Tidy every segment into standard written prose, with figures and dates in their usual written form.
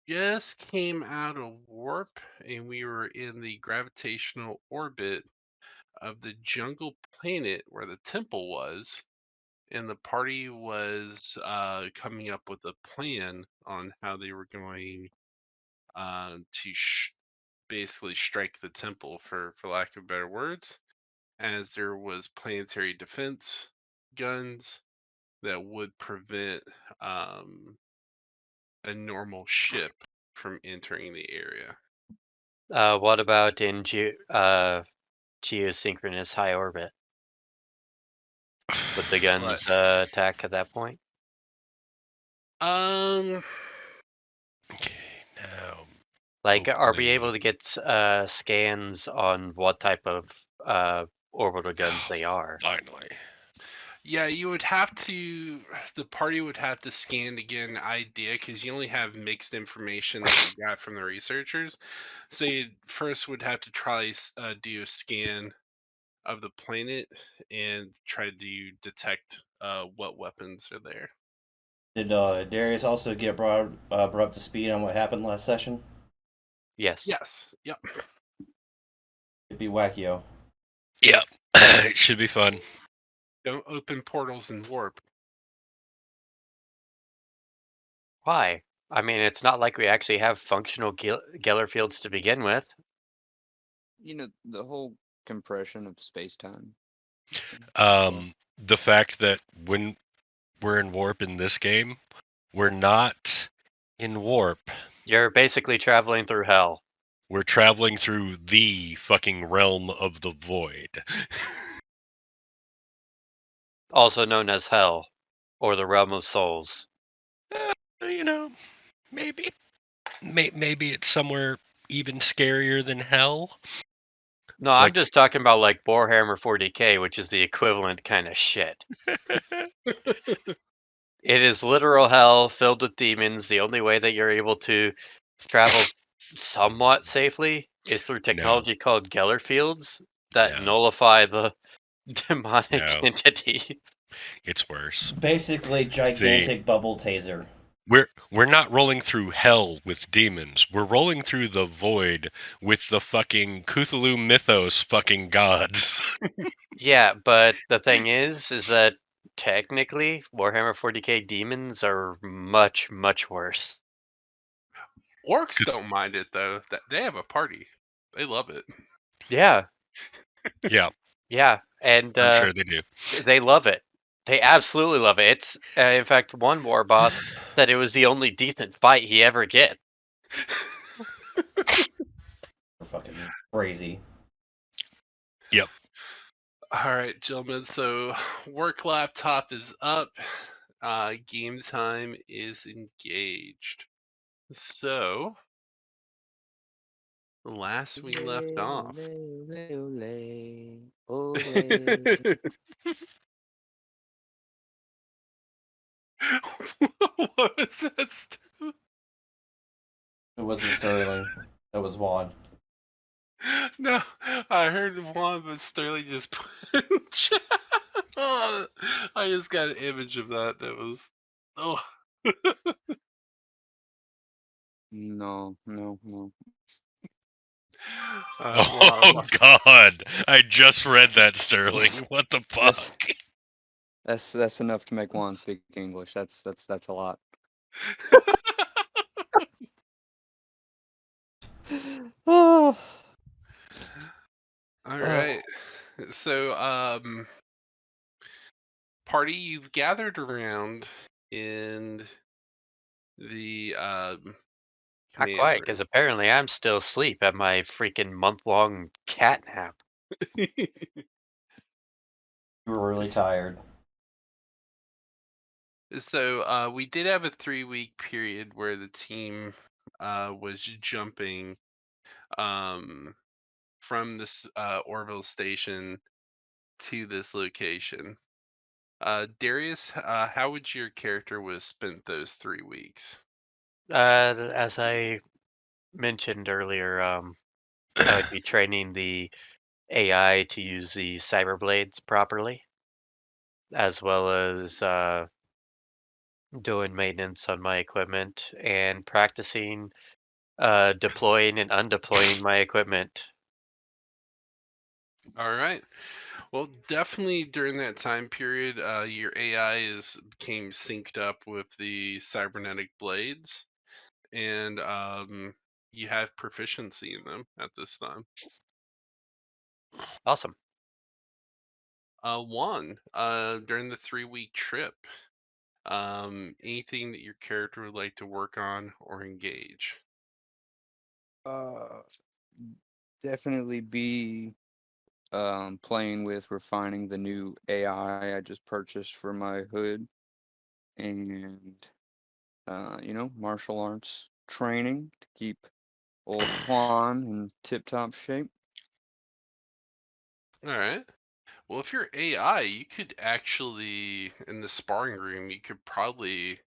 just came out of warp and we were in the gravitational orbit of the jungle planet where the temple was. And the party was coming up with a plan on how they were going to basically strike the temple, for lack of better words, as there was planetary defense guns that would prevent a normal ship from entering the area. What about in geosynchronous high orbit? Would the But guns attack at that point? um, Okay, now Like, are we opening. able to get scans on what type of orbital guns they are? Finally. yeah, you would have to. The party would have to scan to get an idea because you only have mixed information that you got from the researchers. So you first would have to try do a scan of the planet and try to detect what weapons are there. Did Darius also get brought up to speed on what happened last session? Yes. Yes. Yep. It'd be wackio. Yep. It should be fun. Don't open portals and warp. Why? I mean, it's not like we actually have functional Geller fields to begin with. The whole compression of space-time. The fact that when we're in warp in this game, we're not in warp. You're basically traveling through hell. We're traveling through the fucking realm of the void. Also known as hell, or the realm of souls. Maybe. Maybe it's somewhere even scarier than hell. No, I'm just talking about like Warhammer 40k, which is the equivalent kind of shit. It is literal hell filled with demons. The only way that you're able to travel somewhat safely is through technology called Geller fields that nullify the demonic entity. It's worse. Basically, gigantic bubble taser. We're not rolling through hell with demons. We're rolling through the void with the fucking Cthulhu mythos fucking gods. Yeah, but the thing is that technically Warhammer 40k demons are much, much worse. Orcs don't mind it though. They have a party. They love it. Yeah. Yeah. Yeah, and I'm sure they do. They love it. They absolutely love it. It's in fact, one war boss said it was the only decent fight he ever get. Fucking crazy. Yep. All right, gentlemen. So work laptop is up. Game time is engaged. So last we left off. What was that? It wasn't Sterling. That was Juan. No, I heard one, but Sterling just put it in chat. Oh, I just got an image of that. That was, oh. No. Oh God! I just read that, Sterling. What the fuck? That's enough to make Juan speak English. That's a lot. Oh. All right. So, party, you've gathered around in the Not quite, because apparently I'm still asleep at my freaking month-long cat nap. You were really tired. So we did have a 3-week period where the team was jumping from this Orville station to this location. Darius, how would your character would have spent those 3 weeks? As I mentioned earlier, I would be training the AI to use the cyber blades properly, as well as doing maintenance on my equipment and practicing deploying and undeploying my equipment. All right. Well, definitely during that time period, your AI became synced up with the cybernetic blades, and you have proficiency in them at this time. Awesome. One, during the 3-week trip, anything that your character would like to work on or engage? Uh, definitely be playing with refining the new AI I just purchased for my hood, and martial arts training to keep old Juan in tip-top shape. All right. Well, if you're AI, you could actually, in the sparring room, you could probably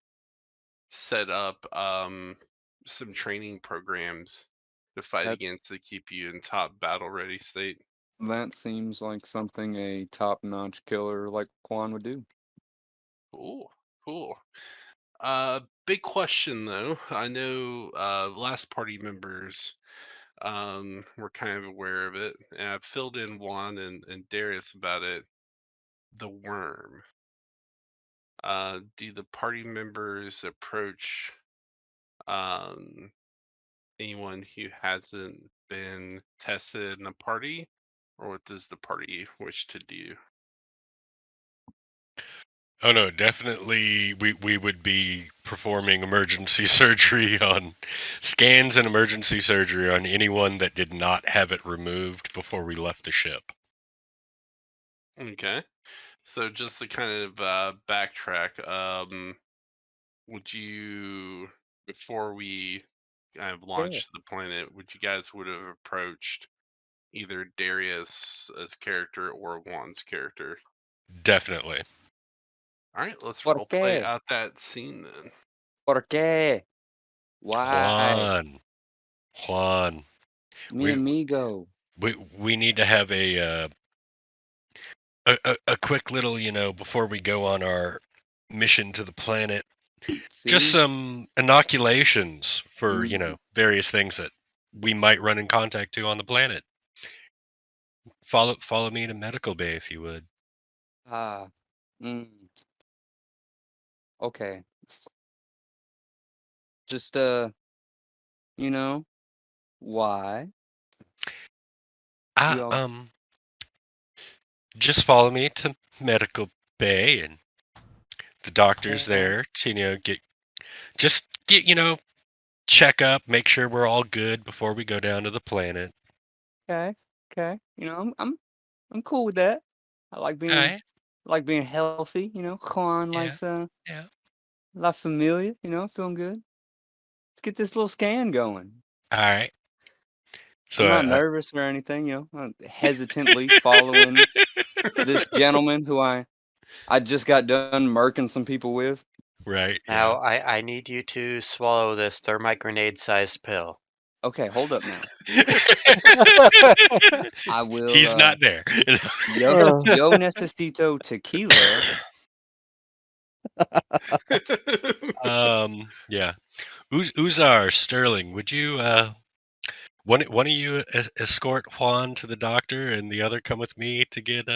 set up some training programs to fight That against to keep you in top battle ready state. that seems like something a top-notch killer like Juan would do. Cool, cool. Big question though. I know last party members were kind of aware of it, and I've filled in Juan and Darius about it. The worm. Do the party members approach um, anyone who hasn't been tested in a party, or what does the party wish to do? Oh no, definitely we would be performing emergency surgery on scans and emergency surgery on anyone that did not have it removed before we left the ship. Okay, so just to kind of backtrack, would you, before we kind of Yeah. launched the planet, would you guys would have approached either Darius as character or Juan's character? Definitely. All right, let's ¿Por role play qué? out that scene then. ¿Por qué? Why? Juan. Mi We amigo. we need to have a quick little, before we go on our mission to the planet, just See? some inoculations for, Mm, various things that we might run in contact to on the planet. Follow me to medical bay if you would. ah. Mm, okay. Just you know, why? We Ah, all just follow me to medical bay, and the doctor's okay. there to, get check up, make sure we're all good before we go down to the planet. Okay. Okay. I'm cool with that. I All right. like being healthy, Juan Yeah. likes Yeah. La Familia, feeling good. Let's get this little scan going. All right. I'm So, not nervous or anything, I'm hesitantly following this gentleman who I just got done murking some people with. right. Now, Yeah. I need you to swallow this thermite grenade-sized pill. Okay, hold up now. I will He's not there. yo necesito tequila. Yeah. Uzar Sterling, would you one of you escort Juan to the doctor, and the other come with me to get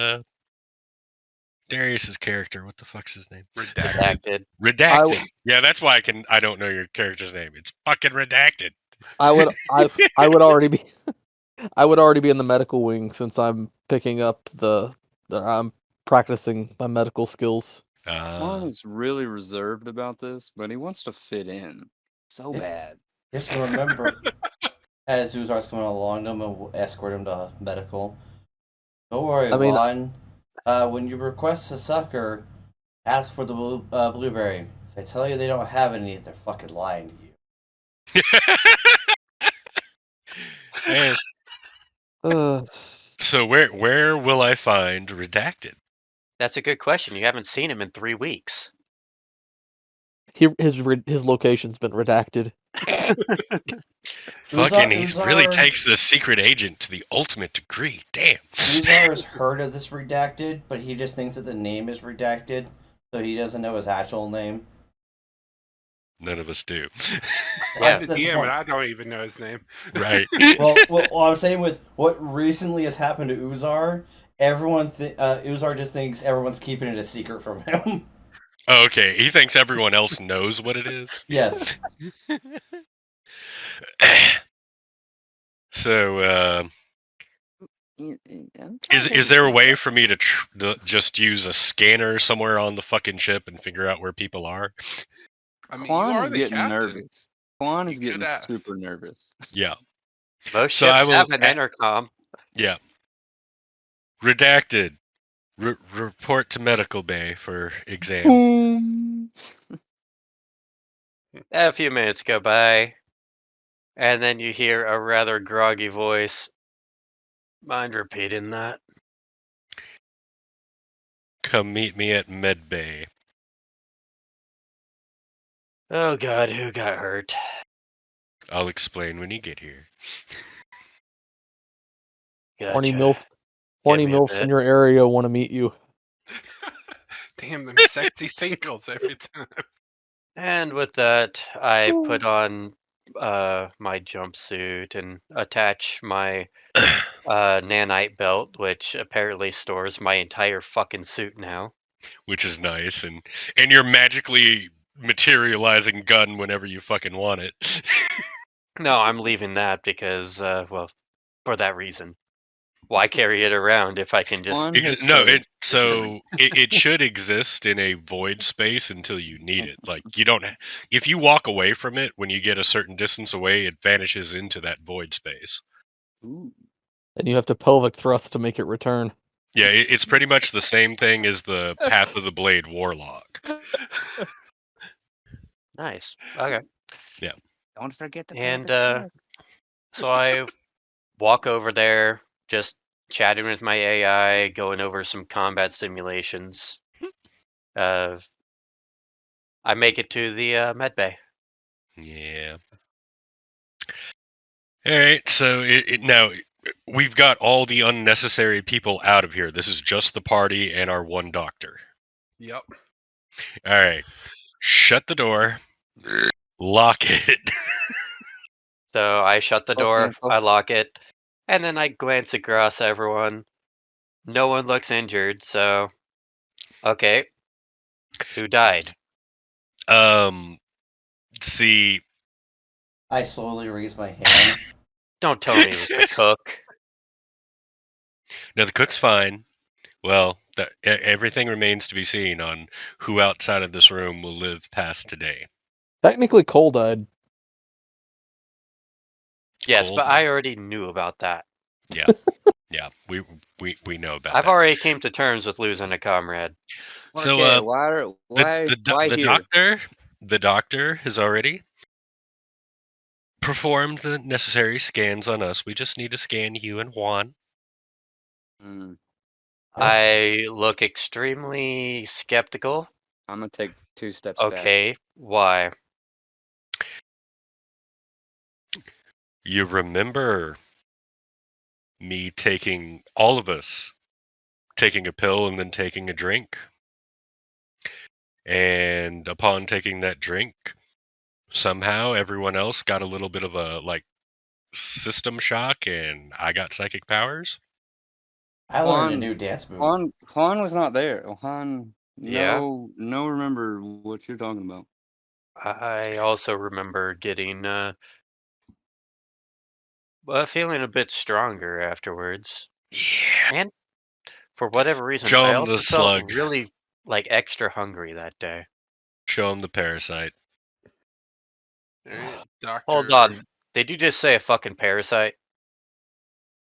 Darius's character? What the fuck's his name? Redacted. Redacted. Redacted. Yeah, that's why I don't know your character's name. It's fucking redacted. I would I would already be I would already be in the medical wing since I'm picking up I'm practicing my medical skills. Juan is really reserved about this, but he wants to fit in so bad. Just remember, as Uzar's going along, I'm going to escort him to medical. Don't worry, I mean, Juan. When you request a sucker, ask for the blueberry. If they tell you they don't have any, they're fucking lying to you. And uh, so where will I find redacted? That's a good question. You haven't seen him in 3 weeks. his location's been redacted. Fucking, he really Uzar- takes the secret agent to the ultimate degree. Damn. Uzar has heard of this redacted, but he just thinks that the name is redacted, so he doesn't know his actual name. None of us do. Yeah. I'm the That's the DM point. and I don't even know his name. Right. Well, I'm saying with what recently has happened to Uzar, Uzar just thinks everyone's keeping it a secret from him. Oh, okay. He thinks everyone else knows what it is. Yes. So, I'm is there a way for me to just use a scanner somewhere on the fucking ship and figure out where people are? I mean, you Quan are is the getting captain. nervous. Quan You is could getting ask. super nervous. Yeah. Most So I ships will. have an intercom. Yeah. Redacted. Report to medical bay for exam. Boom. A few minutes go by, and then you hear a rather groggy voice. Mind repeating that? Come meet me at med bay. Oh god, who got hurt? I'll explain when you get here. Horny Gotcha. milfs, Give horny me a milfs in bit. your area want to meet you. Damn them sexy singles every time. And with that, I put on my jumpsuit and attach my nanite belt, which apparently stores my entire fucking suit now. Which is nice, and you're magically materializing gun whenever you fucking want it. No, I'm leaving that because, well, for that reason. Why carry it around if I can just... Quan has No, started. it should exist in a void space until you need it. Like you don't, if you walk away from it when you get a certain distance away, it vanishes into that void space. Ooh. And you have to pelvic thrust to make it return. Yeah, it's pretty much the same thing as the Path of the Blade Warlock. Nice. Okay. Yeah. Don't forget the And pelvic so I walk over there, just chatting with my AI, going over some combat simulations. I make it to the med bay. Yeah. All right, so now we've got all the unnecessary people out of here. This is just the party and our one doctor. Yep. All right, shut the door, lock it. So I shut the Close door, cancel. I lock it, and then I glance across everyone. No one looks injured, so okay. Who died? See, I slowly raise my hand. Don't tell me it was the cook. now the cook's fine. Well, everything remains to be seen on who outside of this room will live past today. Technically, Cole died. Yes, Cold? but I already knew about that. Yeah, yeah, we know about I've that. already came to terms with losing a comrade. So, Okay, why here? the doctor has already performed the necessary scans on us. We just need to scan you and Juan. Mm, I look extremely skeptical. I'm gonna take 2 steps back. Okay, why? You remember me taking all of us taking a pill and then taking a drink? And upon taking that drink, somehow everyone else got a little bit of a system shock and I got psychic powers? I learned a new dance move. Juan was not there. Juan, Yeah. no, remember what you're talking about. I also remember getting feeling a bit stronger afterwards. Yeah. And for whatever reason, Show I him also the felt slug. really extra hungry that day. Show him the parasite. All right, doctor. Hold on. Did you just say a fucking parasite?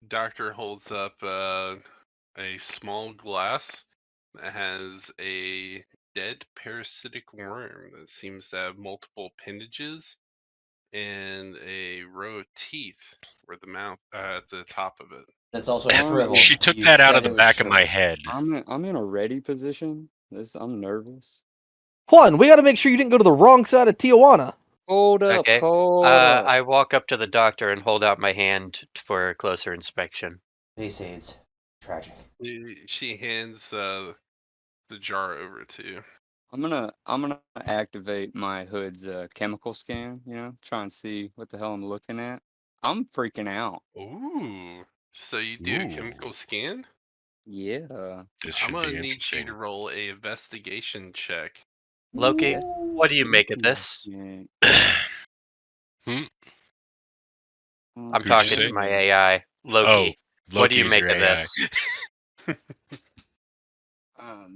Doctor holds up a small glass that has a dead parasitic worm that seems to have multiple appendages and a row of teeth where the mouth at the top of it. That's also Juan shriveled. She took You that out said of the it was back of my shriveled. head. I'm in a ready position. I'm nervous. Juan, we got to make sure you didn't go to the wrong side of Tijuana. Hold up, Okay. hold up. I walk up to the doctor and hold out my hand for a closer inspection. Face AIDS. Tragic. She hands the jar over to you. I'm gonna activate my hood's chemical scan. Try and see what the hell I'm looking at. I'm freaking out. Ooh. So you do a chemical scan? Yeah. This I'm should gonna be need you interesting. to roll a investigation check. Loki, what do you make of this? Hmm? I'm Who'd you talking to say? my AI, Oh, Loki. What do you Loki's make your of AI. this?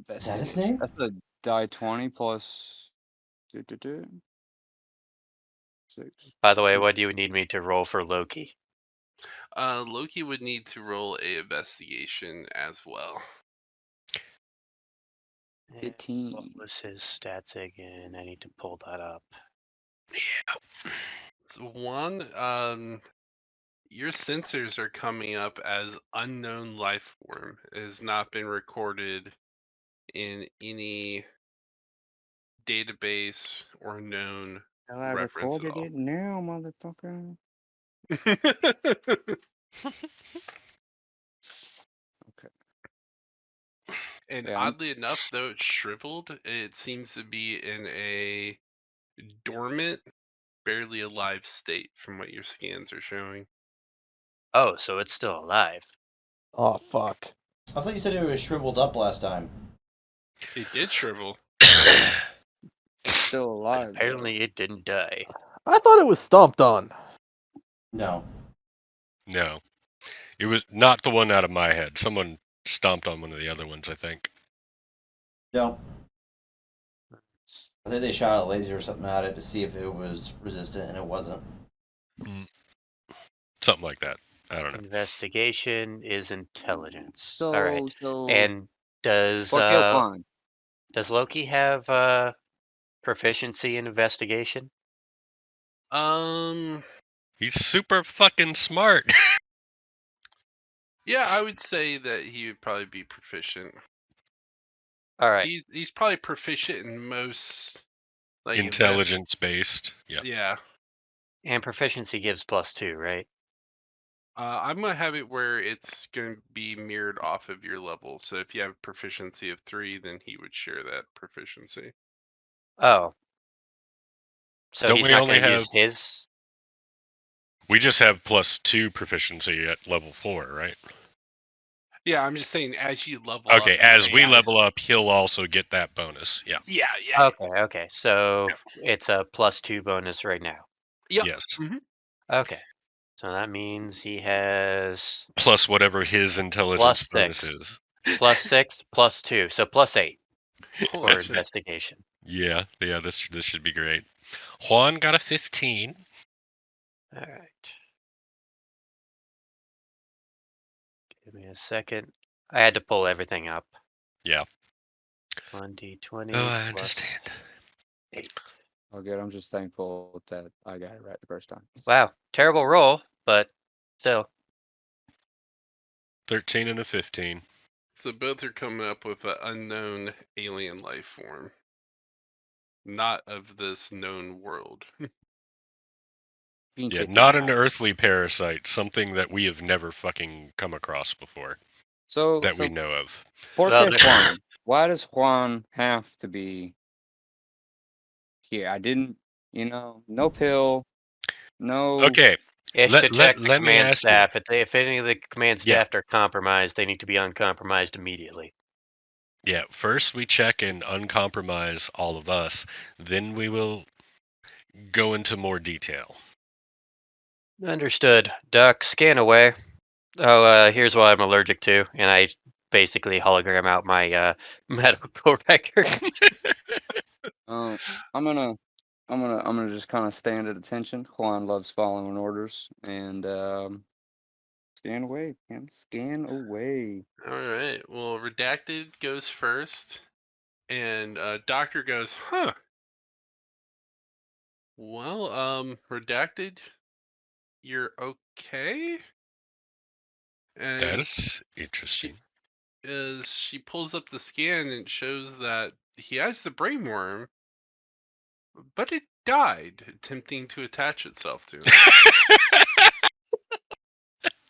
Is that his name? That's a die 20 plus. 6. By the way, what do you need me to roll for Loki? Loki would need to roll a investigation as well. 15. What was his stats again? I need to pull that up. So one, your sensors are coming up as unknown life form. It has not been recorded in any database or known Well, I reference at recorded all. it now, motherfucker. Okay. And Yeah, oddly enough, though it's shriveled, it seems to be in a dormant, barely alive state from what your scans are showing. Oh, so it's still alive. Oh fuck. I thought you said it was shriveled up last time. It did shrivel. it's still But alive. apparently it didn't die. I thought it was stomped on. No. No. It was not the one out of my head. Someone stomped on one of the other ones, I think. No. I think they shot a laser or something at it to see if it was resistant, and it wasn't. Something like that. I don't know. Investigation is intelligence. So, All right. so And does fuck your fine. Loki have proficiency in investigation? He's super fucking smart. Yeah, I would say that he would probably be proficient. All right. He's probably proficient in most like Intelligence based. Yeah. Yeah. And proficiency gives +2, right? I'm gonna have it where it's gonna be mirrored off of your level. So if you have proficiency of 3, then he would share that proficiency. Oh. So Don't he's we not only going to have? use his? We just have +2 proficiency at level 4, right? Yeah, I'm just saying as you level up. Okay, your as we AI level up, he'll also get that bonus. Yeah. Yeah. Okay. So it's a +2 bonus right now. Yep. Yes. Okay. So that means he has Plus whatever his intelligence bonus +6. is. +6, +2. So +8 Holy for shit. investigation. Yeah. This should be great. Juan got a 15. All right. Give me a second. I had to pull everything up. Yeah. 1d20 Oh, I understand. 8. Oh, good. I'm just thankful that I got it right the first time. Wow, terrible roll, but still. 13 and a 15. So both are coming up with an unknown alien life form. Not of this known world. Being Yeah, kicked not in an the eye. earthly parasite, something that we have never fucking come across before So, that we know of. Por Well, qué Juan? Why does Juan have to be here? I didn't, no pill, no. Okay, It's to check the let me command ask you. staff. If any of the command Yeah. staff are compromised, they need to be uncompromised immediately. Yeah, first we check and uncompromise all of us, then we will go into more detail. Understood. Duck, scan away. Oh, here's what I'm allergic to, and I basically hologram out my medical record. I'm gonna just kind of stand at attention. Juan loves following orders, and scan away, man. Scan away. Alright, well, Redacted goes first. And Doctor goes, huh. Well, Redacted, you're okay? That And is interesting. she pulls up the scan and it shows that he has the brainworm, but it died, attempting to attach itself to him.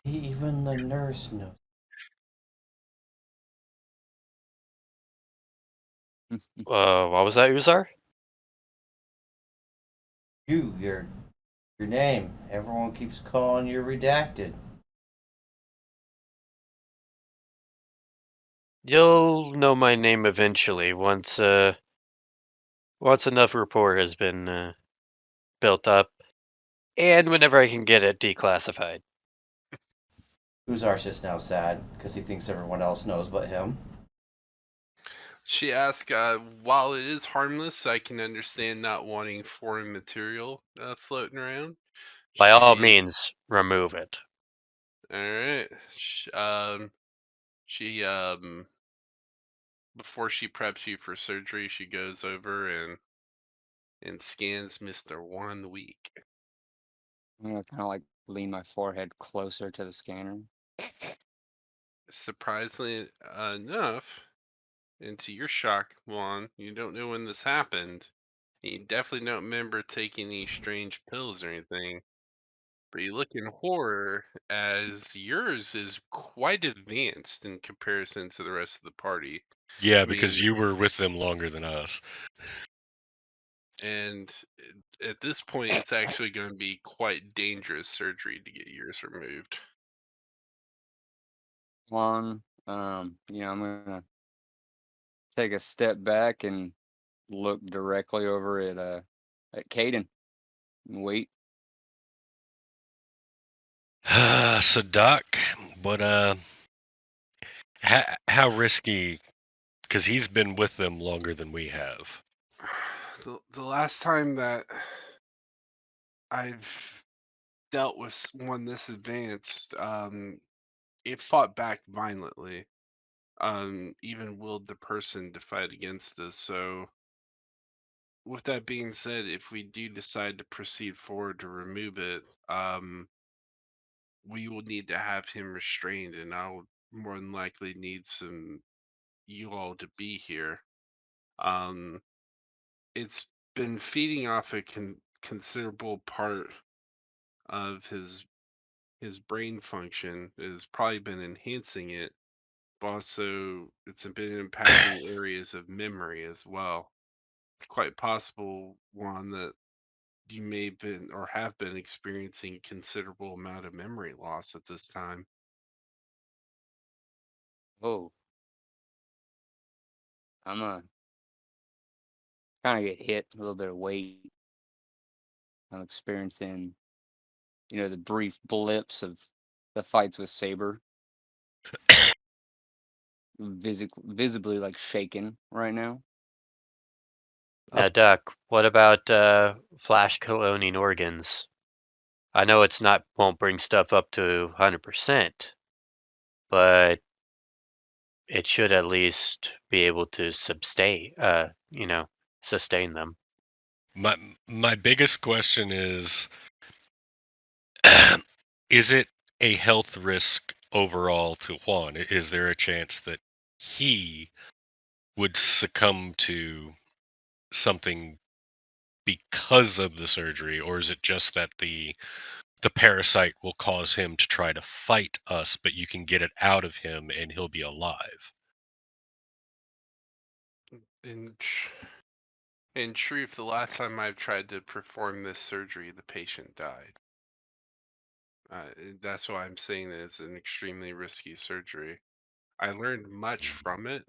Even the nurse knows. What was that, Uzar? Your name. Everyone keeps calling you redacted. You'll know my name eventually once enough rapport has been built up, and whenever I can get it declassified. Uzar's just now sad because he thinks everyone else knows but him. She asks, while it is harmless, I can understand not wanting foreign material floating around. By all means, remove it. All right. She before she preps you for surgery, she goes over and scans Mr. 1 week. I'm gonna kind of like lean my forehead closer to the scanner. Surprisingly enough, and to your shock, Juan, you don't know when this happened. You definitely don't remember taking any strange pills or anything. But you look in horror as yours is quite advanced in comparison to the rest of the party. Yeah, I because mean, you were with them longer than us. and at this point, it's actually going to be quite dangerous surgery to get yours removed. One, I'm gonna take a step back and look directly over at Caden and wait. So, Doc, what how risky? Because he's been with them longer than we have. The last time that I've dealt with one this advanced, it fought back violently. Even willed the person to fight against this. So, with that being said, if we do decide to proceed forward to remove it, we will need to have him restrained, and I'll more than likely need some you all to be here. Um, it's been feeding off a considerable part of his brain function. It has probably been enhancing it, but also it's been impacting areas of memory as well. It's quite possible, one, that you may have been or have been experiencing a considerable amount of memory loss at this time. Oh, I'm gonna kind of get hit a little bit of weight. I'm experiencing, the brief blips of the fights with Saber. Visibly like shaken right now. Now, Duck, what about flash cloning organs? I know it's won't bring stuff up to 100%, but it should at least be able to sustain them. My biggest question is it a health risk overall to Juan? Is there a chance that he would succumb to something because of the surgery, or is it just that the parasite will cause him to try to fight us, but you can get it out of him and he'll be alive? In truth, the last time I've tried to perform this surgery, the patient died. That's why I'm saying that it's an extremely risky surgery. I learned much from it,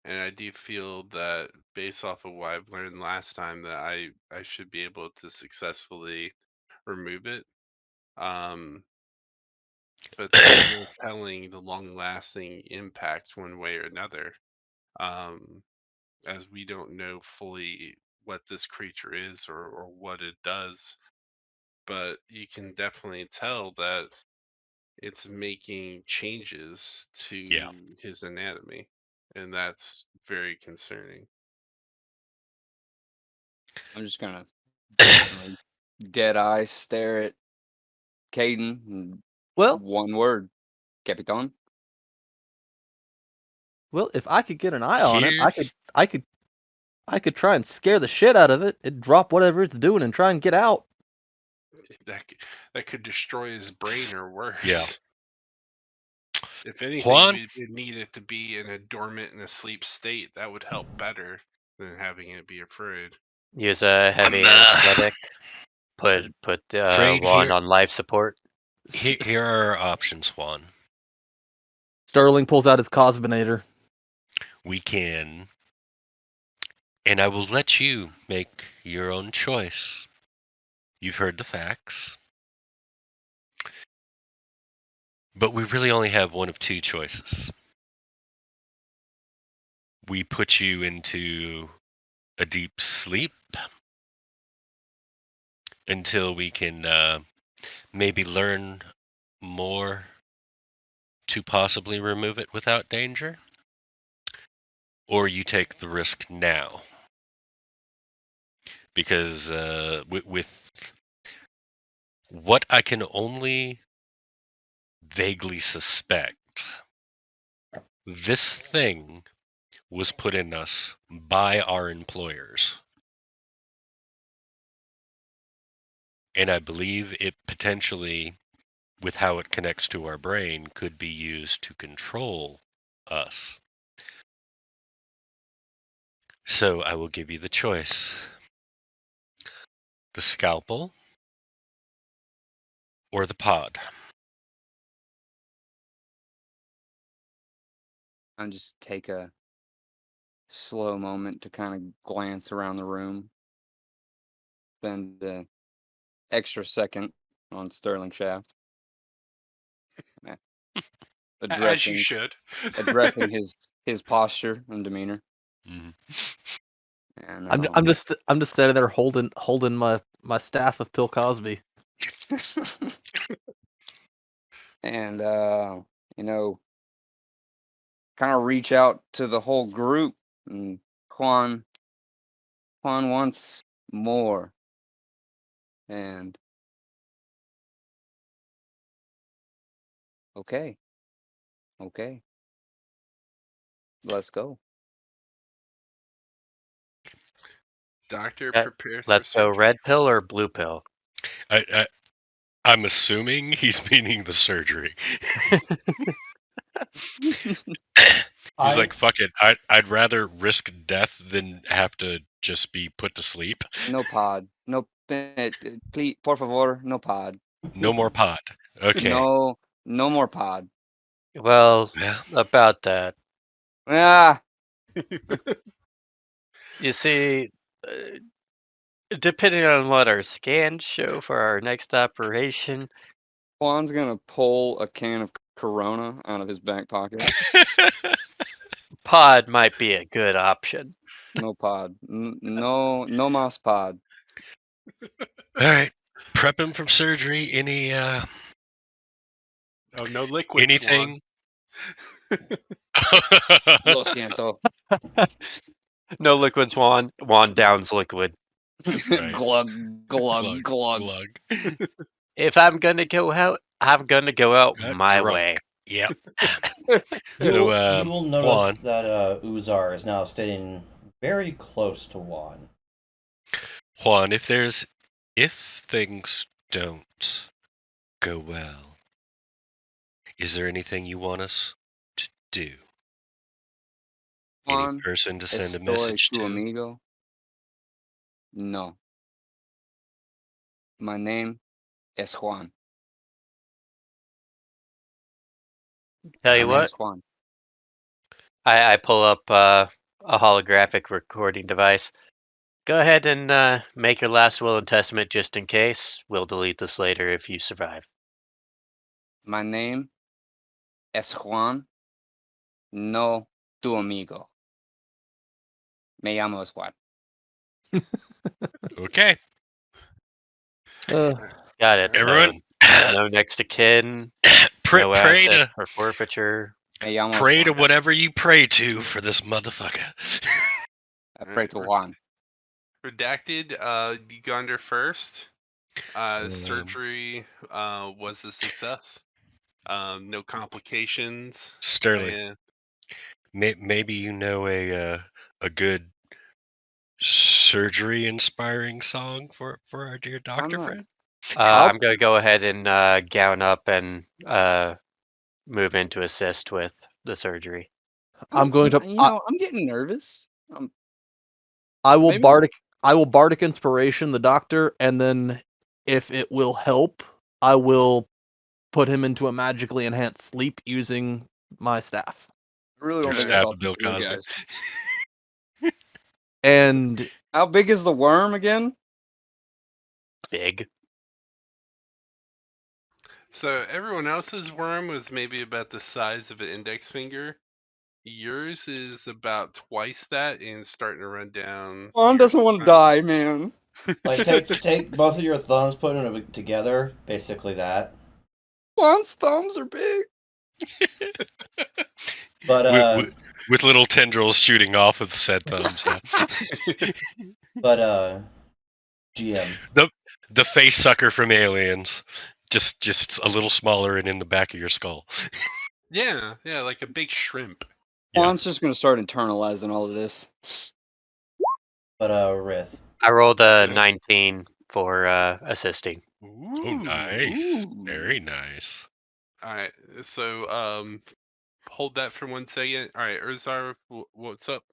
and I do feel that based off of what I've learned last time, that I should be able to successfully remove it. But there's no telling the long-lasting impact one way or another, as we don't know fully what this creature is or what it does. But you can definitely tell that it's making changes Yeah. to his anatomy, and that's very concerning. I'm just gonna blatantly dead eye stare at Caden and Well, one word, Capitan. if I could get an eye on it, Here, I could try and scare the shit out of it. It'd drop whatever it's doing and try and get out. That could destroy his brain or worse. Yeah. If anything, Juan? we'd need it to be in a dormant and asleep state. That would help better than having it be afraid. Use a heavy I'm, anesthetic. Put afraid Juan here- on life support. Here are our options, Juan. Sterling pulls out his Cosminator. We can, and I will let you make your own choice. You've heard the facts. But we really only have one of two choices. We put you into a deep sleep until we can maybe learn more to possibly remove it without danger, or you take the risk now. Because with what I can only vaguely suspect, this thing was put in us by our employers. And I believe it potentially, with how it connects to our brain, could be used to control us. So I will give you the choice. The scalpel or the pod. I'll just take a slow moment to kind of glance around the room. Spend an extra second on Sterling Shaft. As you Addressing should. addressing his posture and demeanor. Mhm. And I'm just standing there holding my staff of Bill Cosby. and you know, kind of reach out to the whole group. And Juan wants more. And okay, let's go. Doctor Yeah, prepares for Let's go surgery. red pill or blue pill. I'm assuming he's meaning the surgery. He's like, fuck it. I'd rather risk death than have to just be put to sleep. No pod. No, please, por favor, no pod. No more pod. Okay. No more pod. Well, Well, about that. Ah, You see, depending on what our scans show for our next operation, Juan's gonna pull a can of Corona out of his back pocket. pod might be a good option. No pod. No mas pod. all right. Prep him from surgery. Any Oh, no liquids, anything? Lo siento. No liquids, Juan. Juan downs liquid. Right. Glug, glug, glug. glug. If I'm gonna go out, I'm gonna go out my Drunk. way. Yep. You So, will notice Juan. that Uzar is now staying very close to Juan. Juan, if things don't go well, is there anything you want us to do? Any Juan, person to send a estoy message tu to? amigo? No. My name is Juan. Tell My you name what, is Juan. I pull up a holographic recording device. Go ahead and make your last will and testament just in case. We'll delete this later if you survive. My name es Juan. No tu amigo. Me llamo es Juan. Okay. Got it. Everyone, So no next to kin, no pray asset for forfeiture. Me llamo es to Juan. whatever you pray to for this motherfucker. I pray to Juan. Redacted, you go under first. Surgery was a success. No complications. Sterling, And maybe you know a good surgery inspiring song for our dear doctor not- friend. I'm gonna go ahead and gown up and move in to assist with the surgery. I'm going to. I'm getting nervous. I will Maybe- bardic inspiration the doctor, and then if it will help, I will put him into a magically enhanced sleep using my staff. I really don't Your think I staff thought of this Bill through, Cosby. guys. And How big is the worm again? Big. So everyone else's worm was maybe about the size of an index finger. Yours is about twice that and starting to run down. Juan your doesn't want to spine. die, man. Like take both of your thumbs, put them together, basically that. Juan's thumbs are big. But with little tendrils shooting off of said thumbs. Yeah. but GM. The face sucker from Aliens, just a little smaller and in the back of your skull. Yeah, like a big shrimp. Yeah. Juan's just gonna start internalizing all of this. But Rith. I rolled a Yeah. 19 for assisting. Oh, nice. Very nice. All right, so hold that for 1 second. All right, Urzar, what's up?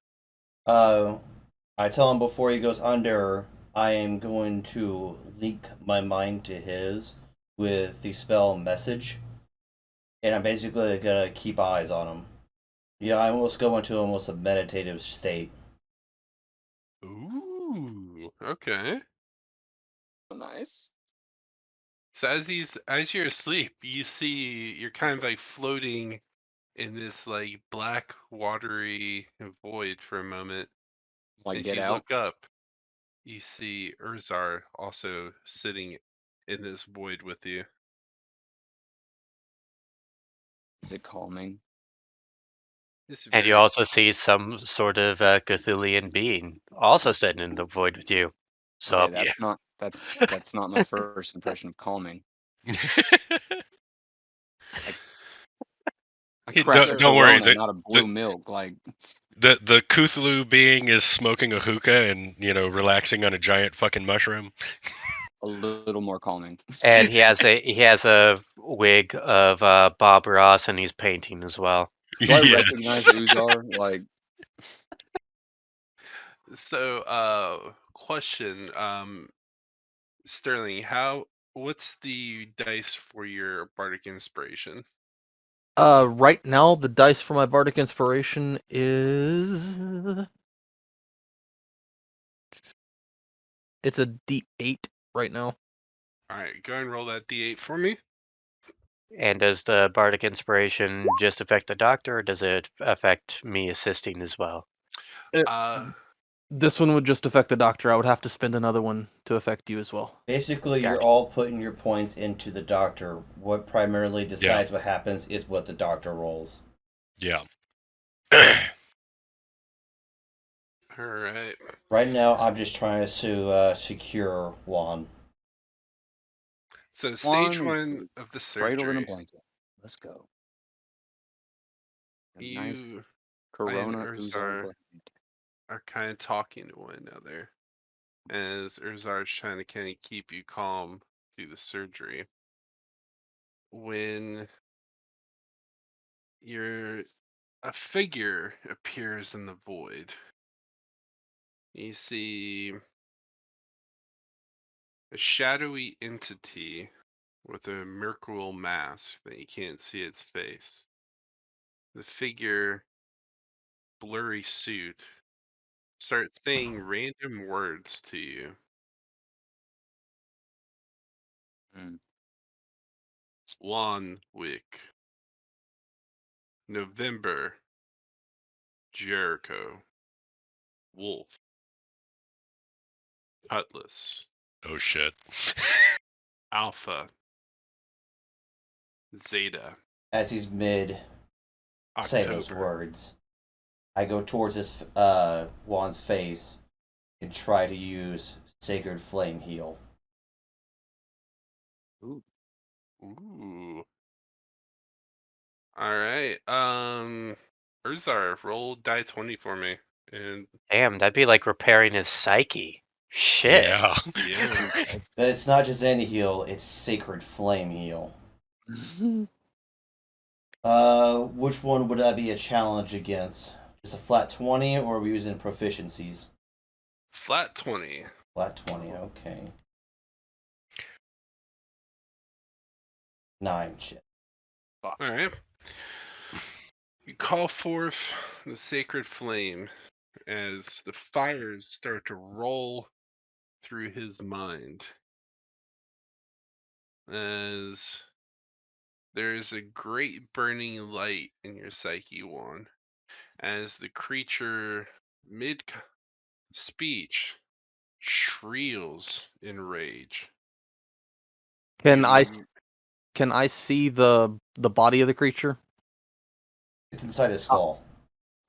I tell him before he goes under, I am going to leak my mind to his with the spell message, and I'm basically gonna keep eyes on him. Yeah, I almost go into almost a meditative state. Ooh, okay. Nice. So as you're asleep, you see you're kind of like floating in this like black watery void for a moment. Like As Get you Out. look up, you see Urzar also sitting in this void with you. Is it calming? It's And you very also see some sort of Cthulian being also sitting in the void with you. So Okay, that's not my first impression of calming. I cracked Don't worry. Corona, not a blue milk. Like The Cthulhu being is smoking a hookah and relaxing on a giant fucking mushroom. a little more calming. and he has a wig of Bob Ross, and he's painting as well. Do I Yes. recognize Uzar? Like, so. Question, Sterling, what's the dice for your bardic inspiration? right now the dice for my bardic inspiration is it's a D8 right now. All right, go and roll that d8 for me. And does the bardic inspiration just affect the doctor, or does it affect me assisting as well? This one would just affect the doctor. I would have to spend another one to affect you as well. Basically, you're Gotcha. all putting your points into the doctor. What primarily decides what happens is what the doctor rolls. Yeah. All right. Right now, I'm just trying to secure Juan. So stage Juan one is of the cradled in a surgery, blanket. Let's go. A you nice and Corona Uzar Urzar blanket. are kind of talking to one another as Urzar is trying to kind of keep you calm through the surgery. When a figure appears in the void, you see a shadowy entity with a mercurial mask that you can't see its face. The figure, blurry suit, starts saying random words to you. Mm. Lonwick, November, Jericho, Wolf, Cutlass, Oh shit. Alpha, Zeta, As he's mid saying those October. words, I go towards his Juan's face and try to use Sacred Flame Heal. Ooh. All right. Urzar, roll die 20 for me. And Damn, that'd be like repairing his psyche. Shit. Yeah. yeah. But it's not just any heal; it's Sacred Flame Heal. Which one would that be a challenge against? Just a flat 20, or are we using proficiencies? Flat 20. Flat 20, okay. 9, shit. All right. You call forth the sacred flame as the fires start to roll through his mind. As there is a great burning light in your psyche, Juan. As the creature, mid-speech, shriels in rage. Can I You can I see the body of the creature? It's inside his skull.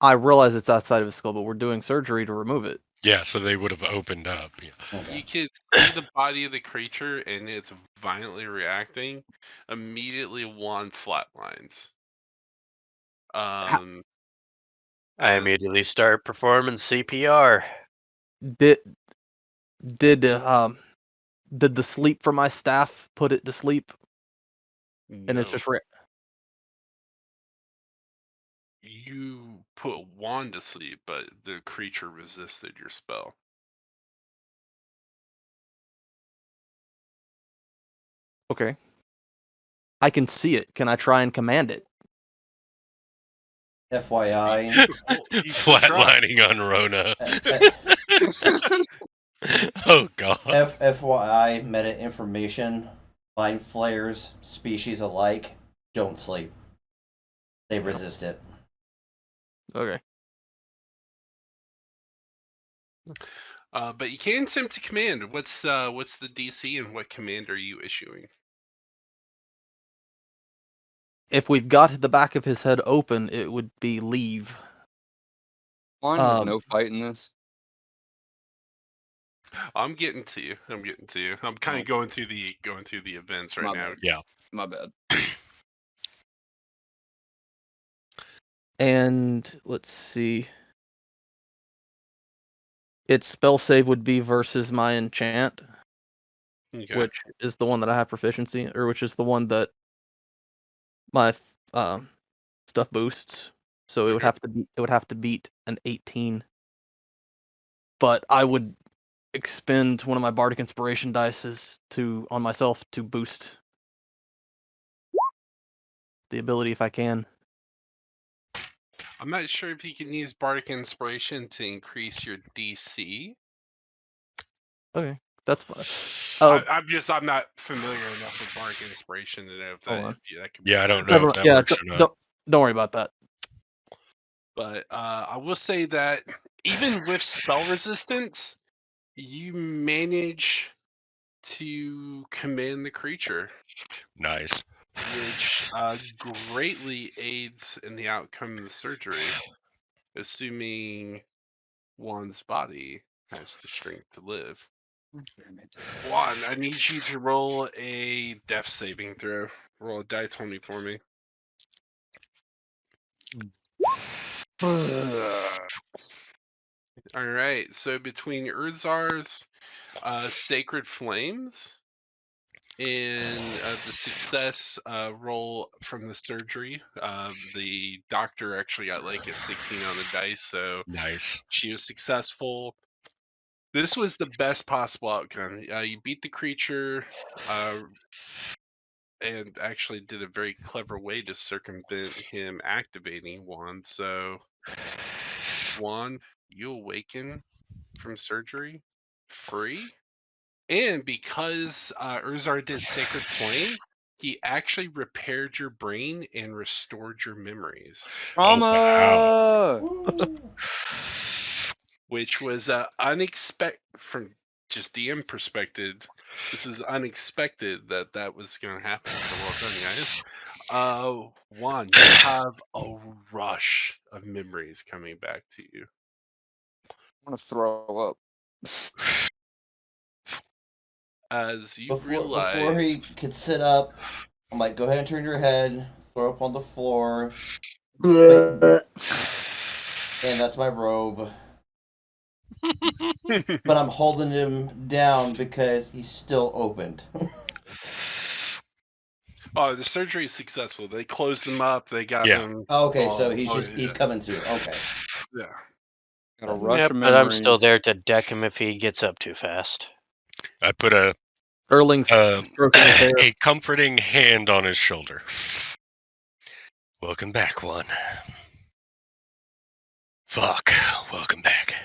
I realize it's outside of his skull, but we're doing surgery to remove it. Yeah, so they would have opened up. Yeah. Okay. You can see the body of the creature and it's violently reacting. Immediately one flatlines. I As immediately start performing CPR. Did did the sleep from my staff put it to sleep? And it's no, just you put Juan to sleep, but the creature resisted your spell. okay. I can see it. Can I try and command it? FYI, You could try. Flatlining on Rona. uh, Oh god. FYI, meta information: mind flayers, species alike, don't sleep. They resist it. Okay. But you can attempt to command. What's the DC and what command are you issuing? If we've got the back of his head open, it would be leave. Juan has no fight in this. I'm getting to you. I'm kind of going through the events right My now. bad. Yeah. My bad. And let's see. Its spell save would be versus my enchant, Okay. which is the one that I have proficiency, or which is the one that my stuff boosts. So it would have to beat an 18. But I would expend one of my bardic inspiration dices on myself to boost the ability if I can. I'm not sure if you can use bardic inspiration to increase your DC. Okay, that's fine. I'm not familiar enough with bardic inspiration to know if Hold on. that could be. Yeah, I don't Never know if mind. that Yeah, works or not. don't worry about that. But I will say that even with spell resistance, you manage to command the creature, Nice. which greatly aids in the outcome of the surgery, assuming one's body has the strength to live. Juan, I need you to roll a death saving throw. Roll a die 20 for me. All right. So between Urzar's sacred flames and the success roll from the surgery, the doctor actually got like a 16 on the dice, so Nice. she was successful. This was the best possible outcome. You beat the creature, and actually did a very clever way to circumvent him activating Juan. So, Juan, you awaken from surgery free. And because Urzar did Sacred Flame, he actually repaired your brain and restored your memories, Oh, Trauma! which was unexpected from just DM perspective. This is unexpected that was going to happen. So well done, guys. Juan, you have a rush of memories coming back to you. I want to throw up. As you Before he realize, could sit up, I'm like, go ahead and turn your head, throw up on the floor, Bleh. and that's my robe. But I'm holding him down because he's still opened. Oh, the surgery is successful. They closed him up. They got Yeah. him. Okay, so all- oh, he's yeah. coming to. Okay. Yeah. Got a rush Yep, of but I'm memory. still there to deck him if he gets up too fast. I put a Erling's stroking his hair. a comforting hand on his shoulder. Welcome back, Juan. Fuck. Welcome back.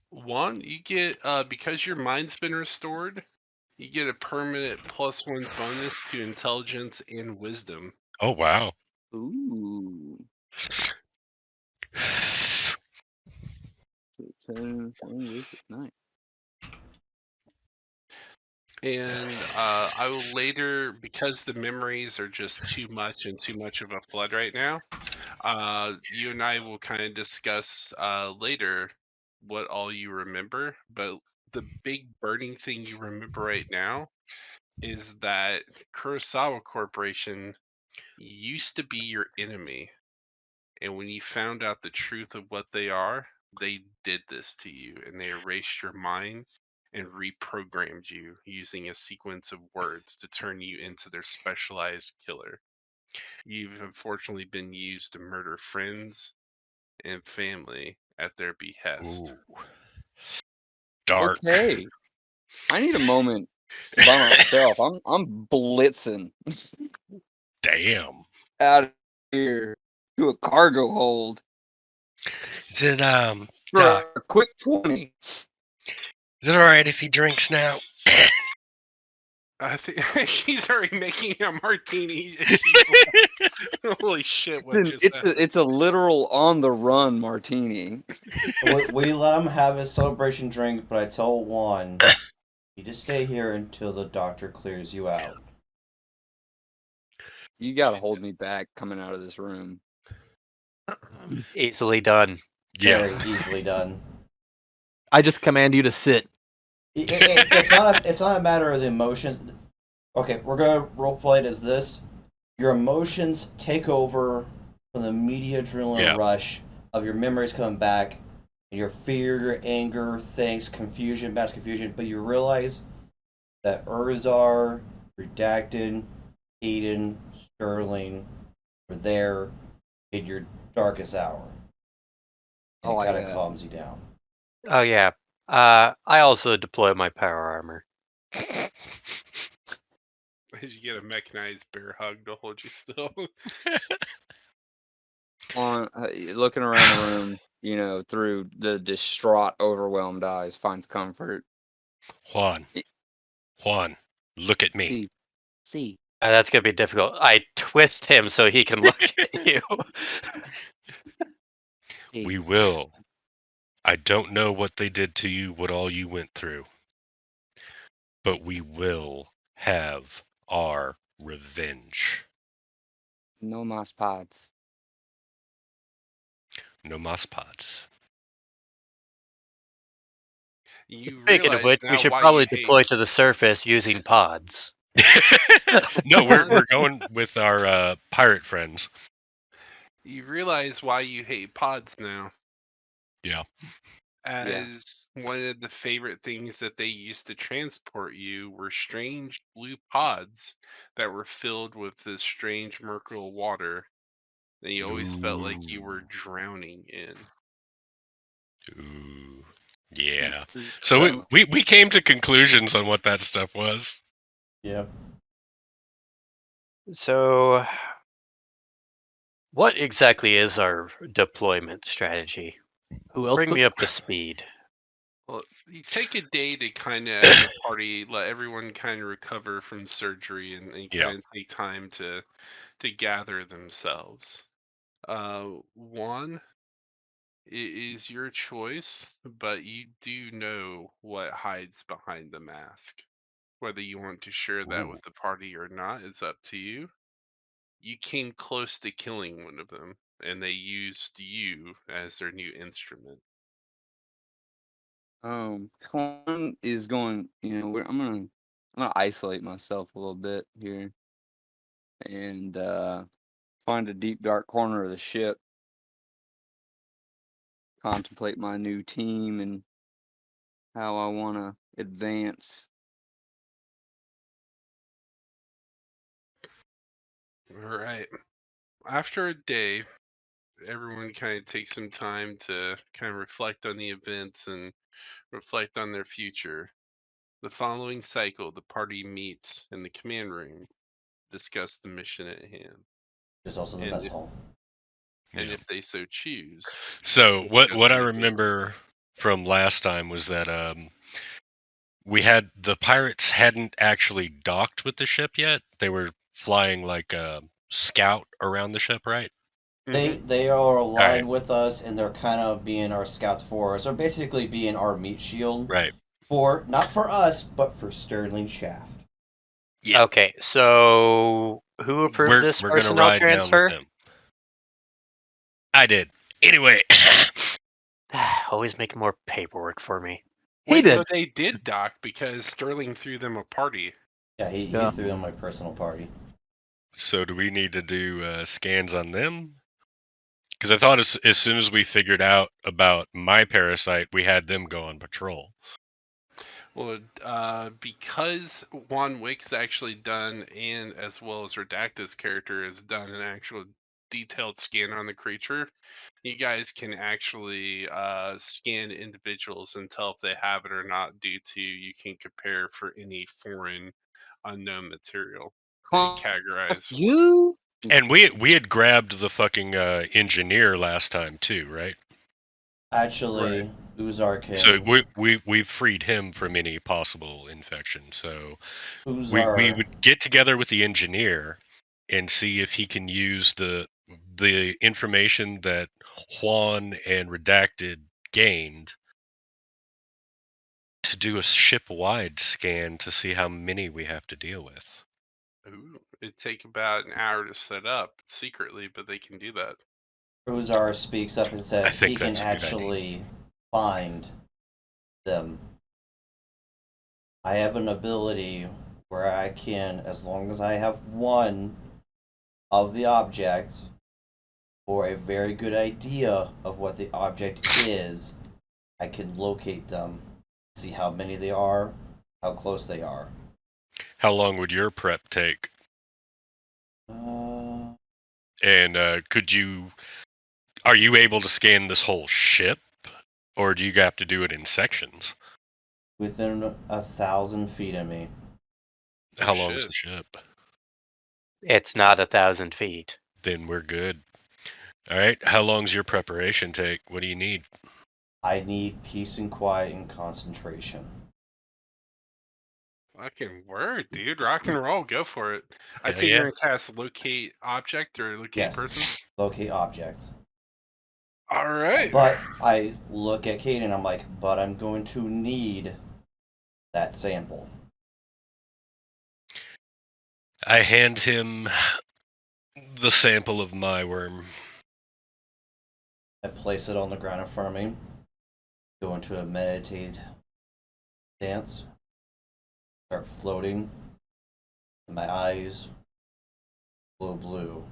One, you get because your mind's been restored, you get a permanent +1 bonus to intelligence and wisdom. Oh wow. Ooh. 10, nice. And I will later, because the memories are just too much and too much of a flood right now, you and I will kind of discuss later what all you remember. But the big burning thing you remember right now is that Kurosawa Corporation used to be your enemy. And when you found out the truth of what they are, they did this to you and they erased your mind and reprogrammed you using a sequence of words to turn you into their specialized killer. You've unfortunately been used to murder friends and family at their behest. Ooh. Dark. Okay. I need a moment by myself. I'm blitzing Damn. out of here to a cargo hold Is it for Doc? a quick 20. Is it all right if he drinks now? I think she's already making a martini. Holy shit! What just happened? It's a literal on the run martini. We let him have his celebration drink, but I tell Juan, you just stay here until the doctor clears you out. You gotta hold me back coming out of this room. Easily done. Yeah. Very easily done. I just command you to sit. It's not a matter of the emotions. Okay, we're gonna roleplay it as this. Your emotions take over from the media adrenaline rush of your memories coming back, and your fear, your anger, things, confusion, mass confusion. But you realize that Urzar, Redacted, Eden, Sterling were there in your darkest hour. And it kind of calms you down. Oh yeah. I also deploy my power armor. As you get a mechanized bear hug to hold you still. Looking around the room, through the distraught, overwhelmed eyes, finds comfort. Juan, look at me. See. That's gonna be difficult. I twist him so he can look at you. We will. I don't know what they did to you, what all you went through. But we will have our revenge. No mas pods. No mas pods. You Speaking of realize which, we now should why probably you hate. deploy to the surface using pods. No, we're going with our pirate friends. You realize why you hate pods now. Yeah. As one of the favorite things that they used to transport you were strange blue pods that were filled with this strange mercurial water that you always felt like you were drowning in. Ooh. Yeah. So we came to conclusions on what that stuff was. Yeah. So, what exactly is our deployment strategy? Who else? Bring me up to speed. Well, you take a day to kind of, as a party, let everyone kind of recover from surgery and kind of take time to gather themselves. One, it is your choice, but you do know what hides behind the mask. Whether you want to share that with the party or not is up to you. You came close to killing one of them, and they used you as their new instrument. Juan is going. I'm gonna isolate myself a little bit here, and find a deep dark corner of the ship, contemplate my new team and how I want to advance. All right. After a day, everyone kind of takes some time to kind of reflect on the events and reflect on their future. The following cycle, the party meets in the command room, discuss the mission at hand, There's also the and mess if, hall. and Yeah. if they so choose, So discuss what I the events. remember from last time was that we had the pirates hadn't actually docked with the ship yet. They were flying like a scout around the ship, right? They are All right, aligned with us, and they're kind of being our scouts for us, or basically being our meat shield right. for not for us, but for Sterling Shaft. Yeah. Okay, so who approved this We're gonna personnel ride down with transfer? them. I did. Anyway, Always making more paperwork for me. He Wait, no, did. they did dock because Sterling threw them a party. Yeah, he Yeah. threw in my personal party. so do we need to do scans on them? Because I thought as soon as we figured out about my parasite, we had them go on patrol. Well, because Juan Wick's actually done, and as well as Redacted's character has done an actual detailed scan on the creature, you guys can actually scan individuals and tell if they have it or not. Due to you can compare for any foreign unknown material and categorize. You? And we had grabbed the fucking engineer last time too, right? Actually, Uzar So can. we've freed him from any possible infection. So we Uzar. would get together with the engineer and see if he can use the information that Juan and Redacted gained to do a ship-wide scan to see how many we have to deal with. Ooh, it'd take about an hour to set up secretly, but they can do that. Uzar speaks up and I says he think can that's a good idea. actually find them. I have an ability where I can, as long as I have one of the objects, or a very good idea of what the object is, I can locate them, see how many they are, how close they are. How long would your prep take? Uh, And are you able to scan this whole ship, or do you have to do it in sections? within 1,000 feet of me. Oh, How long is shit. the ship? It's not 1,000 feet. Then we're good. All right. How long's your preparation take? What do you need? I need peace and quiet and concentration. Fucking word, dude. Rock and roll. Go for it. I Hell think yeah. you're going to cast locate object or locate Yes, person. locate objects. All right. But I look at Kate and I'm like, but I'm going to need that sample. I hand him the sample of my worm. I place it on the ground in front of me, go into a meditative dance, start floating, and my eyes glow blue.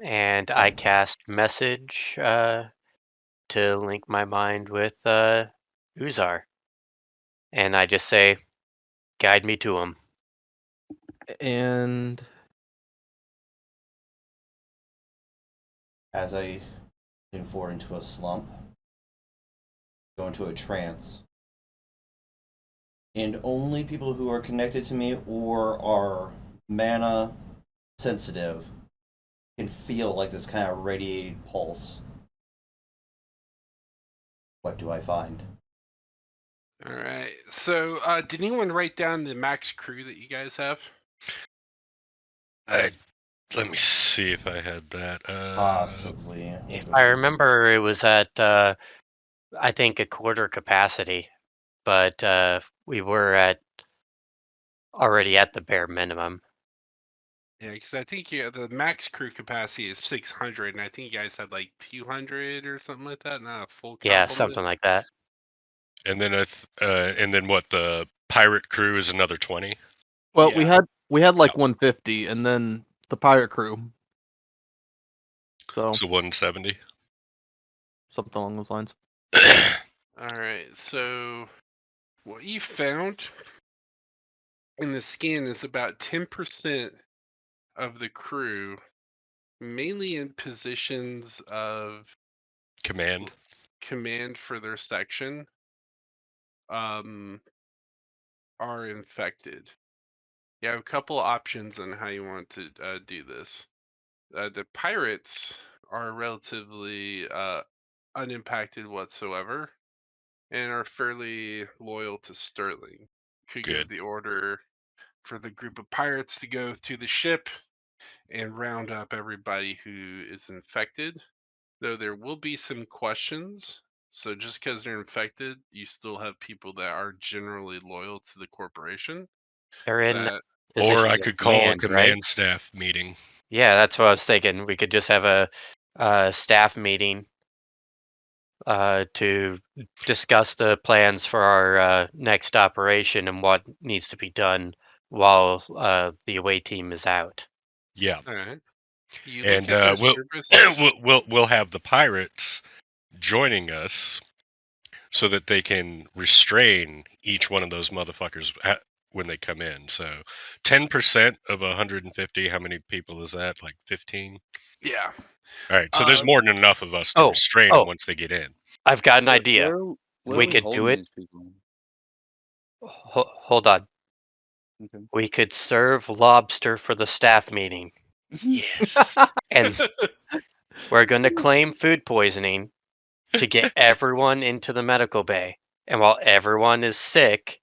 And I cast message to link my mind with Uzar. And I just say, guide me to him. And As I lean forward into a slump, go into a trance, and only people who are connected to me or are mana sensitive can feel like this kind of radiated pulse. What do I find? All right. So, did anyone write down the max crew that you guys have? Let me see if I had that. Possibly. If I remember, it was at, I think, a quarter capacity. But we were already at the bare minimum. Yeah, because I think the max crew capacity is 600, and I think you guys had like 200 or something like that. Not a full Yeah, complement. something like that. And then what? The pirate crew is another 20. well, Yeah. we had like 150, and then the pirate crew. So So 170. something along those lines. All right. So, what you found in the scan is about 10% of the crew, mainly in positions of Command. command for their section, are infected. You have a couple options on how you want to do this. The pirates are relatively unimpacted whatsoever and are fairly loyal to Sterling. Could give Good. the order for the group of pirates to go to the ship and round up everybody who is infected, though there will be some questions. So just because they're infected, you still have people that are generally loyal to the corporation. They're in That Or I positions of could call a command, right? command staff meeting. Yeah, that's what I was thinking. We could just have a staff meeting to discuss the plans for our next operation and what needs to be done while the away team is out. Yeah, all right. You look and at their we'll service. we'll have the pirates joining us so that they can restrain each one of those motherfuckers when they come in. So 10% of 150, how many people is that? Like 15? Yeah. All right, so there's more than enough of us to Oh, restrain them once they get in. I've got an Where, idea. where are We we could do holding it. these people? Hold on. Okay. We could serve lobster for the staff meeting, Yes. and we're going to claim food poisoning to get everyone into the medical bay. And while everyone is sick,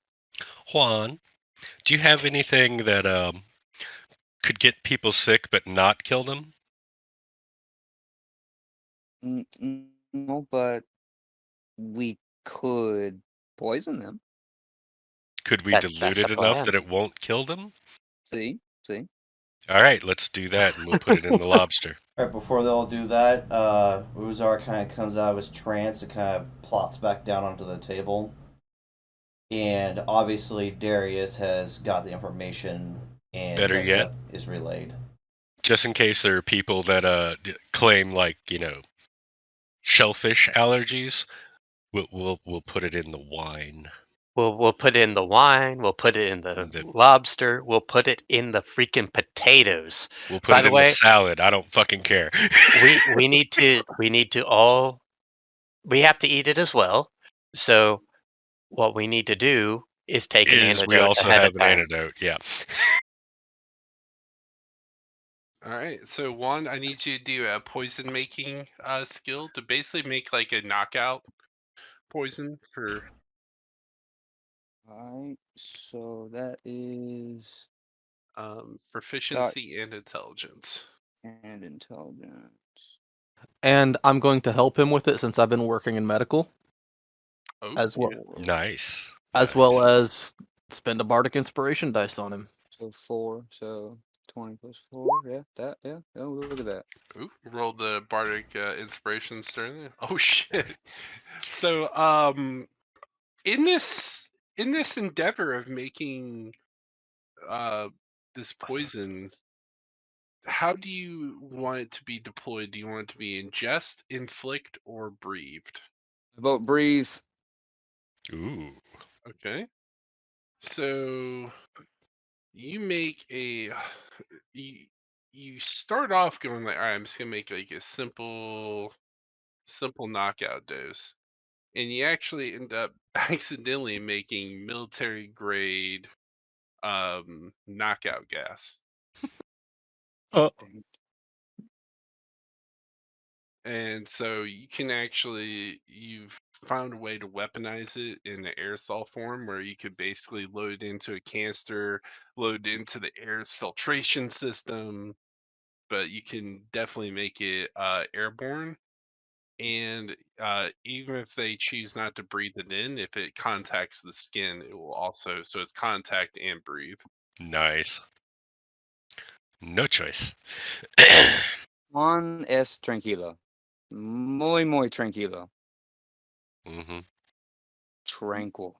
Juan, do you have anything that could get people sick but not kill them? No, but we could poison them. Could we dilute that's the it enough plan. that it won't kill them? See? All right, let's do that, and we'll put it in the lobster. All right, before they all do that, Uzar kind of comes out of his trance and kind of plops back down onto the table. And obviously, Darius has got the information, and Better that yet, stuff is relayed. just in case there are people that claim, like, shellfish allergies, we'll put it in the wine. We'll put it in the wine. We'll put it in the The, lobster. We'll put it in the freaking potatoes. we'll put By it the in the way, salad. I don't fucking care. we need to all we have to eat it as well. So what we need to do is take an Is we antidote also ahead of have an time. antidote? Yeah. All right. So one, I need you to do a poison making skill to basically make like a knockout poison for Alright, so that is got proficiency and intelligence. and intelligence. And I'm going to help him with it since I've been working in medical, Oh, as well yeah. Nice. as well as spend a bardic inspiration dice on him. So 4, so 20 plus 4, yeah, oh, look at that. Ooh, roll the bardic inspiration Sterling. Oh shit. So in this endeavor of making uh this poison, how do you want it to be deployed? Do you want it to be ingest, inflict, or breathed? Vote breathe. Ooh. Okay. So you make a you start off going like, all right, I'm just gonna make like a simple knockout dose, and you actually end up accidentally making military grade knockout gas. Dang. And so you can actually you've found a way to weaponize it in the aerosol form where you could basically load it into a canister, load it into the air's filtration system, but you can definitely make it airborne. And even if they choose not to breathe it in, if it contacts the skin, it will also, so it's contact and breathe. Nice. No choice. Juan es tranquilo. Muy tranquilo. Mm-hmm. Tranquil.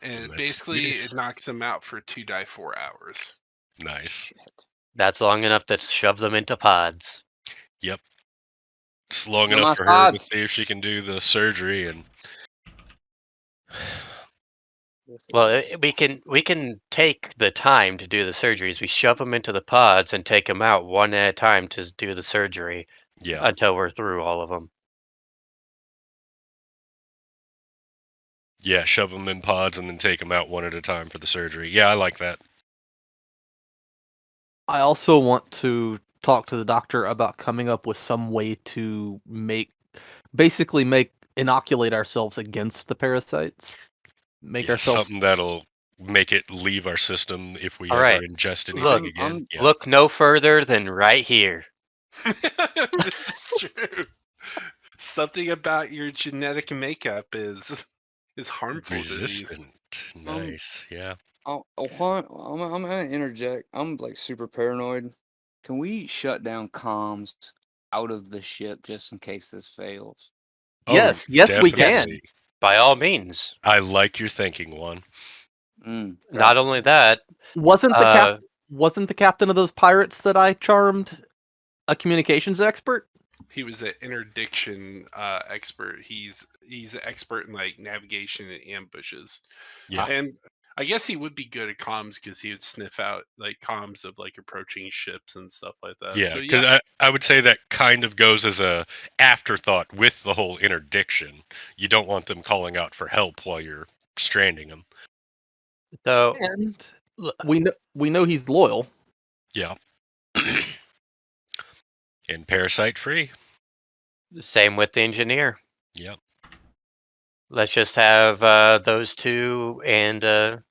And Let's do basically, this. it knocks them out for 2 die 4 hours. Nice. Shit. That's long enough to shove them into pods. Yep. It's long No enough más for her to pods. see if she can do the surgery and Well, we can take the time to do the surgeries. We shove them into the pods and take them out one at a time to do the surgery Yeah. until we're through all of them. Yeah, shove them in pods and then take them out one at a time for the surgery. Yeah, I like that. I also want to talk to the doctor about coming up with some way to basically inoculate ourselves against the parasites. Make Yeah, ourselves something that'll make it leave our system if we All ever right. ingest Look, anything again. Yeah. Look no further than right here. This is true. Something about your genetic makeup is harmful to these. Resistant. Nice. Yeah. Juan, I'm gonna interject. I'm like super paranoid. Can we shut down comms out of the ship just in case this fails? Oh, yes, we Yes. can. definitely. By all means. I like your thinking, Juan. Not only that, Wasn't the uh, captain of those pirates that I charmed a communications expert? He was an interdiction expert. He's an expert in like navigation and ambushes. Yeah. And I guess he would be good at comms because he would sniff out like comms of like approaching ships and stuff like that. Yeah, So because yeah, I would say that kind of goes as a afterthought with the whole interdiction. You don't want them calling out for help while you're stranding them. so And l- we know he's loyal. Yeah. And parasite free. same with the engineer. Yep. Let's just have those two and a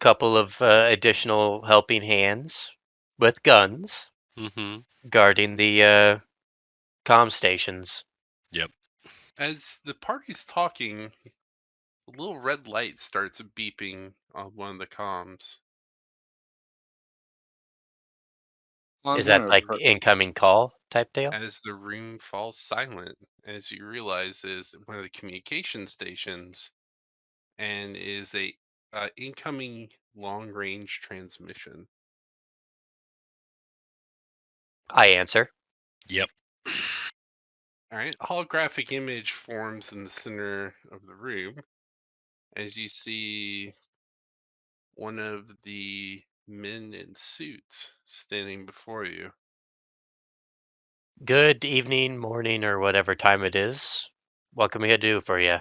couple of additional helping hands with guns Mm-hmm. guarding the comm stations. Yep. as the party's talking, a little red light starts beeping on one of the comms. I'm Is that gonna. like incoming call type deal? As the room falls silent, as you realize is one of the communication stations and is a incoming long range transmission. I answer. Yep. All right, a holographic image forms in the center of the room as you see one of the men in suits standing before you. Good evening, morning, or whatever time it is. What can we do for you?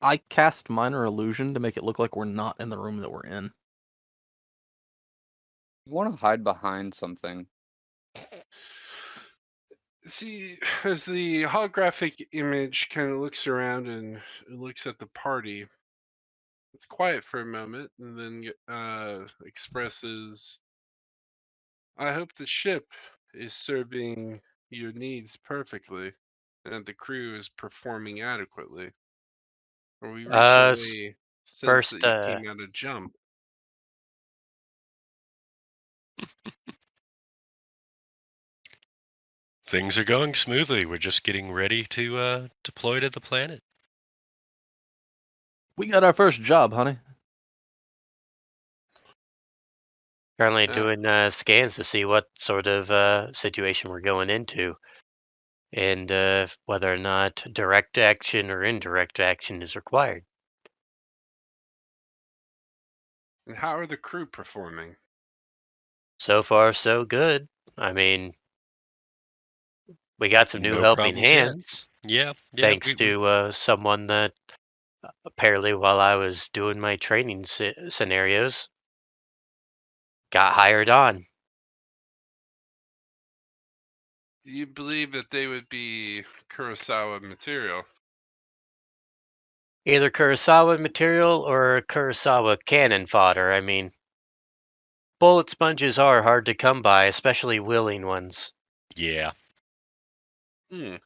I cast minor illusion to make it look like we're not in the room that we're in. I want to hide behind something. See, as the holographic image kind of looks around and looks at the party, it's quiet for a moment and then expresses, I hope the ship is serving your needs perfectly and that the crew is performing adequately. Or we recently sensed that First, you came out of jump. Things are going smoothly. We're just getting ready to deploy to the planet. We got our first job, honey. currently Yeah. doing scans to see what sort of situation we're going into and whether or not direct action or indirect action is required. And how are the crew performing? So far, so good. I mean, we got some new No helping problems yet. hands, Yeah. thanks to someone that apparently, while I was doing my training scenarios, got hired on. Do you believe that they would be Kurosawa material? Either Kurosawa material or Kurosawa cannon fodder. I mean, bullet sponges are hard to come by, especially willing ones. Yeah. Hmm.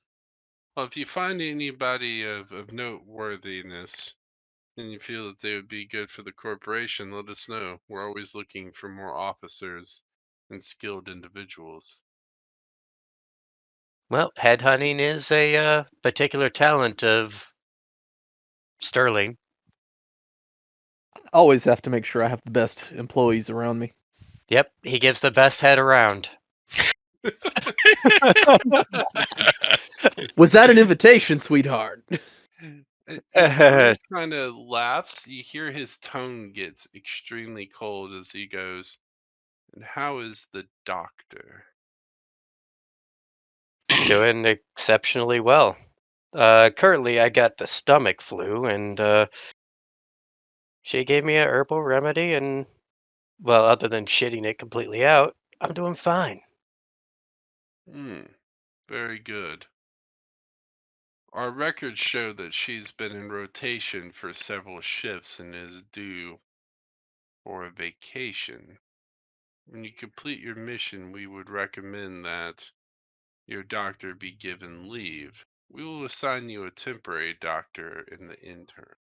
Well, if you find anybody of noteworthiness and you feel that they would be good for the corporation, let us know. We're always looking for more officers and skilled individuals. Well, headhunting is a particular talent of Sterling. Always have to make sure I have the best employees around me. Yep, he gives the best head around. Was that an invitation, sweetheart? And Glenn kind of laughs. You hear his tone gets extremely cold as he goes, "And how is the doctor?" Doing exceptionally well. Currently, I got the stomach flu, and she gave me a herbal remedy, and well, other than shitting it completely out, I'm doing fine. Very good. Our records show that she's been in rotation for several shifts and is due for a vacation. When you complete your mission, we would recommend that your doctor be given leave. We will assign you a temporary doctor in the interim.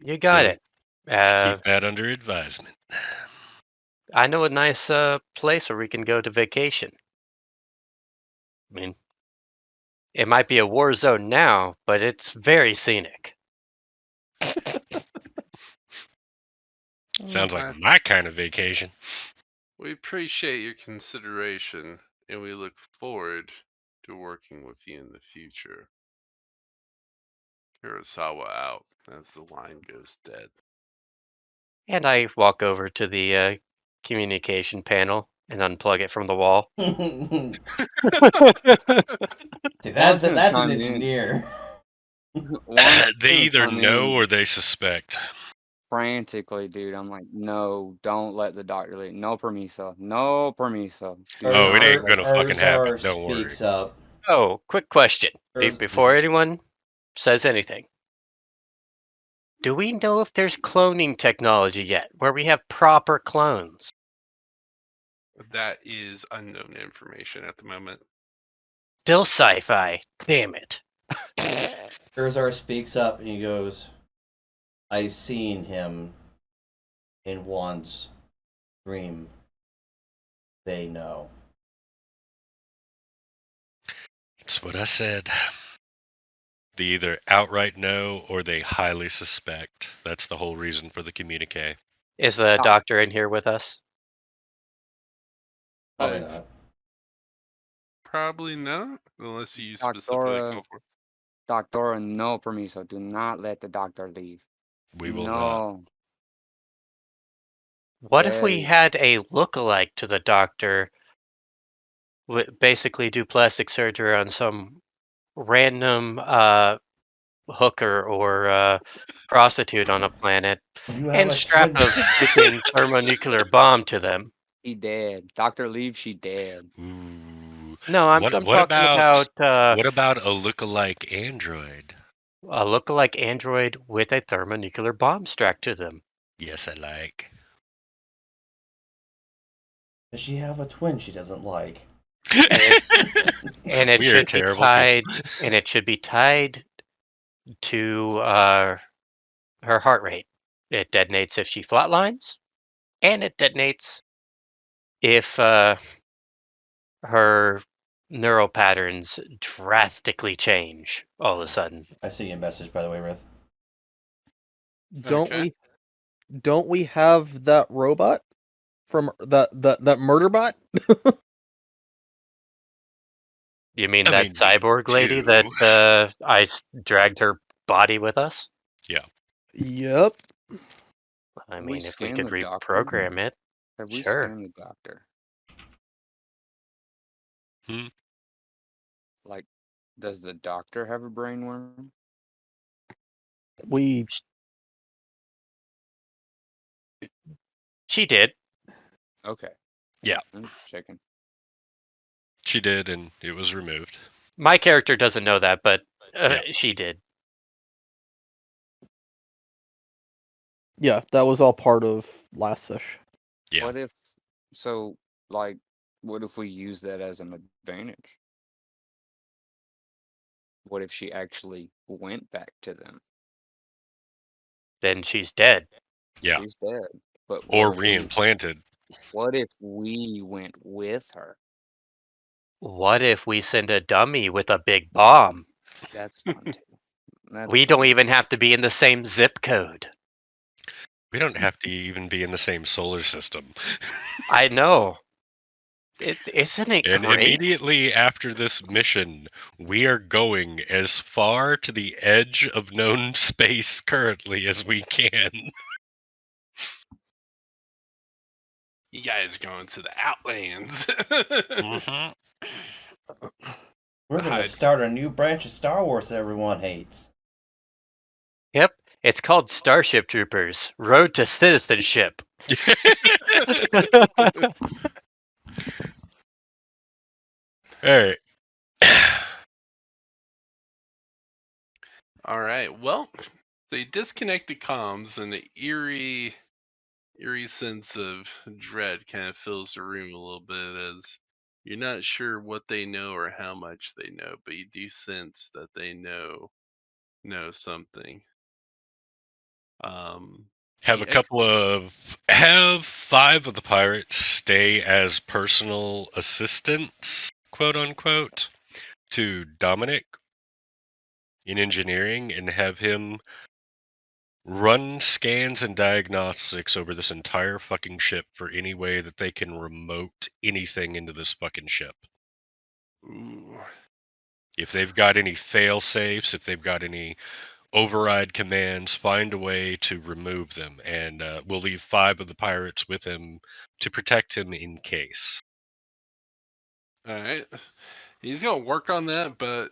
You got We'll it. Uh, keep that under advisement. I know a nice place where we can go to vacation. I mean, it might be a war zone now, but it's very scenic. Sounds I- like my kind of vacation. We appreciate your consideration and we look forward to working with you in the future. Kurosawa out as the line goes dead. And I walk over to the communication panel and unplug it from the wall. See, Juan's gonna that's an chime in. engineer. Juan's They gonna either chime know in or they suspect. frantically, dude. I'm like, no, don't let the doctor leave. No permiso. No permiso. Do Oh, it not ain't let gonna the fucking happen. Urzdar Don't worry. speaks up. Oh, quick question before Yeah. anyone says anything. Do we know if there's cloning technology yet, where we have proper clones? That is unknown information at the moment. Still sci-fi. Damn it. Urzdar speaks up and he goes, I seen him in Juan's dream. They know. That's what I said. They either outright know or they highly suspect. That's the whole reason for the communique. Is the doctor in here with us? Probably Uh, not. Probably not, unless you specifically Doctora, call for it. Doctora, no permiso. Do not let the doctor leave. We will not. No. What if we Very. had a look-alike to the doctor, basically do plastic surgery on some random hooker or prostitute on a planet You have and a strap twin. a freaking thermonuclear bomb to them? She dead. Doctor leave. She dead. Ooh. No, I'm talking about what about a look-alike android? a look-alike android with a thermonuclear bomb strapped to them. Yes, I like. Does she have a twin she doesn't like? And it We are should be terrible tied, people. and it should be tied to her heart rate. It detonates if she flatlines, and it detonates if her neural patterns drastically change all of a sudden. I see your message, by the way, Rith. Don't we have that robot from that murder bot? You mean I that mean, we cyborg lady do. that dragged her body with us? Yeah. Yep. I We mean, if we scan could the doctor. reprogram it, Have we sure. scanned the doctor? Like, does the doctor have a brain worm? She did. Okay. Yeah. I'm checking. She did, and it was removed. My character doesn't know that, but Yeah. she did. Yeah, that was all part of last session. Yeah. What if, so, like, what if we use that as an advantage? What if she actually went back to them? Then she's dead. Yeah. She's dead. But Or what if reimplanted. what if we went with her? What if we send a dummy with a big bomb? That's fun too. That's We don't fun. even have to be in the same zip code. We don't have to even be in the same solar system. I know. Isn't it And great? immediately after this mission, we are going as far to the edge of known space currently as we can. You guys going to the Outlands. Mm-hmm. We're gonna Hide. start a new branch of Star Wars that everyone hates. Yep, it's called Starship Troopers: Road to Citizenship. Alright. All right. Well, they disconnect the comms, and the eerie sense of dread kind of fills the room a little bit as you're not sure what they know or how much they know, but you do sense that they know something. Have have 5 of the pirates stay as personal assistants, quote unquote, to Dominic in engineering and have him run scans and diagnostics over this entire fucking ship for any way that they can remote anything into this fucking ship. Ooh. If they've got any fail safes, if they've got any override commands, find a way to remove them, and we'll leave 5 of the pirates with him to protect him in case. All right. He's gonna work on that, but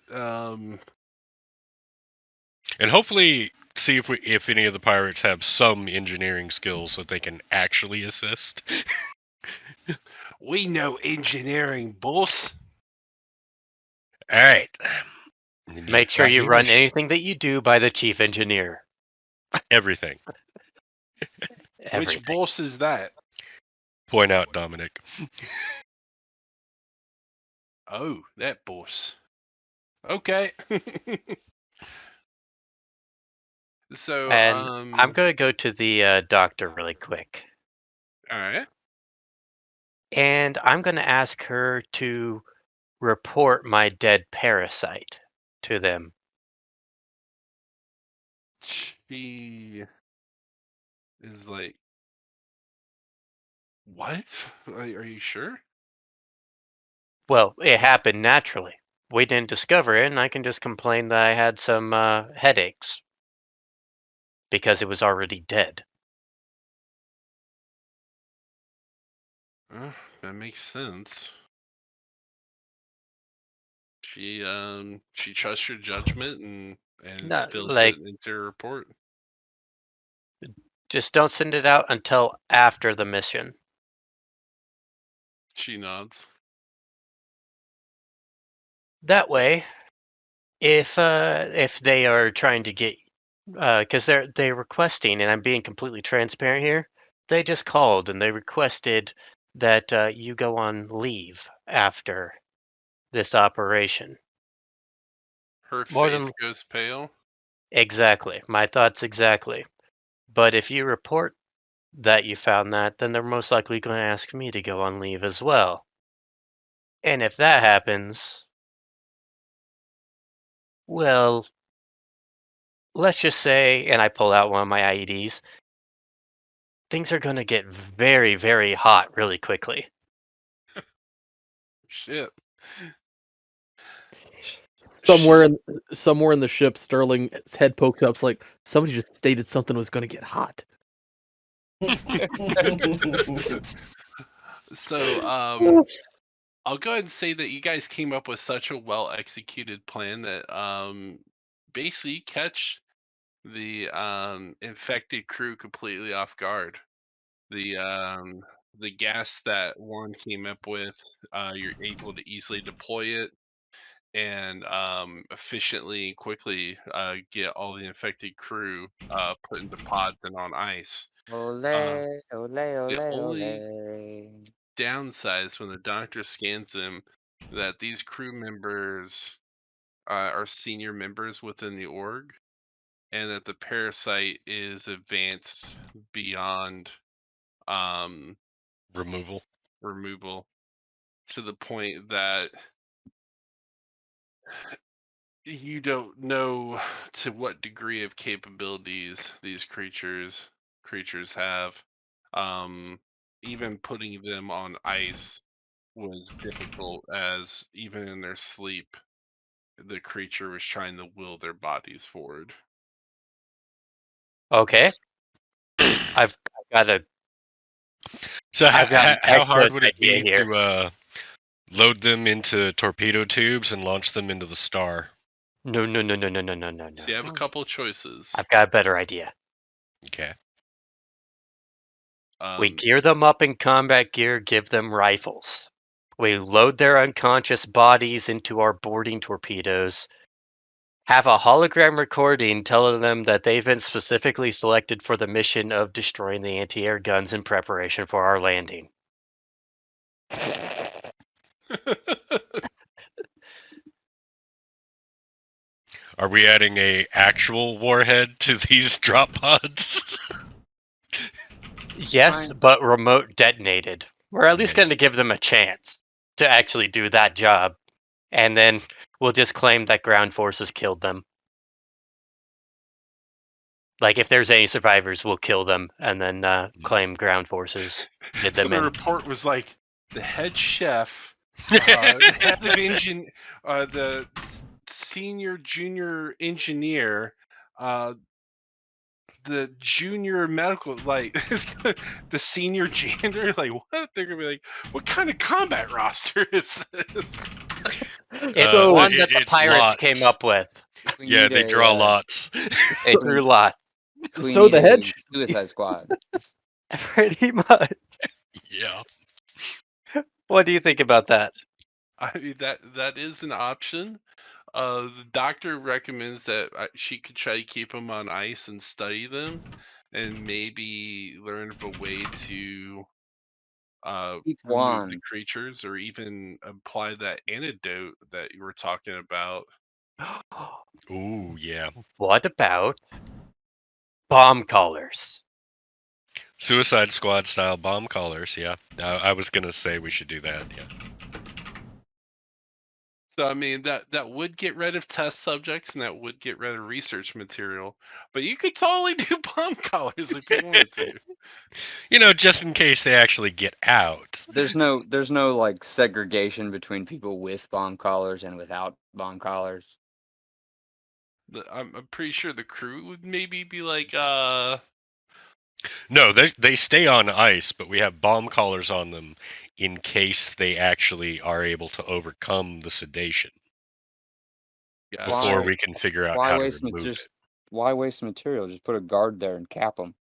And hopefully see if any of the pirates have some engineering skills so they can actually assist. we know engineering, boss. All right. Make sure you run anything that you do by the chief engineer. Everything. Which boss is that? Point out Dominic. Oh, that boss. Okay. So, And I'm going to go to the doctor really quick. all right. And I'm going to ask her to report my dead parasite to them. She is like, what? Are you sure? Well, it happened naturally. We didn't discover it, and I can just complain that I had some headaches because it was already dead. That makes sense. She trusts your judgment and Not fills like, it into her report. just don't send it out until after the mission. She nods. That way, if they are trying to get, because they're requesting, and I'm being completely transparent here, they just called and they requested that you go on leave after this operation. Her More face than goes pale. exactly, my thoughts exactly. But if you report that you found that, then they're most likely going to ask me to go on leave as well. And if that happens, well, let's just say, and I pull out one of my IEDs, things are going to get very, very hot really quickly. Shit. Somewhere in the ship, Sterling's head pokes up. It's like somebody just stated something was going to get hot. So, I'll go ahead and say that you guys came up with such a well executed plan that basically catch the infected crew completely off guard. The gas that Warren came up with, you're able to easily deploy it and efficiently and quickly get all the infected crew put into pods and on ice. Uh, Ole, ole, the ole, only ole. downside is when the doctor scans them that these crew members are senior members within the org, and that the parasite is advanced beyond um, removal to the point that you don't know to what degree of capabilities these creatures have. Even putting them on ice was difficult, as even in their sleep, the creature was trying to will their bodies forward. Okay, I've got a So I've got an how hard excellent would it idea be here. to load them into torpedo tubes and launch them into the star? No. So you have a couple of choices. I've got a better idea. Okay. We gear them up in combat gear, give them rifles. We load their unconscious bodies into our boarding torpedoes, have a hologram recording telling them that they've been specifically selected for the mission of destroying the anti-air guns in preparation for our landing. Are we adding a actual warhead to these drop pods? Yes, but remote detonated. We're at least going to Nice. give them a chance to actually do that job. And then we'll just claim that ground forces killed them. Like, if there's any survivors, we'll kill them and then claim ground forces did So them the in. report was like the head chef, the head of engine, the senior junior engineer, the junior medical, like the senior janitor. Like, what? They're gonna be like, what kind of combat roster is this? It's So- one that the it's pirates lots. came up with. We Yeah, need they draw lots. They drew a lot. We So need the a head- Suicide Squad. Pretty much. Yeah. What do you think about that? I mean, that is an option. The doctor recommends that she could try to keep them on ice and study them, and maybe learn of a way to Keep remove the one. creatures, or even apply that antidote that you were talking about. Ooh, yeah. What about bomb collars? Suicide Squad style bomb collars. Yeah. I was gonna say we should do that. Yeah. So I mean, that would get rid of test subjects, and that would get rid of research material. But you could totally do bomb collars if you wanted to. You know, just in case they actually get out. There's no like segregation between people with bomb collars and without bomb collars. I'm pretty sure the crew would maybe be like, No, they stay on ice, but we have bomb collars on them in case they actually are able to overcome the sedation yeah, before Why- we can figure out Why how to waste remove it. why waste material? Just put a guard there and cap them.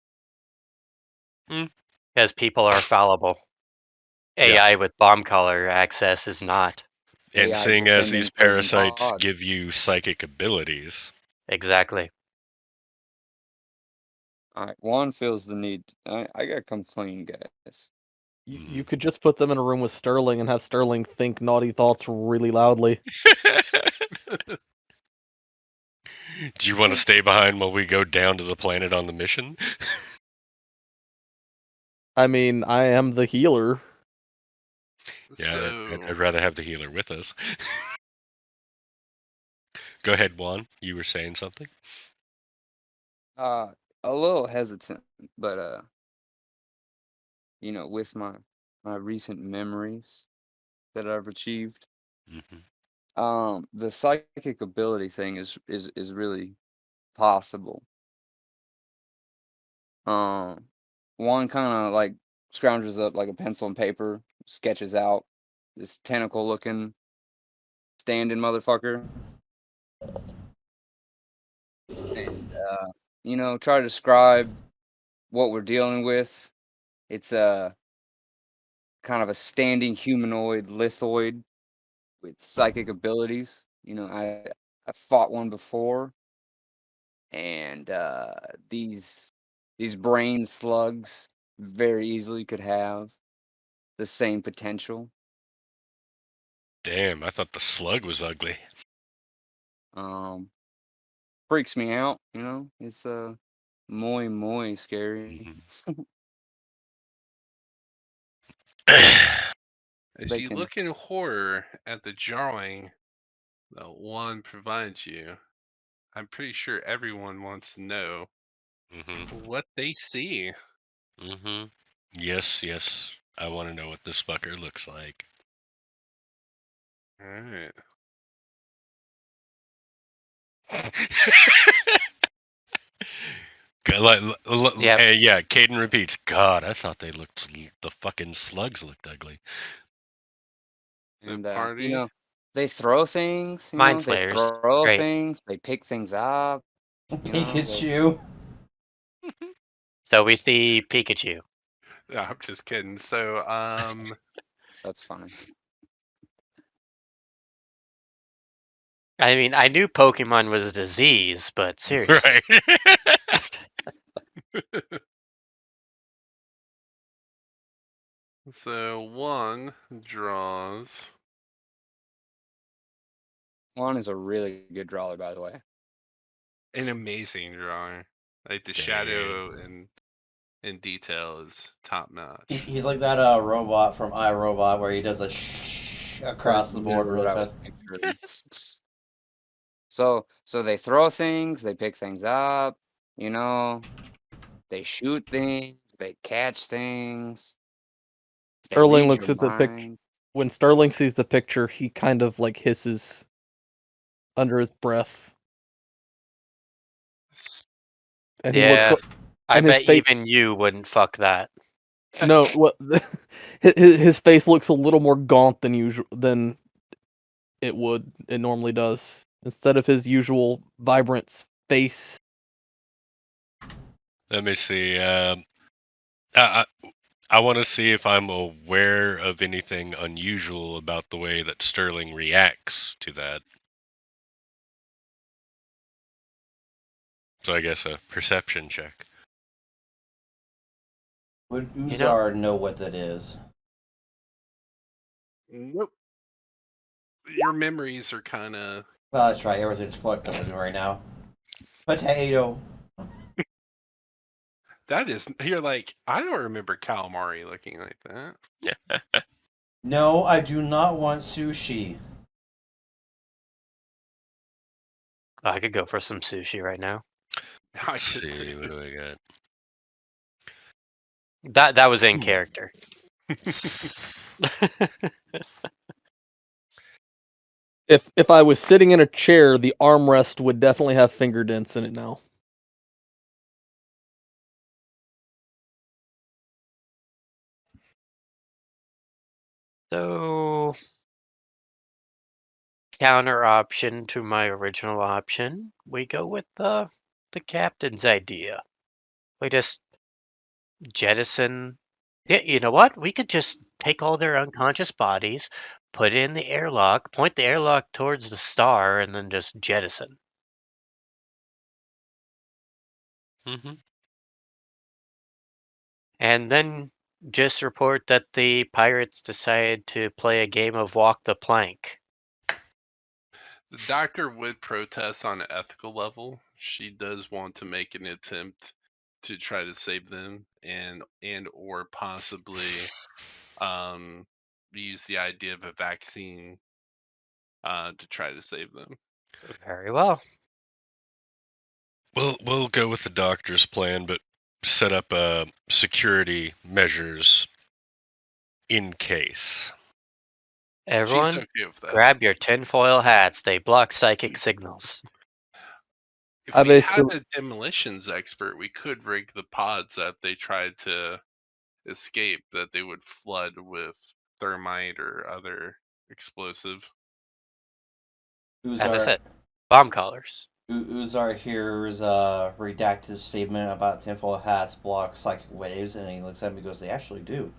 Because people are fallible. AI with bomb collar access is not. And AI seeing as defending these frozen parasites pod. give you psychic abilities, Exactly. All right, Juan feels the need. I gotta come clean, guys. You could just put them in a room with Sterling and have Sterling think naughty thoughts really loudly. do you want to stay behind while we go down to the planet on the mission? I mean, I am the healer. Yeah, so I'd rather have the healer with us. Go ahead, Juan. You were saying something? A little hesitant, but you know, with my recent memories that I've achieved, the psychic ability thing is really possible. One kind of like scrounges up like a pencil and paper, sketches out this tentacle looking standing motherfucker, and you know, try to describe what we're dealing with. It's a kind of a standing humanoid lithoid with psychic abilities. You know, I fought one before, and these brain slugs very easily could have the same potential. Damn, I thought the slug was ugly. Freaks me out. You know, it's muy scary. as They you can. look in horror at the drawing that one provides you, I'm pretty sure everyone wants to know what they see. Yes, yes. I want to know what this fucker looks like. All right. Yep. Hey, yeah, Caden repeats. God, I thought the fucking slugs looked ugly. The And party. you know, they throw things. You Mind know, they flayers. throw Great. things. They pick things up. You know, Pikachu. So we see Pikachu. No, I'm just kidding. So, that's funny. I mean, I knew Pokemon was a disease, but seriously. Right. so one draws. Juan is a really good drawer, by the way. An amazing drawing. Like the shadow and detail is top notch. He's like that robot from iRobot where he does a shh across the board Literally really what I was fast. picturing. So they throw things, they pick things up, you know, they shoot things, they catch things, they Sterling read looks your at the picture. mind. When Sterling sees the picture, he kind of like hisses under his breath, and he looks. Yeah. I And his bet face. even you wouldn't fuck that. No, what? His face looks a little more gaunt than usual than it normally does. Instead of his usual vibrant face. Let me see. I want to see if I'm aware of anything unusual about the way that Sterling reacts to that. So I guess a perception check. Would You know- Uzar know what that is? Nope. Your memories are kind of. Well, that's right. Everything's fucked up with me right now. Potato. That is. You're like, I don't remember calamari looking like that. No, I do not want sushi. I could go for some sushi right now. I Let's should see, too. what do I got? That was in character. If I was sitting in a chair, the armrest would definitely have finger dents in it now. So, counter option to my original option, we go with the captain's idea. We just jettison. Yeah, you know what? We could just take all their unconscious bodies, put it in the airlock, point the airlock towards the star, and then just jettison. Mm-hmm. And then just report that the pirates decided to play a game of walk the plank. The doctor would protest on an ethical level. She does want to make an attempt to try to save them and or possibly use the idea of a vaccine to try to save them. Very well. We'll go with the doctor's plan, but set up security measures in case. She's Everyone, okay with that. grab your tinfoil hats. They block psychic signals. If I we had basically- a demolitions expert, we could rig the pods that if they tried to escape, that they would flood with thermite or other explosive. As I Uzar, said, bomb collars. Uzar hears redacted statement about tinfoil hats block psychic waves, and he looks at me and goes, "They actually do."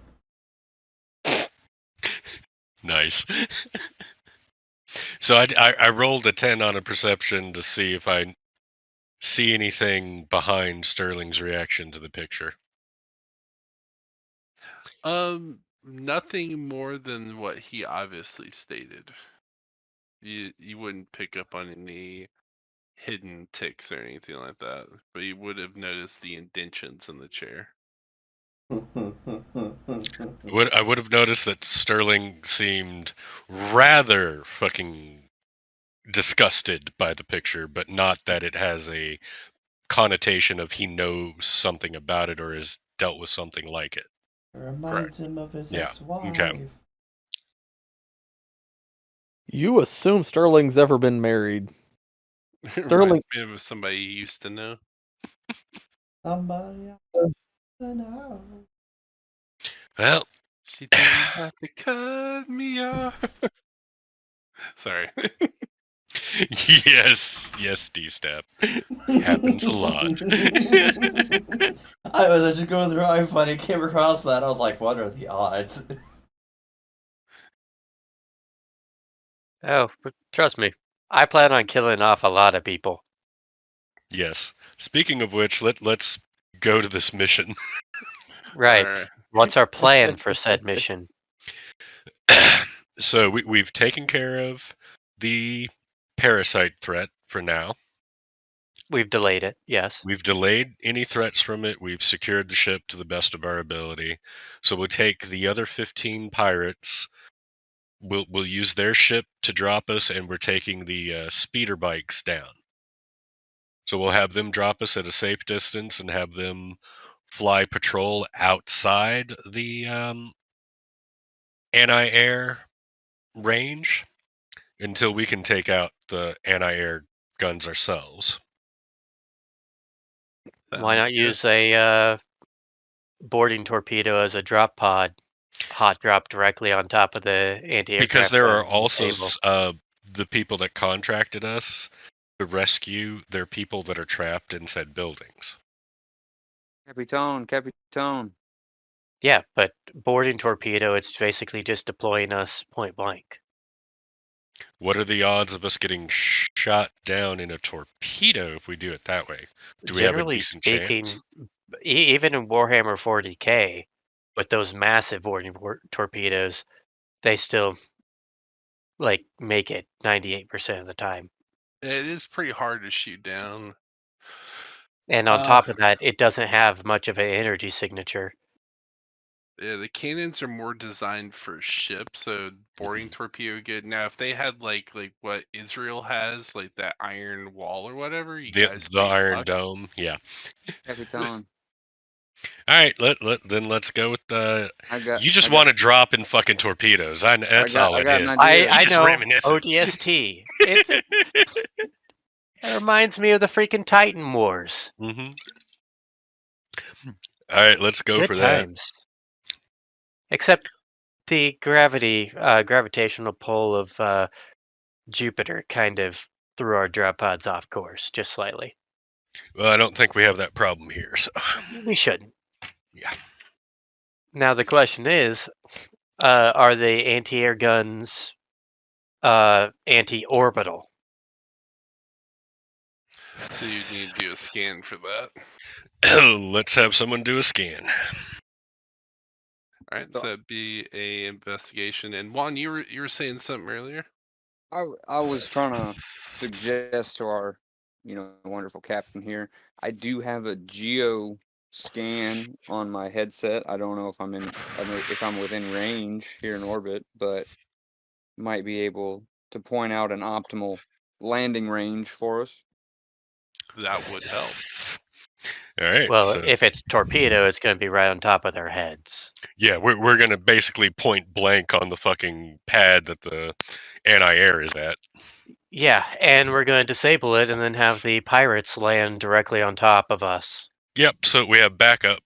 Nice. So I rolled a 10 on a perception to see if I see anything behind Sterling's reaction to the picture. Nothing more than what he obviously stated. You wouldn't pick up on any hidden ticks or anything like that, but you would have noticed the indentions in the chair. I would have noticed that Sterling seemed rather fucking disgusted by the picture, but not that it has a connotation of he knows something about it or has dealt with something like it. Reminds him of his Yeah, ex-wife. okay. You assume Sterling's ever been married. It Sterling. reminds me of somebody you used to know. Somebody I know. Well, She didn't have to cut me off. Sorry. yes, Dstapp. Happens a lot. I was just going through my funny, came across that. I was like, what are the odds? Oh, but trust me, I plan on killing off a lot of people. Yes. Speaking of which, let's go to this mission. Right. Alright. What's our plan for said mission? So we've taken care of the parasite threat for now. We've delayed it, yes. We've delayed any threats from it. We've secured the ship to the best of our ability. So we'll take the other 15 pirates. We'll use their ship to drop us, and we're taking the speeder bikes down. So we'll have them drop us at a safe distance and have them fly patrol outside the anti-air range until we can take out the anti-air guns ourselves. Why Sounds not good. use a boarding torpedo as a drop pod? Hot drop directly on top of the anti-aircraft Because there are guns and also disable. the people that contracted us to rescue their people that are trapped in said buildings. Capitan. Yeah, but boarding torpedo, it's basically just deploying us point blank. What are the odds of us getting shot down in a torpedo if we do it that way? Do we have a Generally decent speaking, chance? even in Warhammer 40k, with those massive boarding torpedoes, they still like make it 98% of the time. It is pretty hard to shoot down. And on top of that, it doesn't have much of an energy signature. Yeah, the cannons are more designed for ships, so boarding torpedo good. Now, if they had like what Israel has, like that iron wall or whatever, you guys The be Iron fucked. Dome, yeah. Capitan. All right, let's go with the. You just I want to drop in fucking torpedoes. That's all I it got an is. idea. You I just know reminiscing. ODST. It reminds me of the freaking Titan Wars. Mm-hmm. All right, let's go Good for that. times. Except the gravitational pull of Jupiter kind of threw our drop pods off course just slightly. Well, I don't think we have that problem here. So, We shouldn't. yeah. Now the question is, are the anti-air guns anti-orbital? So you need to do a scan for that. Let's have someone do a scan. All right, so it'd be a investigation. And Juan, you were saying something earlier. I was trying to suggest to our, wonderful captain here. I do have a geo scan on my headset. I don't know if I'm within range here in orbit, but might be able to point out an optimal landing range for us. That would help. All right. Well, So, if it's torpedo, it's going to be right on top of their heads. yeah, we're gonna basically point blank on the fucking pad that the anti-air is at. Yeah, and we're going to disable it and then have the pirates land directly on top of us. Yep. So we have backup.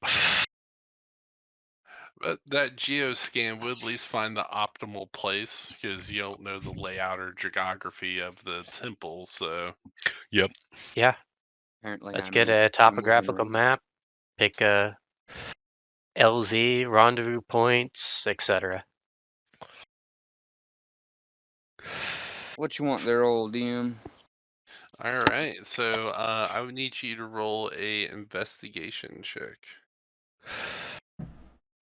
But that geoscan would at least find the optimal place because you don't know the layout or geography of the temple. So Yep. Yeah, Apparently, let's get a topographical map, pick a LZ, rendezvous points, etc. What you want there, old DM? all right, so I would need you to roll a investigation check.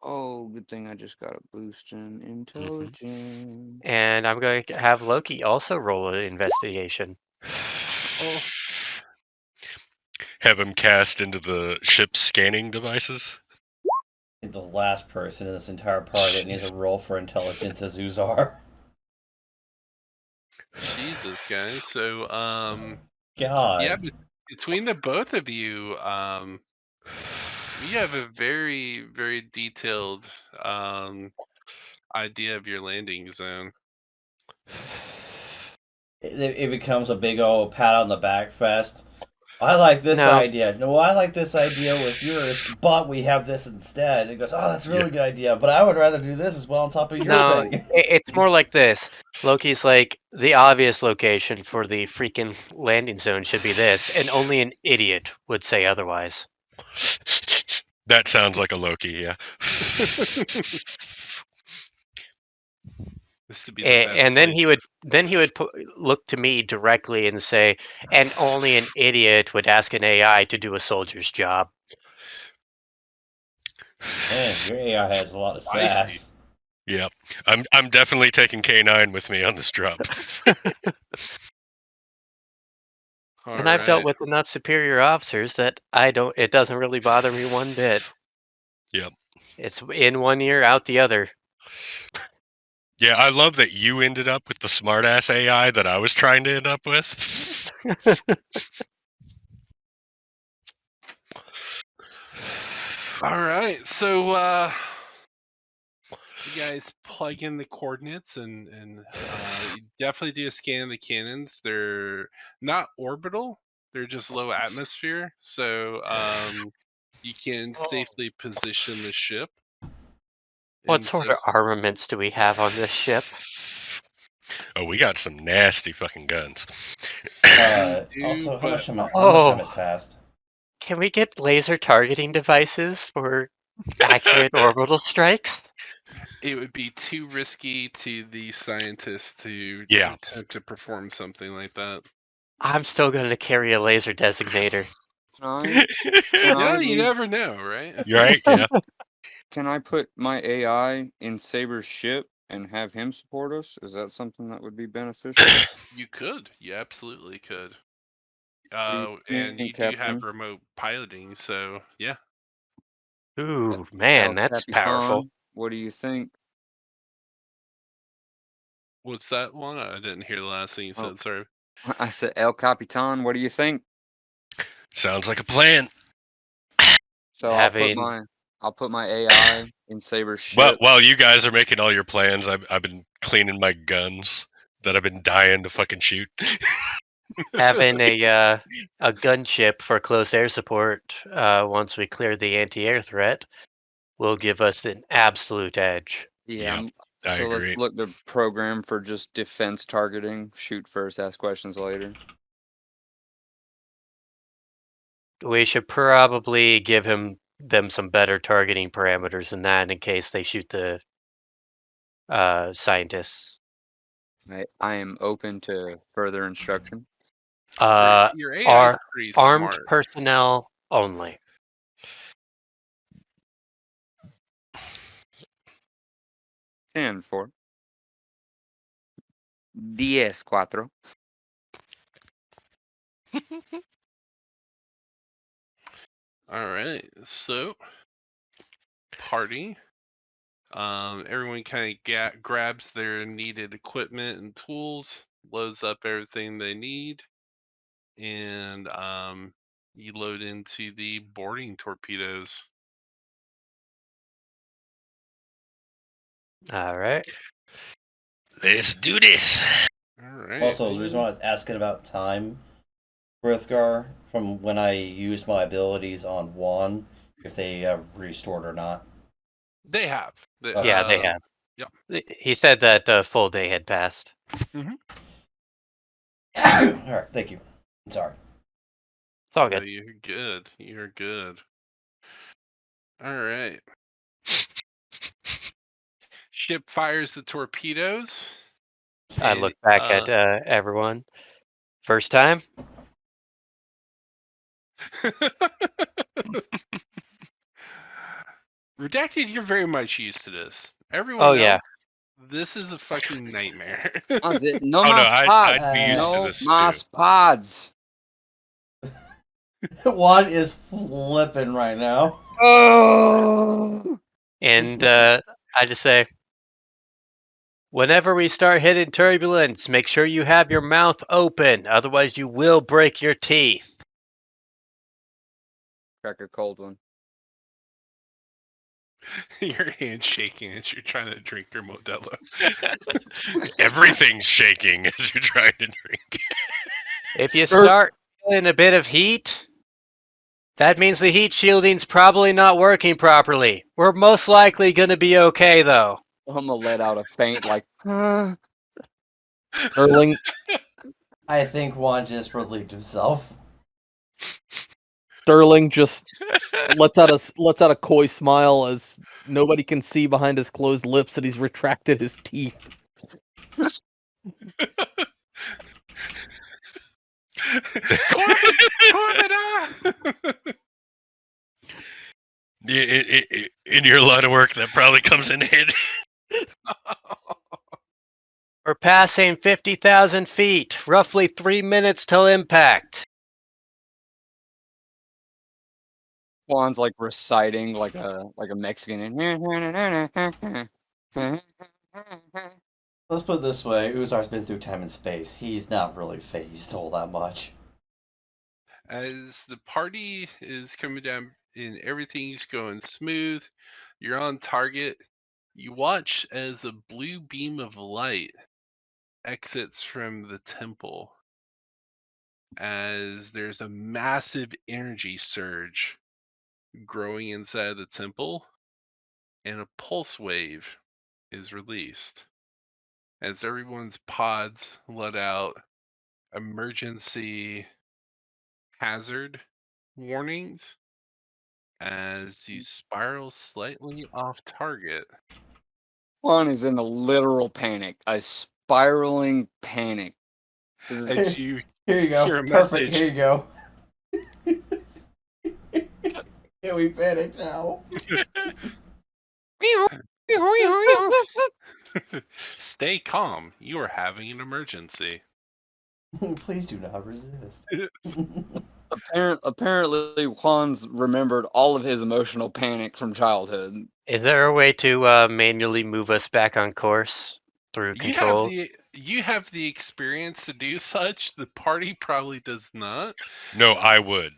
Oh, good thing I just got a boost in intelligence. And I'm going to have Loki also roll an investigation. Oh, Have him cast into the ship's scanning devices. The last person in this entire party that needs a roll for intelligence is Uzar. Jesus, guys. So God. yeah, between the both of you, you have a very, very detailed idea of your landing zone. it becomes a big old pat on the back fest. I like this No. idea. No, I like this idea with yours, but we have this instead. And it goes, oh, that's a really good idea, but I would rather do this as well on top of your No, thing. it's more like this. Loki's like, the obvious location for the freaking landing zone should be this, and only an idiot would say otherwise. That sounds like a Loki, yeah. This would be the best And then place. he would look to me directly and say, and only an idiot would ask an AI to do a soldier's job. Man, your AI has a lot of sass. Yep. I'm definitely taking K9 with me on this drop. And I've dealt with enough superior officers that it doesn't really bother me one bit. Yep. It's in one ear, out the other. Yeah, I love that you ended up with the smartass AI that I was trying to end up with. All right, so you guys plug in the coordinates and you definitely do a scan of the cannons. They're not orbital; they're just low atmosphere, so you can safely position the ship. What sort of armaments do we have on this ship? Oh, we got some nasty fucking guns. Also, how much time has passed? Can we get laser targeting devices for accurate orbital strikes? It would be too risky to the scientists to attempt to perform something like that. I'm still going to carry a laser designator. You never know, right? You're right, yeah. Can I put my AI in Saber's ship and have him support us? Is that something that would be beneficial? You could. You absolutely could. do you And you think, do have Captain? remote piloting, so yeah. Ooh, man, that's powerful. What do you think? What's that one? I didn't hear the last thing you said, sorry. I said, El Capitan, what do you think? Sounds like a plan. So I'll put my AI in Saber's ship. While you guys are making all your plans, I've been cleaning my guns that I've been dying to fucking shoot. Having a gunship for close air support once we clear the anti-air threat will give us an absolute edge. Yeah, I so agree. let's look to program for just defense targeting. Shoot first, ask questions later. We should probably give them some better targeting parameters than that in case they shoot the scientists. I am open to further instruction. Your AI is pretty armed smart. personnel only. Stand for 10-4. All right, so party. Everyone kind of grabs their needed equipment and tools, loads up everything they need, and you load into the boarding torpedoes. All right. Let's do this. All right. Also, the reason why I was asking about time, Frithgar, from when I used my abilities on Juan, if they have restored or not. They have. Yeah, they have. Yeah. He said that a full day had passed. Mm-hmm. All right, thank you. I'm sorry. It's all good. You're good. You're good. All right. Ship fires the torpedoes. I look back at everyone. First time? Redacted, you're very much used to this. Everyone else, this is a fucking nightmare. No mas pods. I'd be used to this mas pods. Juan is flipping right now. Oh! And I just say, whenever we start hitting turbulence, make sure you have your mouth open. Otherwise, you will break your teeth. Crack a cold one. Your hand's shaking as you're trying to drink your Modelo. Everything's shaking as you're trying to drink. If you start feeling a bit of heat, that means the heat shielding's probably not working properly. We're most likely going to be okay, though. I'm gonna let out a faint like. Sterling, I think Juan just relieved himself. Sterling just lets out a coy smile as nobody can see behind his closed lips that he's retracted his teeth. Corbin! In your line of work, that probably comes in handy. We're passing 50,000 feet, roughly 3 minutes till impact. Juan's like reciting like a Mexican. Let's put it this way: Uzar's been through time and space. He's not really phased all that much. As the party is coming down and everything's going smooth, you're on target. You watch as a blue beam of light exits from the temple as there's a massive energy surge growing inside the temple, and a pulse wave is released as everyone's pods let out emergency hazard warnings as you spiral slightly off target. Juan is in a literal panic, a spiraling panic. As you Here you go. hear a Perfect. message. Here you go. Can we panic now? Stay calm. You are having an emergency. Please do not resist. Apparently, Juan's remembered all of his emotional panic from childhood. Is there a way to manually move us back on course through control? You have the experience to do such. The party probably does not. No, I would.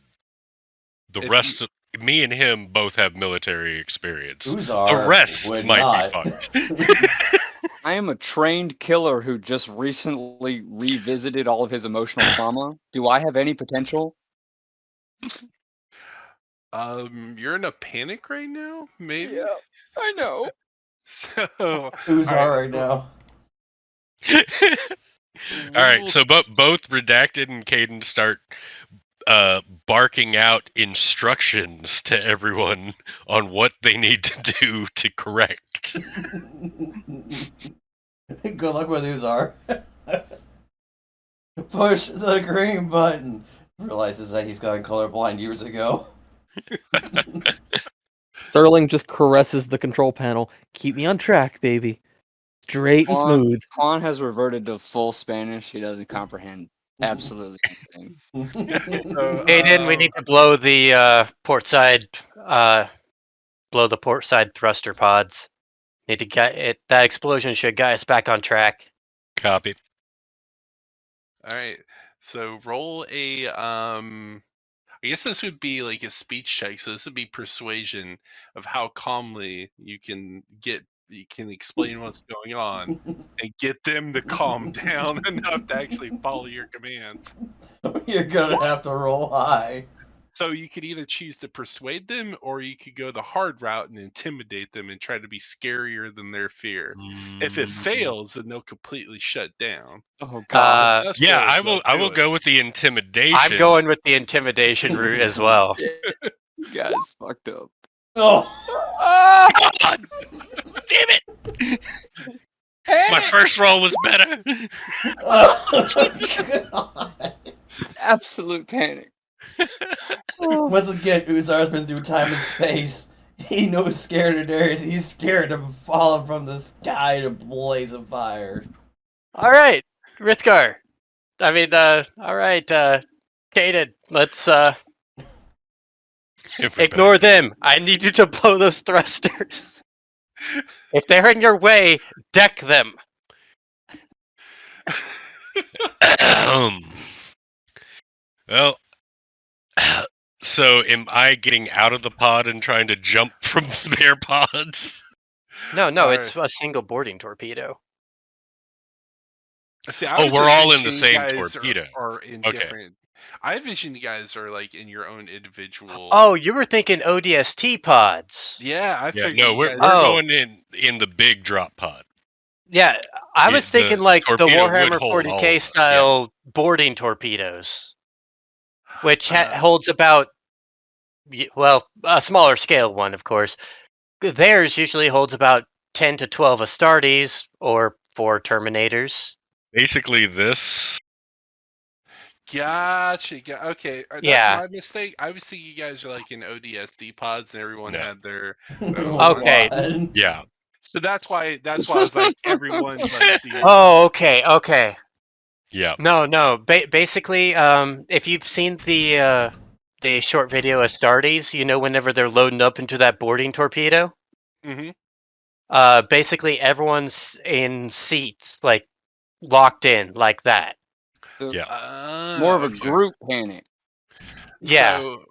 The If rest of me and him both have military experience. Uzar The rest would might not. be fucked. I am a trained killer who just recently revisited all of his emotional trauma. Do I have any potential? You're in a panic right now, maybe. I know. So, Uzar all right now. All right, so both Redacted and Caden start barking out instructions to everyone on what they need to do to correct. Good luck with Uzar. Push the green button. Realizes that he's gotten colorblind years ago. Sterling just caresses the control panel. Keep me on track, baby. Straight and smooth. Juan has reverted to full Spanish. He doesn't comprehend absolutely anything. Aiden, we need to blow the port side thruster pods. Need to get it. That explosion should get us back on track. Copy. All right. So roll a I guess this would be like a speech check. So this would be persuasion of how calmly you can explain what's going on and get them to calm down enough to actually follow your commands. You're gonna have to roll high. So you could either choose to persuade them, or you could go the hard route and intimidate them and try to be scarier than their fear. If it fails, then they'll completely shut down. Oh God! Yeah, I will go with the intimidation. I'm going with the intimidation route as well. You guys fucked up. Oh, God damn it! My first roll was better. God. Absolute panic. Once again, Uzar's been through time and space. He knows scared of Darius. He's scared of falling from the sky in a blaze of fire. All right, Rithgar. All right, Kaden. Let's ignore them. I need you to blow those thrusters. If they're in your way, deck them. Well, So am I getting out of the pod and trying to jump from their pods? No, Alright. it's a single boarding torpedo. See, I was we're just all in the envisioning same you guys torpedo. are in Okay. different. I envision you guys are like in your own individual. Oh, you were thinking ODST pods. Yeah, I Yeah, figured no, you we're guys. Oh. going in the big drop pod. Yeah, I was thinking The like the torpedo would Warhammer hold all of 40k us, style boarding torpedoes, which Uh, holds about, well, a smaller scale one, of course. Theirs usually holds about 10 to 12 Astartes or 4 Terminators. Basically, this. Gotcha. Okay, that's Yeah. my mistake. I was thinking you guys are like in ODSD pods, and everyone No. had their own. Okay. What? Yeah. So that's why I was like everyone's like the. Oh, okay. Yeah. No. Basically, if you've seen the short video Astartes, you know, whenever they're loading up into that boarding torpedo, Mhm. basically everyone's in seats, like locked in, like that. So Yeah. more of a Okay. group panic. Yeah. So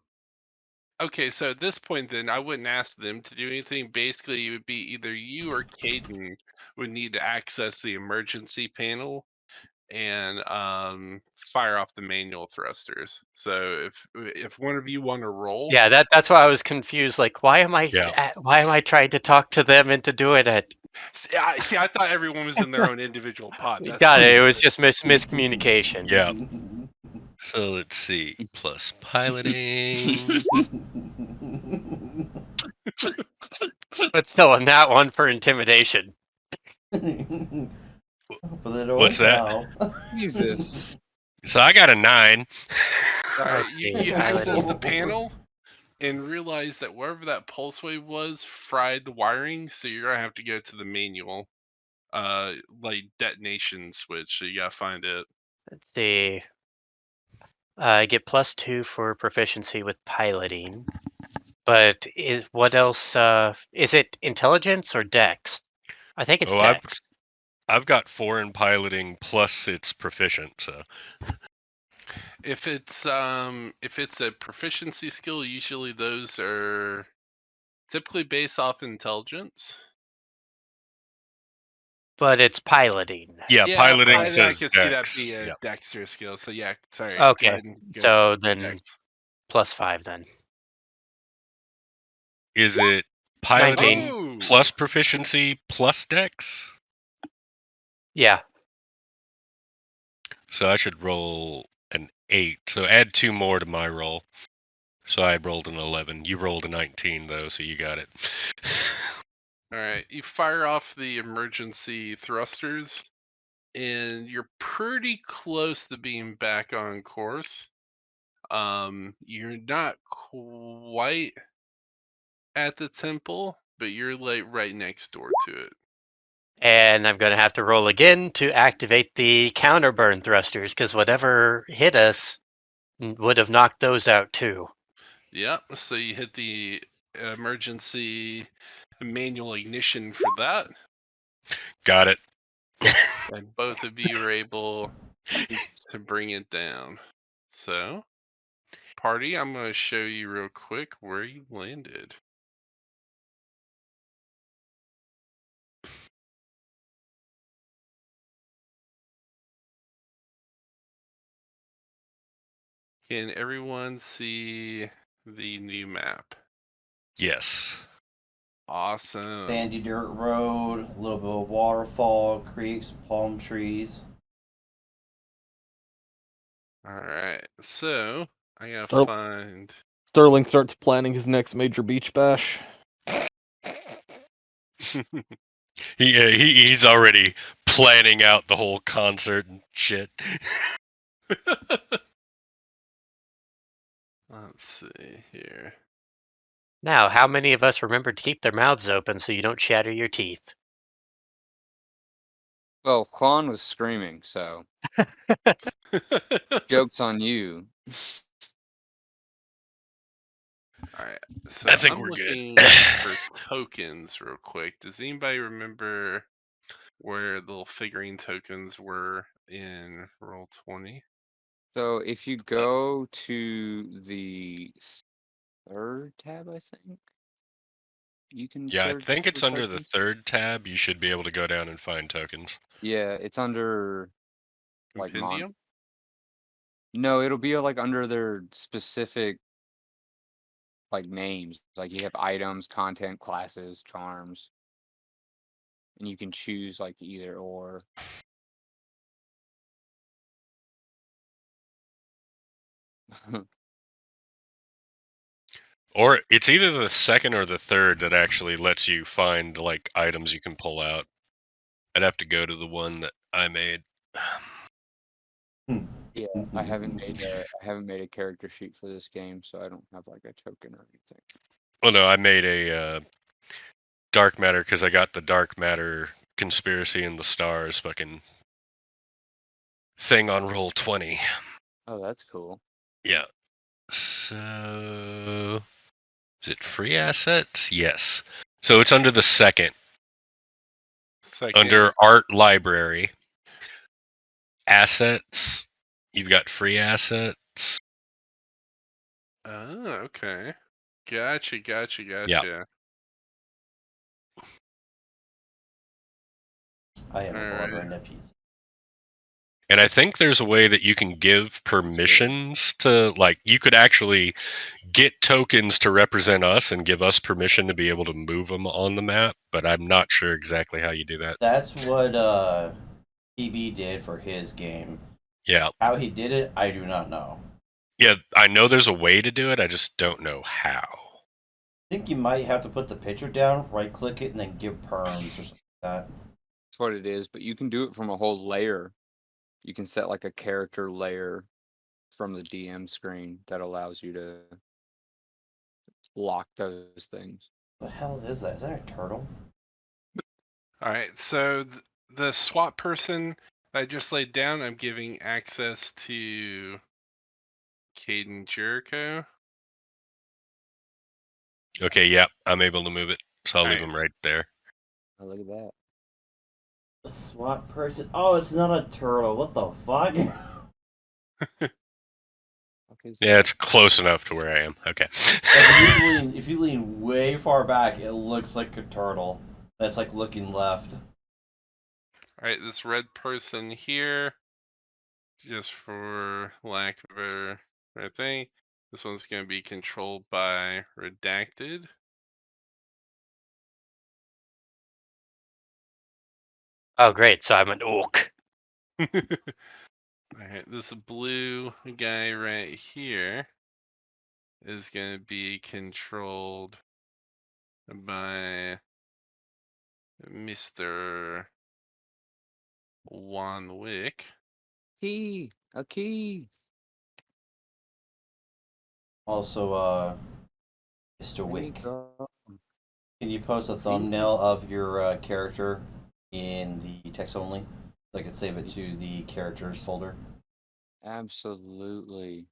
okay, so at this point, then I wouldn't ask them to do anything. Basically, it would be either you or Caden would need to access the emergency panel and fire off the manual thrusters. So if one of you want to roll, Yeah, that's why I was confused. Like, why am I Yeah. trying to talk to them into doing it? see, I thought everyone was in their own individual pod. That's Got why. it. It was just miscommunication. Yeah. So let's see. Plus piloting. But still, on that one for intimidation. But it What's works that? out. Jesus. So I got a 9. All right, Okay, you pilot. access the panel and realize that wherever that pulse wave was fried the wiring, so you're gonna have to go to the manual, like detonation switch. So you gotta find it. Let's see. I get +2 for proficiency with piloting. But what else? Is it intelligence or dex? I think it's Oh, dex. I've got 4 in piloting plus it's proficient, so If it's a proficiency skill, usually those are typically based off intelligence. But it's piloting. yeah, Yeah, piloting I says could see that be dex. a Yeah. Dexter skill. So yeah, sorry. Go Okay, ahead and go so with then Dex. +5 then. Is it 19. piloting Oh, plus proficiency plus dex? Yeah. So I should roll an 8. So add 2 more to my roll. So I rolled an 11. You rolled a 19 though, so you got it. all right. You fire off the emergency thrusters, and you're pretty close to being back on course. You're not quite at the temple, but you're like right next door to it. And I'm going to have to roll again to activate the counterburn thrusters, because whatever hit us would have knocked those out too. Yep. So you hit the emergency manual ignition for that, Got it. and both of you are able to bring it down. So, party, I'm going to show you real quick where you landed. Can everyone see the new map? Yes. Awesome. Sandy dirt road, a little bit of waterfall, creeks, palm trees. All right. So, I got to So- find. Sterling starts planning his next major beach bash. He's already planning out the whole concert and shit. Let's see here. Now, how many of us remember to keep their mouths open so you don't shatter your teeth? Well, Quan was screaming, so joke's on you. All right. So I think I'm we're good. looking for tokens real quick. Does anybody remember where the little figurine tokens were in Roll20? So if you go to the third tab, I think you can Yeah, I search think for it's under the tokens. third tab. You should be able to go down and find tokens. Yeah, it's under like Compendium? No, it'll be like under their specific like names. Like you have items, content, classes, charms, and you can choose like either or. Or it's either the second or the third that actually lets you find like items you can pull out. I'd have to go to the one that I made. Yeah, I haven't made a character sheet for this game, so I don't have like a token or anything. Well, no, I made a dark matter because I got the dark matter conspiracy in the stars fucking thing on roll 20. Oh, that's cool. Yeah. So is it free assets? Yes. So it's under the second. Second. Under art library. Assets. You've got free assets. Oh, okay. Gotcha. Yeah. I am Alright. ordering a pizza. And I think there's a way that you can give permissions to, like, you could actually get tokens to represent us and give us permission to be able to move them on the map, but I'm not sure exactly how you do that. That's what PB did for his game. Yeah. How he did it, I do not know. Yeah, I know there's a way to do it, I just don't know how. I think you might have to put the picture down, right click it, and then give perms or something like that. That's what it is, but you can do it from a whole layer. You can set like a character layer from the DM screen that allows you to lock those things. What the hell is that? Is that a turtle? Alright, so the SWAT person I just laid down, I'm giving access to Caden Jericho. Okay, yeah, I'm able to move it, so I'll leave Alright. him right there. Oh, look at that. A SWAT person? Oh, it's not a turtle. What the fuck? Okay, Yeah, it's close enough to where I am. Okay. If you lean way far back, it looks like a turtle. That's like looking left. Alright, this red person here, just for lack of a better thing, this one's going to be controlled by Redacted. Oh, great. So I'm an orc. Alright, this blue guy right here is going to be controlled by Mr. Wanwick. Key, a key. Also, Mr. There you Wick. go. Can you post a See? thumbnail of your character in the text only? So I could save it to the characters folder. Absolutely.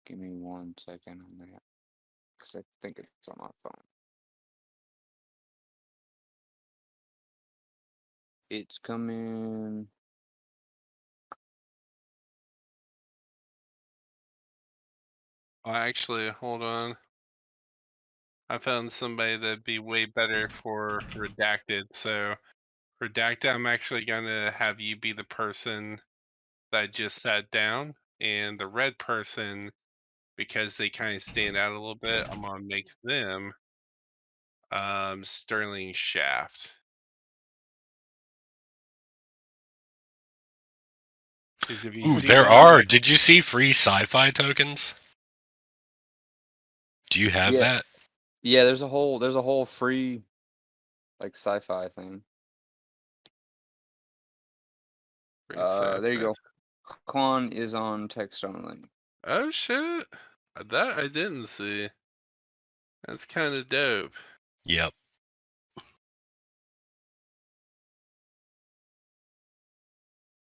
Give me 1 second on that, because I think it's on my phone. It's coming. Oh, actually, hold on. I found somebody that'd be way better for Redacted. So, Redacted, I'm actually going to have you be the person that just sat down. And the red person, because they kind of stand out a little bit, I'm going to make them Sterling Shaft. Because if you Ooh, see there them are. next, Did you see free sci-fi tokens? Do you have Yeah. that? Yeah, there's a whole free like sci-fi thing. There you go. Quan is on text only. Oh shit! That I didn't see. That's kind of dope. Yep.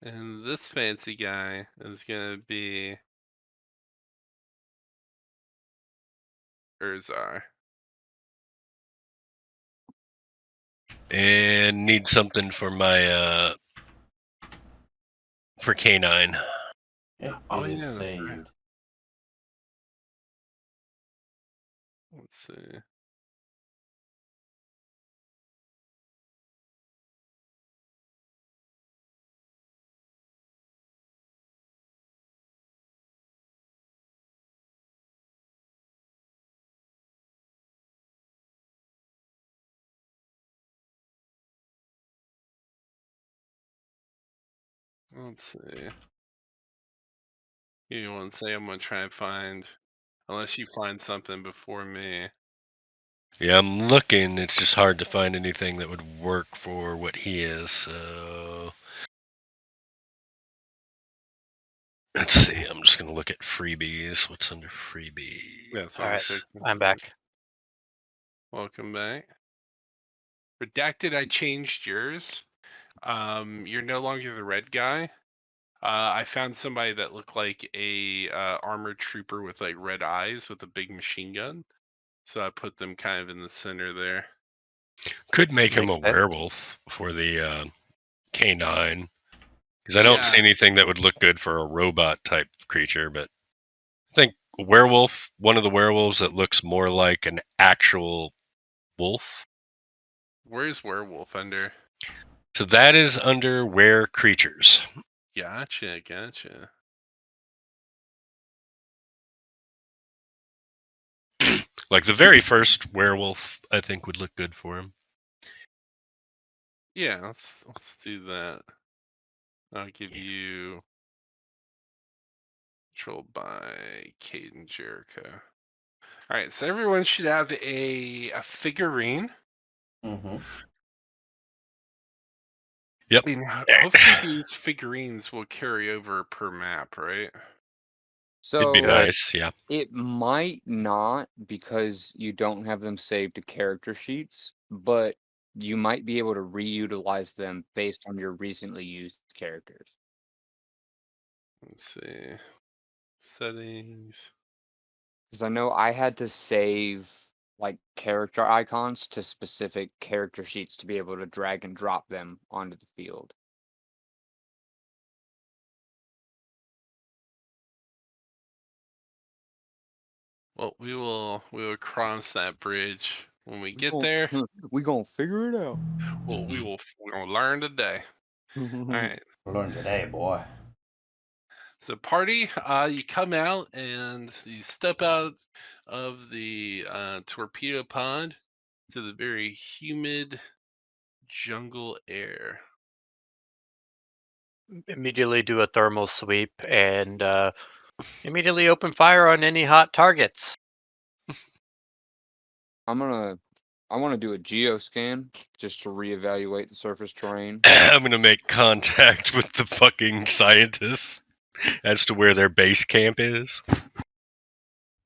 And this fancy guy is gonna be Urzar. And need something for my for K9. It Oh is yeah, that's right. saved. Let's see. Let's see. You want to say I'm gonna try and find, unless you find something before me. Yeah, I'm looking. It's just hard to find anything that would work for what he is. So let's see. I'm just gonna look at freebies. What's under freebies? That's what All I was right, thinking. I'm back. Welcome back. Redacted, I changed yours. You're no longer the red guy. I found somebody that looked like a armored trooper with like red eyes with a big machine gun. So I put them kind of in the center there. Could make him Makes a sense. werewolf for the K9, because I don't see anything that would look good for a robot type creature. But I think werewolf, one of the werewolves that looks more like an actual wolf. Where's werewolf under? So that is under were creatures. Gotcha. Like the very first werewolf, I think would look good for him. Yeah, let's do that. I'll give you controlled by Caden Jericho. All right, so everyone should have a figurine. Mm-hmm. Yep. I mean, hopefully these figurines will carry over per map, right? It'd be So nice, yeah. it might not because you don't have them saved to character sheets, but you might be able to reutilize them based on your recently used characters. Let's see. Settings. Because I know I had to save like character icons to specific character sheets to be able to drag and drop them onto the field. Well, we will cross that bridge when we get there. We gonna figure it out. Well, we'll learn today. All right. Learn today, boy. So party, you come out and you step out of the torpedo pod to the very humid jungle air. Immediately do a thermal sweep and immediately open fire on any hot targets. I want to do a geoscan just to reevaluate the surface terrain. I'm gonna make contact with the fucking scientists as to where their base camp is.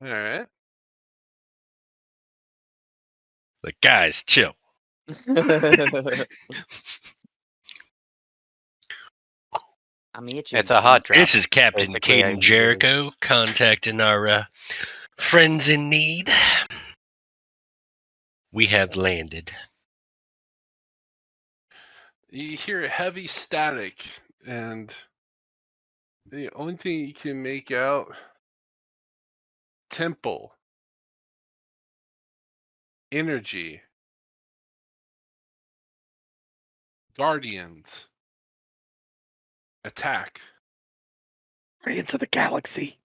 All right. Like, guys, chill. I'm itching. It's a hot drop. This is Captain Basically, Caden Jericho contacting our friends in need. We have landed. You hear a heavy static, and the only thing you can make out: temple, energy, guardians, attack. Guardians of the Galaxy.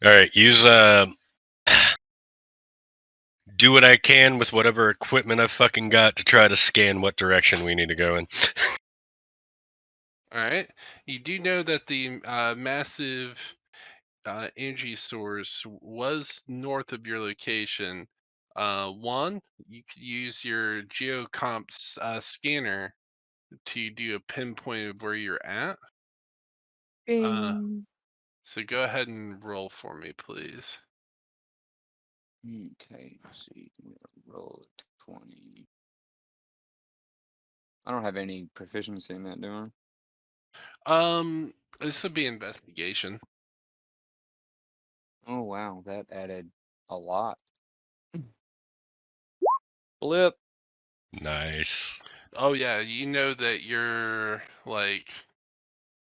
All right, use do what I can with whatever equipment I've fucking got to try to scan what direction we need to go in. All right. You do know that the massive energy source was north of your location. One, you could use your geocomp scanner to do a pinpoint of where you're at. So go ahead and roll for me, please. Okay, let's see. I'm gonna roll at 20. I don't have any proficiency in that, do I? This would be investigation. Oh wow, that added a lot. Flip. Nice. Oh yeah, you know that you're like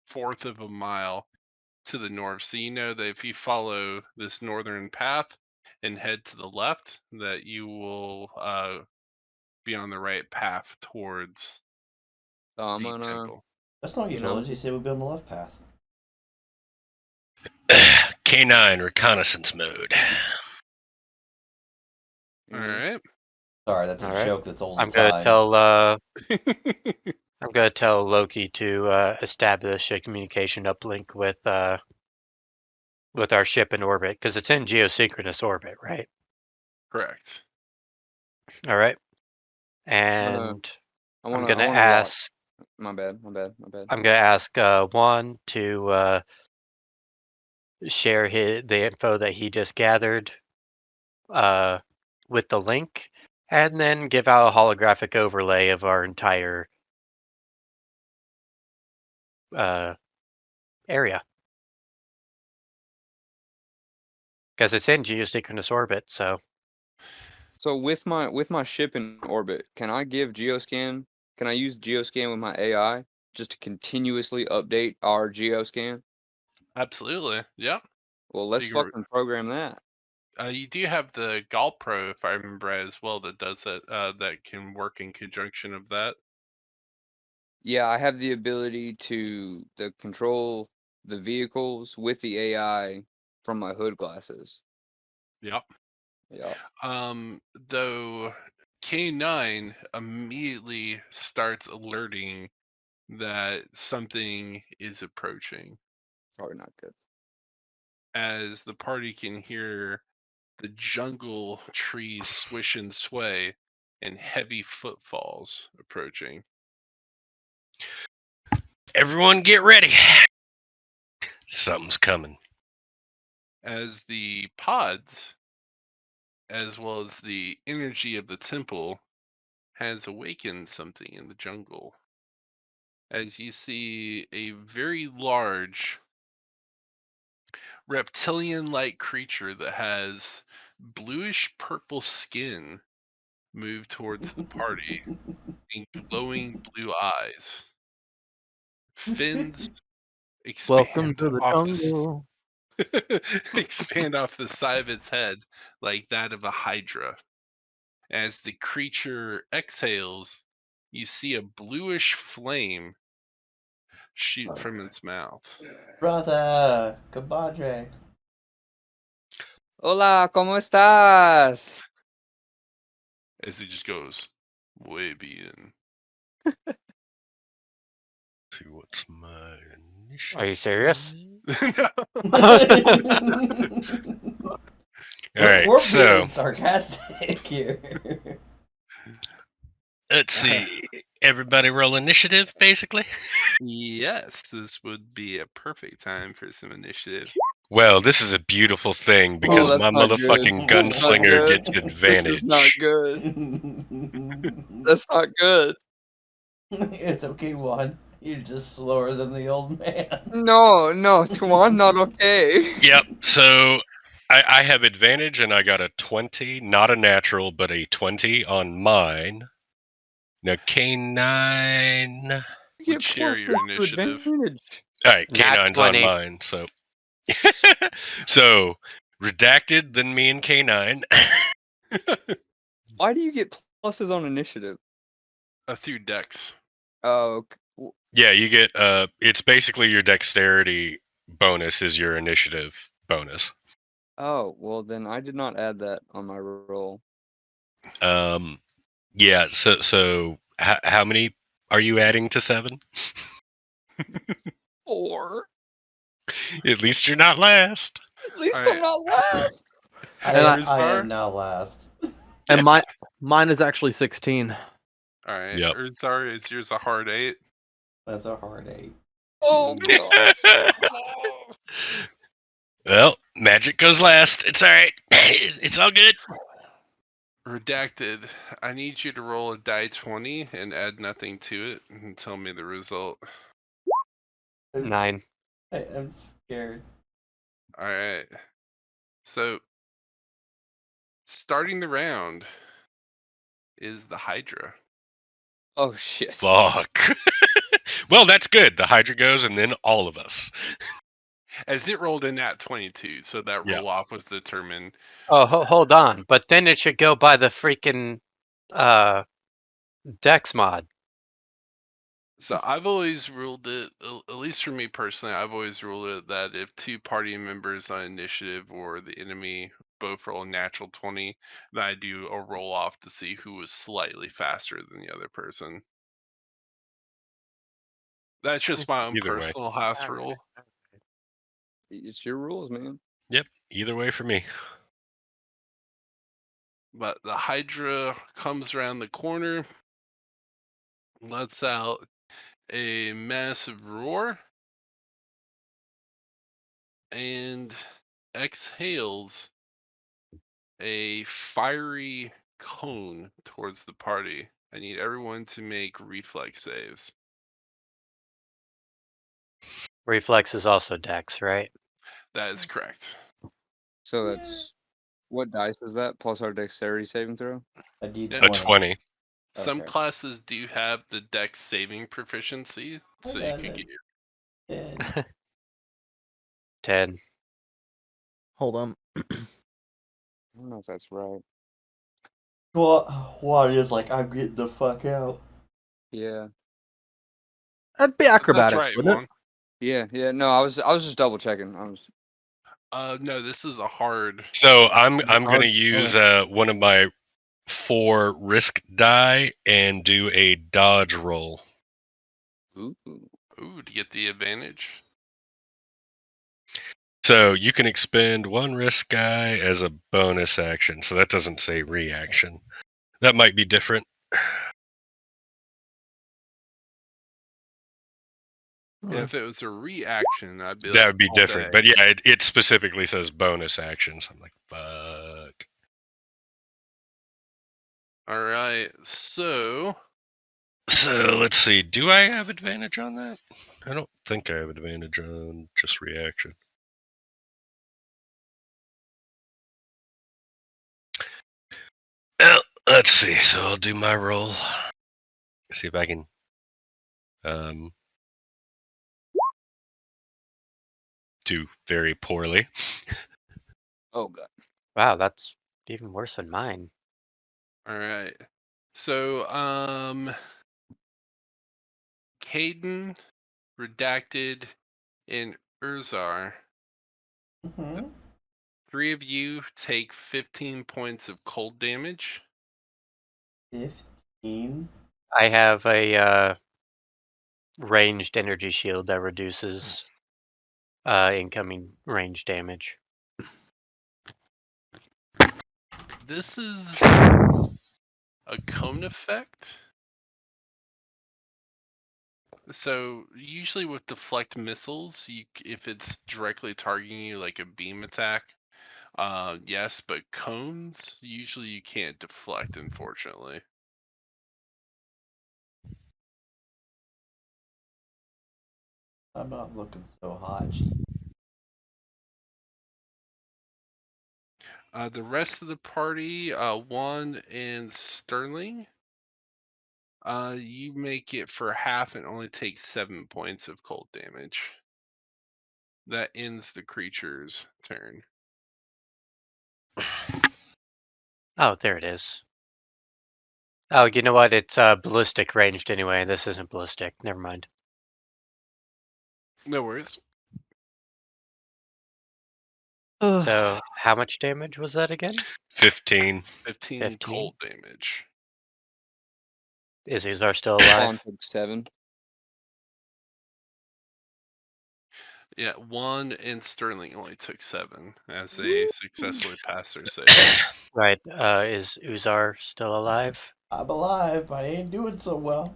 fourth of a mile to the north. So you know that if you follow this northern path and head to the left, that you will be on the right path towards So I'm the gonna, temple. That's not what you told us. You said we'd be on the left path. K9 reconnaissance mode. All yeah. right. Sorry, that's a All right. joke that's old I'm as gonna time. tell I'm gonna tell Loki to establish a communication uplink with our ship in orbit because it's in geosynchronous orbit, right? Correct. All right. I'm gonna, And I I'm wanna, I gonna wanna rock. ask My bad. I'm gonna ask Juan to share the info that he just gathered with the link, and then give out a holographic overlay of our entire area. Because it's in geosynchronous orbit, so So with my ship in orbit, can I give geoscan? Can I use geoscan with my AI just to continuously update our geoscan? Absolutely. Yep. Well, So let's fucking program that. you do have the Gall Pro, if I remember right, as well, that does that. That can work in conjunction of that. Yeah, I have the ability to control the vehicles with the AI from my hood glasses. Yep. Yeah, Though K9 immediately starts alerting that something is approaching, probably not good. as the party can hear the jungle trees swish and sway and heavy footfalls approaching. Everyone get ready. Something's coming. As the pods, as well as the energy of the temple, has awakened something in the jungle. As you see a very large reptilian-like creature that has bluish purple skin move towards the party and glowing blue eyes. Fins Welcome expand to the off jungle. expand off the side of its head like that of a hydra. As the creature exhales, you see a bluish flame shoot from its mouth. Brother, compadre. Hola, ¿cómo estás? As it just goes, way bien. See what's my initiative. are you serious? All right, we're so being sarcastic here. let's see. Everybody roll initiative, basically. Yes, this would be a perfect time for some initiative. Well, this is a beautiful thing because that's my not good. motherfucking That's not gunslinger good. gets This advantage. is not good. That's not good. It's okay, Juan. You're just slower than the old man. No, Tuan, not okay. Yep. So I have advantage, and I got a 20, not a natural, but a 20 on mine. Now K9. You Would get share your pluses to initiative. advantage. All right, Nat K9's 20. on mine. So so redacted, then me and K9. Why do you get pluses on initiative? Through Dex. Oh, Yeah, you get it's basically your dexterity bonus is your initiative bonus. oh, well then I did not add that on my roll. Yeah, so how many are you adding to 7? 4. At least you're not last. At least Alright. I'm not last. I am now last. And mine is actually 16. Alright, Yep. Urzar, is yours a hard 8? That's a hard 8. Oh god. Well, magic goes last. It's all right. It's all good. Redacted, I need you to roll a die 20 and add nothing to it and tell me the result. 9. I'm scared. Alright. So, starting the round is the Hydra. Oh shit. Fuck. Well, that's good. The Hydra goes, and then all of us. As it rolled in at 22, so that Yeah. roll off was determined. Oh, hold on. But then it should go by the freaking Dex mod. So I've always ruled it, at least for me personally, I've always ruled it that if two party members on initiative or the enemy both roll a natural 20, that I do a roll off to see who was slightly faster than the other person. That's just my own Either way. personal house rule. It's your rules, man. Yep. Either way for me. But the Hydra comes around the corner, lets out a massive roar, and exhales a fiery cone towards the party. I need everyone to make reflex saves. Reflex is also Dex, right? That is correct. So that's what dice is that? Plus our dexterity saving throw. A D20. A 20. Some Okay. classes do have the Dex saving proficiency, so you could get your 10. Hold on. I don't know if that's right. Well, what is like, I'm getting the fuck out. Yeah. That'd be That's acrobatics, right, wouldn't Juan. Yeah. No, I was just double checking. No, this is a hard. So I'm Hard- gonna use one of my 4 risk die and do a dodge roll. Ooh. Ooh, to get the advantage. So you can expend 1 risk die as a bonus action. So that doesn't say reaction. That might be different. Yeah, if it was a reaction, I'd be That like, would be all different. day. But yeah, it specifically says bonus action. So I'm like, fuck. All right, so So let's see. Do I have advantage on that? I don't think I have advantage on just reaction. Well, let's see. So I'll do my roll. See if I can do very poorly. Oh god. Wow, that's even worse than mine. all right. So Caden, Redacted, and Urzar, Mm-hmm. 3 of you take 15 points of cold damage. 15. I have a ranged energy shield that reduces incoming range damage. This is a cone effect. So usually with deflect missiles, if it's directly targeting you like a beam attack, yes, but cones usually you can't deflect, unfortunately. I'm not looking so hot. Gee. The rest of the party, Juan and Sterling, you make it for half and only take 7 points of cold damage. That ends the creature's turn. Oh, there it is. Oh, you know what? It's ballistic ranged anyway. This isn't ballistic. Never mind. No worries. So, how much damage was that again? 15. 15 15? cold damage. Is Uzar still Juan alive? took 7. Yeah, Juan and Sterling only took 7 as they successfully passed their save. Right. Is Uzar still alive? I'm alive. I ain't doing so well.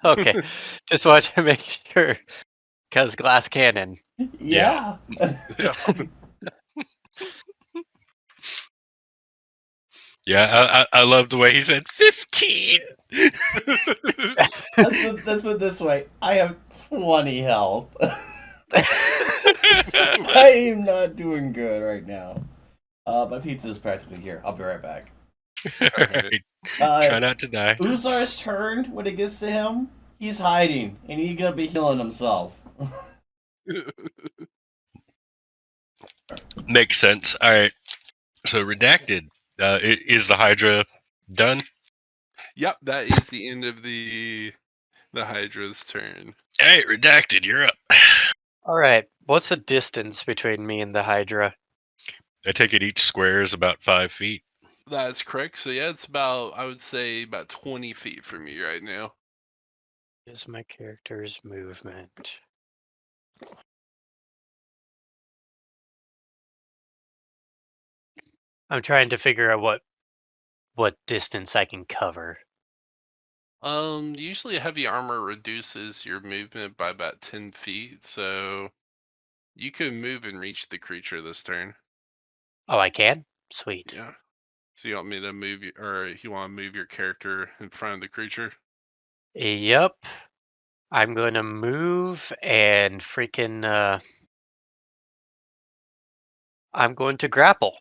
Okay. Just wanted to make sure. Because glass cannon. Yeah. Yeah, I love the way he said 15. Let's put it this way. I have 20 health. I am not doing good right now. My pizza's practically here. I'll be right back. Alright. Try not to die. Uzar's turn, when it gets to him, he's hiding, and he's gonna be healing himself. Makes sense. All right. So redacted. Is the Hydra done? Yep, that is the end of the Hydra's turn. All right, redacted. You're up. All right. What's the distance between me and the Hydra? I take it each square is about 5 feet. That's correct. So yeah, it's about, I would say, about 20 feet from you right now. Is my character's movement? I'm trying to figure out what distance I can cover. Usually heavy armor reduces your movement by about 10 feet, so you can move and reach the creature this turn. Oh, I can? Sweet. Yeah. So you want me to move you, or you want to move your character in front of the creature? Yep. I'm going to move and freaking I'm going to grapple.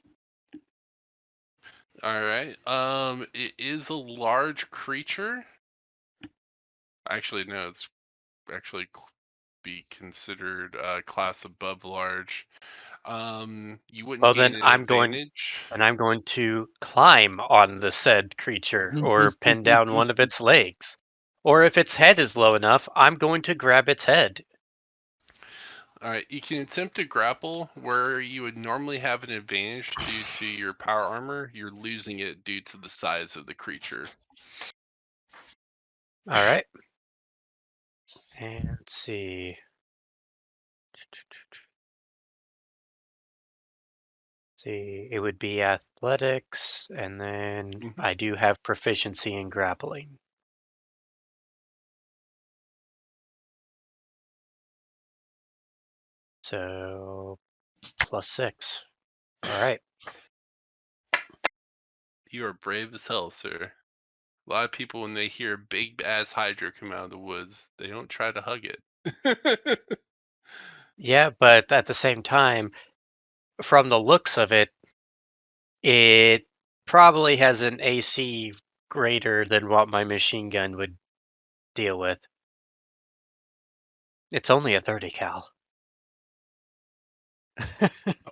All right. It is a large creature. Actually, no, it's actually be considered a class above large. You wouldn't Well, then gain an I'm going advantage. and I'm going to climb on the said creature or pin down one of its legs. Or if its head is low enough, I'm going to grab its head. All right, you can attempt to grapple where you would normally have an advantage due to your power armor. You're losing it due to the size of the creature. All right. And let's see. See, it would be athletics, and then Mhm. I do have proficiency in grappling. So +6. All right. You are brave as hell, sir. A lot of people, when they hear big ass Hydra come out of the woods, they don't try to hug it. Yeah, but at the same time, from the looks of it, it probably has an AC greater than what my machine gun would deal with. It's only a 30 cal.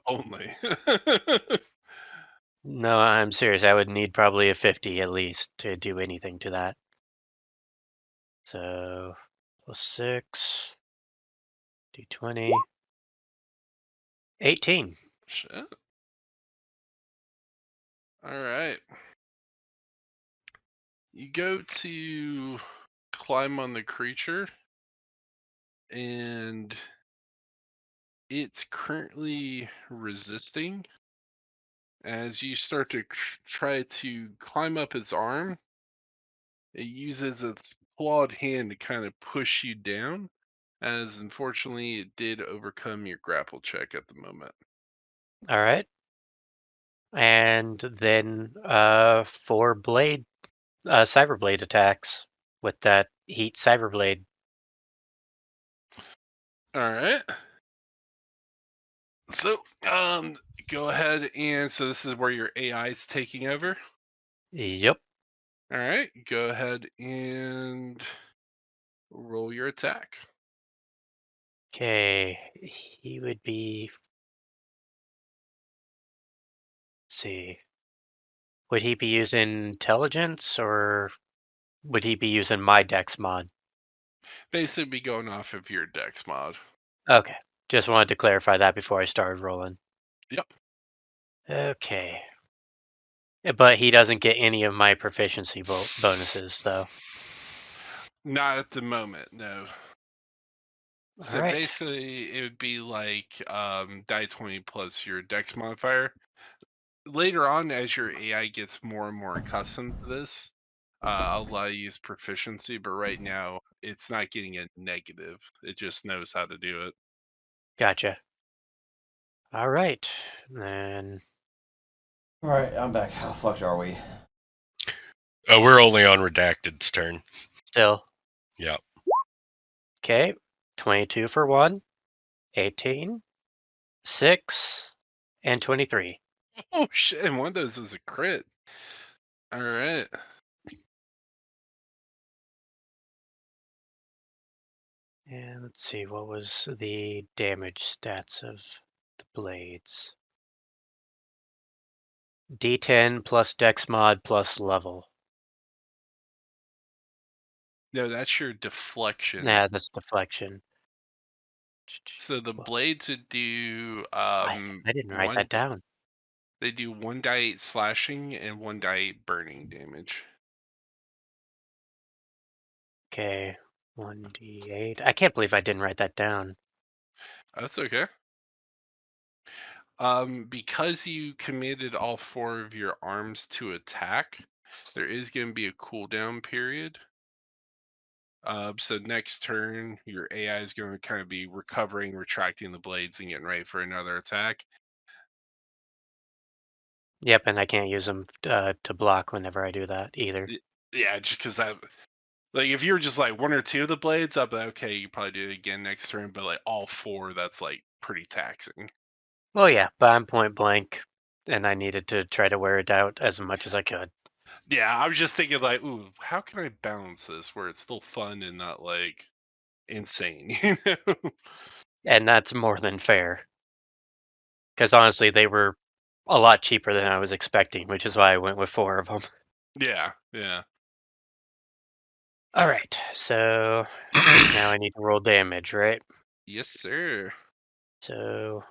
Only. No, I'm serious. I would need probably a 50 at least to do anything to that. So +6, d20, 18. Shit. All right. You go to climb on the creature, and it's currently resisting. As you start to try to climb up its arm, it uses its clawed hand to kind of push you down, as unfortunately it did overcome your grapple check at the moment. All right. And then 4 cyberblade attacks with that heat cyberblade. All right. So, go ahead, and so this is where your AI is taking over. Yep. All right, go ahead and roll your attack. Okay. He would be. Let's see. Would he be using intelligence or would he be using my dex mod? Basically, be going off of your dex mod. Okay. Just wanted to clarify that before I started rolling. Yep. Okay. But he doesn't get any of my proficiency bonuses, though. Not at the moment, no. All So right. basically, it would be like die 20 plus your dex modifier. Later on, as your AI gets more and more accustomed to this, I'll allow you to use proficiency, but right now, it's not getting a negative. It just knows how to do it. Gotcha. All right. Then All right, I'm back. How fucked are we? We're only on redacted's turn. still. Yeah. Okay. 22 for 1, 18, 6, and 23. Oh shit! And one of those was a crit. All right. And let's see, what was the damage stats of the blades. D10 plus Dex mod plus level. No, that's your deflection. Nah, that's deflection. So the blades would do I didn't write that down. They do 1d8 slashing and 1d8 burning damage. Okay, 1d8. I can't believe I didn't write that down. That's okay. Because you committed all 4 of your arms to attack, there is going to be a cooldown period. So next turn, your AI is going to kind of be recovering, retracting the blades, and getting ready for another attack. Yep, and I can't use them to block whenever I do that either. Yeah, just because that, like, if you were just like 1 or 2 of the blades, I'd be like, okay, you probably do it again next turn. But like all 4, that's like pretty taxing. Well, yeah, but I'm point blank, and I needed to try to wear it out as much as I could. Yeah, I was just thinking like, ooh, how can I balance this where it's still fun and not like insane, you know? And that's more than fair. Because honestly, they were a lot cheaper than I was expecting, which is why I went with 4 of them. Yeah, yeah. All right, so I think now I need to roll damage, right? Yes, sir. So,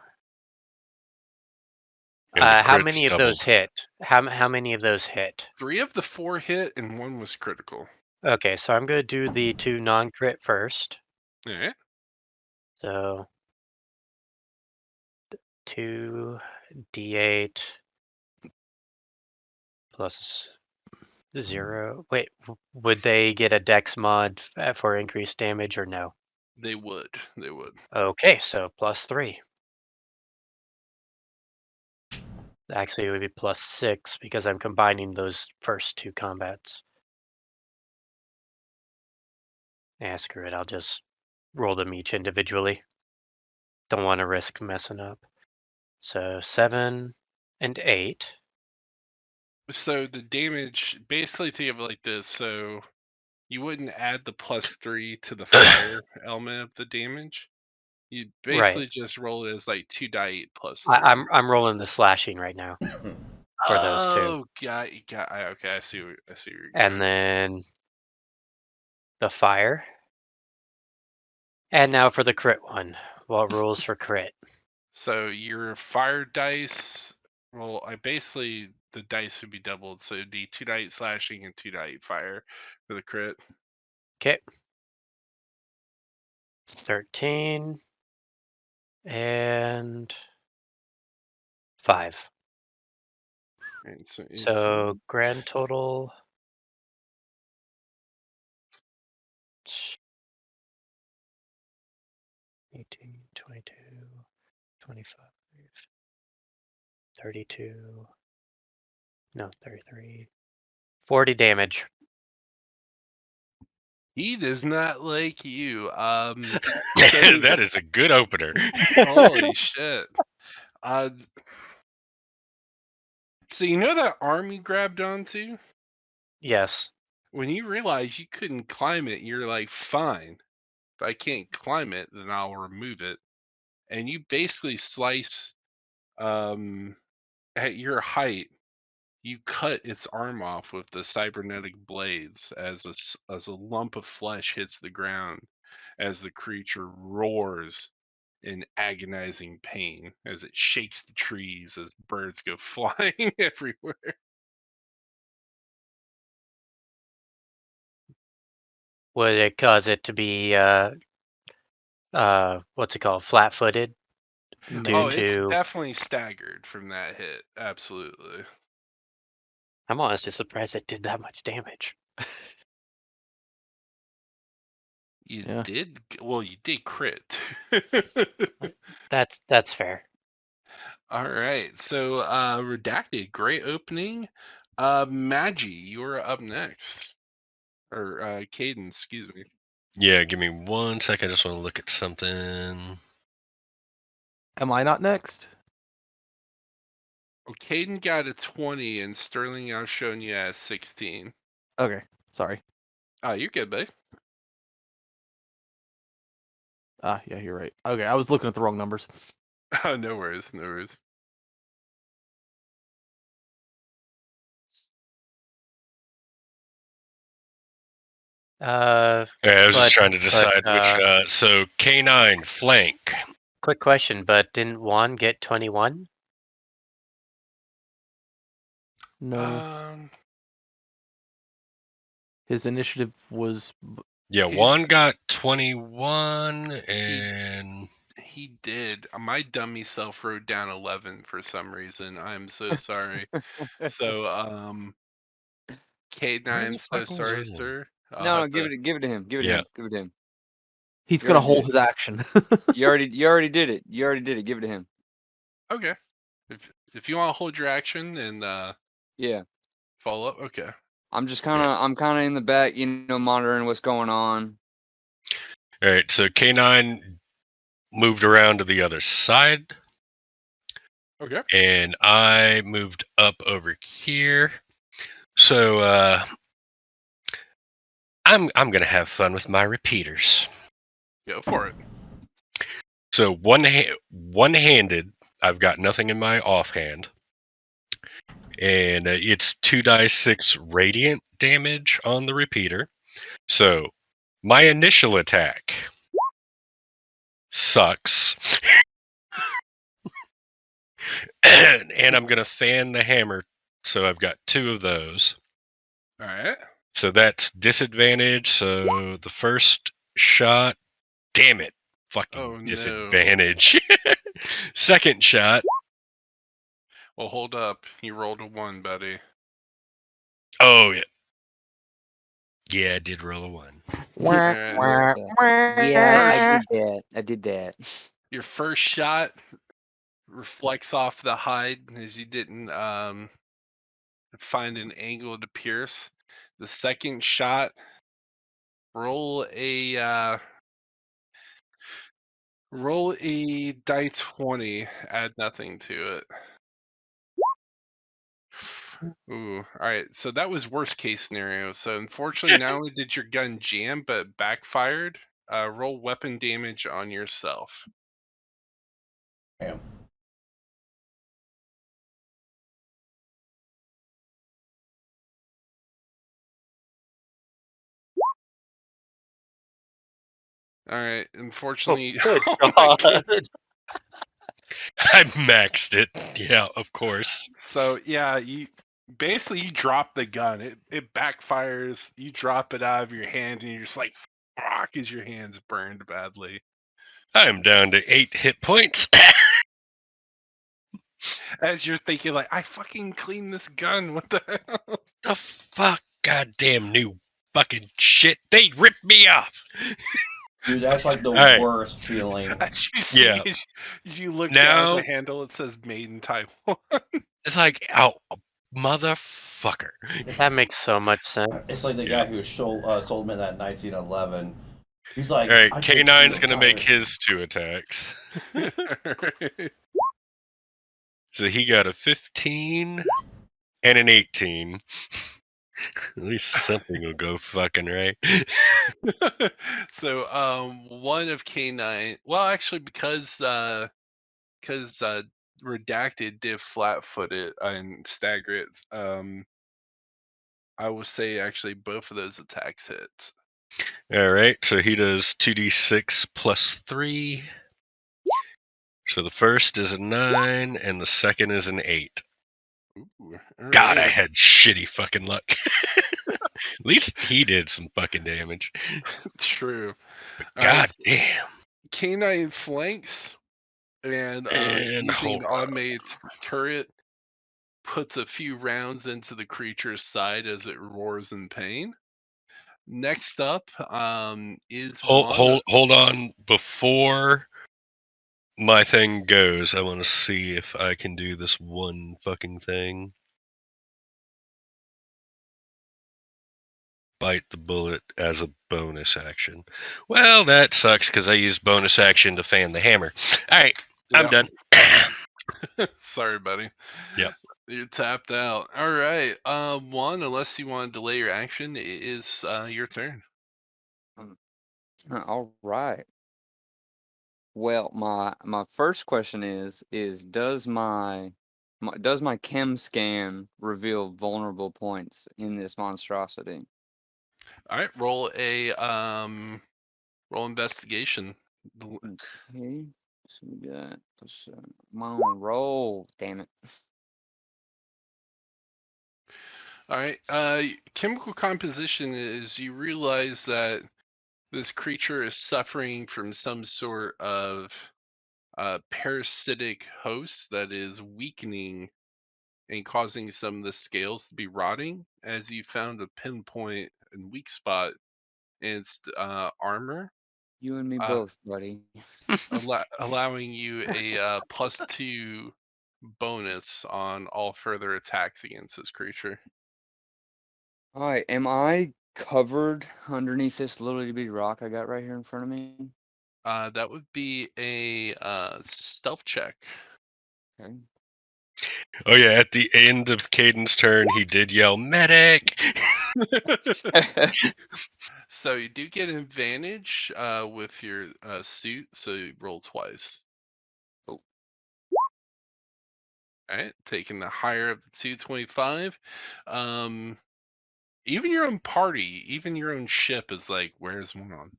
And the how crits many of doubled. those hit? How many of those hit? 3 of the 4 hit and 1 was critical. Okay, so I'm going to do the 2 non-crit first. All right. So 2d8 plus 0. Wait, would they get a dex mod for increased damage or no? They would. They would. Okay, so plus 3. Actually, it would be plus 6 because I'm combining those first 2 combats. Yeah, screw it. I'll just roll them each individually. Don't want to risk messing up. So 7 and 8. So the damage, basically think of it like this. So you wouldn't add the plus 3 to the fire element of the damage. You Right. basically just roll it as like 2d8 plus 3. I'm rolling the slashing right now for those 2. Oh, okay, I see where you're And going. then the fire. And now for the crit one. What rules for crit? So your fire dice, well, the dice would be doubled. So it'd be 2d8 slashing and 2d8 fire for the crit. Okay. 13 and 5. And so 18. So grand total 18, 22, 25, 32, no, 33, 40 damage. He does not like you. That is a good opener. Holy shit. So you know that arm you grabbed onto? Yes. When you realize you couldn't climb it, you're like, fine. If I can't climb it, then I'll remove it. And you basically slice at your height, you cut its arm off with the cybernetic blades as a lump of flesh hits the ground as the creature roars in agonizing pain as it shakes the trees as birds go flying everywhere. Would it cause it to be what's it called? Flat-footed due Oh, Maybe. it's to definitely staggered from that hit. Absolutely. I'm honestly surprised it did that much damage. You Yeah. did well, you did crit. That's fair. All right. So redacted, great opening. Magi, you're up next. Or Caden, excuse me. Yeah, give me 1 second. I just want to look at something. Am I not next? Well, Caden got a 20 and Sterling outshone you at 16. Okay. Sorry. Oh, you're good, buddy. Yeah, you're right. Okay, I was looking at the wrong numbers. Oh, no worries, no worries. Yeah, I was just trying to decide which. So K9 flank. Quick question, but didn't Juan get 21? No, his initiative was. Yeah, His- Juan got 21, and He did. My dummy self wrote down 11 for some reason. I'm so sorry. So, where K9, the so fuck was sorry, I? sir. I'll No, have no, give to. it to him. Give it to Yeah. him. Give it to him. He's You gonna already hold did his action. You already did it. You already did it. Give it to him. Okay. If you want to hold your action and Yeah. follow up, okay. I'm kind of in the back, monitoring what's going on. All right, so K9 moved around to the other side. Okay. And I moved up over here. So I'm gonna have fun with my repeaters. Go for it. So one-handed, I've got nothing in my offhand, and it's 2d6 radiant damage on the repeater. So my initial attack sucks, and I'm gonna fan the hammer. So I've got 2 of those. All right. So that's disadvantage. So the first shot, damn it, fucking Oh, no. disadvantage. Second shot, Well, hold up. You rolled a 1, buddy. oh yeah, yeah, I did roll a 1. All right. Yeah, I did that. Your first shot reflects off the hide as you didn't find an angle to pierce. The second shot, roll a die 20. Add nothing to it. Ooh, all right. So that was worst case scenario. So unfortunately, not only did your gun jam, but backfired. Roll weapon damage on yourself. Damn. All right. Unfortunately, Good oh my God. I maxed it. Yeah, of course. So yeah, you drop the gun. It backfires. You drop it out of your hand, and you're just like, "Fuck!" As your hands burned badly. I'm down to 8 hit points. As you're thinking, like, I fucking cleaned this gun. What the hell? The fuck, goddamn new fucking shit. They ripped me off. Dude, that's like the Alright. worst feeling. As you see, Yeah. as you look down Now the handle, it says "Made in Taiwan." it's like, oh, motherfucker. That makes so much sense. It's like the Yeah. guy who sold me that 1911. He's like, Alright, I get K9's real gonna make tired. his 2 attacks. So he got a 15 and an 18. At least something will go fucking right. So, one of K9. Well, actually, because Redacted did flat-foot it and stagger it. I will say actually both of those attacks hits. Alright, so he does 2d6 plus 3. So the first is a 9, and the second is an 8. Ooh, God, I alright. had shitty fucking luck. At least he did some fucking damage. True. But Alright, god damn. K9 flanks and And using hold an on. automated turret puts a few rounds into the creature's side as it roars in pain. Next up is Juan. Hold on. Before my thing goes, I want to see if I can do this one fucking thing. Bite the bullet as a bonus action. Well, that sucks because I used bonus action to fan the hammer. Alright, I'm done. Sorry, buddy. Yep. You're tapped out. All right. Juan, unless you want to delay your action, it is your turn. All right. Well, my first question is does my chem scan reveal vulnerable points in this monstrosity? All right, roll investigation. Okay, so we got I'm on roll. Damn it! All right, chemical composition is you realize that this creature is suffering from some sort of parasitic host that is weakening and causing some of the scales to be rotting, as you found a pinpoint and weak spot in its armor, You and me uh, both, buddy. allowing you a +2 bonus on all further attacks against this creature. All right, am I covered underneath this little bitty rock I got right here in front of me? That would be a stealth check. Okay. Oh yeah, at the end of Caden's turn, he did yell medic. So you do get an advantage with your suit, so you roll twice. Oh. All right, taking the higher of the 225. Even your own party, even your own ship is like, where's one?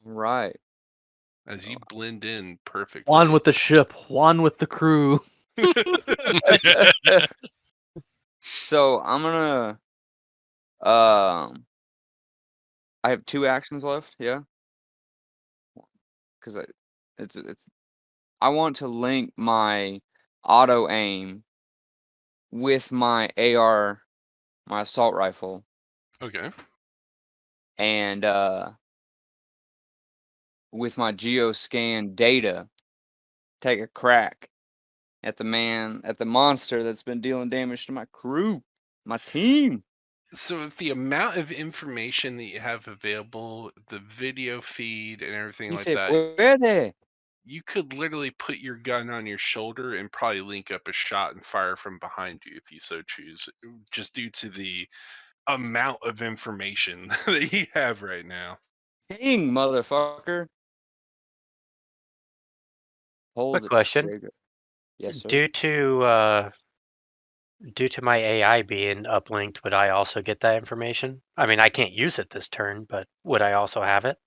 Right. As you blend in perfectly. One with the ship, one with the crew. So I'm gonna I have 2 actions left, yeah? Because it's I want to link my auto aim with my AR, my assault rifle, Okay. and with my geoscan data, take a crack at the monster that's been dealing damage to my crew, my team. So with the amount of information that you have available, the video feed and everything like Dice, that, puede. you could literally put your gun on your shoulder and probably link up a shot and fire from behind you if you so choose, just due to the amount of information that you have right now. Dang, motherfucker. Hold Quick the question. trigger. Yes, sir. Due to my AI being uplinked, would I also get that information? I mean, I can't use it this turn, but would I also have it?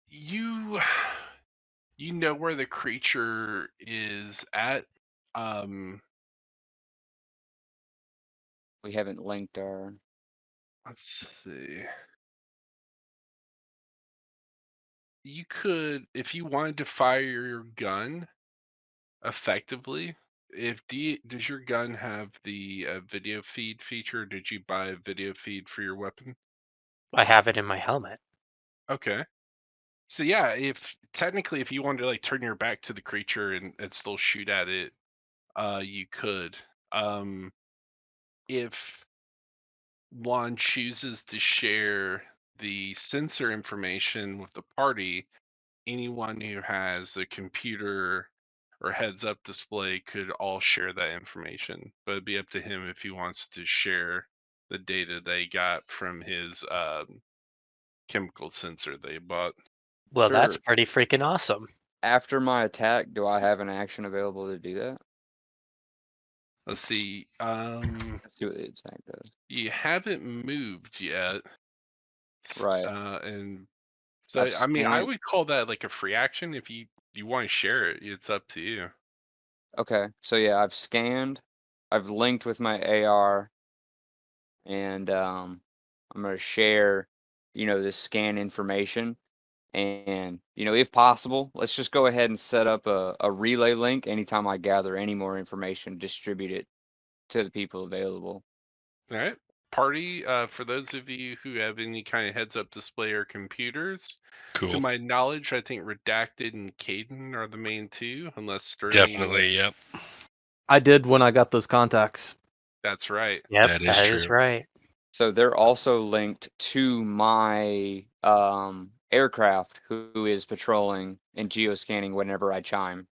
You you know where the creature is at. We haven't linked our. Let's see. You could, if you wanted to fire your gun effectively, does your gun have the video feed feature? Did you buy a video feed for your weapon? I have it in my helmet. Okay. So yeah, if technically if you wanted to like turn your back to the creature and still shoot at it, you could. If one chooses to share the sensor information with the party, anyone who has a computer or heads up display could all share that information, but it'd be up to him if he wants to share the data they got from his chemical sensor they bought. Well, that's After pretty freaking awesome. after my attack, do I have an action available to do that? Let's see. Let's see what the attack does. You haven't moved yet, Right. and so I've I mean, I scanned. would call that like a free action. If you want to share it, it's up to you. Okay, so yeah, I've scanned. I've linked with my AR, and I'm gonna share, this scan information. And if possible, let's just go ahead and set up a relay link anytime I gather any more information, distribute it to the people available. All right. Party, for those of you who have any kind of heads up display or computers, to Cool. my knowledge, I think Redacted and Caden are the main two, unless Sterling. Definitely, yep. I did when I got those contacts. That's right. Yep, That is that is true. right. So they're also linked to my aircraft who is patrolling and geoscanning whenever I chime.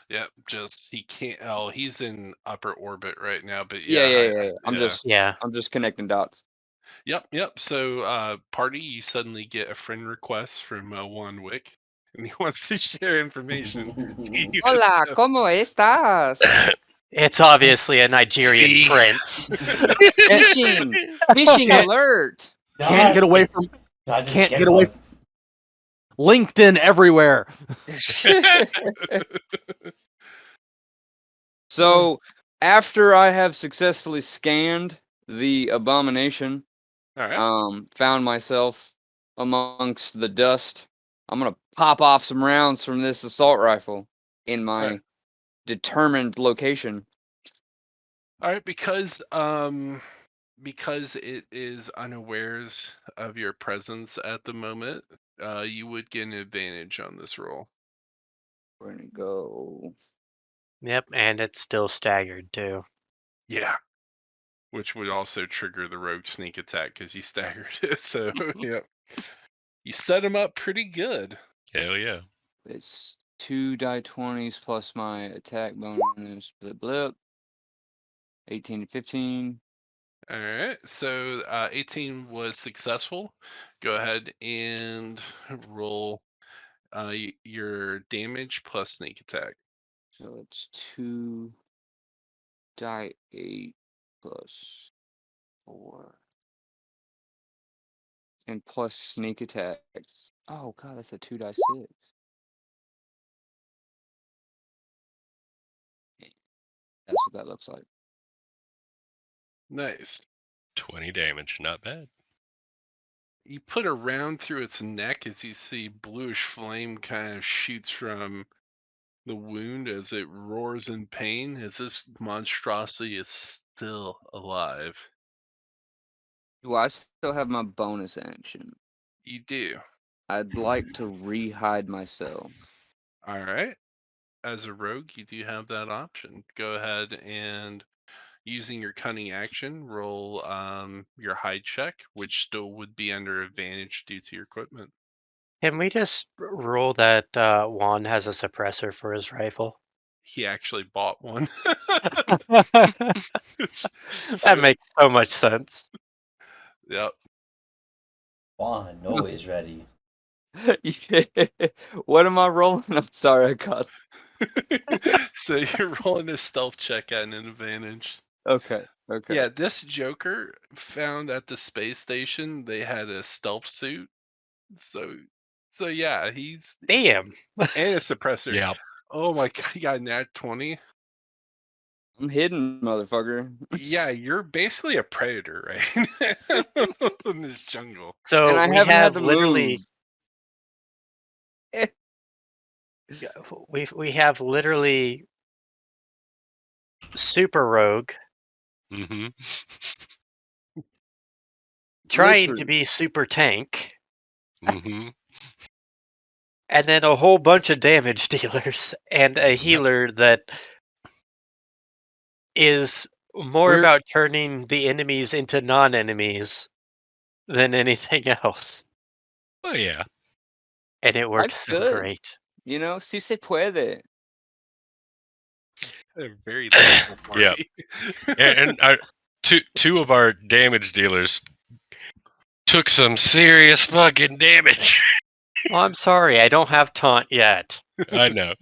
Yep. Just he can't. Oh, he's in upper orbit right now. But Yeah, yeah, yeah, yeah. yeah. Yeah. I'm just connecting dots. Yep. So, party, you suddenly get a friend request from Juan Wick, and he wants to share information to you. Hola, ¿cómo estás? It's obviously a Nigerian See? prince. Fishing alert. Can't get away from. God, just Can't get get away both. LinkedIn everywhere. So, after I have successfully scanned the abomination, All right. found myself amongst the dust, I'm gonna pop off some rounds from this assault rifle in my Alright. determined location. All right, because it is unawares of your presence at the moment, you would get an advantage on this roll. We're gonna go. Yep, and it's still staggered too. Yeah. Which would also trigger the rogue sneak attack because you staggered it. So, yep. You set him up pretty good. Hell yeah. It's 2 die 20s plus my attack bonus. Blip blip. 18 to 15. All right. So, 18 was successful. Go ahead and roll your damage plus sneak attack. So it's 2 die 8 plus 4. And plus sneak attack. Oh god, that's a 2 die 6. That's what that looks like. Nice. 20 damage, not bad. You put a round through its neck as you see bluish flame kind of shoots from the wound as it roars in pain as this monstrosity is still alive. Do I still have my bonus action? You do. I'd like to re-hide myself. All right. As a rogue, you do have that option. Go ahead and using your cunning action, roll your hide check, which still would be under advantage due to your equipment. Can we just rule that Juan has a suppressor for his rifle? He actually bought one. That makes so much sense. Yep. Juan, always ready. What am I rolling? I'm sorry, I got. So you're rolling a stealth check at an advantage. Okay. Yeah, this Joker found at the space station they had a stealth suit. So yeah, he's Damn. and a suppressor. Yeah. Oh my god, you got a nat 20. I'm hidden, motherfucker. Yeah, you're basically a predator, right? In this jungle. So And I we haven't had have to literally move. we have literally Super Rogue Mm-hmm. trying to Literally. be Super Tank, Mm-hmm. and then a whole bunch of damage dealers and a healer that is more We're- about turning the enemies into non-enemies than anything else. Oh yeah. And it works That's so good. great. You know, si se puede. A very likable Yeah. party. And two of our damage dealers took some serious fucking damage. Well, I'm sorry, I don't have taunt yet. I know.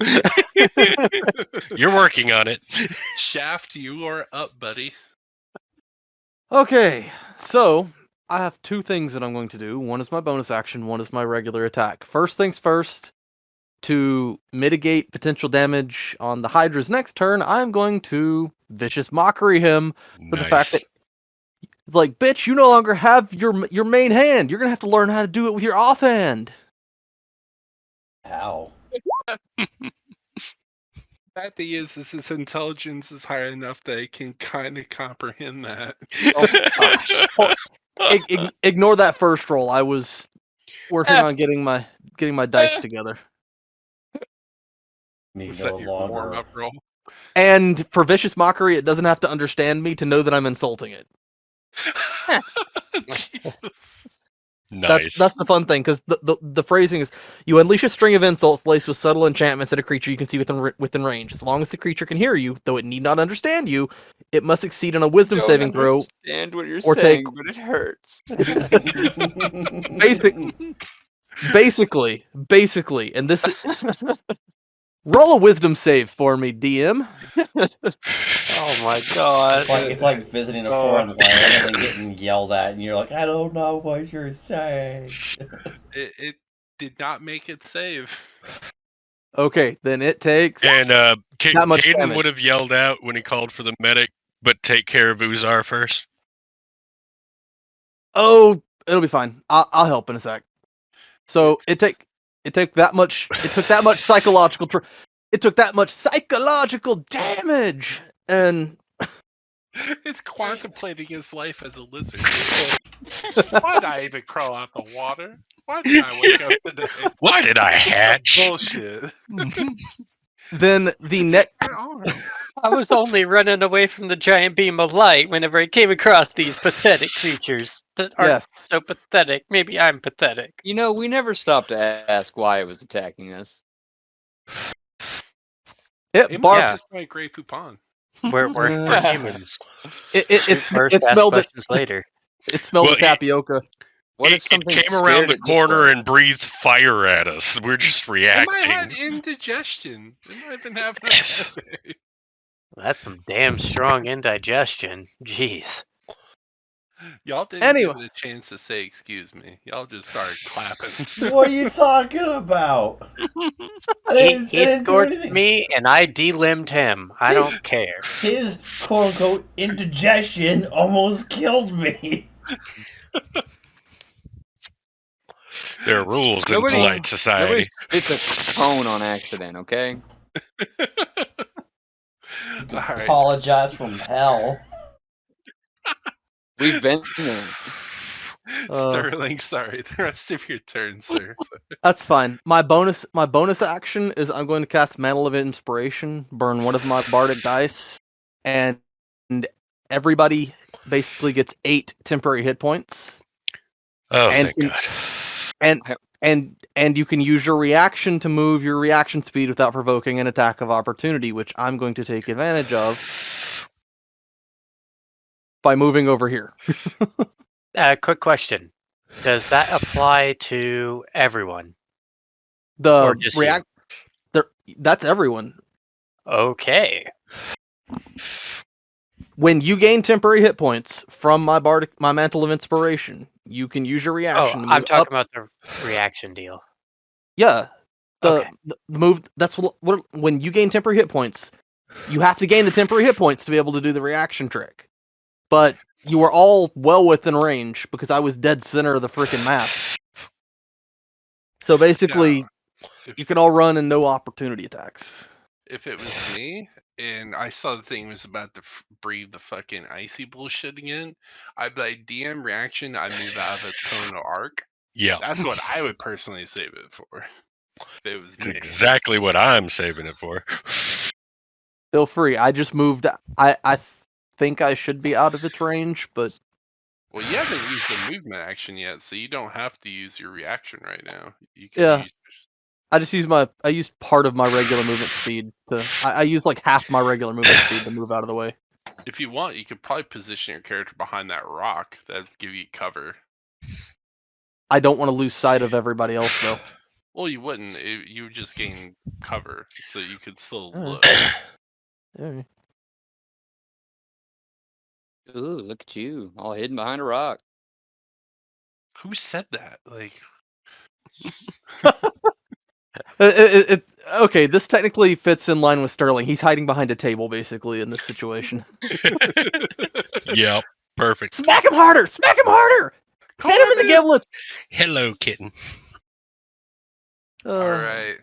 You're working on it. Shaft, you are up, buddy. Okay, so I have two things that I'm going to do. One is my bonus action, one is my regular attack. First things first, to mitigate potential damage on the Hydra's next turn, I'm going to vicious mockery him for the fact that, like, bitch, you no longer have your main hand. You're gonna have to learn how to do it with your offhand. How? That thing is his intelligence is high enough that it can kind of comprehend that. Oh gosh. Ignore that first roll. I was working on getting my dice together. Me Was no that your longer. warm-up roll? And for vicious mockery, it doesn't have to understand me to know that I'm insulting it. Jesus. Nice. That's the fun thing, because the phrasing is, you unleash a string of insults laced with subtle enchantments at a creature you can see within range. As long as the creature can hear you, though it need not understand you, it must succeed on a Wisdom Don't saving throw understand what you're or take saying, but it hurts. basically, and this roll a Wisdom save for me, DM. Oh my god. It's like visiting a foreign land and then getting yelled at, and you're like, I don't know what you're saying. It did not make it save. Okay, then it takes And that much Caden damage. would have yelled out when he called for the medic, but take care of Uzar first. Oh, it'll be fine. I'll help in a sec. So it took that much psychological damage, and It's contemplating his life as a lizard. Why did I even crawl out the water? Why did I wake up today? Why did I hatch? Bullshit. then the next I was only running away from the giant beam of light whenever I came across these pathetic creatures that are yes, so pathetic. Maybe I'm pathetic. You know, we never stopped to ask why it was attacking us. it It barked. might Yeah. just my Grey Poupon. We're humans. It First, ask smelled it. questions later. It smelled Well, the tapioca. What It if something came around scared the it this corner way? and breathed fire at us. We're just It might have reacting. indigestion. It might have been having a bad day. That's some damn strong indigestion. Jeez. Y'all didn't Anyway. give it a chance to say excuse me. Y'all just started clapping. What are you talking about? He didn't do scorched anything. me and I de-limbed him. I don't care. His quote-unquote indigestion almost killed me. There are rules in Nobody- polite society. It's a cone on accident, okay? Alright. Apologize from hell. We've been there. Sterling, sorry. The rest of your turn, sir. That's fine. My bonus action is I'm going to cast Mantle of Inspiration, burn one of my bardic dice, and everybody basically gets 8 temporary hit points. Oh, And thank God. And you can use your reaction to move your reaction speed without provoking an attack of opportunity, which I'm going to take advantage of by moving over here. Quick question. Does that apply to everyone? The Or just you? that's everyone. Okay. When you gain temporary hit points from my Mantle of Inspiration, you can use your reaction to move I'm talking up. about the reaction deal. Yeah. Okay. The move, that's what when you gain temporary hit points, you have to gain the temporary hit points to be able to do the reaction trick. But you were all well within range because I was dead center of the freaking map. So basically, you can all run and no opportunity attacks. If it was me and I saw the thing was about to breathe the fucking icy bullshit again, I'd be like, DM reaction, I move out of its tonal arc. Yeah. That's what I would personally save it for. If it was It's me. exactly what I'm saving it for. Feel free. I just moved. I think I should be out of its range, but Well, you haven't used the movement action yet, so you don't have to use your reaction right now. You can Yeah. use I used part of my regular movement speed to. I used like half my regular movement speed to move out of the way. if you want, you could probably position your character behind that rock. That'd give you cover. I don't want to lose sight of everybody else though. Well, you wouldn't. You would just gain cover, so you could still Alright. look. Yeah. Ooh, look at you, all hidden behind a rock. Who said that? Like, It's okay. This technically fits in line with Sterling. He's hiding behind a table, basically, in this situation. Yep. Perfect. Smack him harder! Smack him harder! come Hit him on in the giblets! Hello, kitten. All right.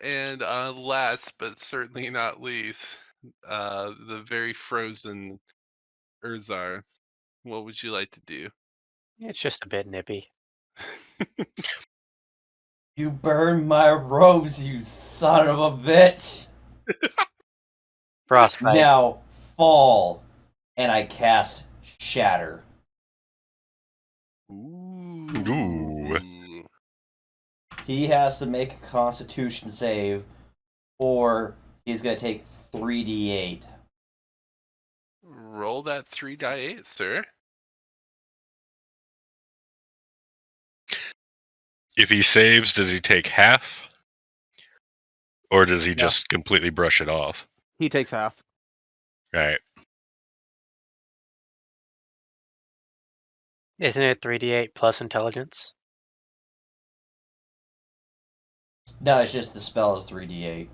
And last but certainly not least, the very frozen Urzar. What would you like to do? It's just a bit nippy. You burned my rose, you son of a bitch. Frostbite. Now fall, and I cast Shatter. Ooh. Ooh. He has to make a Constitution save, or he's going to take 3d8. Roll that 3d8, sir. If he saves, does he take half? Or does he Yeah. just completely brush it off? He takes half. Right. Isn't it 3d8 plus intelligence? No, it's just the spell is 3d8.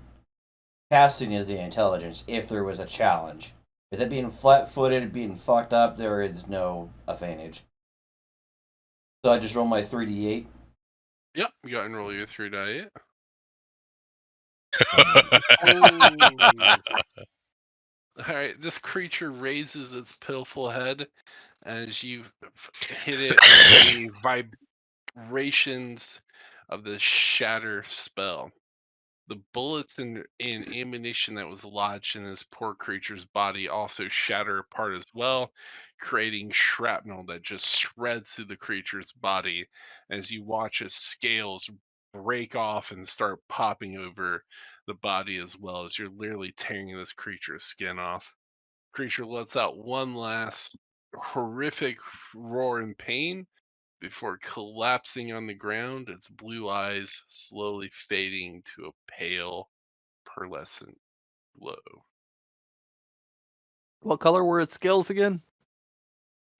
Casting is the intelligence, if there was a challenge. With it being flat-footed, being fucked up, there is no advantage. So I just roll my 3d8. Yep, you got to roll your 3d8. Alright, this creature raises its pitiful head as you hit it with the vibrations of the shatter spell. The bullets and ammunition that was lodged in this poor creature's body also shatter apart as well, creating shrapnel that just shreds through the creature's body as you watch its scales break off and start popping over the body as well as you're literally tearing this creature's skin off. Creature lets out one last horrific roar in pain before collapsing on the ground, its blue eyes slowly fading to a pale, pearlescent glow. What color were its scales again?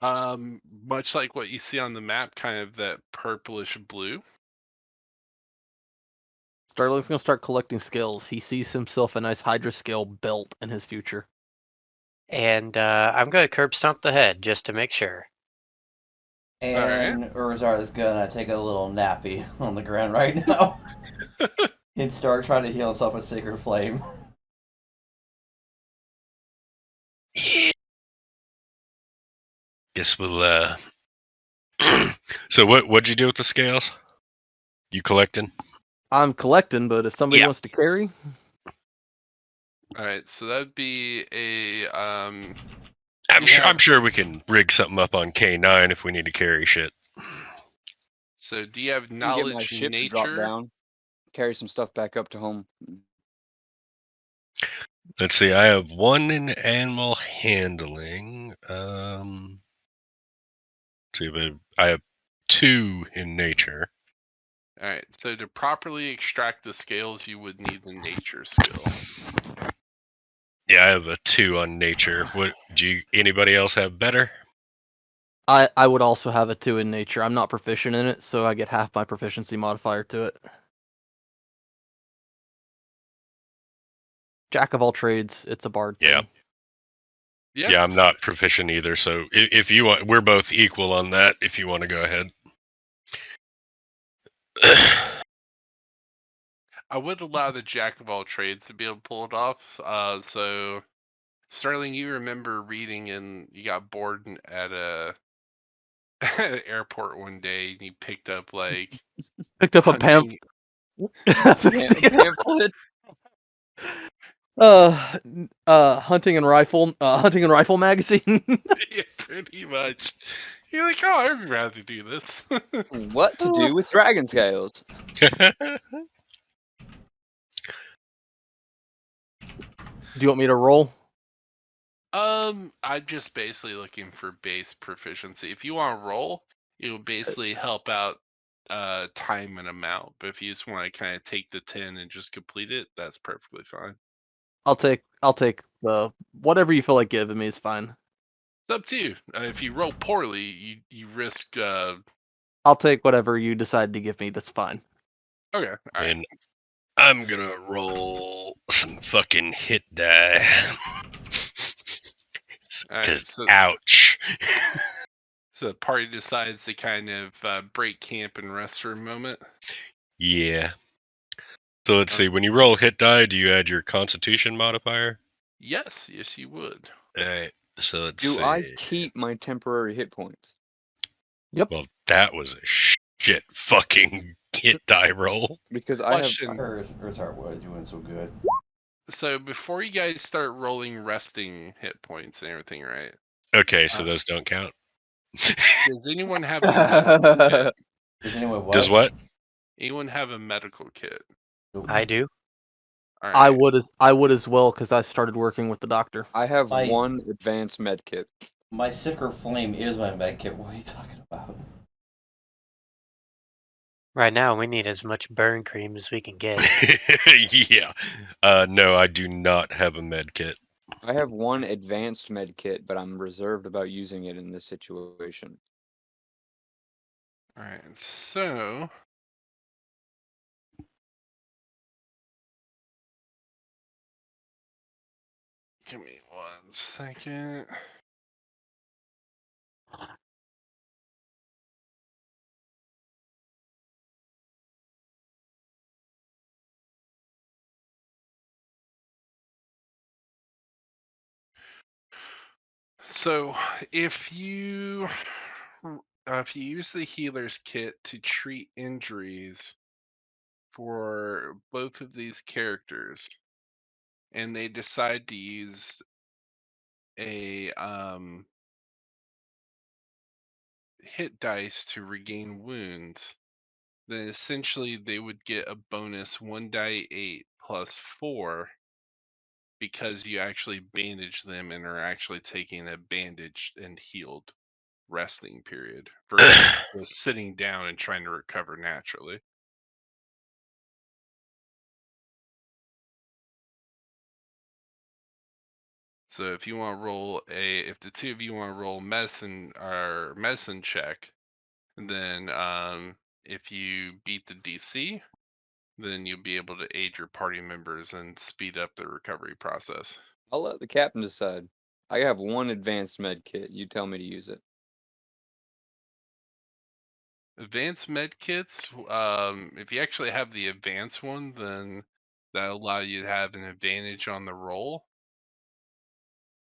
Much like what you see on the map, kind of that purplish blue. Starling's gonna start collecting scales. He sees himself a nice Hydra scale belt in his future. And I'm going to curb stomp the head just to make sure. And Urzar is gonna take a little nappy on the ground right now. And start trying to heal himself with Sacred Flame. Guess we'll So what'd you do with the scales? You collecting? I'm collecting, but if somebody Yeah. wants to carry, Alright, so that'd be a I'm Yeah. sure we can rig something up on K9 if we need to carry shit. so do you have I can get my knowledge ship to drop nature? down, carry some stuff back up to home. Let's see. I have 1 in animal handling. See, but I have 2 in nature. Alright, so to properly extract the scales you would need the nature skill. Yeah, I have a 2 on nature. What do you? Anybody else have better? I would also have a 2 in nature. I'm not proficient in it, so I get half my proficiency modifier to it. Jack of all trades, it's a bard Yeah. thing. Yeah. I'm not proficient either. So if you want, we're both equal on that. If you want to go ahead. I would allow the jack of all trades to be able to pull it off. So Sterling, you remember reading and you got bored at at an airport one day and you picked up like Picked up a hunting. Pamphlet. Hunting and rifle magazine. Yeah, pretty much. You're like, oh, I'd rather do this. What to do with dragon scales? Do you want me to roll? I'm just basically looking for base proficiency. If you want to roll, it'll basically help out time and amount. But if you just want to kind of take the 10 and just complete it, that's perfectly fine. I'll take the whatever you feel like giving me is fine. It's up to you. If you roll poorly, you risk. I'll take whatever you decide to give me. That's fine. Okay, all right. And I'm gonna roll some fucking hit die. Because so- ouch. So the party decides to kind of break camp and rest for a moment. Yeah. So let's see. When you roll hit die, do you add your Constitution modifier? Yes, you would. All right. So let's Do see. I keep my temporary hit points? Well, that was a shit fucking hit die roll. Because I have. Question. Urzar was doing so good. So before you guys start rolling resting hit points and everything, right? Okay, so those don't count. Does anyone have a medicine kit? Does anyone what? Does what? Anyone have a medical kit? I do. All I right. would as well because I started working with the doctor. I have My- one advanced med kit. My Sicker Flame is my medkit. What are you talking about? Right now, we need as much burn cream as we can get. Yeah. No, I do not have a med kit. I have one advanced med kit, but I'm reserved about using it in this situation. All right. So give me 1 second. So if you use the healer's kit to treat injuries for both of these characters, and they decide to use a hit dice to regain wounds, then essentially they would get a bonus 1d8 plus 4 because you actually bandage them and are actually taking a bandaged and healed resting period versus just sitting down and trying to recover naturally. So if you want to roll if the two of you want to roll medicine check, then if you beat the DC, then you'll be able to aid your party members and speed up the recovery process. I'll let the captain decide. I have one advanced med kit. You tell me to use it. Advanced med kits, if you actually have the advanced one, then that'll allow you to have an advantage on the roll.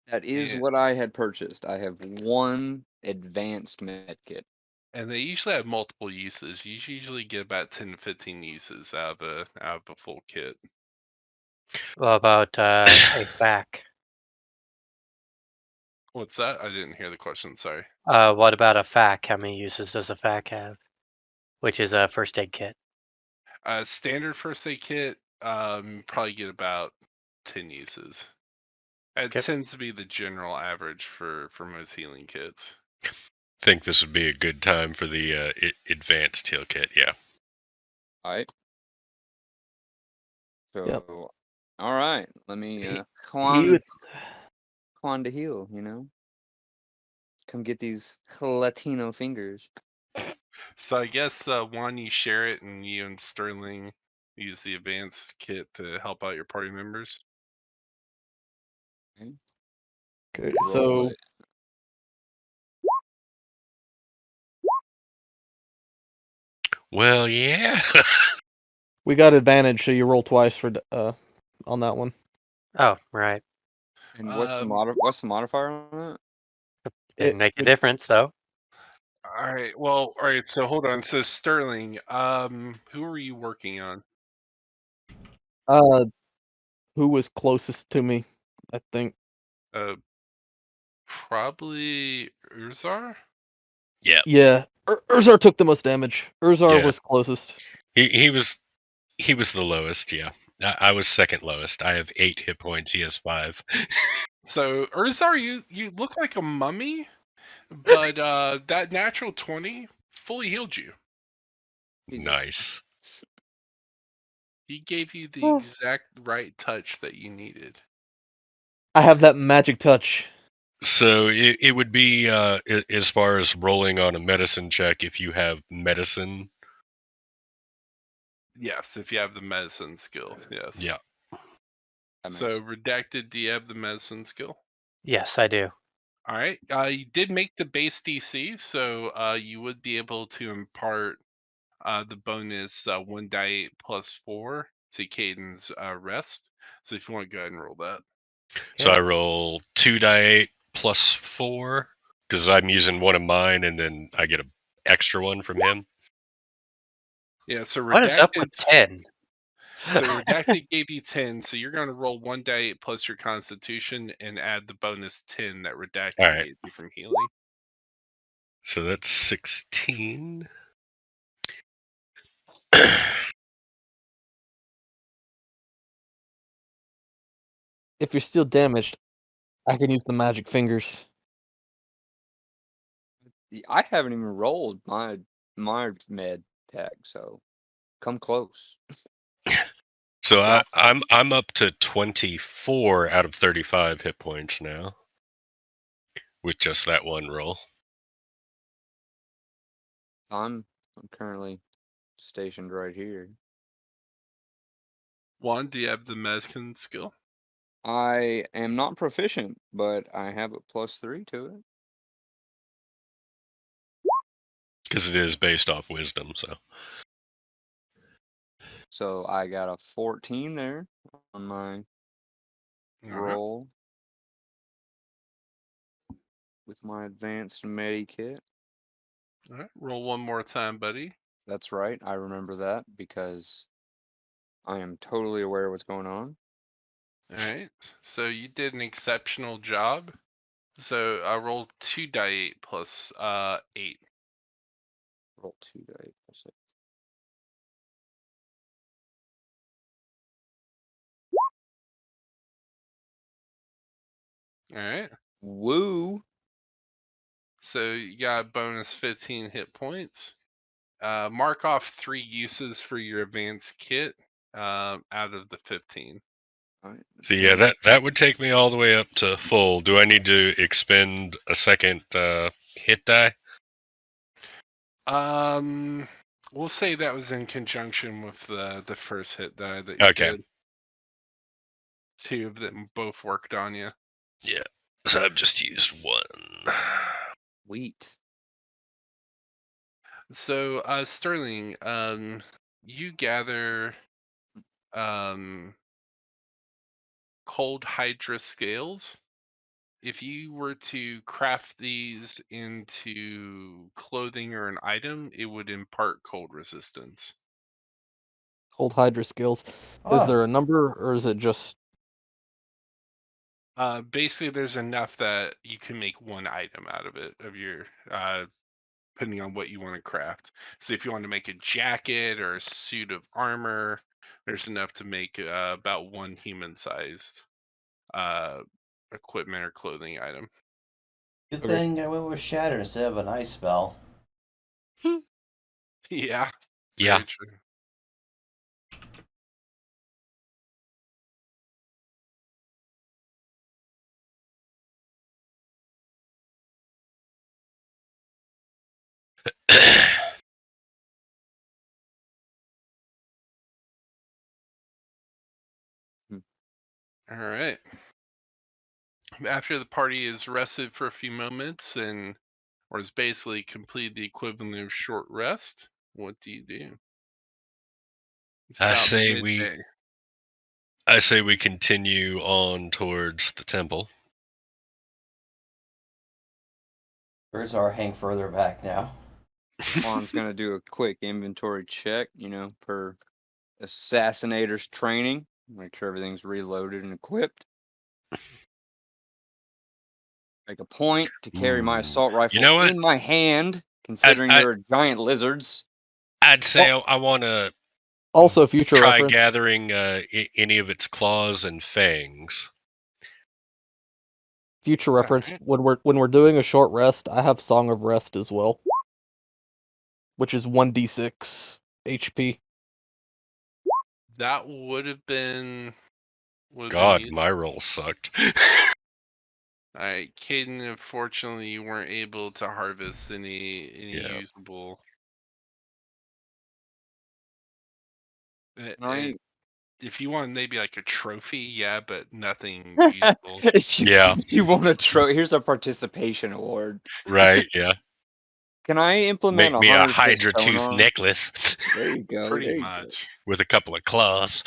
That is And, what I had purchased. I have one advanced med kit. and they usually have multiple uses. You usually get about 10 to 15 uses out of a full kit. What about a FAC? What's that? I didn't hear the question. Sorry. What about a FAC? How many uses does a FAC have? Which is a first aid kit. Standard first aid kit, probably get about 10 uses. It Okay. tends to be the general average for most healing kits. Think this would be a good time for the advanced heal kit. Yeah. All right. So, Yep. all right. Let me He come would- on to heal. You know, come get these Latino fingers. So I guess Juan, you share it, and you and Sterling use the advanced kit to help out your party members. Okay, Roll so it. Well, yeah. we got advantage, so you roll twice for on that one. Oh, right. And what's the Um, what's the modifier on it? Didn't make a it- difference though. all right. Well, all right. So hold on. So Sterling, who are you working on? Uh, who was closest to me? I think. Probably Urzar. Yeah. Yeah, Urzar took the most damage. Urzar Yeah. was closest. He was the lowest. Yeah. I was second lowest. I have 8 hit points. He has 5. So Urzar, you look like a mummy, but that natural 20 fully healed you. Jesus. Nice. He gave you the Oh. exact right touch that you needed. I have that magic touch. So it would be as far as rolling on a medicine check if you have medicine. Yes, if you have the medicine skill. Yes. Yeah. That So makes- redacted, do you have the medicine skill? Yes, I do. All right. You did make the base DC, so you would be able to impart the bonus 1d8 plus 4 to Caden's rest. So if you want to go ahead and roll that. So Okay. I roll 2d8 plus 4 because I'm using one of mine, and then I get an extra one from him. Yeah. So What is up with 10? So redacted gave you 10, so you're going to roll 1d8 plus your constitution and add the bonus 10 that redacted All right. gave you from healing. So that's 16. if you're still damaged, I can use the magic fingers. I haven't even rolled my med tag, so come close. So Wow. I'm up to 24 out of 35 hit points now with just that one roll. I'm currently stationed right here. Juan, do you have the Mezcan skill? I am not proficient, but I have a +3 to it. Because it is based off wisdom, so. So I got a 14 there on my roll with my advanced medi kit. All right. Roll one more time, buddy. That's right. I remember that because I am totally aware of what's going on. All right. So you did an exceptional job. So I rolled 2d8 plus 8. Roll 2 + 8. All right. Woo! So you got a bonus 15 hit points. Mark off 3 uses for your advanced kit out of the 15. All right, So yeah, that would take me all the way up to full. Do I need to expend a second hit die? We'll say that was in conjunction with the first hit die that you Okay. did. 2 of them both worked on you. Yeah. So I've just used one. Wheat. So Sterling, you gather cold hydra scales. If you were to craft these into clothing or an item, it would impart cold resistance. Cold Hydra skills. Is Ah, there a number, or is it just Basically, there's enough that you can make one item out of it, of your depending on what you want to craft. So if you want to make a jacket or a suit of armor, there's enough to make about one human-sized equipment or clothing item. good Okay. thing I went with Shatter instead of an ice spell. Yeah, Yeah. very true. All right. After the party is rested for a few moments or has basically completed the equivalent of short rest, what do you do? It's I about say midday. we continue on towards the temple. Birds are hang further back now. Juan's gonna do a quick inventory check, per assassinator's training. Make sure everything's reloaded and equipped. Make a point to carry my Ooh. assault rifle You know what? in my hand, considering there are giant lizards. I'd say I want to also future try reference? gathering any of its claws and fangs. Future reference. Alright. When we're doing a short rest, I have Song of Rest as well, which is 1d6 HP. That would have been God, used. my roll sucked. Alright, Caden, unfortunately you weren't able to harvest any Yeah. usable. Right? If you want maybe like a trophy, yeah, but nothing usable. Yeah. If you want here's a participation award. Right, yeah. Can I implement Make me a 100-foot Hydra tooth sonar? necklace There you go. Pretty There you go. much. with a couple of claws.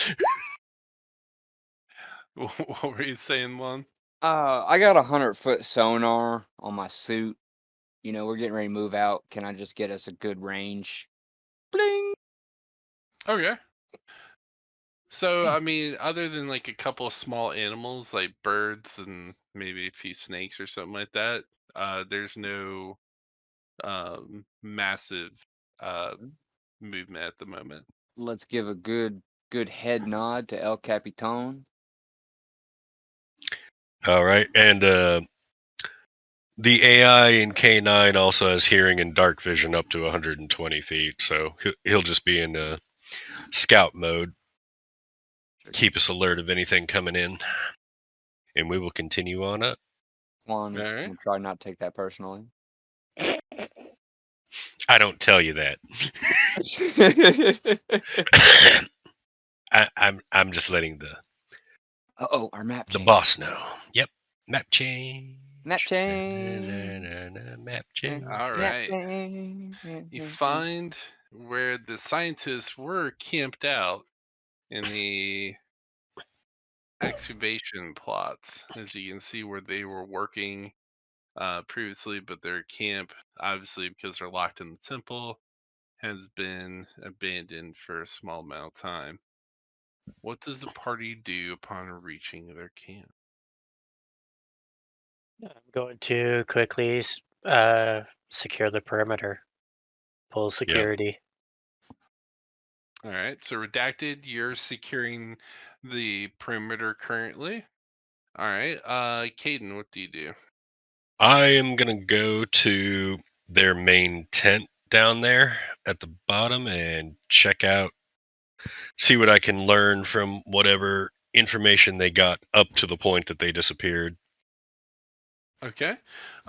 What were you saying, Lon? I got 100-foot sonar on my suit. We're getting ready to move out. Can I just get us a good range? Bling. Okay. So, I mean, other than like a couple of small animals like birds and maybe a few snakes or something like that, there's no massive uh, movement at the moment. Let's give a good head nod to El Capitan. All right, and the AI in K9 also has hearing and dark vision up to 120 feet, so he'll just be in scout mode. Keep us alert of anything coming in, and we will continue on up. Juan is Alright. gonna try not to take that personally. I don't tell you that. I'm just letting Uh-oh, our map the change. boss know. Yep, map change. Map change. Map change. Alright. You find where the scientists were camped out in the excavation plots. As you can see where they were working previously, but their camp, obviously because they're locked in the temple, has been abandoned for a small amount of time. What does the party do upon reaching their camp? I'm going to quickly secure the perimeter, pull security. All right, so redacted, you're securing the perimeter currently. All right, Caden, what do you do? I am gonna go to their main tent down there at the bottom and check out, see what I can learn from whatever information they got up to the point that they disappeared. Okay,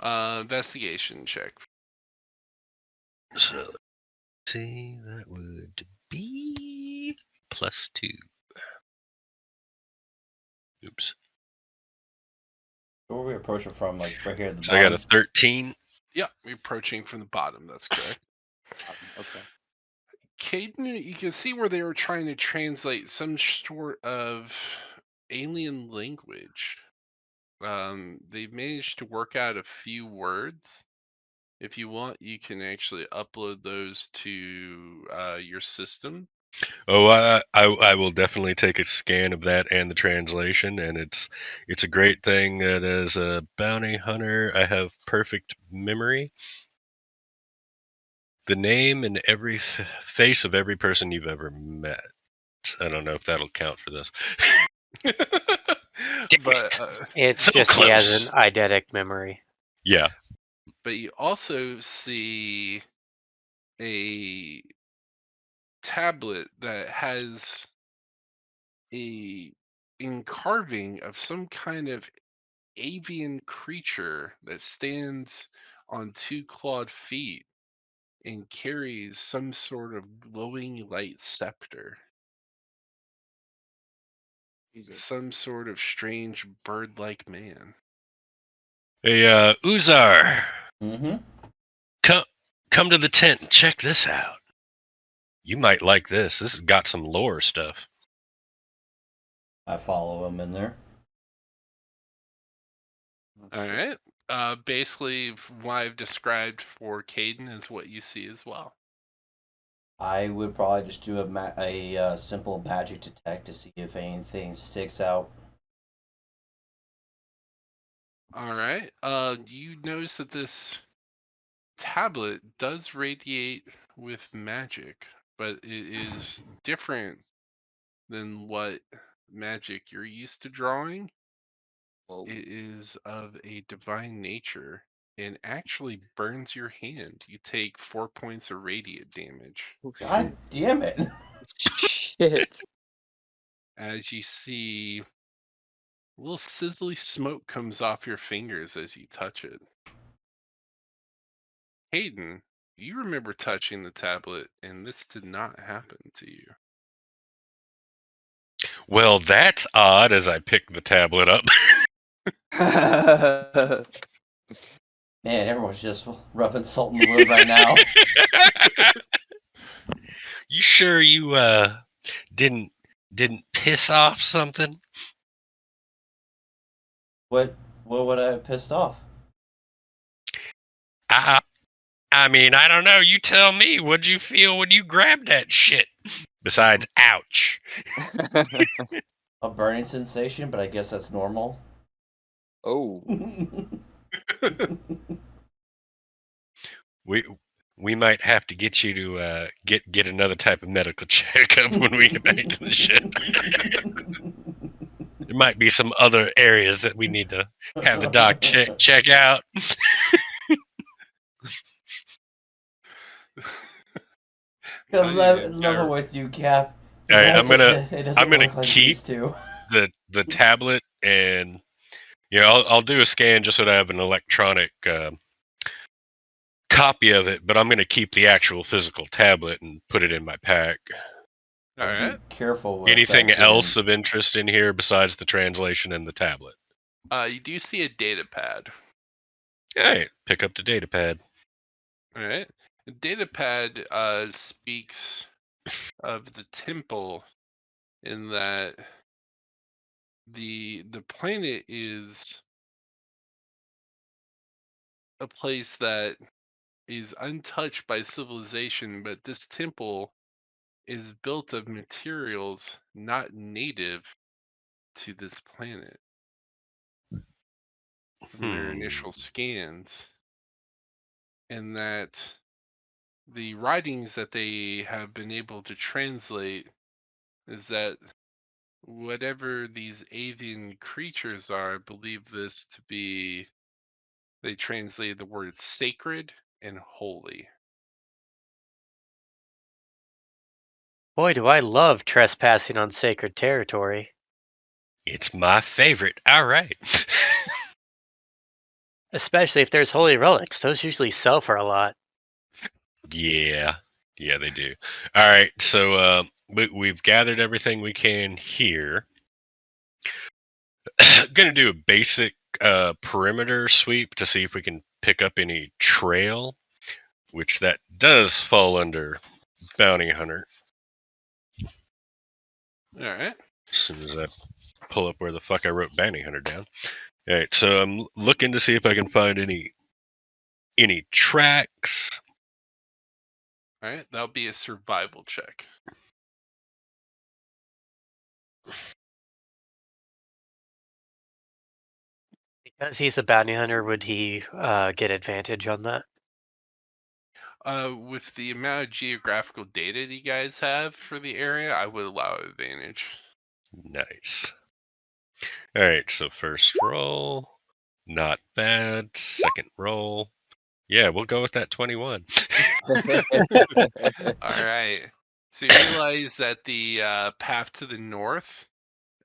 investigation check. So, let's see, that would be +2. Oops. Where are we approaching from? Like right here at the So I got a bottom? 13. Yep, you're approaching from the bottom. That's correct. Okay. Caden, you can see where they were trying to translate some sort of alien language. They've managed to work out a few words. If you want, you can actually upload those to your system. Oh, I will definitely take a scan of that and the translation, and it's a great thing that as a bounty hunter, I have perfect memory. The name and every face of every person you've ever met. I don't know if that'll count for this. But It's So just he has close. an eidetic memory. Yeah. but you also see a tablet that has a carving of some kind of avian creature that stands on two clawed feet and carries some sort of glowing light scepter. Jesus. Some sort of strange bird-like man. Hey, Uzar, Mm-hmm. come to the tent and check this out. You might like this. This has got some lore stuff. I follow him in there. Oh, All shit. right. Basically, what I've described for Caden is what you see as well. I would probably just do a simple magic detect to see if anything sticks out. All right. You notice that this tablet does radiate with magic, but it is different than what magic you're used to drawing. Whoa. It is of a divine nature and actually burns your hand. You take 4 points of radiant damage Oh, God damn it! shit. as you see a little sizzly smoke comes off your fingers as you touch it. Hayden, you remember touching the tablet, and this did not happen to you. Well, that's odd as I pick the tablet up. Man, everyone's just rubbing salt in the wound right now. You sure you didn't piss off something? What would I have pissed off? I mean, I don't know. You tell me. What'd you feel when you grabbed that shit? Besides, ouch. A burning sensation, but I guess that's normal. Oh. We might have to get you to get another type of medical checkup when we get back to the ship. There might be some other areas that we need to have the doc check out. Tell you, Level with you, Cap. All right, It I'm doesn't gonna work like it keep used to. the tablet, and I'll do a scan just so that I have an electronic copy of it. But I'm gonna keep the actual physical tablet and put it in my pack. all right. Be careful with Anything that, else of interest in here besides the translation and the tablet? You do see a data pad. All right, pick up the data pad. All right. The data pad speaks of the temple in that the planet is a place that is untouched by civilization, but this temple is built of materials not native to this planet from their initial scans, and that the writings that they have been able to translate is that whatever these avian creatures are, I believe this to be, they translated the word sacred and holy. Boy, do I love trespassing on sacred territory. It's my favorite. All right. Especially if there's holy relics. Those usually sell for a lot. Yeah, they do. All right, so we've gathered everything we can here. Gonna do a basic perimeter sweep to see if we can pick up any trail, which that does fall under bounty hunter. All right. As soon as I pull up where the fuck I wrote bounty hunter down. All right, so I'm looking to see if I can find any tracks. All right. That'll be a survival check. Because he's a bounty hunter, would he get advantage on that? With the amount of geographical data that you guys have for the area, I would allow advantage. Nice. All right, so first roll, not bad. Second roll, yeah, we'll go with that 21. All right. So you realize that the path to the north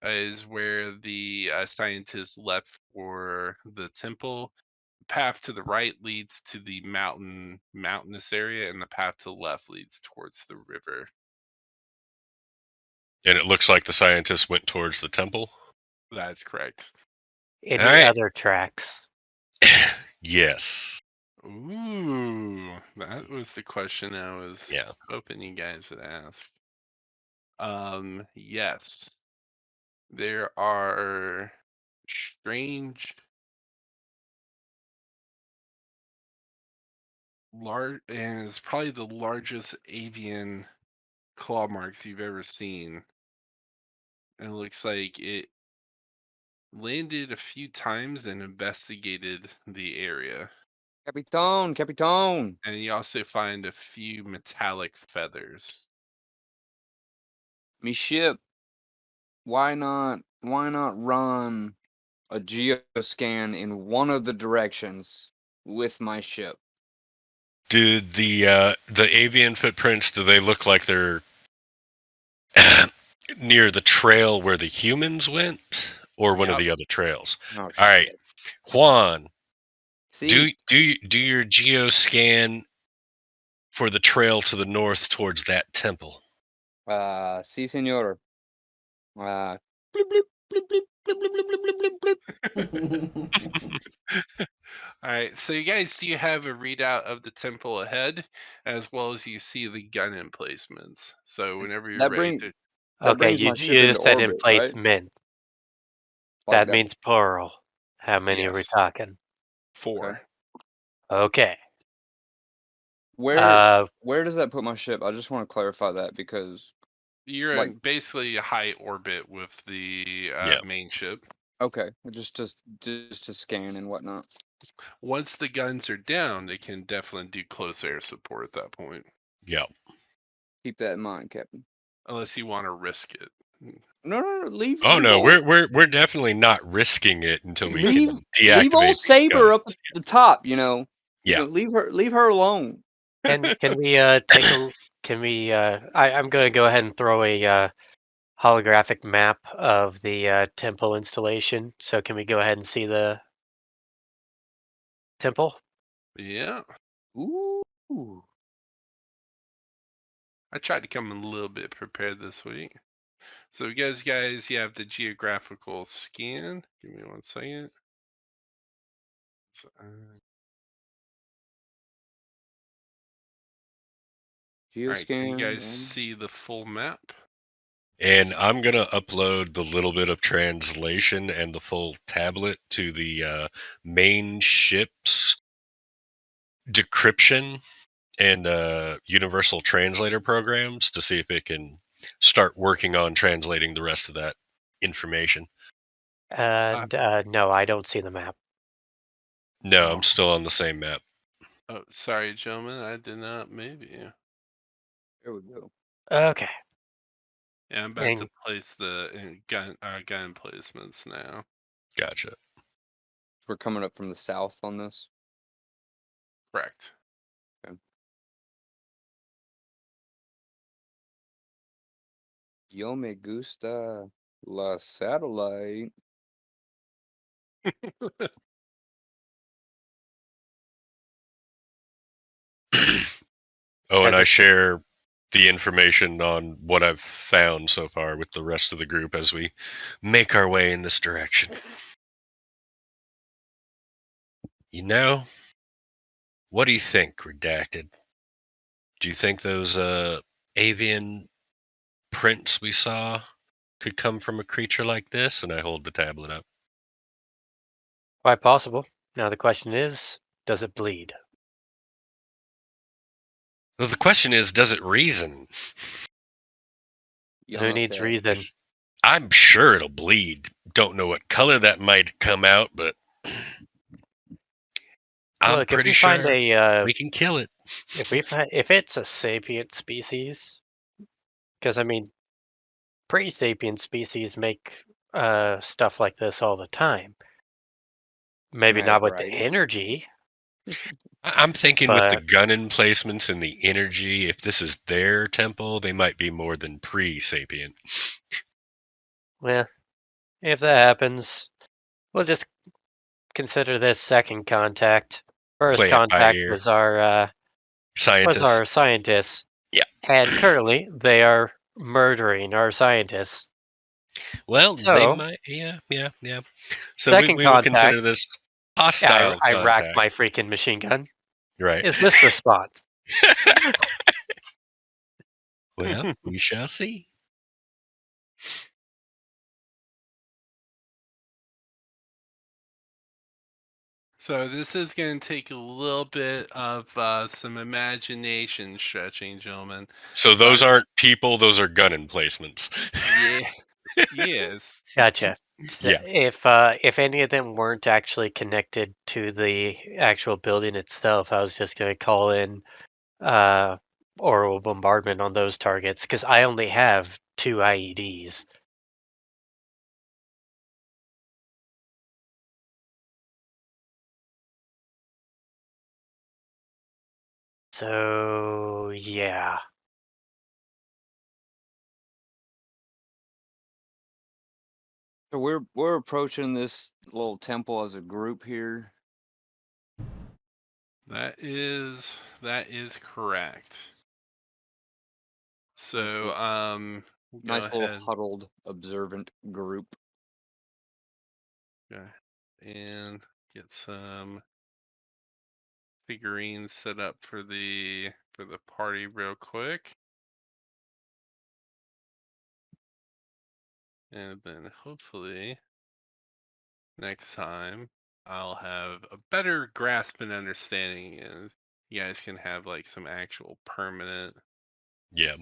is where the scientists left for the temple. The path to the right leads to the mountainous area, and the path to the left leads towards the river. And it looks like the scientists went towards the temple. That's correct. Any All right. other tracks? Yes. Ooh, that was the question I was hoping you guys would ask. Yes. There are strange and it's probably the largest avian claw marks you've ever seen. And it looks like it landed a few times and investigated the area. Capitan. And you also find a few metallic feathers. Me ship. Why not run a geoscan in one of the directions with my ship? Did the avian footprints, do they look like they're near the trail where the humans went, or one of the other trails? Oh, All right, Juan, See? do your geoscan for the trail to the north towards that temple. Si, senor. Bleep, bleep, bleep, bleep, bleep, bleep, bleep, bleep, bleep, bleep. All right, so you guys do have a readout of the temple ahead, as well as you see the gun emplacements. So whenever you're ready to, That Okay, brings you my ship you into just said orbit, right? emplacement. Like That means plural. How many are we Yes. talking? 4. Okay. Where does that put my ship? I just want to clarify that because You're like in basically a high orbit with the main ship. okay, just to scan and whatnot. Once the guns are down, they can definitely do close air support at that point. Yeah. Keep that in mind, Captain. Unless you want to risk it. No, leave. Oh leave no, old, we're definitely not risking it until we leave can leave deactivate old these Saber up at guns. the top. You know, Yeah. leave her alone. Can we take a can we I'm going to go ahead and throw a holographic map of the temple installation. So can we go ahead and see the temple? Yeah. Ooh. I tried to come a little bit prepared this week. So you have the geographical scan. Give me 1 second. So, all right, can you Geoscan. guys see the full map? And I'm gonna upload the little bit of translation and the full tablet to the main ship's decryption and universal translator programs to see if it can start working on translating the rest of that information. And no, I don't see the map. No, Oh. I'm still on the same map. Oh, sorry, gentlemen. I did not move you. There we go. Okay. Yeah, I'm about to place the gun placements now. Gotcha. We're coming up from the south on this. Correct. Okay. Yo me gusta la satellite. Oh, and I Has share the information on what I've found so far with the rest of the group as we make our way in this direction. You know, what do you think, Redacted? Do you think those avian prints we saw could come from a creature like this? And I hold the tablet up. quite possible. Now the question is, does it bleed? Well, the question is, does it reason? You Who almost needs said. reason? I'm sure it'll bleed. Don't know what color that might come out, but I'm Look, if pretty we find sure a we can kill it. if it's a sapient species, because I mean, pre-sapient species make stuff like this all the time. Maybe not with the Right. energy, I'm thinking with the but gun emplacements and the energy, if this is their temple, they might be more than pre-sapient. well, if that happens, we'll just consider this second contact. First Play it by contact ear. was our Scientists. scientists, Yeah. and currently they are murdering our scientists. Well, they So might. Yeah. So second we will contact, consider this yeah, hostile I racked contact. my freaking machine gun. Right. Is this response? Well, we shall see. So this is going to take a little bit of some imagination stretching, gentlemen. So those aren't people; those are gun emplacements. Yeah. Yes. Gotcha. Yeah. If any of them weren't actually connected to the actual building itself, I was just gonna call in oral bombardment on those targets because I only have 2 IEDs. So yeah. So we're approaching this little temple as a group here. That is correct. Nice So little, go nice little ahead. huddled observant group. Go ahead and get some figurines set up for the party real quick. And then hopefully next time I'll have a better grasp and understanding, and you guys can have like some actual permanent Yeah.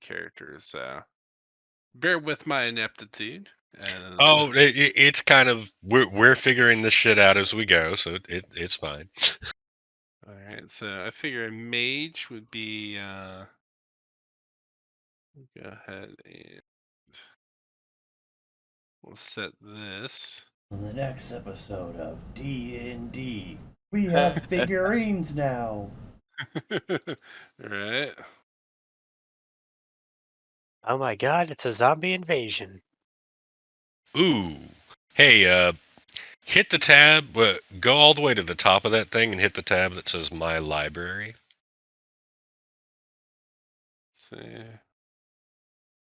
characters. Bear with my ineptitude. And Oh, it's kind of we're figuring this shit out as we go, so it's fine. all right, so I figure a mage would be go ahead and We'll set this. On the next episode of D&D, we have figurines now. Right. Oh my god, it's a zombie invasion. Ooh. Hey, hit the tab, go all the way to the top of that thing and hit the tab that says My Library. Let's see.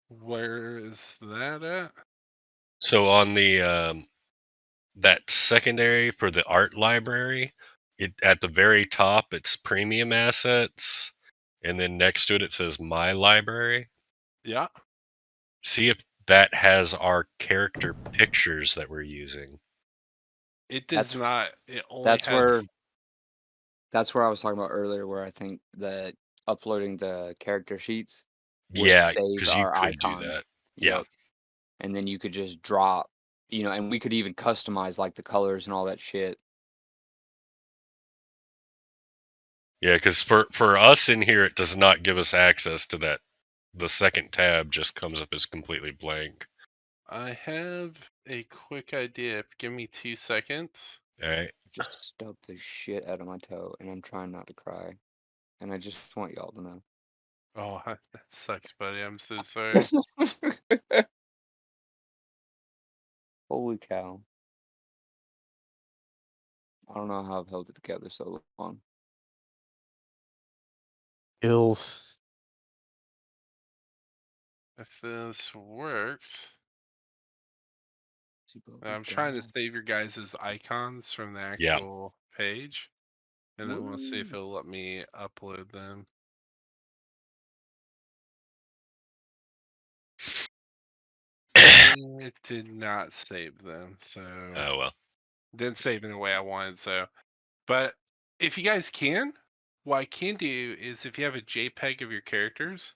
Where is that at? So on the that secondary for the art library, at the very top it's premium assets, and then next to it says My Library. Yeah. See if that has our character pictures that we're using. It does That's not. It only that's has. that's where I was talking about earlier, where I think that uploading the character sheets would Yeah, save because you our could do that. icons. Yeah. Yep. And then you could just drop, and we could even customize like the colors and all that shit. Yeah, because for us in here, it does not give us access to that. The second tab just comes up as completely blank. I have a quick idea. Give me 2 seconds. All right. Just stubbed the shit out of my toe, and I'm trying not to cry. And I just want y'all to know. Oh, that sucks, buddy. I'm so sorry. Holy cow. I don't know how I've held it together so long. Hills. If this works, Super I'm trying to down. save your guys' icons from the Yeah. actual page, and then we'll see if Woo. it'll let me upload them. It did not save them, so Oh well. didn't save in the way I wanted. So, but if you guys can, what I can do is if you have a JPEG of your characters,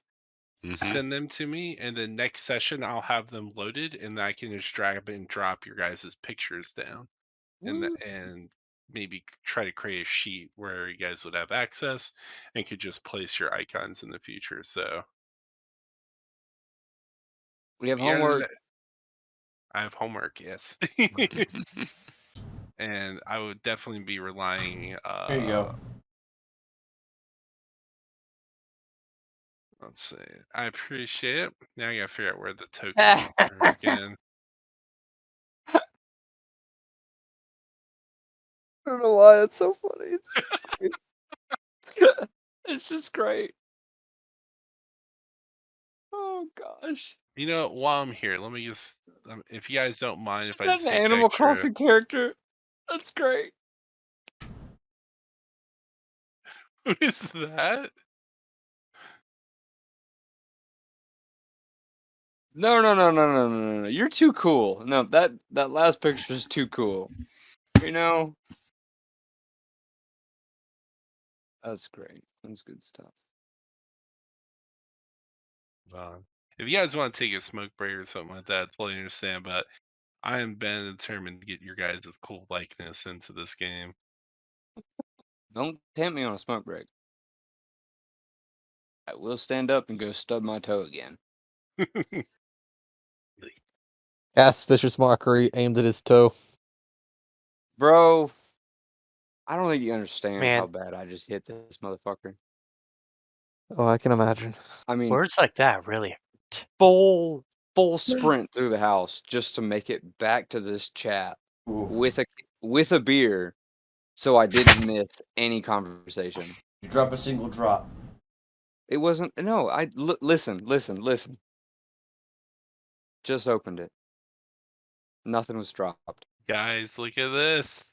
Mm-hmm. send them to me, and then next session I'll have them loaded, and I can just drag and drop your guys' pictures down, Woo. and maybe try to create a sheet where you guys would have access and could just place your icons in the future. So We have yeah, homework. I have homework, yes. And I would definitely be relying. Here you go. Let's see. I appreciate it. Now I gotta figure out where the tokens are again. I don't know why that's so funny. It's great. It's just great. Oh gosh. You know, while I'm here, let me just, if you guys don't mind, if Is I that just an take Animal extra. Crossing character? That's great. Who is that? No. You're too cool. No, that last picture is too cool. You know? That's great. That's good stuff. If you guys want to take a smoke break or something like that, I totally understand. But I am bent and determined to get your guys' cool likeness into this game. Don't tempt me on a smoke break. I will stand up and go stub my toe again. Cast vicious mockery aimed at his toe. Bro, I don't think you understand how Man, bad I just hit this motherfucker. Oh, I can imagine. I mean, words like that really hurt. full sprint through the house just to make it back to this chat Ooh. with a beer, so I didn't miss any conversation. You drop a single drop. It wasn't. No, listen. Just opened it. Nothing was dropped. Guys, look at this.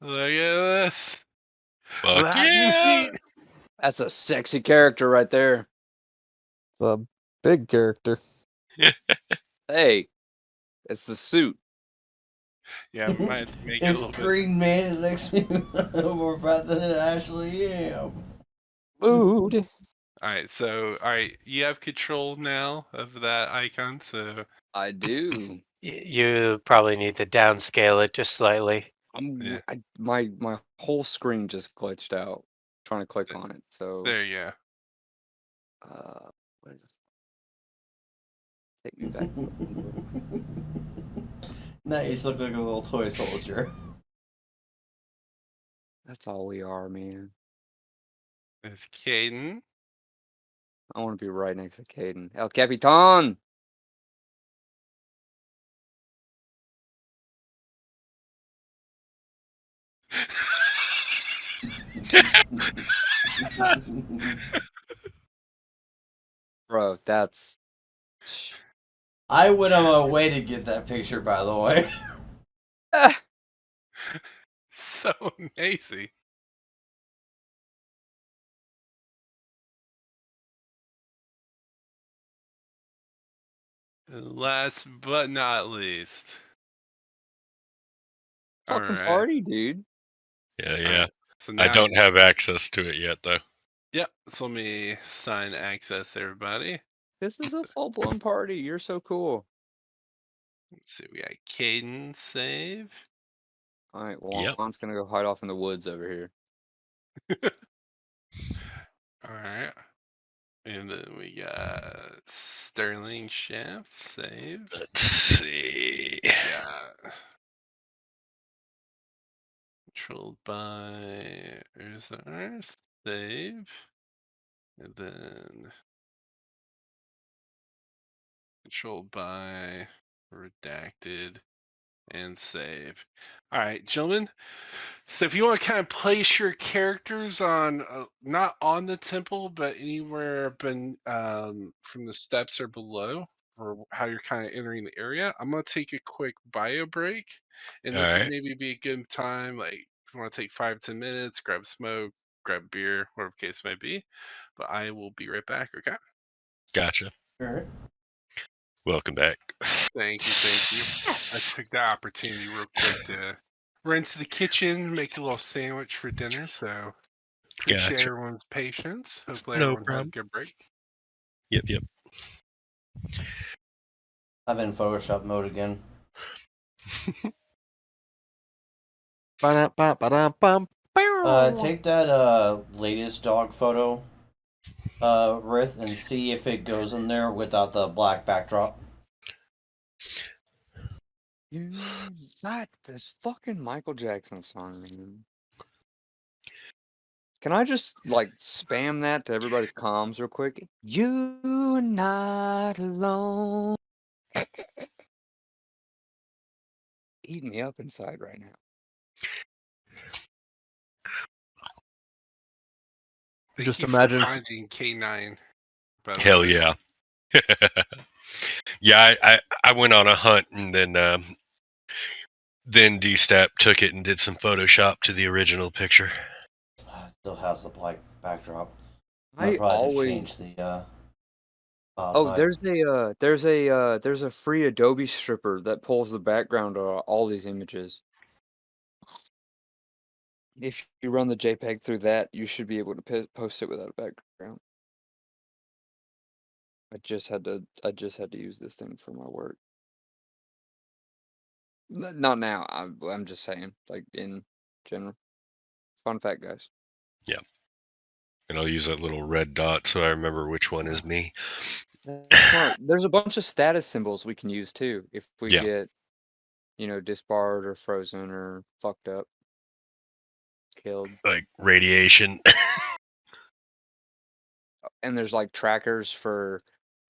Look at this. Fuck That yeah! meat. That's a sexy character right there. It's a big character. Hey, it's the suit. Yeah, we might make it a It's little bit. Green Man. It makes me more fat than I actually am. Food. All right, you have control now of that icon. So I do. You probably need to downscale it just slightly. yeah, My whole screen just glitched out trying to click on it. So there you go. what is it? Take me back. Nice, look like a little toy soldier. That's all we are, man. There's Caden. I want to be right next to Caden. El Capitan! Bro, that's... I went on my way to get that picture, by the way. So amazing. And last but not least. Fucking Alright. party, dude. Yeah, All yeah. right. So I now, don't have access to it yet, though. Yep. So let me sign access, everybody. This is a full-blown party. You're so cool. Let's see. We got Caden save. All right, Yep. Juan's gonna go hide off in the woods over here. All right. And then we got Sterling Shaft save. Let's see. Got controlled by Urzar save. And then controlled by redacted and save. All right, gentlemen. So if you want to kind of place your characters on, not on the temple, but anywhere up from the steps or below, or how you're kind of entering the area, I'm going to take a quick bio break. And All this would right. maybe be a good time, like if you want to take 5-10 minutes, grab a smoke, grab a beer, whatever the case may be. But I will be right back, okay? Gotcha. Alright. Welcome back. Thank you, thank you. I took that opportunity real quick to run to the kitchen, make a little sandwich for dinner, so appreciate Gotcha. everyone's patience. Hopefully No everyone had a problem. good break. Yep, yep. I'm in Photoshop mode again. Take that latest dog photo, Rith, and see if it goes in there without the black backdrop. You got this fucking Michael Jackson song, man. Can I just like spam that to everybody's comms real quick? You are not alone. Eat me up inside right now. Thank Just you imagine. for finding K9. By the Hell way. yeah. Yeah, I went on a hunt and then Dstapp took it and did some Photoshop to the original picture. It still has the black backdrop. I I'll probably have to always change the file Oh, type. there's a free Adobe stripper that pulls the background of all these images. If you run the JPEG through that, you should be able to post it without a background. I just had to use this thing for my work. Not now. I'm just saying, like in general. Fun fact, guys. Yeah. And I'll use that little red dot so I remember which one is me. That's smart. There's a bunch of status symbols we can use too if we Yeah. get, disbarred or frozen or fucked up, killed. Like radiation. And there's like trackers for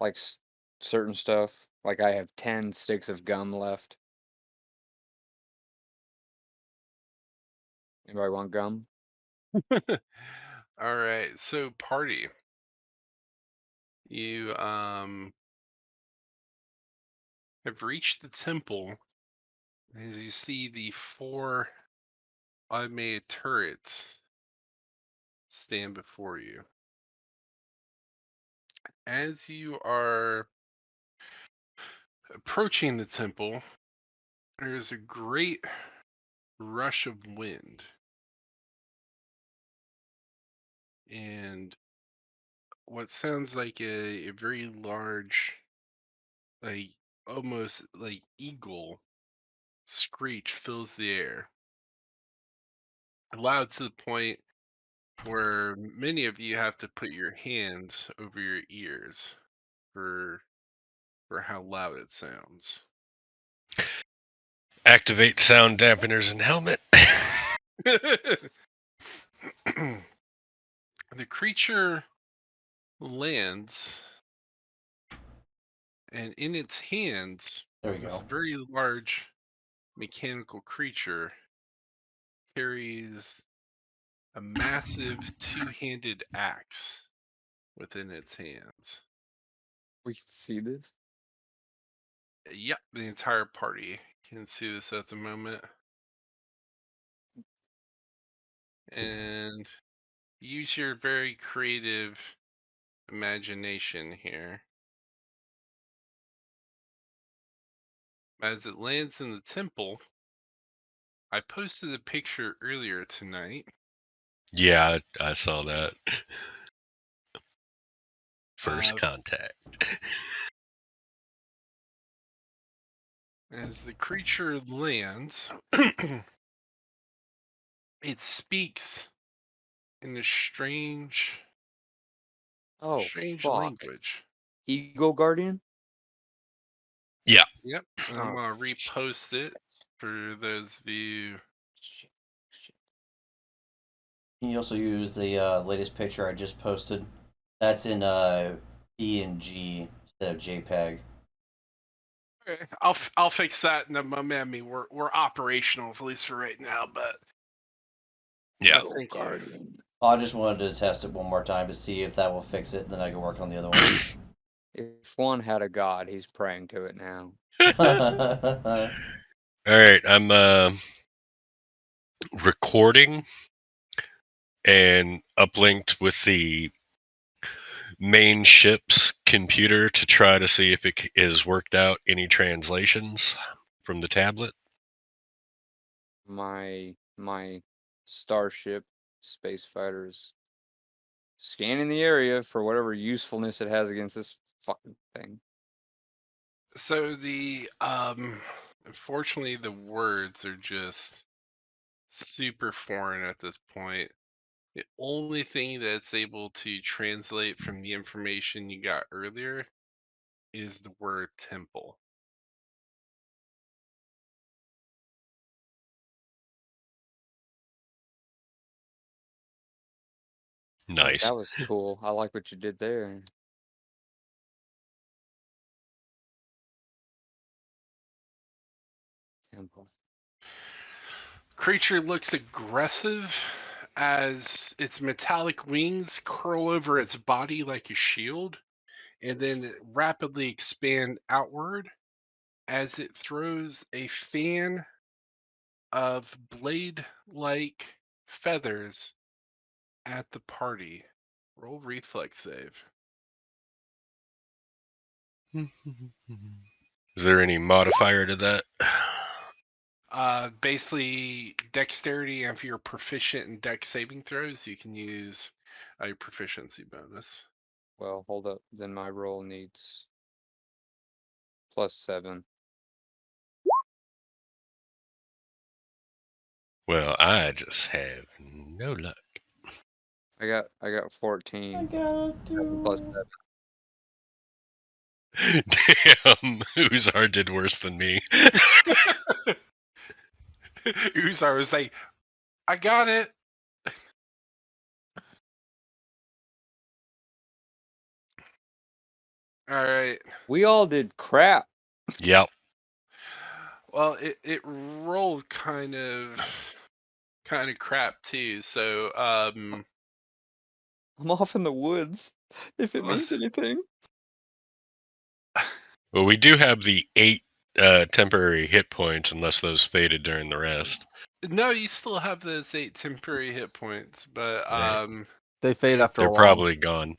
like certain stuff. Like I have 10 sticks of gum left. Anybody want gum? All right, so party. You have reached the temple as you see the 4 automated turrets stand before you. As you are approaching the temple, there's a great rush of wind. And what sounds like a very large, like almost like eagle screech fills the air. Loud to the point where many of you have to put your hands over your ears for for how loud it sounds. Activate sound dampeners and helmet. The creature lands, and in its hands, There we this go. very large mechanical creature carries a massive two-handed axe within its hands. We can see this. Yep, the entire party can see this at the moment. And use your very creative imagination here. As it lands in the temple, I posted a picture earlier tonight. Yeah, I saw that. First contact. As the creature lands, it speaks in a strange Oh, fuck. language. Eagle Guardian? Yeah. Yep, and I'm gonna repost it for those of you. Shit. Can you also use the latest picture I just posted? That's in PNG instead of JPEG. Okay, I'll fix that in a moment. I mean, we're operational at least for right now, but Yeah. thank you. Guardian. I just wanted to test it one more time to see if that will fix it, then I can work on the other one. If one had a god, he's praying to it now. All right, I'm recording and uplinked with the main ship's computer to try to see if it is worked out any translations from the tablet. My starship space fighters scanning the area for whatever usefulness it has against this fucking thing. So the unfortunately the words are just super foreign at this point. The only thing that's able to translate from the information you got earlier is the word temple. Nice. That was cool. I like what you did there. Temple. Creature looks aggressive as its metallic wings curl over its body like a shield and then rapidly expand outward as it throws a fan of blade-like feathers at the party. Roll reflex save. Is there any modifier to that? Basically dexterity, and if you're proficient in dex saving throws, you can use a proficiency bonus. Well, hold up. Then my roll needs +7. Well, I just have no luck. I got 14. +7. Damn, Uzar did worse than me. Uzar was like, I got it. All right. We all did crap. Yep. Well, it rolled kind of crap too. So I'm off in the woods. If it means anything. Well, we do have the 8 temporary hit points, unless those faded during the rest. No, you still have those 8 temporary hit points, but Right. They fade after They're a while. probably gone.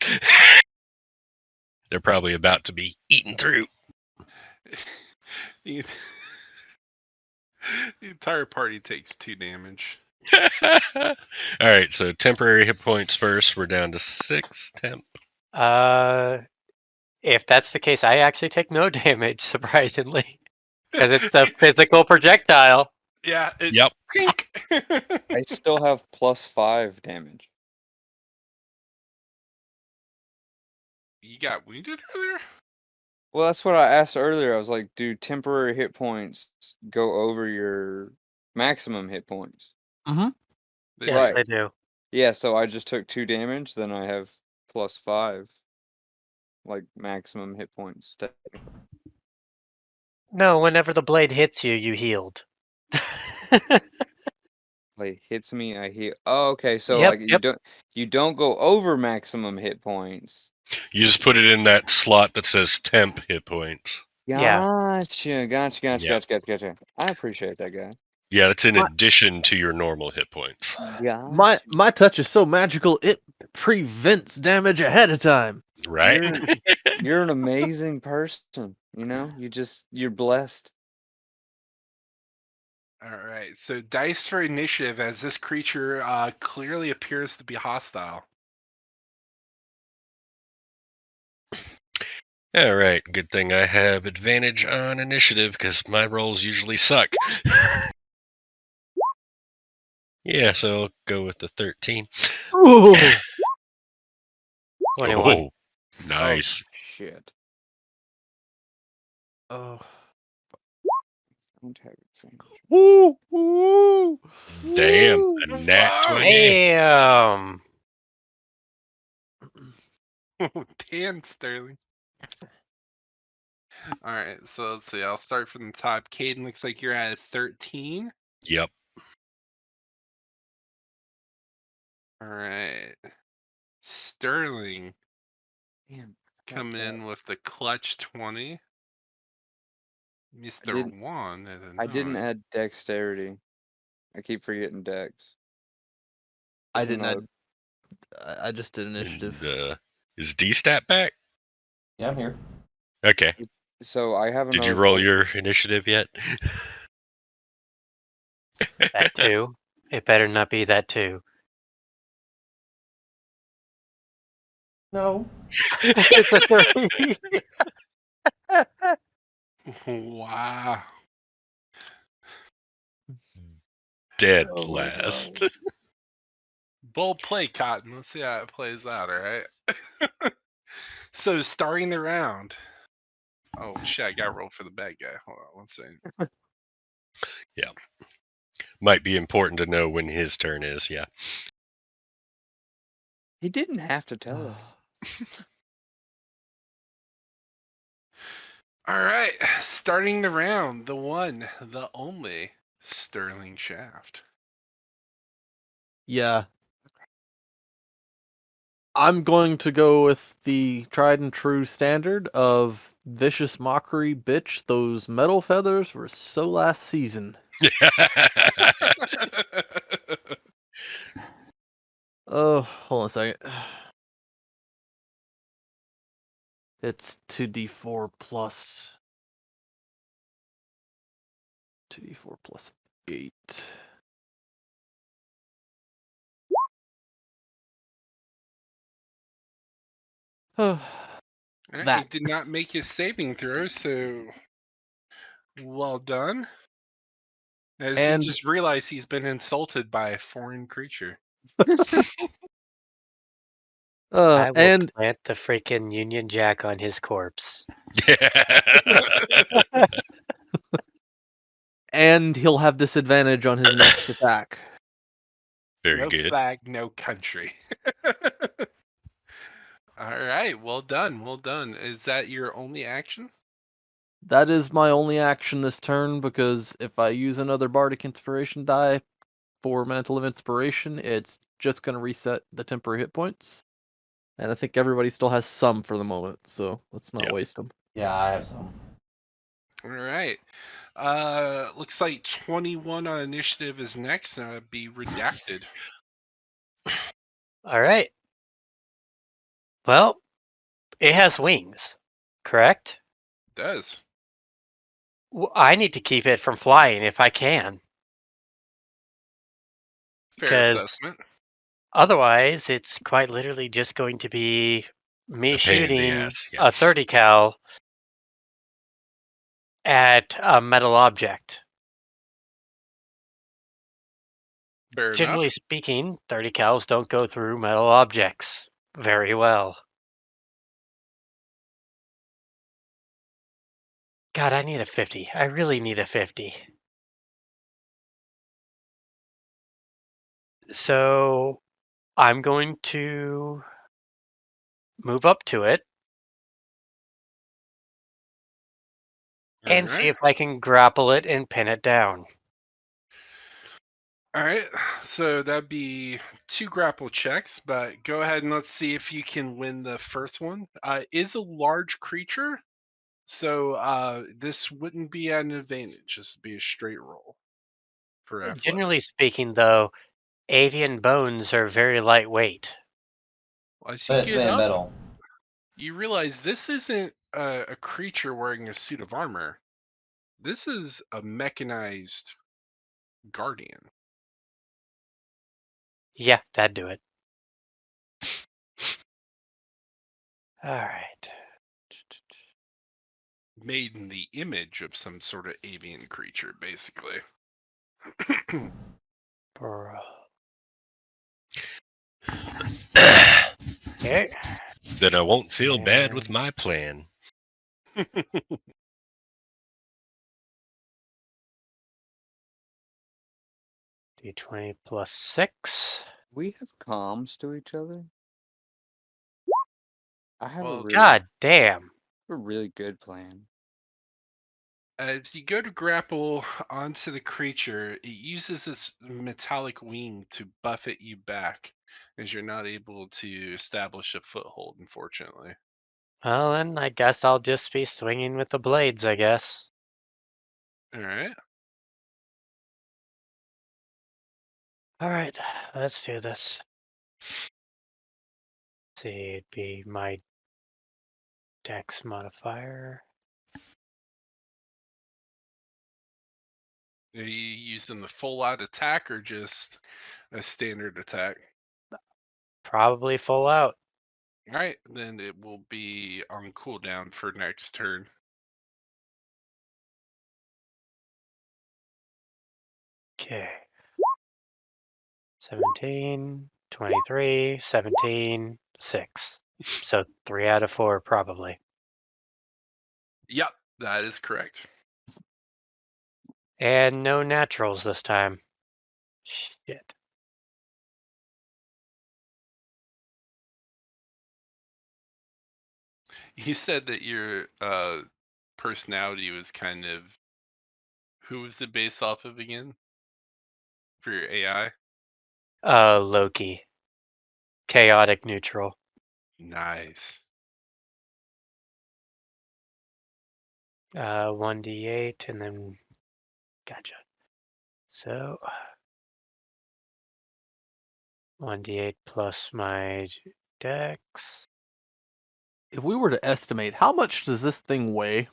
They're probably about to be eaten through. the entire party takes 2 damage. All right, so temporary hit points first. We're down to 6 temp. If that's the case, I actually take no damage, surprisingly, because it's the physical projectile. Yeah. Yep. I still have +5 damage. You got wounded earlier? Well, that's what I asked earlier. I was like, do temporary hit points go over your maximum hit points? Mm-hmm. They Yes, do. Right. they do. Yeah, so I just took 2 damage, then I have +5, like maximum hit points. No, whenever the blade hits you, you healed. Like hits me, I heal. Oh, okay. So Yep, like yep. you don't go over maximum hit points. You just put it in that slot that says temp hit points. Yeah. Yeah. Gotcha. I appreciate that, guy. Yeah, that's in My- addition to your normal hit points. My touch is so magical it prevents damage ahead of time. Right? You're an amazing person. You know, you're blessed. All right. So dice for initiative, as this creature clearly appears to be hostile. All right. Good thing I have advantage on initiative because my rolls usually suck. Yeah, so I'll go with the 13. Ooh. 21. Oh, nice. Oh, shit. Oh. Don't have advantage. Woo! Woo! Damn, Woo! a nat Whoa! 20. Damn. Damn, Sterling. All right. So let's see. I'll start from the top. Caden, looks like you're at 13. Yep. All right. Sterling Damn. coming in with the clutch 20. Mr. didn't- Juan at a I didn't 9. add dexterity. I keep forgetting dex. I It's didn't another- I just did initiative. And, is Dstapp back? Yeah, I'm here. Okay. So I have Did you another roll point. your initiative yet? That too. It better not be that too. No. It's a 3. Wow. Dead Oh my last. God. Bold play, Cotton. Let's see how it plays out, all right? So, starting the round. Oh, shit, I got rolled for the bad guy. Hold on one second. Yeah. Might be important to know when his turn is, yeah. He didn't have to tell us. All right, starting the round. The one, the only Sterling Shaft. Yeah. I'm going to go with the tried and true standard of vicious mockery, bitch. Those metal feathers were so last season. Oh, hold on a second. It's 2d4 plus 2d4 plus 8. Oh, All right, that. he did not make his saving throw, so well done. As he And just realized he's been insulted by a foreign creature. I will and plant the freaking Union Jack on his corpse. and he'll have disadvantage on his next attack. Very No good. flag, no country. All right, well done, well done. Is that your only action? That is my only action this turn because if I use another Bardic Inspiration die for Mantle of Inspiration, it's just going to reset the temporary hit points. And I think everybody still has some for the moment, so let's not Yep. waste them. Yeah, I have some. All right. Looks like 21 on initiative is next, and it'd be redacted. All right. Well, it has wings, correct? It does. I need to keep it from flying if I can, Fair because assessment. otherwise it's quite literally just going to be me A pain in the shooting ass, yeah. a 30 cal at a metal object. Fair Generally enough. speaking, 30 cals don't go through metal objects very well. God, I need a 50. I really need a 50. So I'm going to move up to it and see Alright. if I can grapple it and pin it down. Alright, so that'd be 2 grapple checks, but go ahead and let's see if you can win the first one. It's a large creature, so this wouldn't be an advantage. This would be a straight roll for athletic. Generally speaking, though, avian bones are very lightweight. As you But it's get made of up, metal. you realize this isn't a creature wearing a suit of armor. This is a mechanized guardian. Yeah, that'd do it. All right. Made in the image of some sort of avian creature, basically. Bro. Okay. Then I won't feel bad with And my plan. D20 plus 6. We have comms to each other. I have Well, God damn. a really good plan. as you go to grapple onto the creature, it uses its metallic wing to buffet you back, as you're not able to establish a foothold, unfortunately. Well, then I guess I'll just be swinging with the blades, I guess. All right. All right, let's do this. Let's see, it'd be my dex modifier. Are you using the full out attack or just a standard attack? Probably full out. All right, then it will be on cooldown for next turn. Okay. 17, 23, 17, 6. So 3 out of 4, probably. Yep, that is correct. And no naturals this time. Shit. You said that your personality was kind of, who was it based off of again for your AI? Loki. Chaotic neutral. Nice. 1d8 and then gotcha. So 1d8 plus my dex. If we were to estimate, how much does this thing weigh?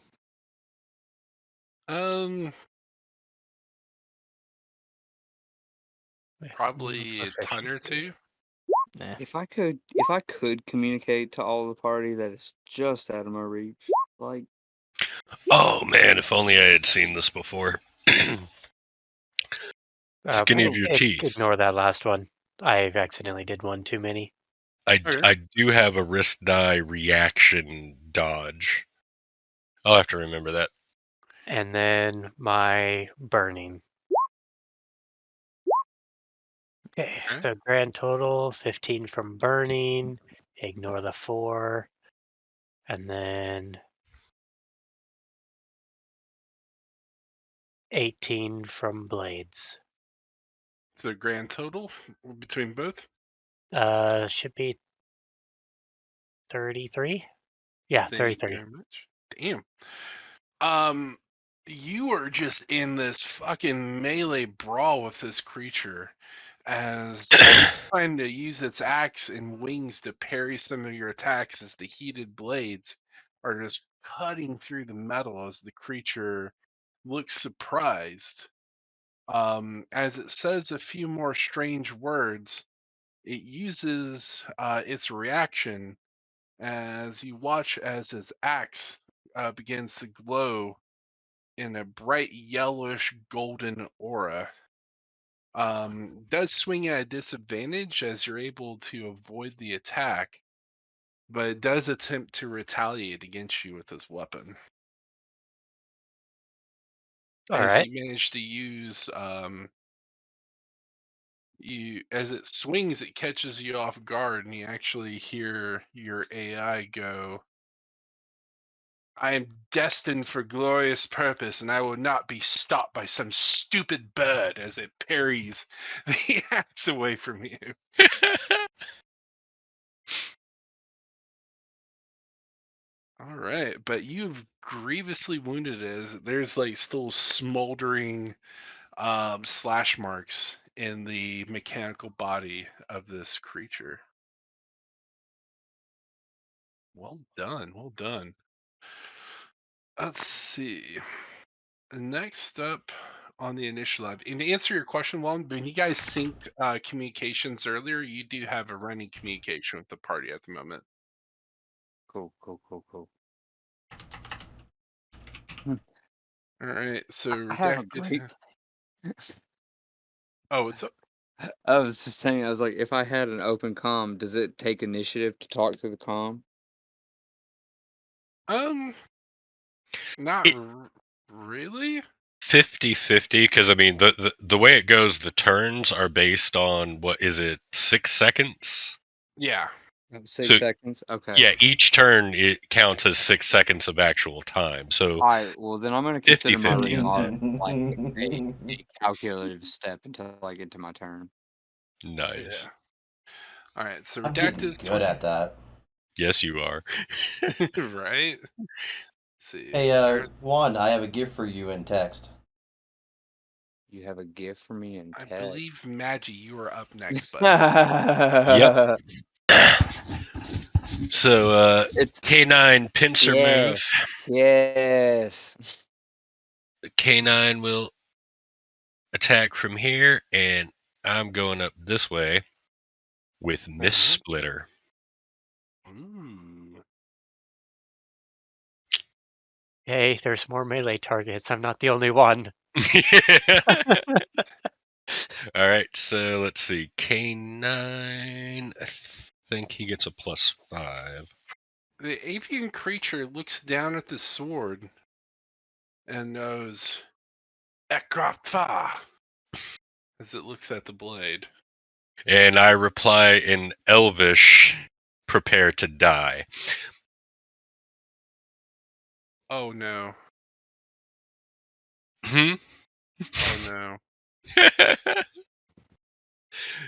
Probably a ton or two. Nah. If I could communicate to all the party that it's just out of my reach, like Oh man, if only I had seen this before. Skinny of your teeth. Ignore that last one. I accidentally did one too many. Okay. I do have a wrist die reaction dodge. I'll have to remember that. And then my burning. Okay, Okay. so grand total 15 from burning. Ignore the 4. And then 18 from blades. So grand total between both? Should be 33. Yeah, Thank you 33. very much. Damn. You are just in this fucking melee brawl with this creature as trying to use its axe and wings to parry some of your attacks as the heated blades are just cutting through the metal as the creature looks surprised. As it says a few more strange words, it uses its reaction as you watch as its axe begins to glow in a bright yellowish golden aura. Does swing at a disadvantage as you're able to avoid the attack, but it does attempt to retaliate against you with this weapon. All as right. you manage to use as it swings, it catches you off guard, and you actually hear your AI go, "I am destined for glorious purpose, and I will not be stopped by some stupid bird," as it parries the axe away from you. All right, but you've grievously wounded it, as there's like still smoldering slash marks in the mechanical body of this creature. Well done, well done. Let's see. Next up on the initiative, and to answer your question, Juan, when you guys synced communications earlier, you do have a running communication with the party at the moment. Cool, cool, cool, cool. All right, so I have a redacted. great. Oh, it's I was just saying, I was like, if I had an open comm, does it take initiative to talk to the comm? not It really. 50-50, because I mean the way it goes, the turns are based on, what is it, 6 seconds? Yeah. 6 So seconds? Okay. yeah, each turn it counts as 6 seconds of actual time. So Alright, well then I'm gonna consider my 50-50 on that. remod like a calculative step until I get to my turn. Nice. Yeah. All right, so I'm redacted getting is good at that. Yes, you are. right. Let's see. Hey, There's, Juan, I have a gift for you in text. You have a gift for me in I text. believe Maggie, you are up next, buddy. Yep. So It's K9 pincer move. Yes. K9 will attack from here, and I'm going up this way with Miss All right. Splitter. Ooh. Hey, there's more melee targets. I'm not the only one. All right, so let's see. K9, I think he gets a +5. The avian creature looks down at the sword and knows Ekrapfa as it looks at the blade. And I reply in Elvish, prepare to die. Oh no. Hmm? Oh no.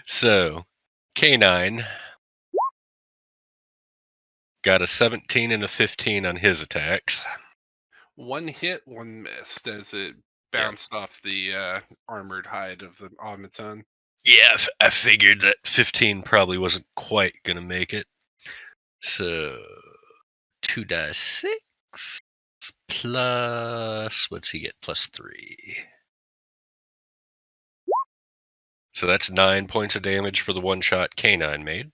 So, K9 got a 17 and a 15 on his attacks. One hit, one missed as it Yep. bounced off the armored hide of the automaton. Yeah, I figured that 15 probably wasn't quite going to make it. So, 2d6 plus, what's he get? +3. So that's 9 points of damage for the one shot K9 made.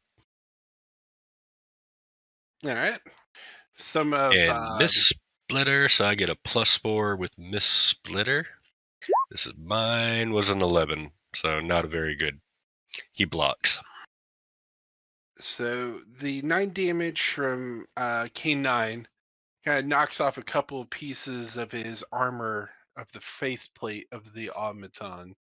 All right. Some of And Miss Splitter, so I get a +4 with Miss Splitter. Mine was an 11, so not a very good. He blocks. so the 9 damage from K9 kind of knocks off a couple of pieces of his armor of the faceplate of the automaton.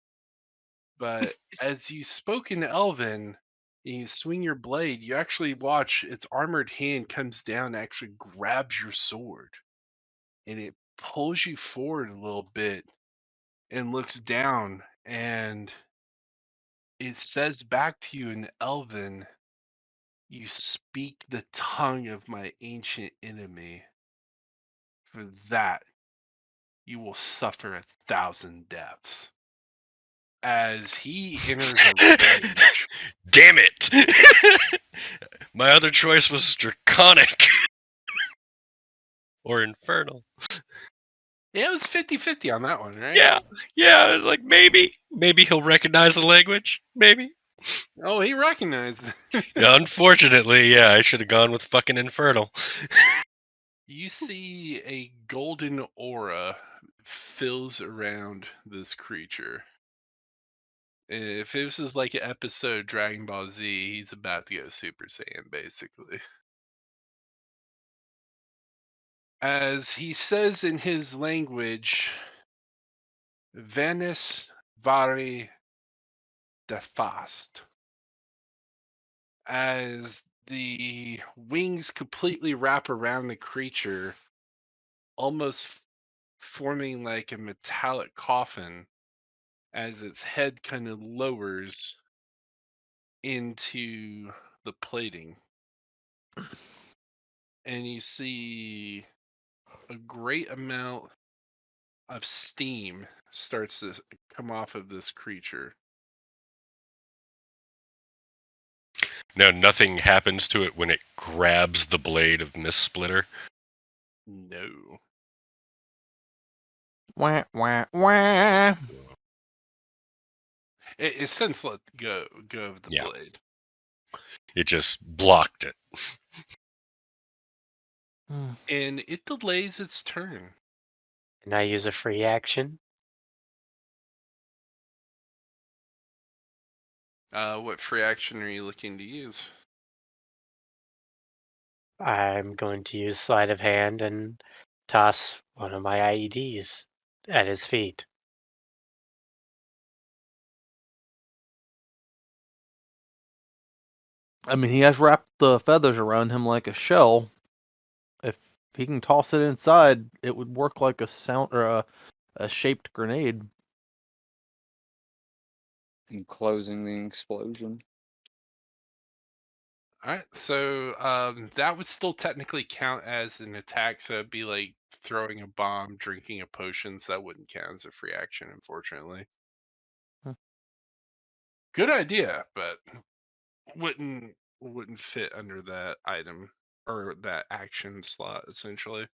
But as you spoke in Elven, and you swing your blade, you actually watch its armored hand comes down and actually grabs your sword. And it pulls you forward a little bit and looks down, and it says back to you in Elven, "You speak the tongue of my ancient enemy. For that, you will suffer 1,000 deaths." As he enters a rage. Damn it! My other choice was Draconic. Or Infernal. Yeah, it was 50-50 on that one, right? Yeah, I was like, maybe he'll recognize the language. Maybe. Oh, he recognized it. Yeah, unfortunately, yeah, I should have gone with fucking Infernal. You see a golden aura fills around this creature. If this is like an episode of Dragon Ball Z, he's about to go Super Saiyan, basically. As he says in his language, Venus vari defast. As the wings completely wrap around the creature, almost forming like a metallic coffin, as its head kind of lowers into the plating. And you see a great amount of steam starts to come off of this creature. Now, nothing happens to it when it grabs the blade of Miss Splitter. No. Wah, wah, wah. It since let go of the Yeah. blade. It just blocked it. And it delays its turn. Can I use a free action? What free action are you looking to use? I'm going to use sleight of hand and toss one of my IEDs at his feet. I mean, he has wrapped the feathers around him like a shell. If he can toss it inside, it would work like a sound or a shaped grenade. Enclosing the explosion. Alright, so that would still technically count as an attack, so it'd be like throwing a bomb, drinking a potion, so that wouldn't count as a free action, unfortunately. Hmm. Good idea, but wouldn't fit under that item or that action slot, essentially.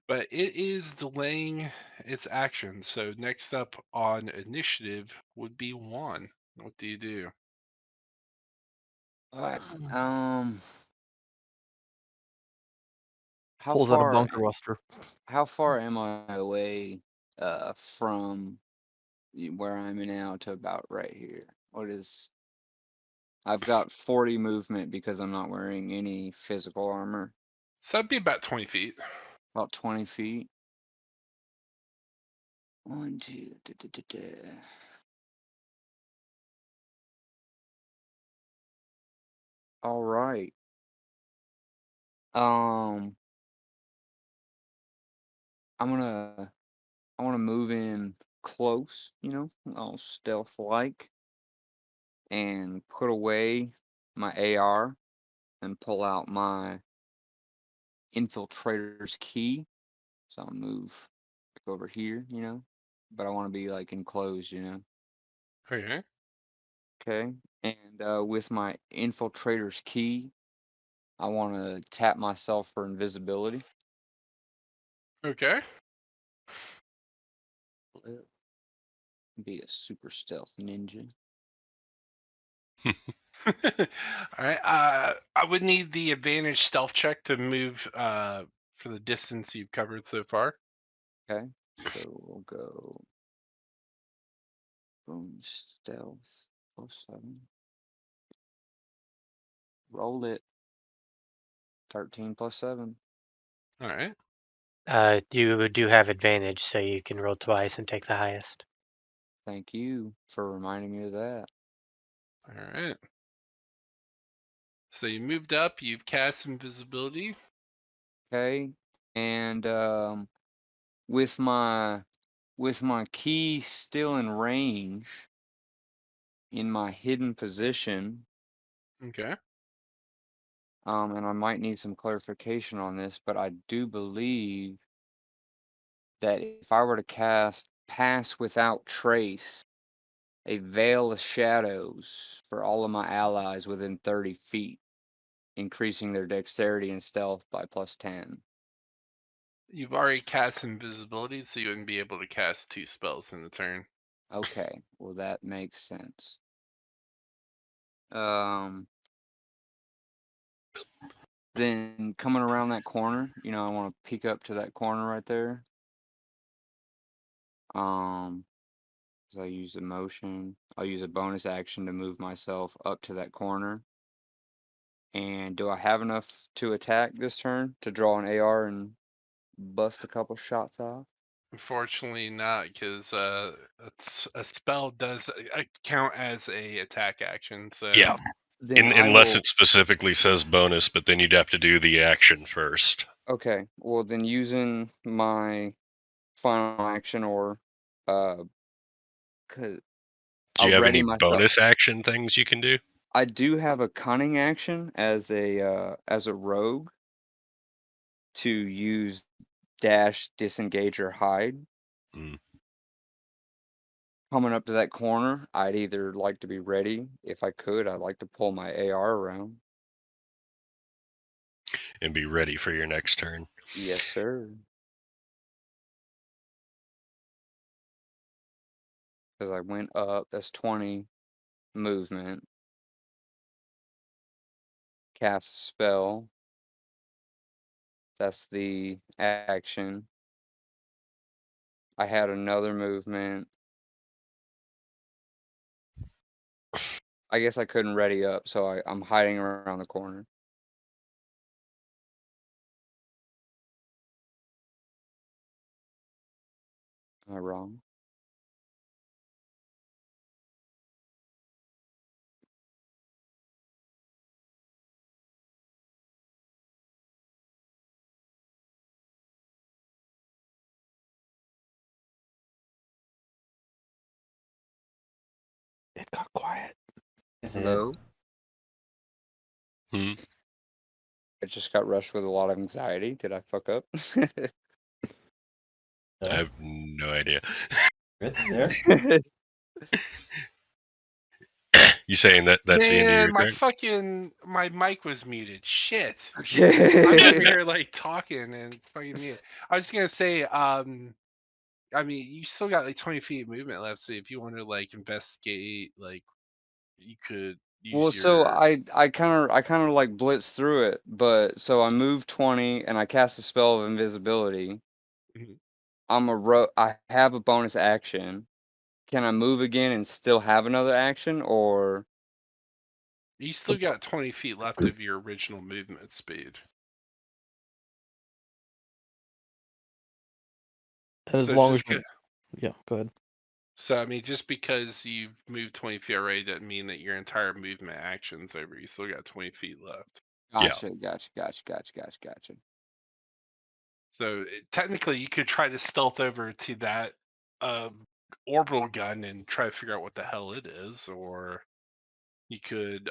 But it is delaying its action, so next up on initiative would be Juan. What do you do? Alright. How Pulls out a far bunker buster. how far am I away from where I'm now to about right here? I've got 40 movement because I'm not wearing any physical armor. So that'd be about 20 feet. About 20 feet. 1, 2, da, da, da, da. All right. I'm I want to move in close, all stealth-like, and put away my AR and pull out my infiltrator's key. So I'll move over here, but I want to be like enclosed, Okay. Okay. And with my infiltrator's key, I want to tap myself for invisibility. Okay. Be a super stealth ninja. All right. I would need the advantage stealth check to move for the distance you've covered so far. Okay. So we'll go boom stealth +7. Roll it. 13 + 7. All right. You do have advantage, so you can roll twice and take the highest. Thank you for reminding me of that. All right. So you moved up. You've cast invisibility. Okay. And with my key still in range in my hidden position, Okay. and I might need some clarification on this, but I do believe that if I were to cast Pass Without Trace, a veil of shadows for all of my allies within 30 feet, increasing their dexterity and stealth by +10. You've already cast invisibility, so you wouldn't be able to cast 2 spells in a turn. Okay, well that makes sense. Um, then coming around that corner, I want to peek up to that corner right there. So I use the motion. I'll use a bonus action to move myself up to that corner. And do I have enough to attack this turn to draw an AR and bust a couple shots off? Unfortunately, not because a spell does count as a attack action. So Yeah, Then I unless will. it specifically says bonus, but then you'd have to do the action first. Okay, well then using my final action or cause Do I'll you have ready any myself. bonus action things you can do? I do have a cunning action as a rogue to use dash, disengage, or hide. Mm. Coming up to that corner, I'd either like to be ready. If I could, I'd like to pull my AR around. And be ready for your next turn. Yes, sir. Because I went up. That's 20 movement. Cast a spell. That's the action. I had another movement. I guess I couldn't ready up, so I'm hiding around the corner. Am I wrong? It got quiet. Is it? Hello? Hmm. I just got rushed with a lot of anxiety. Did I fuck up? I No? have no idea. Good there. You saying that's the end of man, your turn? my mic was muted. Shit. I'm Okay. over here like talking and it's fucking muted. I was just gonna say, I mean, you still got like 20 feet of movement left, so if you want to like investigate, like you could Well, use so your. I kind of like blitzed through it, but so I moved 20 and I cast a spell of invisibility. Mhm. I have a bonus action. Can I move again and still have another action, or You still got 20 feet left of your original movement speed. And as So long as just you're, yeah, go ahead. so I mean, just because you've moved 20 feet already doesn't mean that your entire movement action's over. You still got 20 feet left. Yeah. gotcha. So technically, you could try to stealth over to that orbital gun and try to figure out what the hell it is, or you could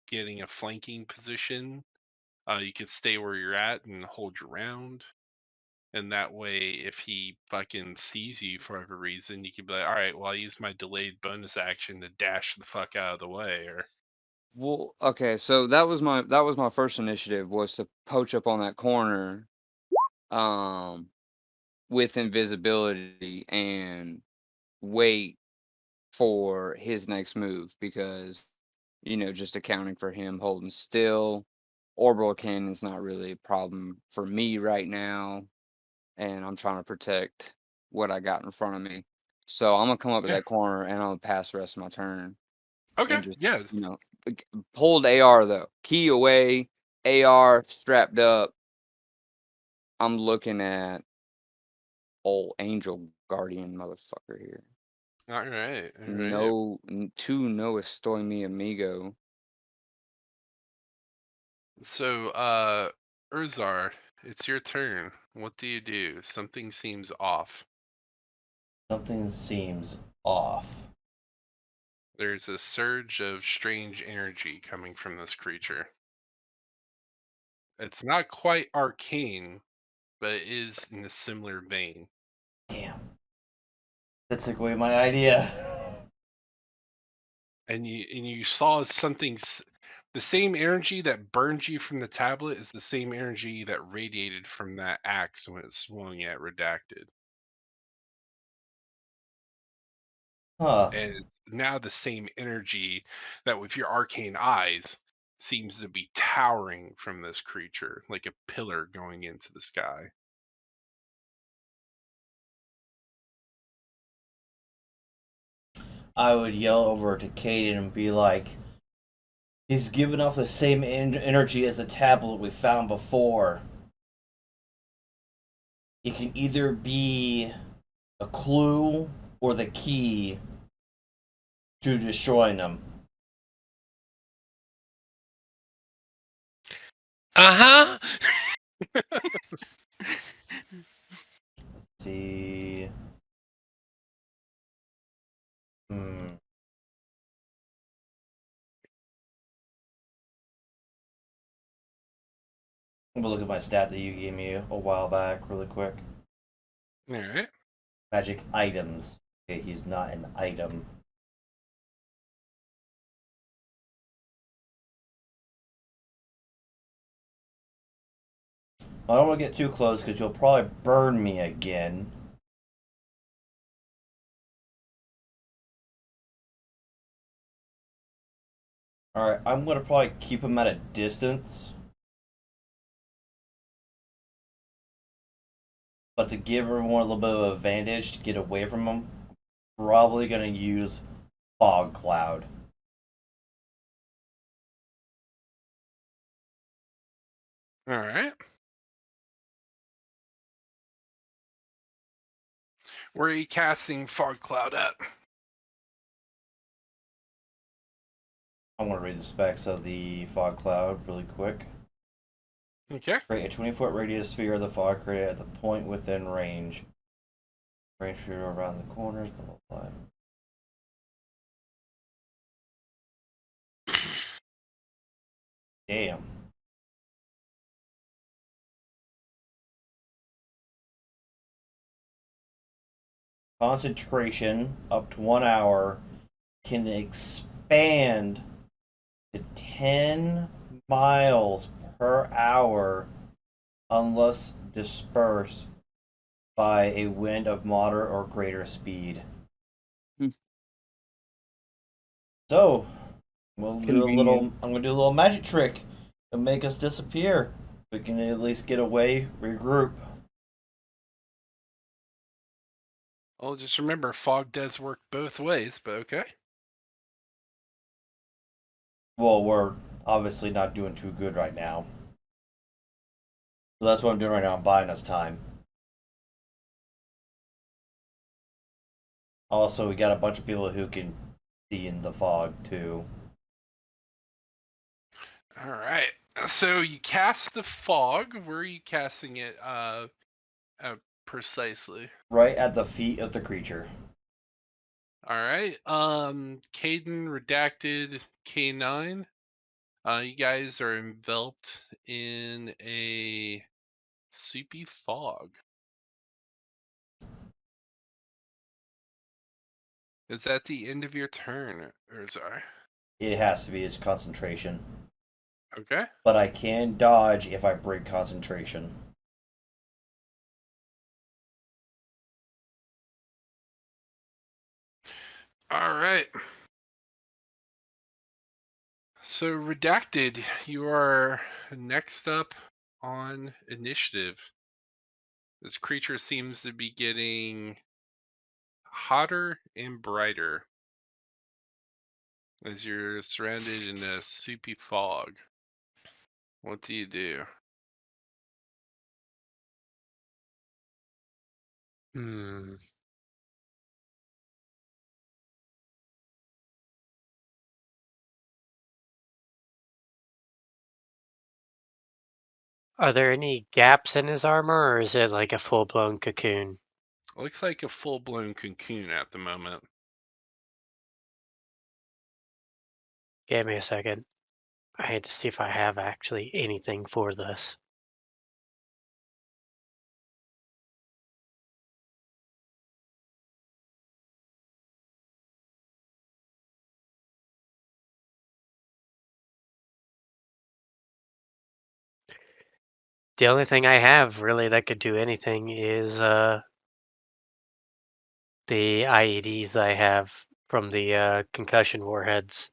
getting a flanking position. You could stay where you're at and hold your round. And that way, if he fucking sees you for whatever reason, you could be like, all right, well, I used my delayed bonus action to dash the fuck out of the way. Or Well, okay, so that was my first initiative was to poach up on that corner, um, with invisibility and wait for his next move because just accounting for him holding still. Orbital cannon's not really a problem for me right now, and I'm trying to protect what I got in front of me. So I'm gonna come up to yeah, that corner and I'm gonna pass the rest of my turn okay, and just yeah. hold AR though. Key away, AR strapped up. I'm looking at old Angel Guardian motherfucker here. All right, all right. No, no estoy mi amigo. So, Urzar, it's your turn. What do you do? Something seems off. Something seems off. There's a surge of strange energy coming from this creature. It's not quite arcane, but it is in a similar vein. Damn. That took away my idea. And you saw the same energy that burned you from the tablet is the same energy that radiated from that axe when it swung at Redacted. Huh. And it's now the same energy that with your arcane eyes seems to be towering from this creature like a pillar going into the sky. I would yell over to Kaden and be like, he's giving off the same energy as the tablet we found before. it can either be a clue or the key to destroying them. Uh-huh. Let's see. I'm gonna look at my stat that you gave me a while back, really quick. All right. Magic items. Okay, he's not an item. I don't want to get too close because you'll probably burn me again. Alright, I'm going to probably keep him at a distance. But to give everyone a little bit of advantage to get away from him, probably going to use Fog Cloud. All right. Where are you casting Fog Cloud at? I want to read the specs of the Fog Cloud really quick. Okay. Create a 20-foot radius sphere of the fog created at the point within range. Range sphere around the corners, blah, blah, blah. Damn. Concentration up to 1 hour can expand to 10 miles per hour unless dispersed by a wind of moderate or greater speed. So, I'm gonna do a little magic trick to make us disappear. We can at least get away, regroup. Well, just remember, fog does work both ways, but okay. Well, we're obviously not doing too good right now. So that's what I'm doing right now. I'm buying us time. Also, we got a bunch of people who can see in the fog, too. All right. So you cast the fog. Where are you casting it precisely? Right at the feet of the creature. All right. Caden, Redacted, K9. You guys are enveloped in a soupy fog. Is that the end of your turn, Urzar? It has to be its concentration. Okay. But I can dodge if I break concentration. All right. So, Redacted, you are next up on initiative. This creature seems to be getting hotter and brighter as you're surrounded in a soupy fog. What do you do? Are there any gaps in his armor, or is it like a full-blown cocoon? Looks like a full-blown cocoon at the moment. Give me a second. I had to see if I have actually anything for this. The only thing I have really that could do anything is the IEDs that I have from the concussion warheads.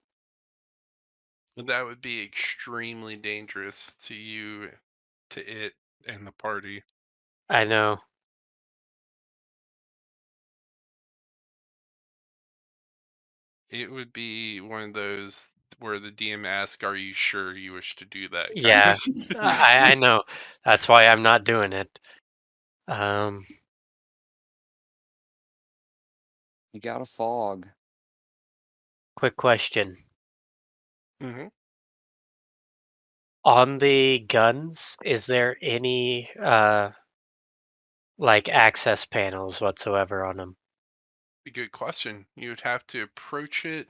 That would be extremely dangerous to you, to it, and the party. I know. It would be one of those where the DM asks, "Are you sure you wish to do that?" kind Yeah, of. I know. That's why I'm not doing it. You got a fog. Quick question. Mm-hmm. On the guns, is there any like access panels whatsoever on them? A good question. You would have to approach it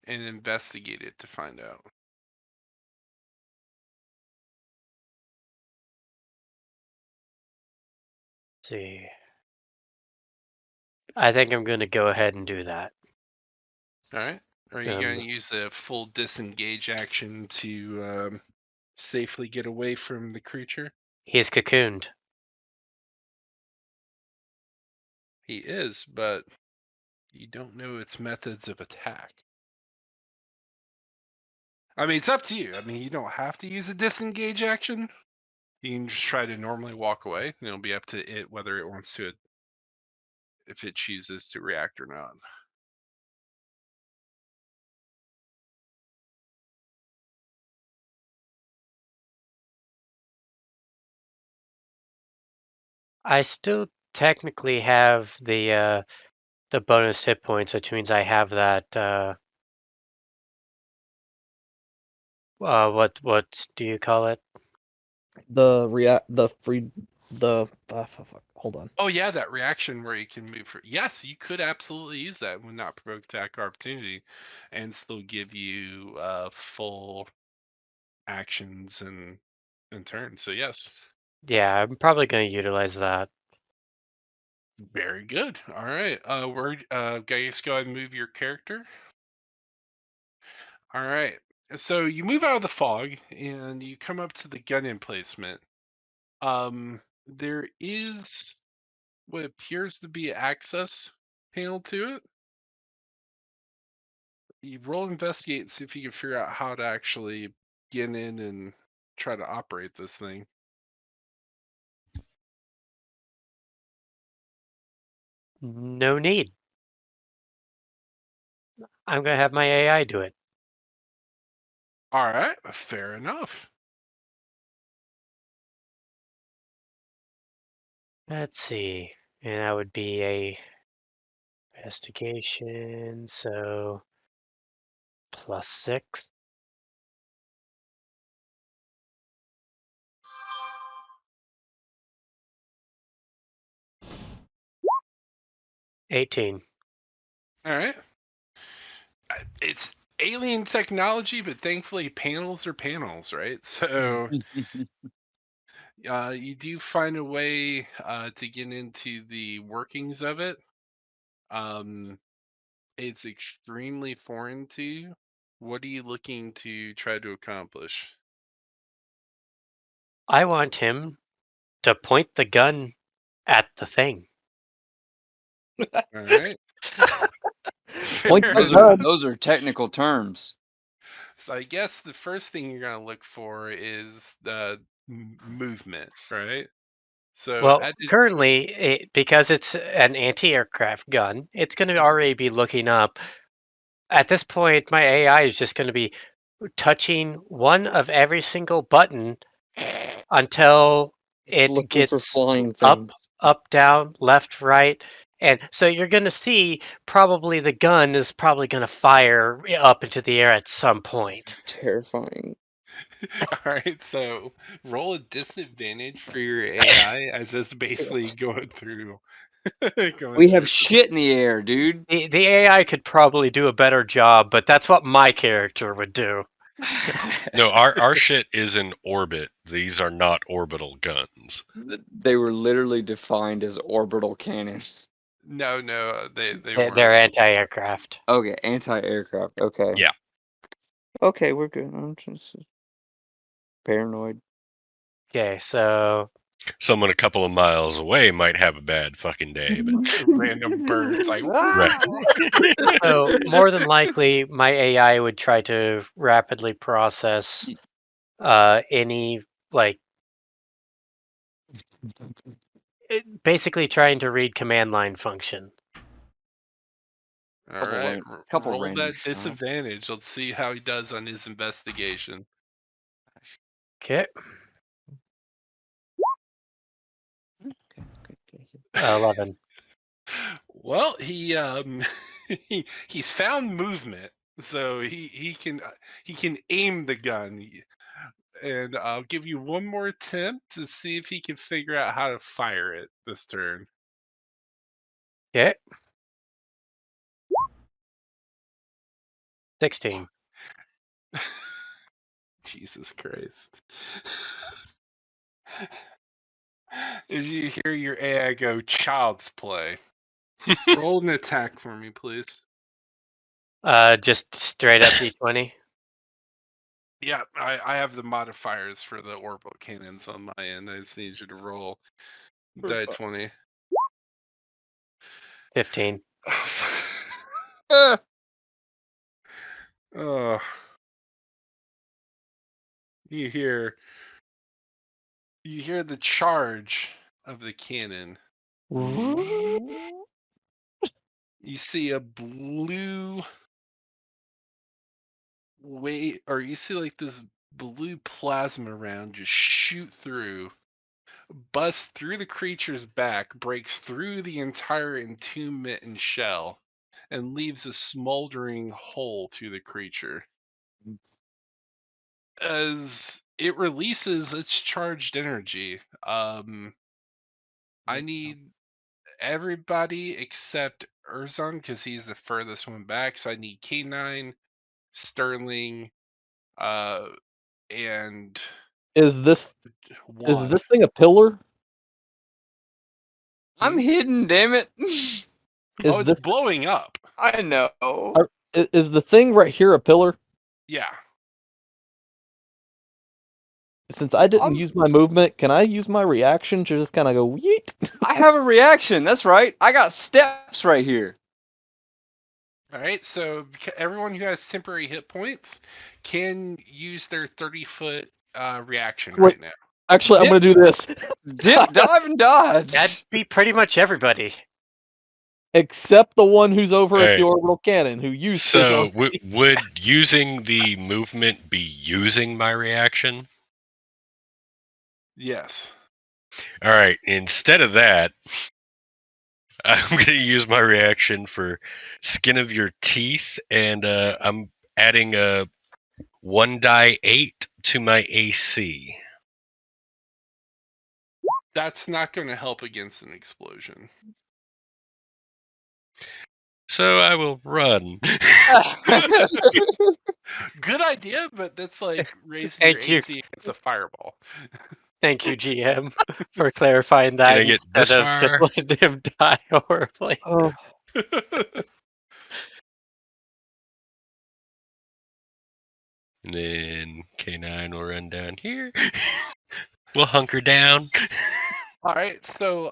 and investigate it to find out. Let's see. I think I'm going to go ahead and do that. All right. Are you going to use the full disengage action to safely get away from the creature? He's cocooned. He is, but you don't know its methods of attack. I mean, it's up to you. I mean, you don't have to use a disengage action. You can just try to normally walk away, and it'll be up to it whether it wants to, if it chooses to react or not. I still technically have the bonus hit points, which means I have that what do you call it? Hold on. Oh yeah, that reaction where you can move. Yes, you could absolutely use that when not provoke attack opportunity, and still give you full actions and turns. So yes, Yeah, I'm probably going to utilize that. very good. All right, guys, go ahead and move your character. All right, so you move out of the fog and you come up to the gun emplacement. There is what appears to be access panel to it. You roll investigate and see if you can figure out how to actually get in and try to operate this thing. No need. I'm going to have my AI do it. All right, fair enough. Let's see. And that would be a investigation, so +6. $18. All right. It's alien technology, but thankfully panels are panels, right? So you do find a way to get into the workings of it. It's extremely foreign to you. What are you looking to try to accomplish? I want him to point the gun at the thing. All right. Point Fair the Those enough. are gun. those are technical terms. So I guess the first thing you're gonna look for is the movement, right? So Well, currently, because it's an anti-aircraft gun, it's going to already be looking up. At this point, my AI is just going to be touching one of every single button until It's it looking for gets flying up, things. up, down, left, right. And so you're going to see probably the gun is probably going to fire up into the air at some point. Terrifying. all right, so roll a disadvantage for your AI as it's basically going through. We have shit in the air, dude. The AI could probably do a better job, but that's what my character would do. No, our shit is in orbit. These are not orbital guns. They were literally defined as orbital cannons. No, they They're weren't. anti-aircraft. Okay, anti-aircraft. Okay. Yeah. Okay, we're good. I'm just paranoid. Okay, so Someone a couple of miles away might have a bad fucking day, but Random birds like right. so more than likely, my AI would try to rapidly process any like basically trying to read command line function. all right, Couple roll random that shots. disadvantage. Let's see how he does on his investigation. Okay. 11. Well, he's found movement, so he can aim the gun, and I'll give you one more attempt to see if he can figure out how to fire it this turn. Okay. 16. Jesus Christ! As you hear your AI go, "Child's play." Roll an attack for me, please. Just straight up D20. Yeah, I have the modifiers for the orbital cannons on my end. I just need you to roll die 20. 15. Oh, you hear the charge of the cannon. You see a blue or you see like this blue plasma round just shoot through, bust through the creature's back, breaks through the entire entombment and shell, and leaves a smoldering hole through the creature. As it releases its charged energy, I need everybody except Urzon because he's the furthest one back. So I need K9, Sterling, and Is this Juan. thing a pillar? I'm hidden, damn it. Oh, Is it's this blowing up. I know. is the thing right here a pillar? Yeah. Since I didn't I'm- use my movement, can I use my reaction to just kind of go yeet? I have a reaction. That's right. I got steps right here. All right. So everyone who has temporary hit points can use their 30-foot reaction Wait. right now. Actually, I'm Dip- gonna do this. Dip, dive, and dodge. That'd be pretty much everybody. Except the one who's over at the Right. orbital cannon, who used his So own. would using the movement be using my reaction? Yes. All right. Instead of that, I'm going to use my reaction for skin of your teeth, and I'm adding a 1d8 to my AC. That's not going to help against an explosion. So I will run. Good idea, but that's like raising your Thank you. AC against a fireball. Thank you, GM, for clarifying that Can I get instead this of just far? letting him die horribly. Oh, And then K9 will run down here. We'll hunker down. All right, so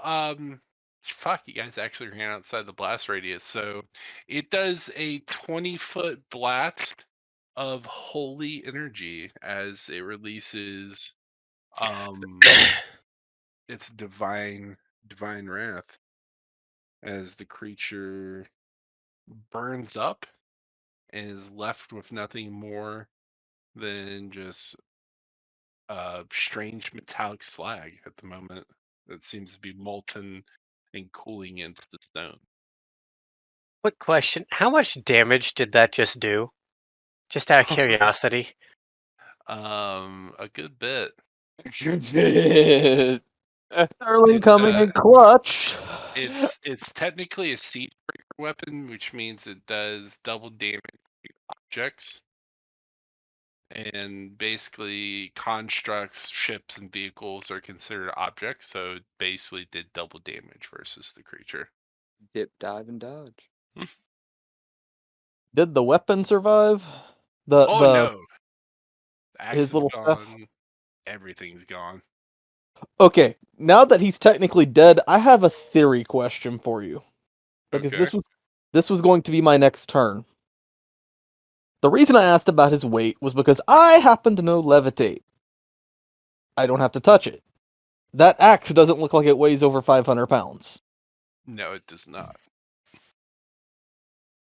fuck, you guys actually ran outside the blast radius. So it does a 20-foot blast of holy energy as it releases its divine wrath as the creature burns up and is left with nothing more than just strange metallic slag at the moment that seems to be molten and cooling into the stone. Quick question: how much damage did that just do? Just out of curiosity. A good bit. Sterling It's coming in clutch. it's technically a siege breaker weapon, which means it does double damage to objects. And basically constructs, ships, and vehicles are considered objects, so it basically did double damage versus the creature. Dip, dive, and dodge. Did the weapon survive? The Oh no. The axe his is little stuff. gone. Everything's gone. Okay, now that he's technically dead, I have a theory question for you. Because Okay. this was going to be my next turn. The reason I asked about his weight was because I happen to know levitate. I don't have to touch it. That axe doesn't look like it weighs over 500 pounds. No, it does not.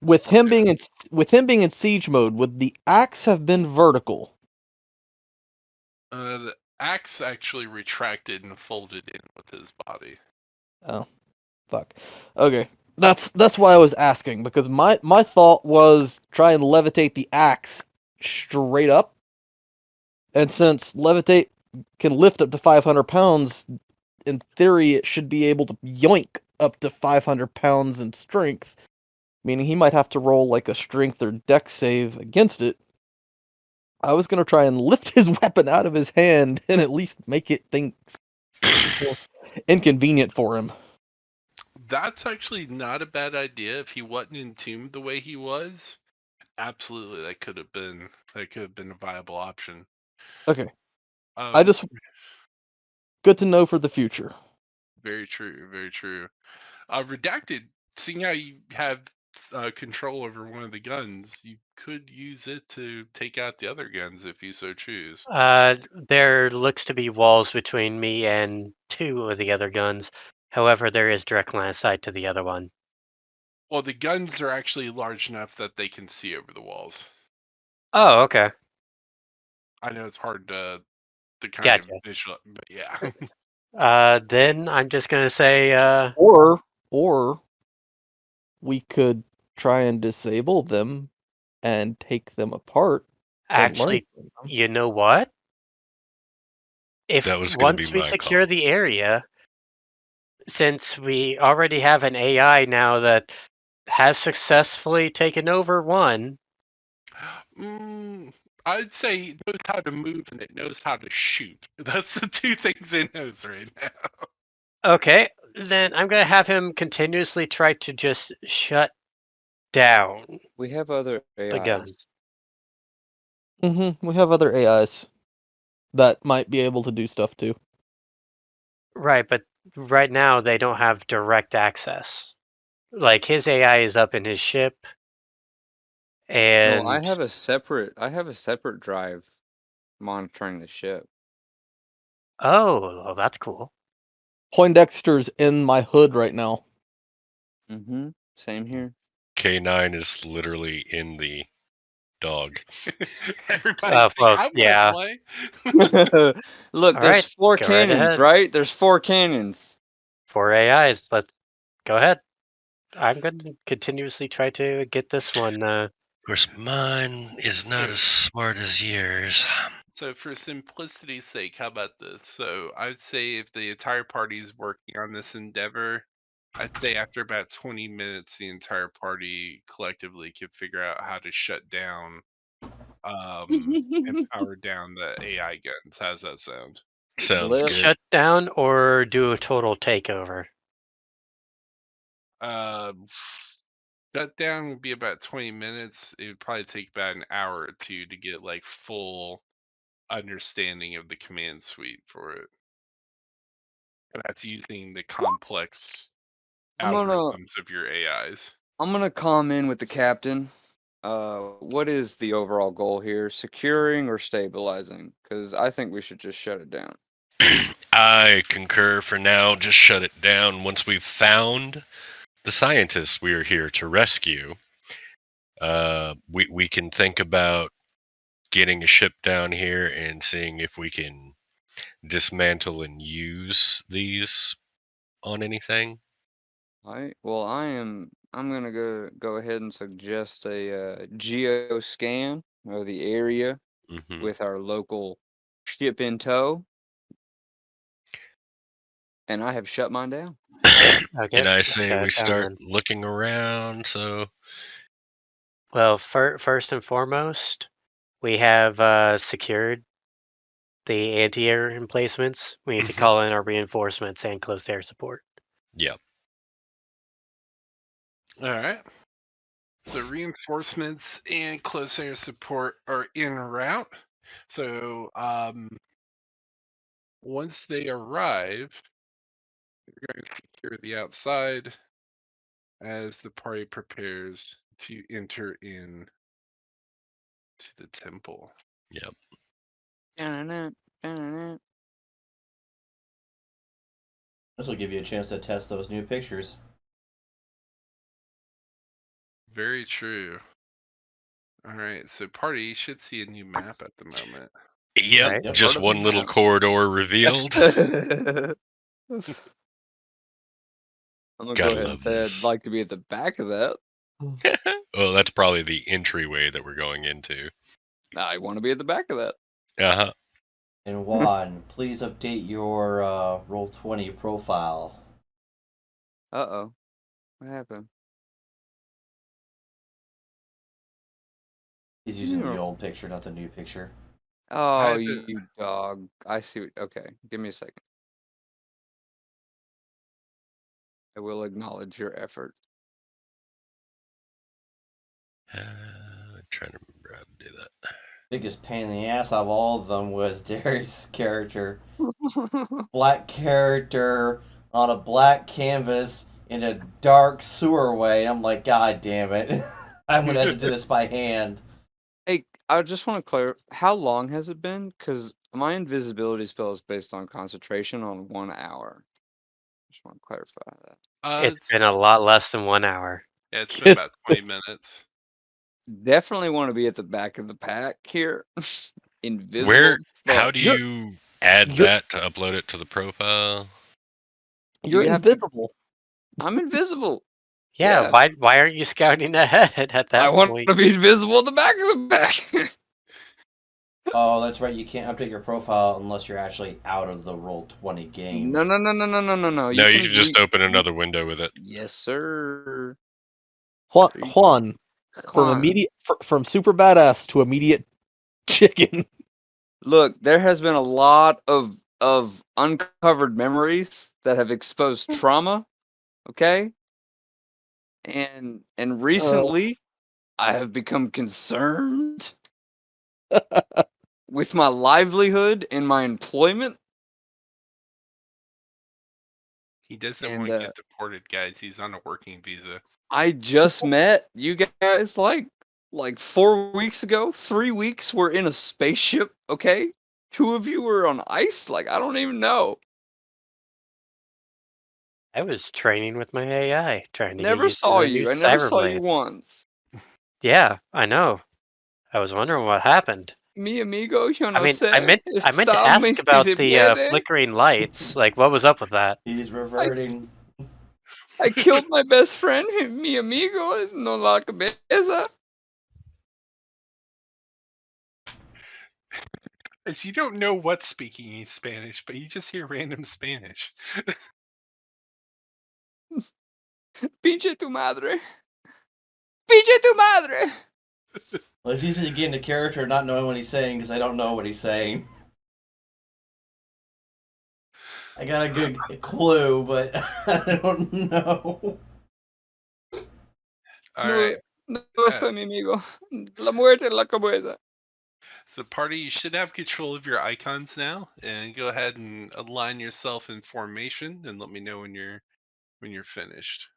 With him being in siege mode, would the axe have been vertical? The axe actually retracted and folded in with his body. Oh, Fuck. Okay. That's why I was asking, because my thought was try and levitate the axe straight up. And since levitate can lift up to 500 pounds, in theory it should be able to yoink up to 500 pounds in strength, meaning he might have to roll like a strength or dex save against it. I was gonna try and lift his weapon out of his hand and at least make it think more inconvenient for him. That's actually not a bad idea. If he wasn't entombed the way he was, absolutely that could have been a viable option. Okay. I Um, just good to know for the future. Very true, very true. Redacted, seeing how you have control over one of the guns, you could use it to take out the other guns if you so choose. There looks to be walls between me and two of the other guns. However, there is direct line of sight to the other one. Well, the guns are actually large enough that they can see over the walls. Oh, okay. I know it's hard to kind of Gotcha. visual, but yeah. Then I'm just gonna say, Or we could try and disable them and take them apart and learn actually, from them. you know what? If That was going to be once we my secure call. the area, since we already have an AI now that has successfully taken over one, I'd say it knows how to move and it knows how to shoot. That's the two things it knows right now. okay, then I'm gonna have him continuously try to just shut down We have other the gun. AIs. We have other AIs that might be able to do stuff too. Right, but right now they don't have direct access. Like his AI is up in his ship, No, I and have a separate drive monitoring the ship. oh, well, that's cool. Poindexter's in my hood right now. Mm-hmm. Same here. K9 is literally in the dog. Everybody's like, Well, I want yeah. to play. Look, All there's right, four go right cannons, ahead. right? There's four cannons. 4 AIs. Let's go ahead. I'm going to continuously try to get this one. Of course, mine is not So- as smart as yours. So for simplicity's sake, how about this? So I'd say if the entire party is working on this endeavor, I'd say after about 20 minutes, the entire party collectively could figure out how to shut down and power down the AI guns. How's that sound? Sounds Blip. good. Shut down or do a total takeover? Um, Shut down would be about 20 minutes. It would probably take about an hour or two to get like full understanding of the command suite for it. And that's using the complex I'm gonna algorithms of your AIs. I'm gonna come in with the captain. What is the overall goal here? Securing or stabilizing? Because I think we should just shut it down. I concur for now. Just shut it down. Once we've found the scientists we are here to rescue, we can think about getting a ship down here and seeing if we can dismantle and use these on anything. I'm gonna go ahead and suggest a geo scan of the area Mm-hmm. with our local ship in tow, and I have shut mine down. Okay, And I let's say shut we it down start then. looking around. So Well, first and foremost, we have secured the anti-air emplacements. We need to Mhm. call in our reinforcements and close air support. Yeah. All right. So reinforcements and close air support are en route. So once they arrive, we're going to secure the outside as the party prepares to enter in to the temple. Yep. Dun-dun-dun, dun-dun-dun. This will give you a chance to test those new pictures. Very true. All right, so party you should see a new map at the moment. Yep. Right. Yep. Just Part of the one little map. corridor revealed. I'm gonna go Gotta ahead and love say I'd this. like to be at the back of that. Well, that's probably the entryway that we're going into. I want to be at the back of that. Uh-huh. And Juan, please update your Roll20 profile. Uh-oh. What happened? He's using the old picture, not the new picture. Oh, had to- you dog. I see. Okay, give me a second. I will acknowledge your effort. Trying to remember how to do that. Biggest pain in the ass of all of them was Darius' character. Black character on a black canvas in a dark sewer way. I'm like, God damn it. I'm gonna have to do this by hand. Hey, I just want to clarify. How long has it been? Because my invisibility spell is based on concentration on 1 hour. Just want to clarify that. It's been a lot less than 1 hour. Yeah, it's been about 20 minutes. Definitely want to be at the back of the pack here. Invisible. Where? Fuck. How do you add you're- that to upload it to the profile? You're You have to- invisible. I'm invisible. Yeah, Yeah. why aren't you scouting ahead at I that want point? to be invisible at the back of the pack. Oh, that's right. You can't update your profile unless you're actually out of the Roll20 game. No. No, you can just open another window with it. Yes, sir. Juan, from Juan. from super badass to immediate chicken. Look, there has been a lot of uncovered memories that have exposed trauma. Okay, and recently, I have become concerned with my livelihood and my employment. He doesn't And, want to get deported, guys. He's on a working visa. I just met you guys like 4 weeks ago. 3 weeks we're in a spaceship. Okay, 2 of you were on ice. Like I don't even know. I was training with my AI, trying to get Never used to saw the new you. I never saw you cyberblades. once. Yeah, I know. I was wondering what happened. Mi amigo, yo I no mean, I sé. meant to Está ask si about se the puede. flickering lights. Like, what was up with that? He's reverting. I killed my best friend. Mi amigo es no la cabeza. As you don't know what's speaking in Spanish, but you just hear random Spanish. Pinche tu madre. Pinche tu madre. Well, it's easy to get into character not knowing what he's saying because I don't know what he's saying. I got a good clue, but I don't know. All No, right. no estoy mi amigo. La muerte en la cabeza. So, party, you should have control of your icons now, and go ahead and align yourself in formation, and let me know when you're finished.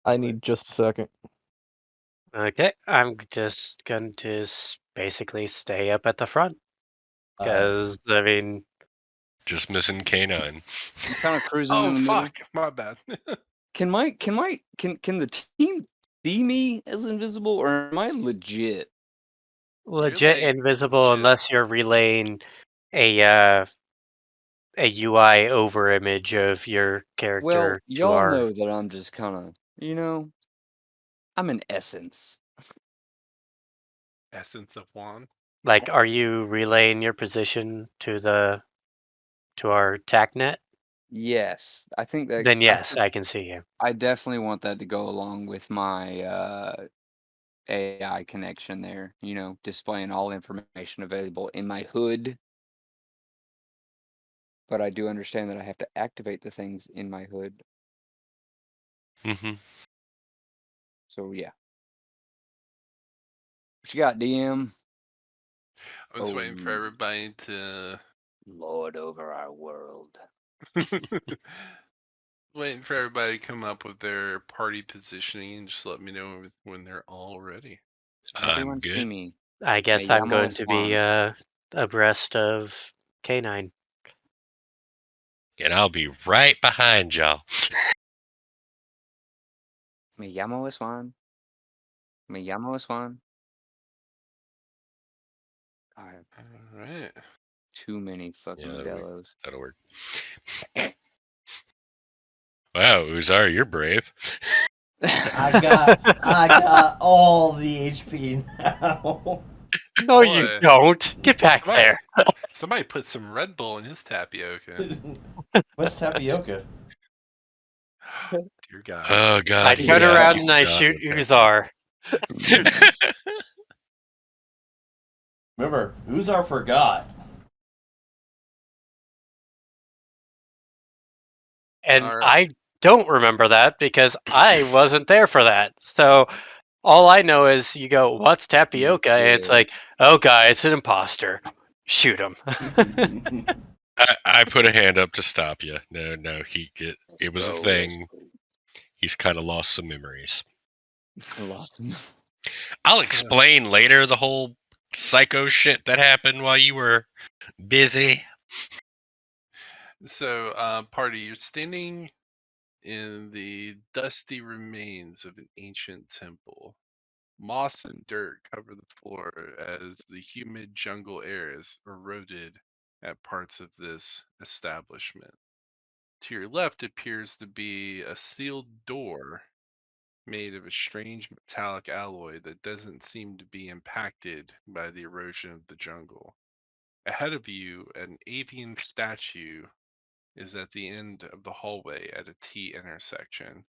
I need just a second. Okay, I'm just going to basically stay up at the front. Because, I mean, Just missing K9. I'm kind of cruising Oh in the middle. fuck, my bad. Can the team see me as invisible, or am I legit? legit like, invisible legit. unless you're relaying a UI over image of your Well, character to y'all our. know that I'm just kind of, I'm an essence. Essence of Juan. Like, are you relaying your position to our TACnet? Yes, I think that. Then yes, I can see you. I definitely want that to go along with my AI connection there. Displaying all information available in my hood. But I do understand that I have to activate the things in my hood. Mm-hmm. So yeah. What you got, DM? I was waiting for everybody to Lord over our world. waiting for everybody to come up with their party positioning, and just let me know when they're all ready. Everyone's good. teamy. I guess Me I'm llamo going to be Juan. abreast of K9. And I'll be right behind y'all. Me llamo Juan. Me llamo Juan. I have All right. too many fucking Yeah, Modelos. that'll work. Wow, Uzar, you're brave. I got all the HP now. No, you Boy. don't. Get back Somebody, there. somebody put some Red Bull in his tapioca. What's tapioca? Dear God. Oh I God, turn yeah, around you and I forgot shoot what Uzar. Remember, Uzar forgot. And All right. I don't remember that because I wasn't there for that. So all I know is you go, what's tapioca? And it's Yeah. like, oh, guy, it's an imposter. Shoot him. I put a hand up to stop you. No, it was a Let's thing. go. He's kind of lost some memories. I lost him. I'll explain later the whole psycho shit that happened while you were busy. So, party, you're standing in the dusty remains of an ancient temple. Moss and dirt cover the floor as the humid jungle air is eroded at parts of this establishment. To your left appears to be a sealed door made of a strange metallic alloy that doesn't seem to be impacted by the erosion of the jungle. Ahead of you, an avian statue is at the end of the hallway at a T intersection.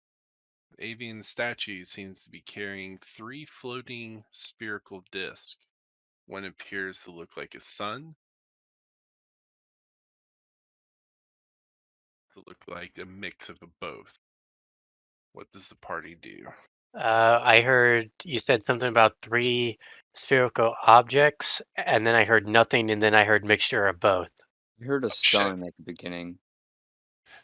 The avian statue seems to be carrying 3 floating spherical discs. One appears to look like a sun, to look like a mix of both. What does the party do? I heard you said something about 3 spherical objects, and then I heard nothing, and then I heard mixture of both. I heard a Shit. sun at the beginning.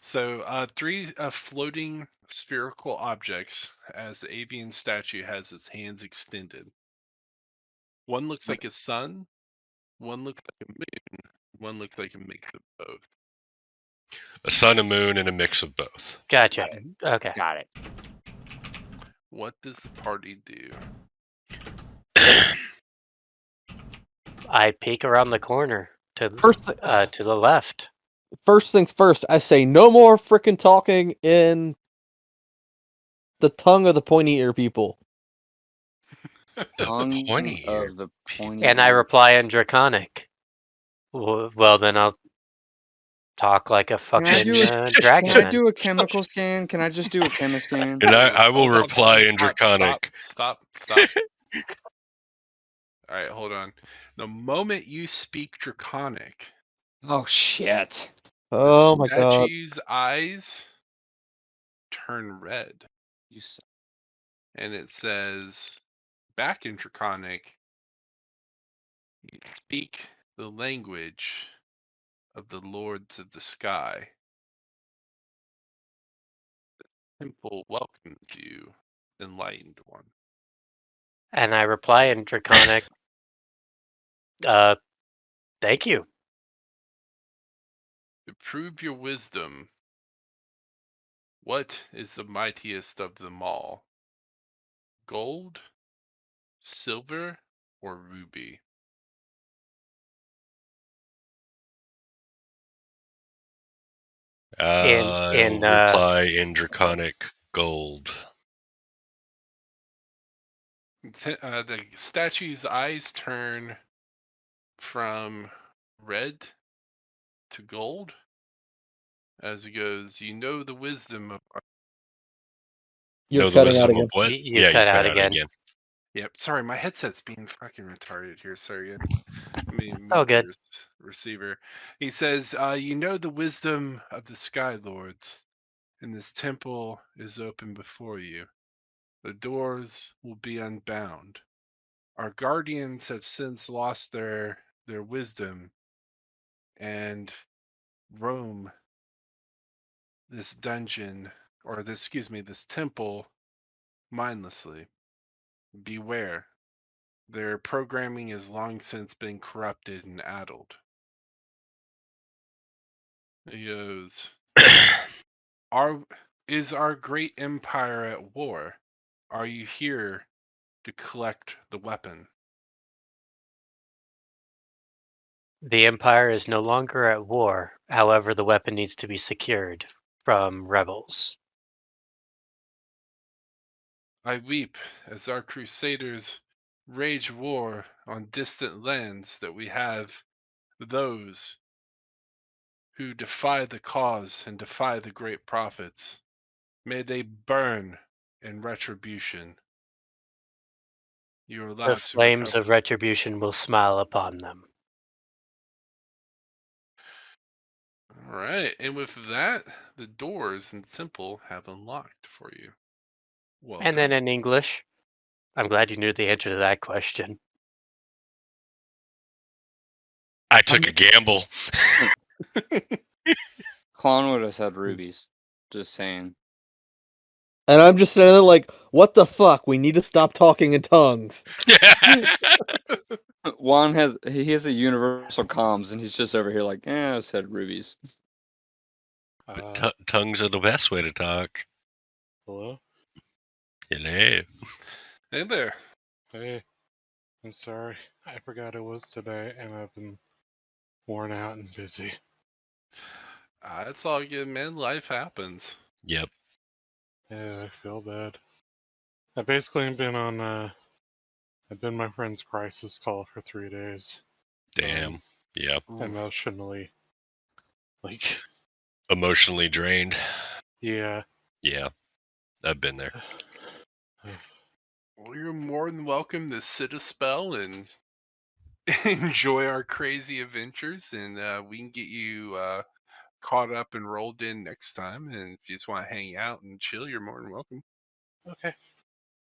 So, 3 floating spherical objects as the avian statue has its hands extended. One looks like a sun, one looks like a moon, one looks like a mix of both. A sun, a moon, and a mix of both. Gotcha. Okay. Got it. What does the party do? I peek around the corner to First, to the left. first things first, I say no more frickin' talking in the tongue of the pointy ear people. The Tongue pointy ear. of the pointy And I ear. reply in Draconic. Well, then I'll talk like a Can I fucking do dragon. Can I Then. do a chemical scan? Can I just do a chemi scan? And I will Hold on, reply in stop, Draconic. Stop. All right, hold on. The moment you speak Draconic, Oh shit. Oh the my god. statue's eyes turn red, You s- and it says, back in Draconic, you speak the language of the lords of the sky. The temple welcomes you, enlightened one. And I reply in Draconic. Thank you. To prove your wisdom, what is the mightiest of them all? Gold, silver, or ruby? In I'll reply in Draconic gold. The statue's eyes turn from red to gold as it goes, you know the wisdom of. You're Know the cutting out wisdom of again. what? you Yeah, you cut cut out out again. again. Yep, sorry, my headset's being fucking retarded here. Sorry, let me All move good. the receiver. He says, you know the wisdom of the Sky Lords, and this temple is open before you. The doors will be unbound. Our guardians have since lost their wisdom and roam this dungeon, or this, excuse me, this temple mindlessly. Beware. Their programming has long since been corrupted and addled. He goes, is our great empire at war? Are you here to collect the weapon? The Empire is no longer at war. However, the weapon needs to be secured from rebels. I weep as our crusaders wage war on distant lands that we have those who defy the cause and defy the great prophets. May they burn in retribution. You are The allowed to flames recover. of retribution will smile upon them. All right, and with that, the doors in the temple have unlocked for you. And then Welcome. in English, I'm glad you knew the answer to that question. I took a gamble. Juan would have said rubies. Just saying. And I'm just sitting there like, what the fuck? We need to stop talking in tongues. Juan has a universal comms, and he's just over here like, I said rubies. Tongues are the best way to talk. Hello? Hello. Hey there. Hey, I'm sorry. I forgot it was today, and I've been worn out and busy. It's all good, man. Life happens. Yep. Yeah, I feel bad. I've basically been on, I've been my friend's crisis call for 3 days. Damn. Yep. Emotionally. Like, Emotionally drained. yeah. Yeah. I've been there. Well, you're more than welcome to sit a spell and enjoy our crazy adventures, and we can get you caught up and rolled in next time. And if you just want to hang out and chill, you're more than welcome. Okay.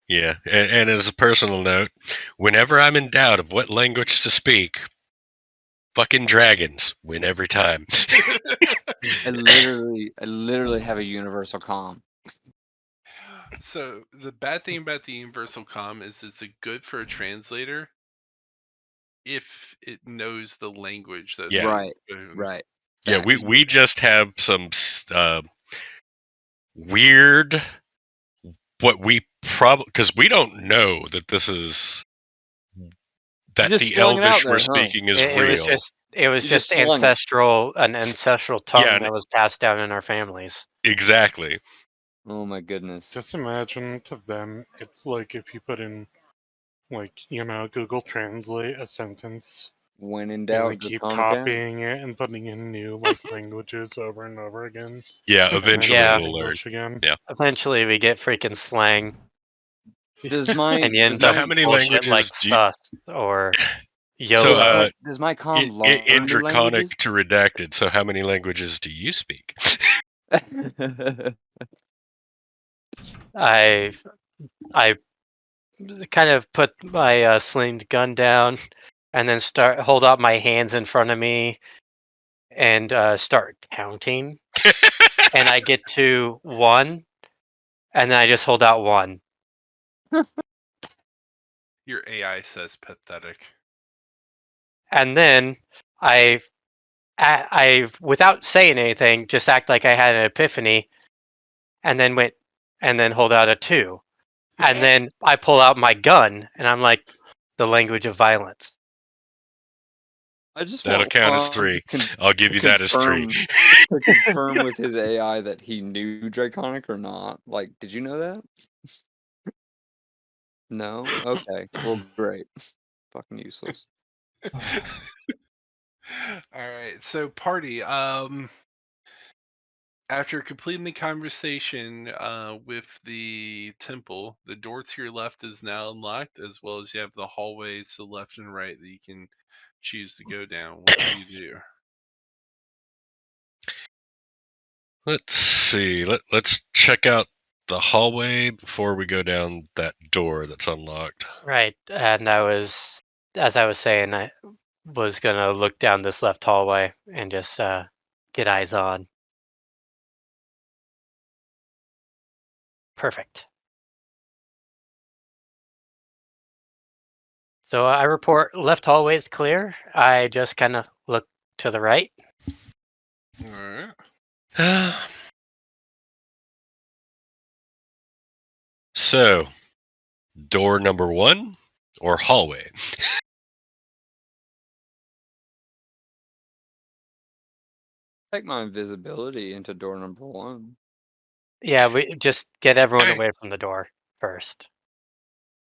Yeah. And as a personal note, whenever I'm in doubt of what language to speak, fucking dragons win every time. I literally have a universal comm. So the bad thing about the universal comm is it's a good for a translator if it knows the language that's Yeah. Right. being spoken. Right. Yeah, Facts. we just have some weird what we probably because we don't know that this is that Just the slung it out Elvish there, we're huh? speaking is It was real. just You just slung it. an ancestral Yeah, tongue and- that was passed down in our families. Exactly. Oh my goodness. Just imagine to them, it's like if you put in, like, Google Translate a sentence, When in and doubt, they keep Draconic again. copying it and putting in new, like, languages over and over again. Yeah, And then eventually Yeah. we'll learn. English again. Yeah. Eventually, we get freaking slang, Does my and you end So up how many bullshit languages like do you, sus or so YOLO. does my comm in learn new Draconic languages? to redacted, so how many languages do you speak? I kind of put my slinged gun down, and then hold out my hands in front of me, and start counting. And I get to 1, and then I just hold out 1. Your AI says pathetic. And then I without saying anything, just act like I had an epiphany, and then hold out a 2. And then I pull out my gun, and I'm like, the language of violence. I just That'll want count as Juan 3. to I'll give you that as 3. confirm with his AI that he knew Draconic or not. Like, did you know that? No? Okay. Well, great. Fucking useless. All right, so party. After completing the conversation with the temple, the door to your left is now unlocked, as well as you have the hallways to the left and right that you can choose to go down. What do you do? Let's see. Let's check out the hallway before we go down that door that's unlocked. Right. And as I was saying, I was going to look down this left hallway and just get eyes on. Perfect. So I report left hallway is clear. I just kind of look to the right. All right. So, door number 1 or hallway? Take my invisibility into door number 1. Yeah, we just get everyone Hey. away from the door. first.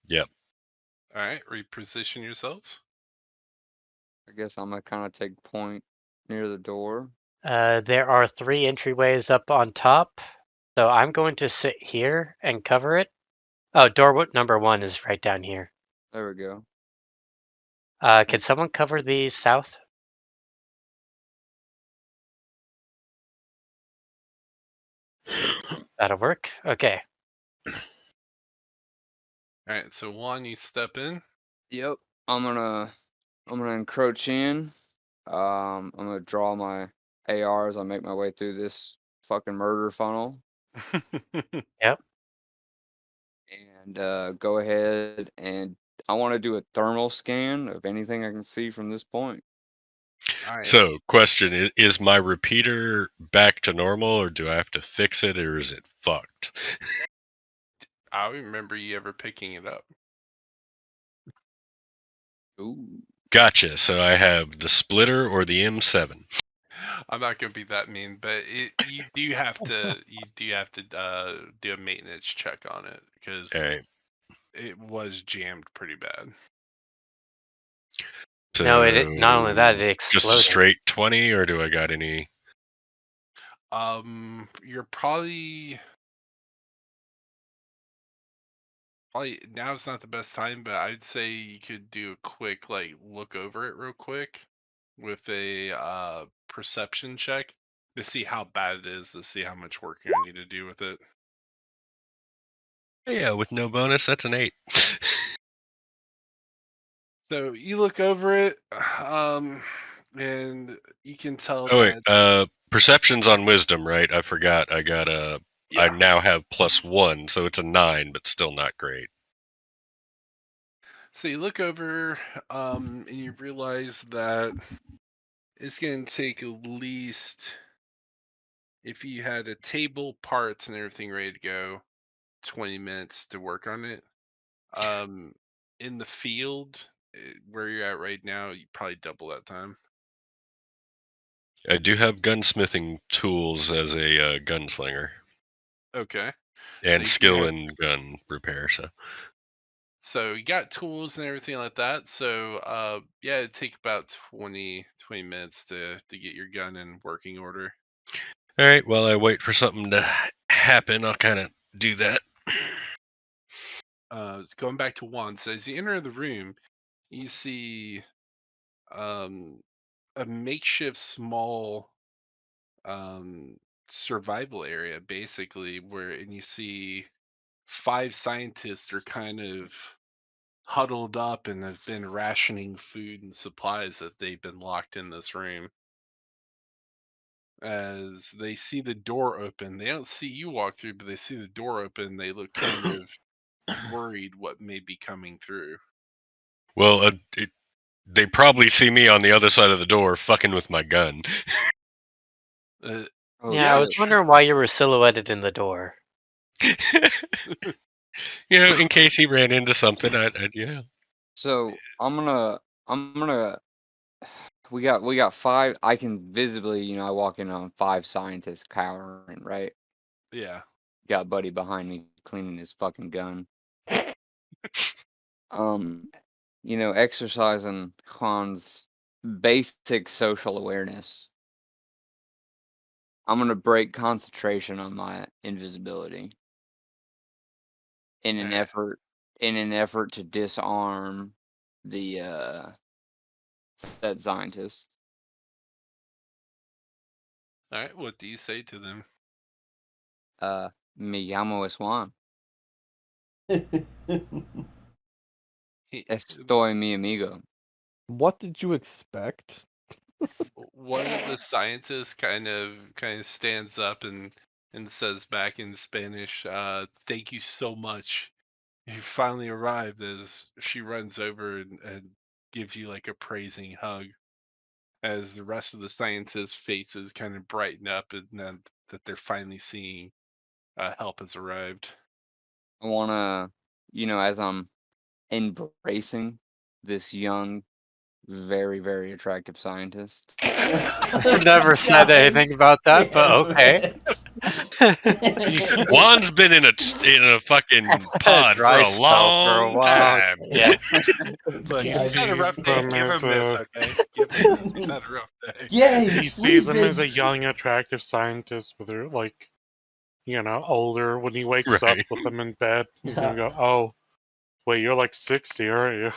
Yep. All right, reposition yourselves. I guess I'm gonna kind of take point near the door. There are 3 entryways up on top, so I'm going to sit here and cover it. Oh, door number 1 is right down here. There we go. Can someone cover the south? That'll work. Okay. All right, so Juan, you step in. Yep. I'm gonna encroach in. I'm gonna draw my AR as I make my way through this fucking murder funnel, Yep. and go ahead and I want to do a thermal scan of anything I can see from this point. All right. So, question: is my repeater back to normal, or do I have to fix it, or is it fucked? I don't remember you ever picking it up. Ooh. Gotcha. So I have the splitter or the M7. I'm not gonna be that mean, but you do have to do a maintenance check on it because All right. it was jammed pretty bad. So No, not only that, it just a exploded. straight 20, or do I got any? You're probably now's not the best time, but I'd say you could do a quick look over it real quick with a perception check to see how bad it is, to see how much work you need to do with it. Yeah, with no bonus, that's an 8. So you look over it, and you can tell Oh wait, that perception's on wisdom, right? I forgot. I got a. I yeah. now have +1, so it's a 9, but still not great. So you look over, and you realize that it's going to take at least, if you had a table, parts, and everything ready to go, 20 minutes to work on it. In the field, where you're at right now, you probably double that time. I do have gunsmithing tools as a gunslinger Okay. So and you do skill have, in gun repair. so you got tools and everything like that. So yeah, it'd take about 20 minutes to get your gun in working order. All right. While I wait for something to happen, I'll kind of do that. Going back to one, so as you enter the room, you see um, a makeshift small survival area, basically, and you see 5 scientists are kind of huddled up and have been rationing food and supplies that they've been locked in this room. As they see the door open, they don't see you walk through, but they see the door open. They look kind of worried what may be coming through. Well, they probably see me on the other side of the door fucking with my gun. Uh, Oh Yeah, I was shit. wondering why you were silhouetted in the door. In case he ran into something, yeah. So I'm gonna we got 5. I can visibly, I walk in on 5 scientists cowering, right? yeah. Got Buddy behind me cleaning his fucking gun. Um, exercising Juan's basic social awareness. I'm gonna break concentration on my invisibility in an Alright. effort to disarm the said scientist. Alright, what do you say to them? Me llamo es Juan. He, Estoy mi amigo. What did you expect? one of the scientists kind of stands up and says back in Spanish, "Thank you so much. You finally arrived." As she runs over and gives you like a praising hug. As the rest of the scientists' faces kind of brighten up, and then that they're finally seeing help has arrived. I wanna, as I'm embracing this young very, very attractive scientist. I never said God anything about that, but okay. Juan's been in a fucking pod for Dry a spell for a long while. time. Yeah. Look, He he's had a rough sees day. them Give as him this, a okay? Give him this. He's had a rough day. Yay! he we've sees him been as a young, attractive scientist with her, like, older. When he wakes up Right. with them in bed, he's gonna go, "Oh, wait, you're like 60, aren't you?"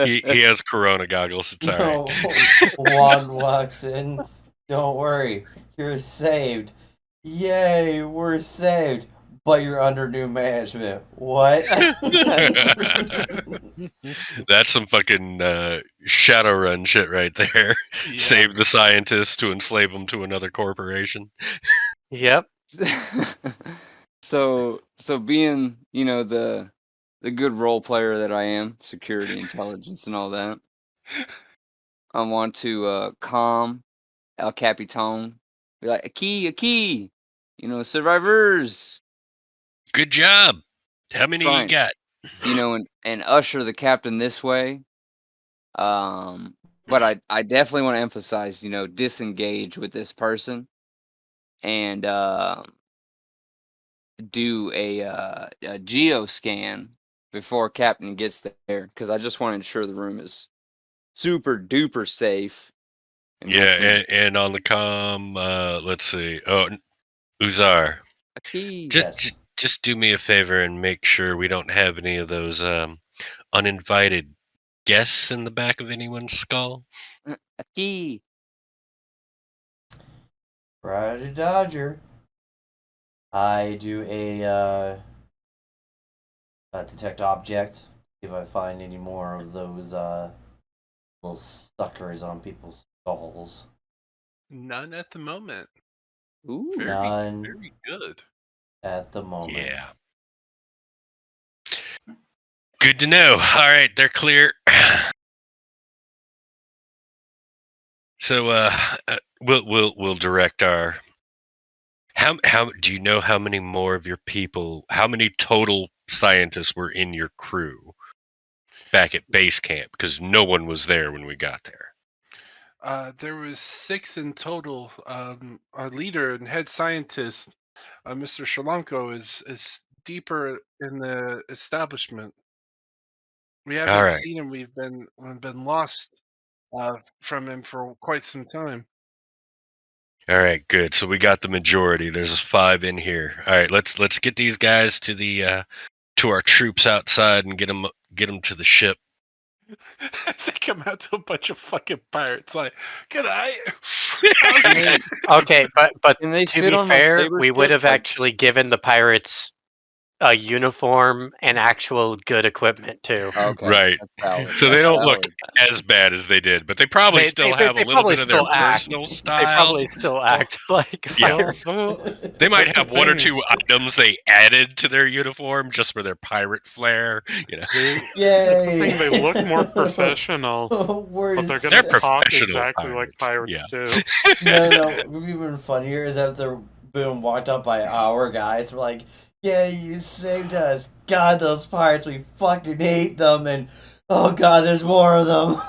He has Corona goggles. It's all right. No, Juan walks in. Don't worry, you're saved. Yay, we're saved. But you're under new management. What? That's some fucking Shadowrun shit right there. Yeah. Save the scientists to enslave them to another corporation. Yep. So being, the good role player that I am, security, intelligence, and all that, I want to calm El Capitan, be like, a key, survivors, Good job. How many you fine, got? and usher the captain this way. But I definitely want to emphasize, disengage with this person and do a geo scan before captain gets there, because I just want to ensure the room is super duper safe. And Yeah, hopefully and on the comm, let's see. Oh, Uzar, a key. just do me a favor and make sure we don't have any of those uninvited guests in the back of anyone's skull. A key. Roger Dodger. I do a detect object. See if I find any more of those little suckers on people's skulls. None at the moment. Ooh. Very, None very good. at the moment. Yeah. Good to know. All right, they're clear. So we'll direct our. How do you know how many more of your people? How many total scientists were in your crew back at base camp? Because no one was there when we got there. There was 6 in total. Our leader and head scientist, Mr. Shalanko, is deeper in the establishment. We All haven't right. seen him. We've been lost from him for quite some time. All right, good. So we got the majority. There's 5 in here. All right, let's get these guys to the to our troops outside and get them to the ship. As they come out to a bunch of fucking pirates, like, good night. Okay, but Can they to fit be on my fair, saber we would ship? have actually given the pirates a uniform and actual good equipment too. Okay, Right. that's valid. So they That's don't look valid. as bad as they did, but they probably still have a little probably bit of their still act. personal They style. probably still act like Yeah. pirates. They might That's the have 1 or thing. 2 items they added to their uniform just for their pirate flair. That's the Yay! thing. They look more professional, but they're They're gonna talk professional exactly like pirates Yeah. too. No. What would be even funnier is that they're being walked up by our guys. We're like, yeah, you saved us. God, those pirates, we fucking hate them. And, oh God, there's more of them.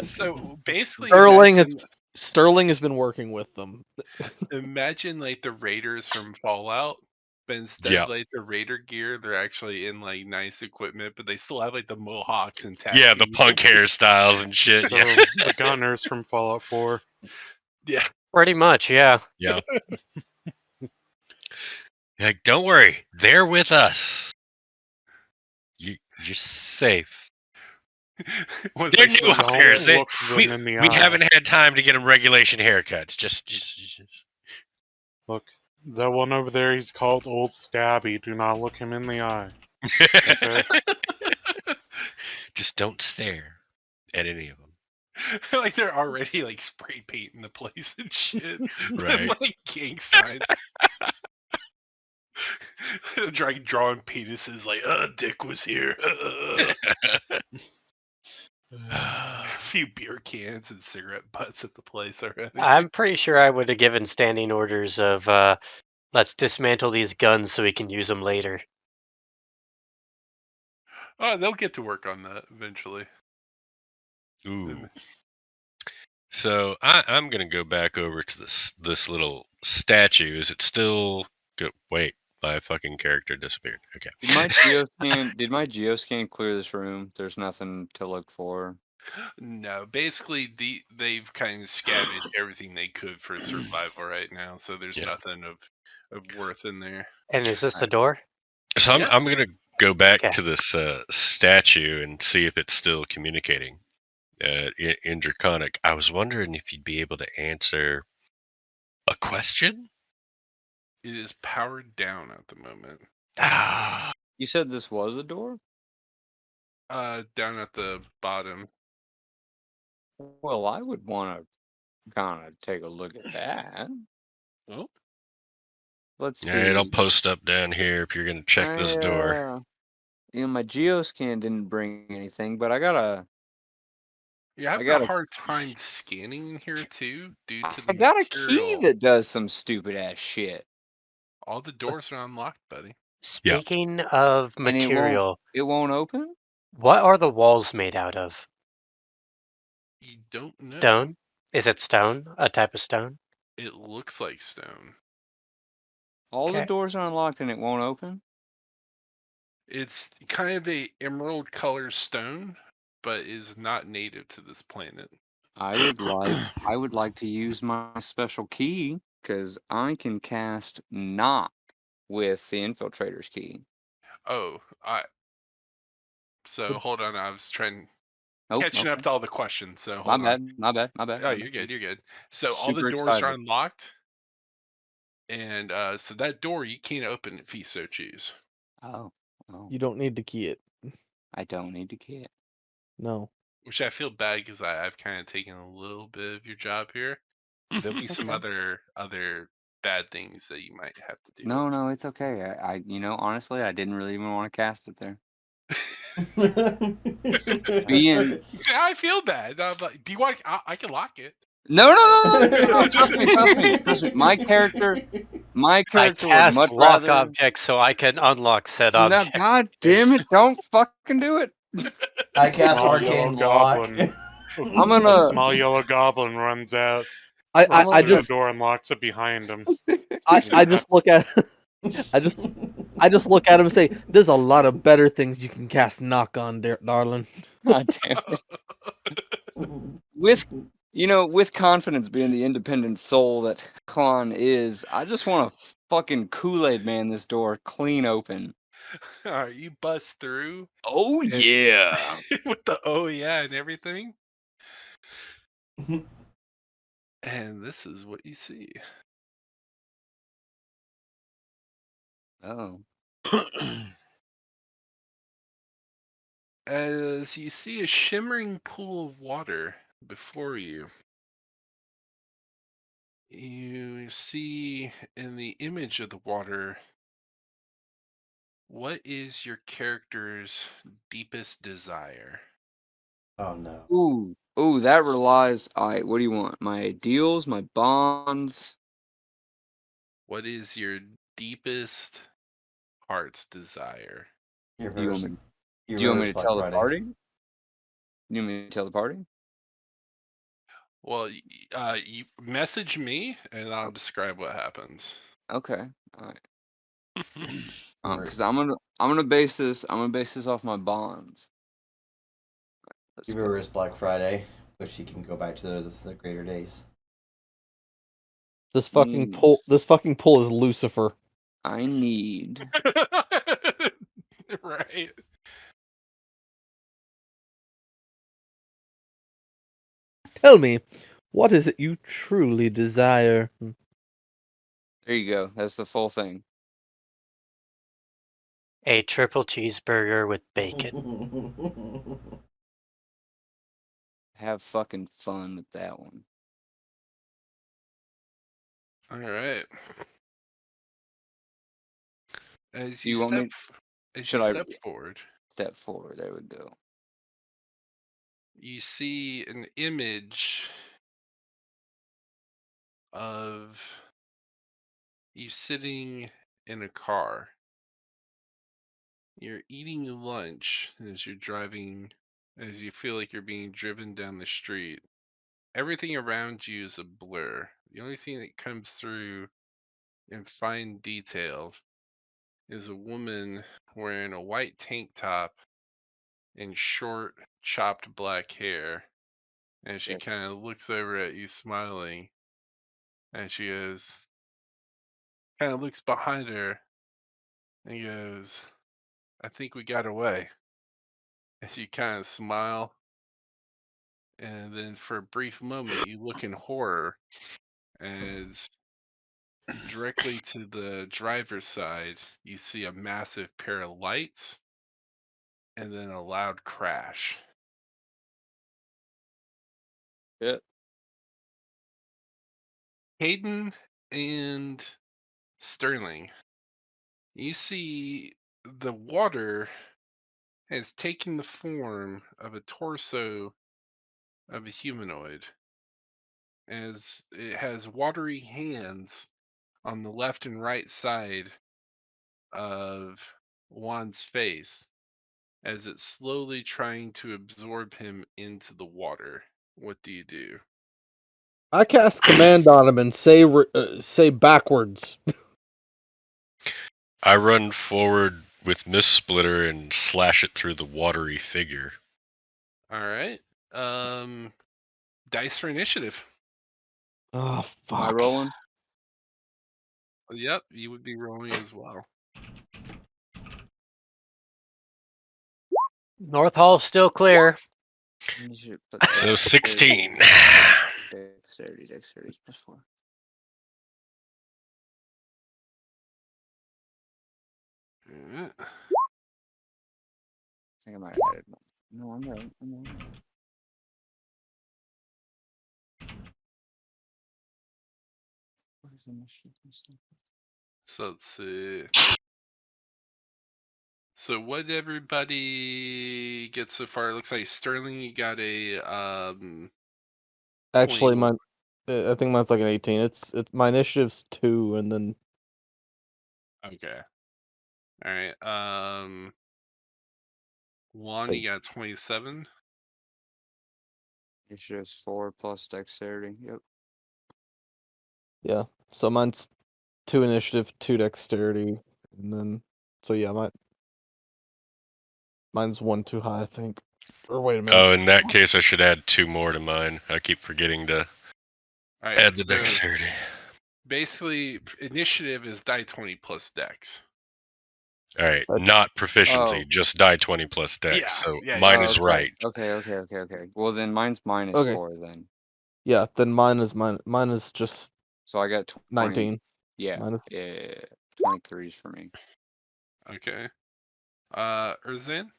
So basically, Sterling has been working with them. imagine like the raiders from Fallout, but instead Yeah. of like the raider gear, they're actually in like nice equipment, but they still have like the mohawks and Yeah, the tattoos. punk hairstyles and shit. So Yeah. the gunners from Fallout 4. Yeah. Pretty much, yeah. Yeah. Like, don't worry, they're with us. You're safe. Once They're they new start hires. Don't look them in the We eye. haven't had time to get them regulation haircuts. Just. Look, that one over there, he's called Old Stabby. Do not look him in the eye. Okay. Just don't stare at any of them. like they're already like spray painting the place and shit. Right. And, like gang signs. Drawing penises like, Dick was here. A few beer cans and cigarette butts at the place already. I'm pretty sure I would have given standing orders of let's dismantle these guns so we can use them later. Oh, they'll get to work on that eventually. Ooh. So I'm gonna go back over to this little statue. Is it still? Wait, my fucking character disappeared. Okay. Did my geoscan clear this room? There's nothing to look for. No, basically they've kind of scavenged everything they could for survival right now, so there's Yeah. nothing of worth in there. And is this the door? So I'm Yes. gonna go back Okay. to this statue and see if it's still communicating in Draconic. I was wondering if you'd be able to answer a question. It is powered down at the moment. Ah, You said this was a door? Down at the bottom. Well, I would want to kind of take a look at that. Oh, Let's see. yeah, it'll post up down here if you're gonna check this door. My geoscan didn't bring anything, but you're having a hard time scanning in here too, due to the I got a key material. that does some stupid ass shit. All the doors are unlocked, buddy. Speaking of And material, it won't open? what are the walls made out of? You don't know. Stone? Is it stone? A type of stone? It looks like stone. All the Okay. doors are unlocked and it won't open? It's kind of a emerald color stone, but is not native to this planet. I would like to use my special key because I can cast knock with the infiltrator's key. Oh, so hold on, I was catching Okay. up to all the questions. So My hold on. bad. Oh, you're good. You're good. So all the Super doors are excited. unlocked, and so that door you can't open if you so choose. Oh, You don't need to key it. I don't need to key it. No. Which I feel bad because I've kind of taken a little bit of your job here. There'll be some other bad things that you might have to do. No, it's okay. Honestly, I didn't really even want to cast it there. Being I feel bad. I'm like, do you want? I can lock it. no, trust me. My character I would cast much lock rather. objects so I can unlock said No, object. God damn it! Don't fucking do it. I cast Small yellow Arcane Lock. goblin. I'm gonna- A small yellow goblin runs out, I runs through just the door and locks it behind him. I just look at I just look at him and say, "There's a lot of better things you can cast knock on, there, darling." God damn it. With confidence being the independent soul that Khan is, I just want to fucking Kool-Aid man this door clean open. All right, you bust through. Oh yeah. With the oh yeah and everything. And this is what you see. Oh. As you see a shimmering pool of water before you, you see in the image of the water, what is your character's deepest desire? Oh no. Ooh, that relies. Alright, what do you want? My ideals, my bonds. What is your deepest heart's desire? You Do you want reverse. me, do you want me to Black tell the Friday. party? You want me to tell the party? Well, you message me and I'll describe what happens. Okay. Alright. Right. Because I'm gonna base this off my bonds. Let's You go. reverse Black Friday, which you can go back to the greater days. This fucking pull is Lucifer. I need. Right. Tell me, what is it you truly desire? There you go. That's the full thing. A triple cheeseburger with bacon. Have fucking fun with that one. All right. As Do you you want me? step forward, Step forward? There we go. you see an image of you sitting in a car. You're eating lunch as you're driving as you feel like you're being driven down the street. Everything around you is a blur. The only thing that comes through in fine detail is a woman wearing a white tank top and short, chopped black hair. And she Yeah. kind of looks over at you smiling. And she goes, kind of looks behind her and goes, I think we got away. And you kind of smile. And then for a brief moment, you look in horror as directly to the driver's side, you see a massive pair of lights and then a loud crash. Yeah. Hayden and Sterling, you see the water has taken the form of a torso of a humanoid, as it has watery hands on the left and right side of Juan's face as it's slowly trying to absorb him into the water. What do you do? I cast command on him and say backwards. I run forward with Miss Splitter and slash it through the watery figure. All right. Dice for initiative. Oh Am fuck! I rolling? Yep, you would be rolling as well. North Hall's still clear. You should put So dexterity- 16. Dexterity plus 4. Alright. I think I might have had it. No, I'm right. I'm right. What is the mission? So let's see. So what did everybody get so far? It looks like Sterling, you got a Actually, 21. I think mine's like an 18. It's my initiative's 2, and then Okay. All right. Juan, you got 27. It's just 4 plus dexterity. Yep. yeah. So mine's 2 initiative, 2 dexterity, and then so yeah, mine's 1 too high, I think. Or wait a minute. Oh, in that case, I should add 2 more to mine. I keep forgetting to All right. add the So dexterity. basically, initiative is die 20 plus dex. All right, But- not proficiency, Oh. just die 20 plus dex. Yeah, So yeah, mine yeah. is okay. right. Okay. Well, then mine's minus Okay. 4 then. Yeah, then mine is just So I got 20. 19. Yeah. Minus- Yeah. 23s for me. Okay. Urzan?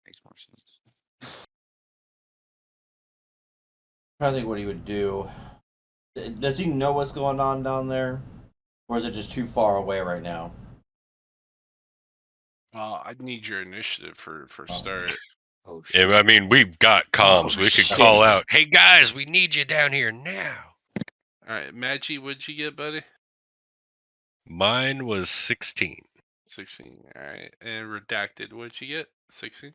Makes more sense. I'm trying to think what he would do. Does he know what's going on down there? Or is it just too far away right now? I'd need your initiative for start. Oh shit. I mean, we've got comms. Oh, We could shit. call out, "Hey guys, we need you down here now." All right, Maggie, what'd you get, buddy? Mine was 16. 16. All right, and redacted, what'd you get? 16.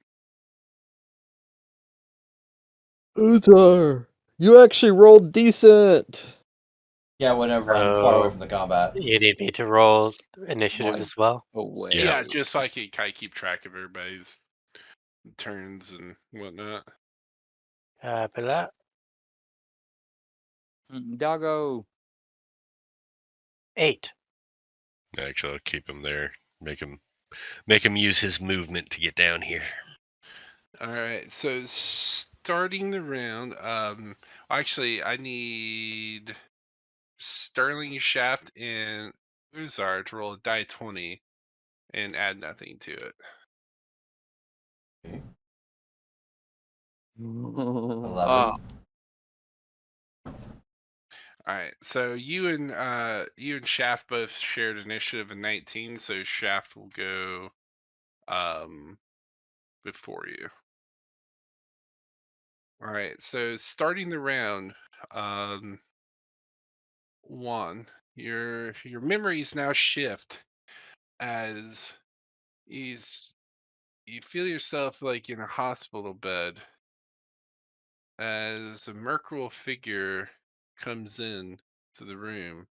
Uthar, you actually rolled decent. Yeah, whenever I'm far away Oh. from the combat. You need me to roll initiative One. as well. Away. Yeah, just so I can kind of keep track of everybody's turns and whatnot. Copy that. Doggo. 8. Actually, I'll keep him there. Make him use his movement to get down here. All right, so starting the round, actually, I need Sterling, Shaft, and Uzar to roll a die 20 and add nothing to it. Okay. 11. 11. All right, so you and Shaft both shared initiative in 19, so Shaft will go before you. All right, so starting the round, Juan, your memories now shift as you feel yourself like in a hospital bed as a mercurial figure comes in to the room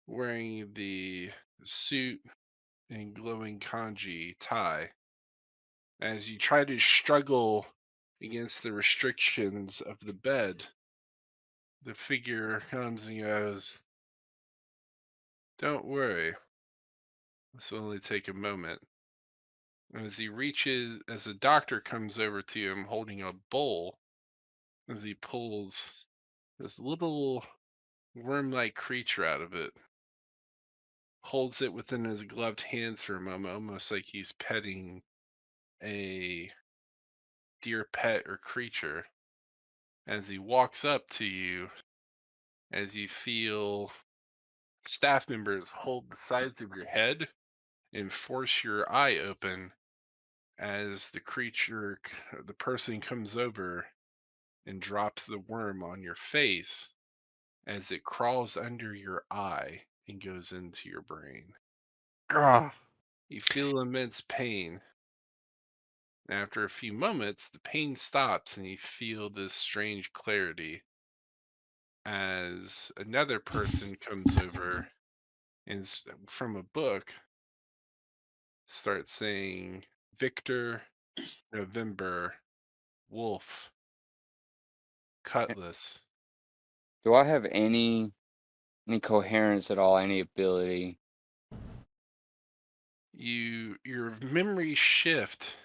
wearing the suit and glowing kanji tie. As you try to struggle against the restrictions of the bed, the figure comes and goes, "Don't worry, this will only take a moment." And as a doctor comes over to him holding a bowl, as he pulls this little worm-like creature out of it, holds it within his gloved hands for a moment, almost like he's petting a dear pet or creature. As he walks up to you, as you feel staff members hold the sides of your head and force your eye open, as the person comes over and drops the worm on your face as it crawls under your eye and goes into your brain. Ah. You feel immense pain. And after a few moments, the pain stops and you feel this strange clarity as another person comes over and from a book starts saying Victor, November, Wolf, Cutlass. Do I have any coherence at all? Any ability? Your memories shift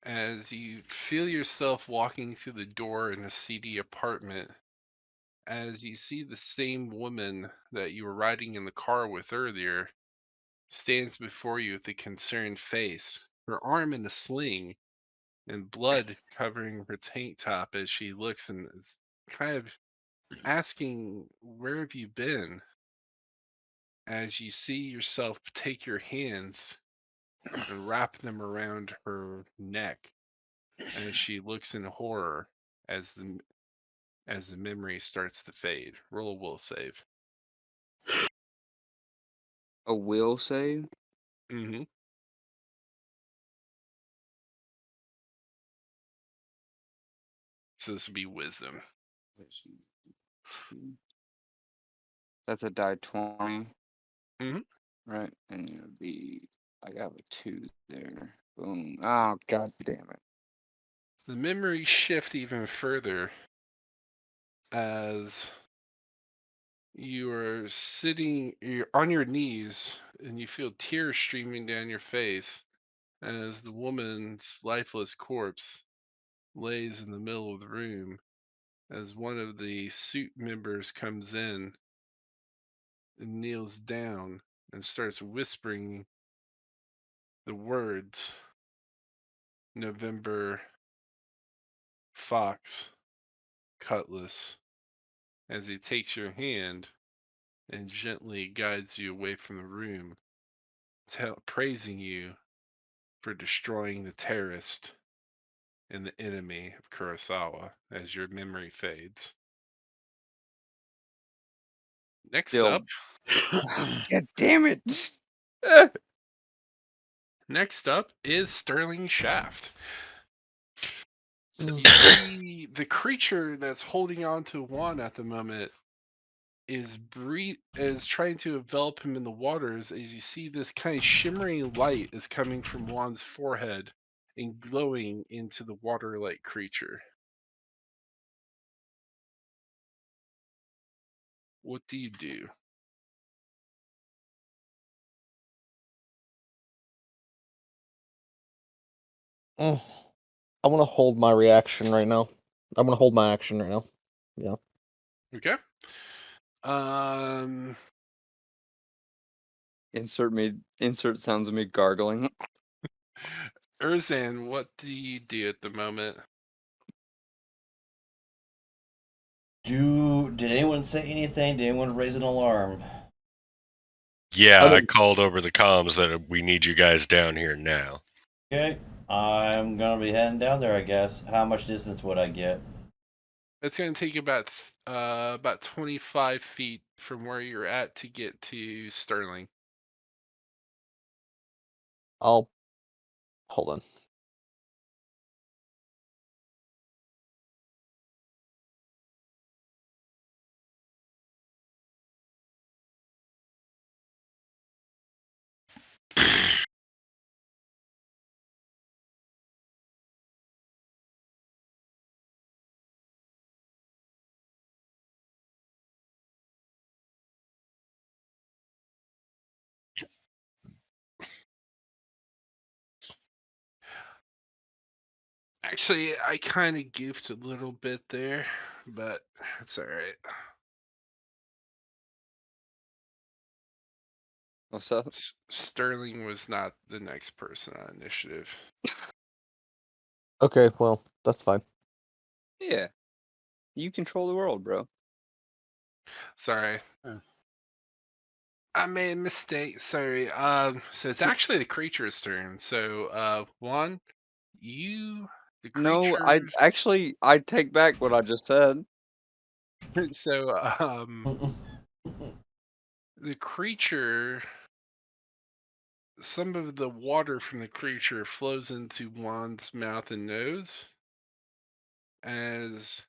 as you feel yourself walking through the door in a seedy apartment, as you see the same woman that you were riding in the car with earlier stands before you with a concerned face, her arm in a sling and blood covering her tank top as she looks and is kind of asking, "Where have you been?" As you see yourself take your hands and wrap them around her neck as she looks in horror as the memory starts to fade. Roll a will save. A will save? Mm-hmm. So this would be wisdom. That's a die 20. Mm-hmm. Right, and it would be. I got a 2 there. Boom. Oh, god damn it. The memories shift even further as you're on your knees and you feel tears streaming down your face as the woman's lifeless corpse lays in the middle of the room, as one of the suit members comes in and kneels down and starts whispering the words November, Fox, Cutlass, as he takes your hand and gently guides you away from the room, praising you for destroying the terrorist and the enemy of Kurosawa as your memory fades. Next Still. up, God damn it! next up is Sterling Shaft. You see the creature that's holding on to Juan at the moment is trying to envelop him in the waters, as you see this kind of shimmering light is coming from Juan's forehead and glowing into the water-like creature. What do you do? I want to hold my reaction right now. I'm gonna hold my action right now. Yeah. Okay. Um, Insert sounds of me gargling. Urzan, what do you do at the moment? Did anyone say anything? Did anyone raise an alarm? Yeah, I I didn't- called over the comms that we need you guys down here now. Okay, I'm gonna be heading down there, I guess. How much distance would I get? It's going to take you about 25 feet from where you're at to get to Sterling. I'll hold on. Actually, I kind of goofed a little bit there, but it's all right. What's up? Sterling was not the next person on initiative. Okay, well, that's fine. Yeah. You control the world, bro. Sorry. Yeah. I made a mistake. Sorry. So it's actually the creature's turn. So, Juan, the No, creatures. I take back what I just said. So, the creature. Some of the water from the creature flows into Juan's mouth and nose as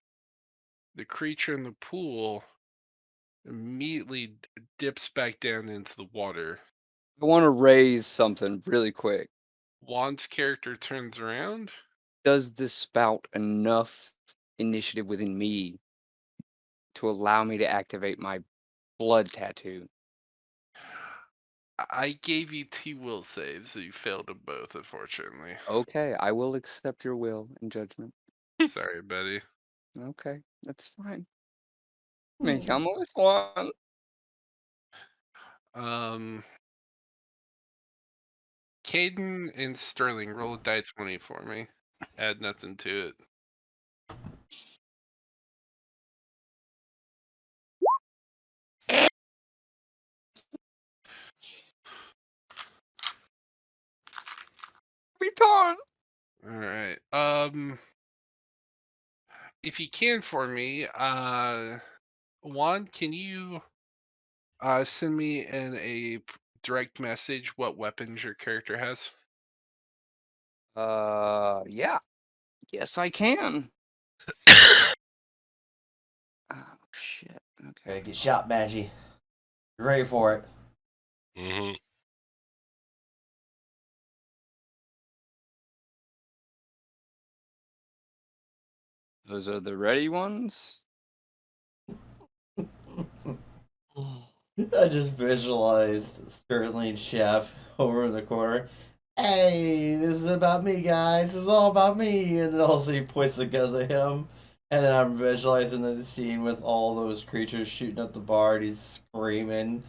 the creature in the pool immediately dips back down into the water. I want to raise something really quick. Juan's character turns around. Does this spout enough initiative within me to allow me to activate my blood tattoo? I gave you 2 will saves, so you failed them both, unfortunately. Okay, I will accept your will and judgment. Sorry, buddy. Okay, that's fine. Me come with one. Caden and Sterling, roll a die 20 for me. Add nothing to it. Be torn. All right. If you can for me, Juan, can you send me in a direct message what weapons your character has? Yeah. Yes, I can. Oh shit. Okay. Gotta get shot, Maggie. You ready for it? Mm-hmm. Those are the ready ones. I just visualized Sterling Chef over in the corner. Hey, this is about me, guys. This is all about me. And then also he points the guns at him. And then I'm visualizing the scene with all those creatures shooting at the bar. And he's screaming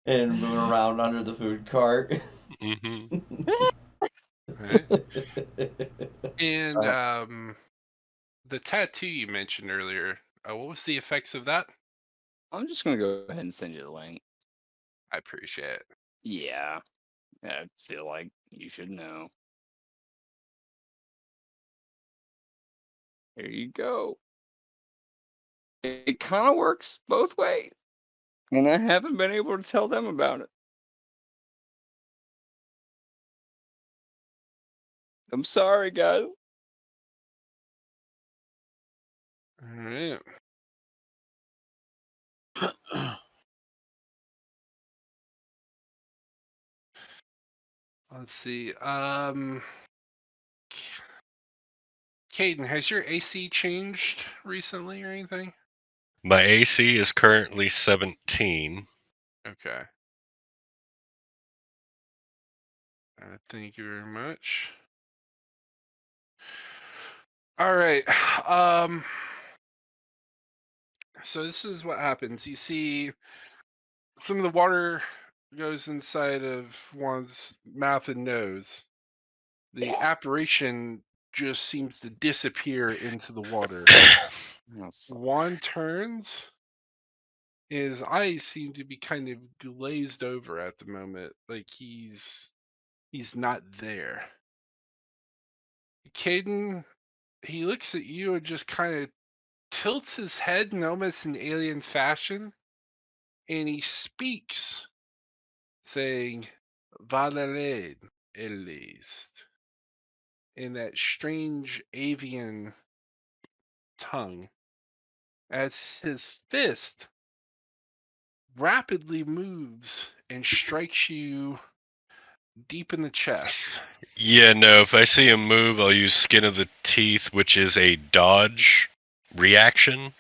and moving around under the food cart. Mm-hmm. Right. And Uh, the tattoo you mentioned earlier, what was the effects of that? I'm just gonna go ahead and send you the link. I appreciate it. Yeah. I feel like you should know. Here you go. It kind of works both ways. And I haven't been able to tell them about it. I'm sorry, guys. All right. Let's see. Caden, has your AC changed recently or anything? My AC is currently 17. Okay. Thank you very much. All right. So this is what happens. You see some of the water goes inside of one's mouth and nose. The apparition just seems to disappear into the water. Oh, One turns. His eyes seem to be kind of glazed over at the moment, like he's not there. Caden, he looks at you and just kind of tilts his head in almost an alien fashion, and he speaks, saying, Valerade, Elist. in that strange avian tongue as his fist rapidly moves and strikes you deep in the chest. Yeah, no, if I see him move, I'll use Skin of the Teeth, which is a dodge reaction.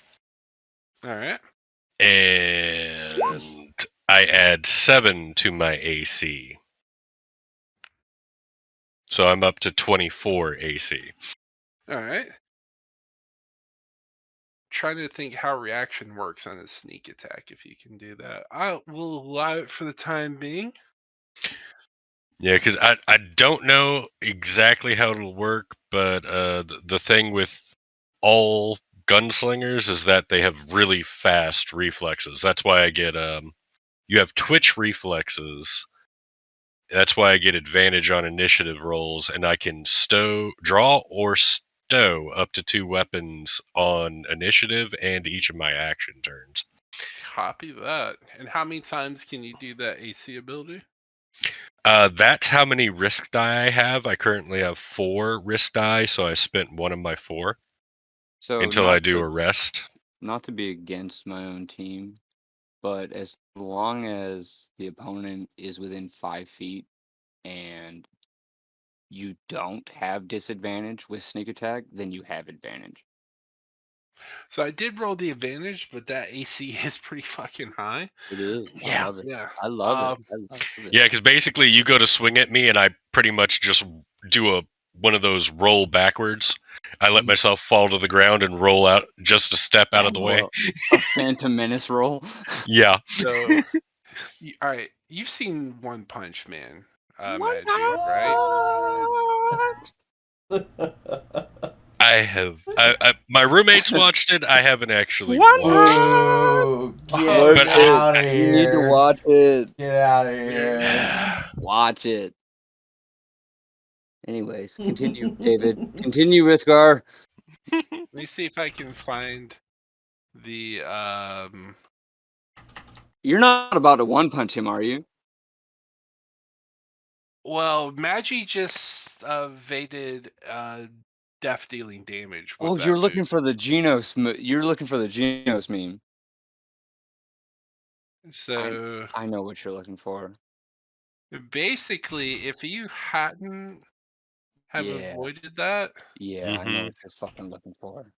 Alright. And I add 7 to my AC. So I'm up to 24 AC. Alright. Trying to think how reaction works on a sneak attack, if you can do that. I will allow it for the time being. Yeah, because I don't know exactly how it'll work, but the thing with all gunslingers is that they have really fast reflexes. That's why I get you have twitch reflexes. That's why I get advantage on initiative rolls, and I can draw or stow up to 2 weapons on initiative and each of my action turns. Copy that. And how many times can you do that AC ability? That's how many risk die I have. I currently have 4 risk die, so I spent one of my 4 So until I do a rest. not to be against my own team, but as long as the opponent is within 5 feet and you don't have disadvantage with sneak attack, then you have advantage. So I did roll the advantage, but that AC is pretty fucking high. It is. Yeah. I love it. Yeah. I love it. I love it. Yeah, because basically you go to swing at me, and I pretty much just do one of those roll backwards. I let myself fall to the ground and roll out just a step out of the way. Well, a Phantom Menace roll. Yeah. So, all right, you've seen One Punch Man, One Maju, right? I have. My roommates watched it. I haven't actually One watched it. Ooh, Oh, get but out of You need to here. watch it. Get out of here. Watch it. Anyways, continue, David. Continue, Rithgar. Let me see if I can find the You're not about to one punch him, are you? Well, Magi just evaded death dealing damage with Oh, that you're looking move. for the Genos. You're looking for the Genos meme. So I know what you're looking for. basically, if you hadn't have Yeah. avoided that, Yeah, I know what you're fucking looking for.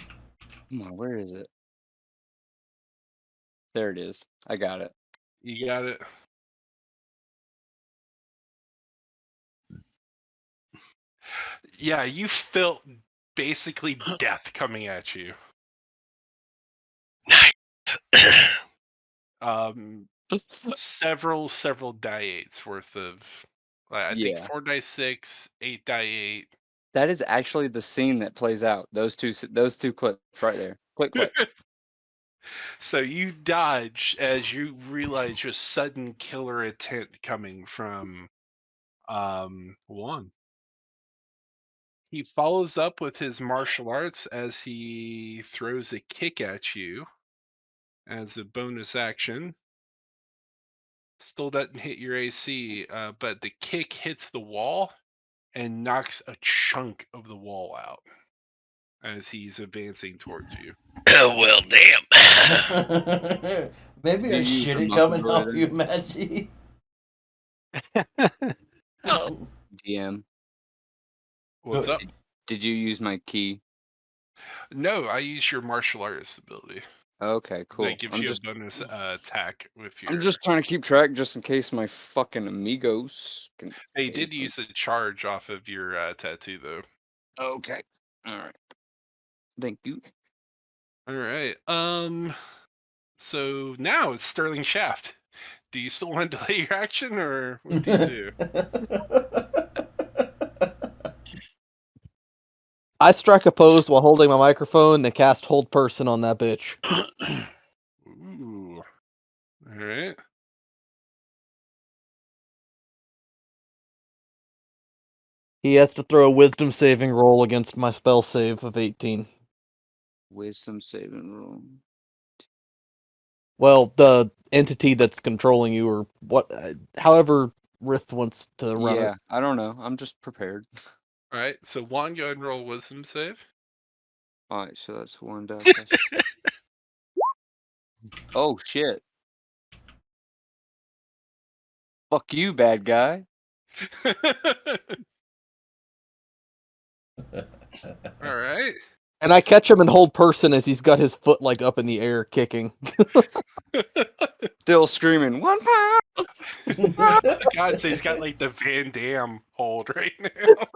Come on, where is it? There it is. I got it. you got it. Yeah, you felt basically death coming at you. Several die 8s worth of, I think Yeah. 4 die 6, 8 die 8. That is actually the scene that plays out. Those two clips right there. Click. So you dodge as you realize your sudden killer intent coming from Juan. He follows up with his martial arts as he throws a kick at you as a bonus action. Still doesn't hit your AC, but the kick hits the wall and knocks a chunk of the wall out as he's advancing towards you. Well, damn. Maybe Did I you use should the have come and monkey help berater? you, Maggie. DM. What's up? Did you use my key? No, I use your martial artist ability. Okay, cool. That gives you a bonus attack with your. I'm just trying to keep track just in case my fucking amigos can. They did use a charge off of your tattoo, though. Okay. All right. Thank you. All right. So now it's Sterling Shaft. Do you still want to delay your action, or what do you do? I strike a pose while holding my microphone and cast Hold Person on that bitch. Ooh. All right. He has to throw a Wisdom saving roll against my spell save of 18. Wisdom saving roll. Well, the entity that's controlling you, or what, however Rith wants to run Yeah, it. I don't know. I'm just prepared. All right, so Juan, go ahead and roll wisdom save. All right, so that's 1 die plus. Oh shit! Fuck you, bad guy. All right. And I catch him and hold person as he's got his foot like up in the air kicking. Still screaming. 1 pound. God, so he's got like the Van Damme hold right now.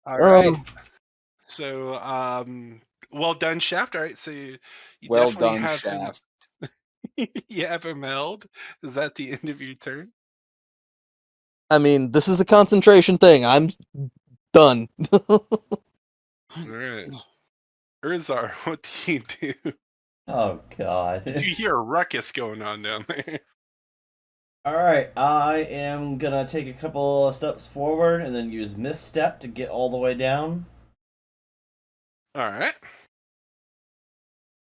All right. So, well done, Shaft. All right, so you Well definitely done, have him. Shaft. You have him held. Is that the end of your turn? I mean, this is a concentration thing. I'm done. All right. Urzar, what do you do? Oh God. You hear a ruckus going on down there. All right, I am gonna take a couple of steps forward and then use misstep to get all the way down, All right.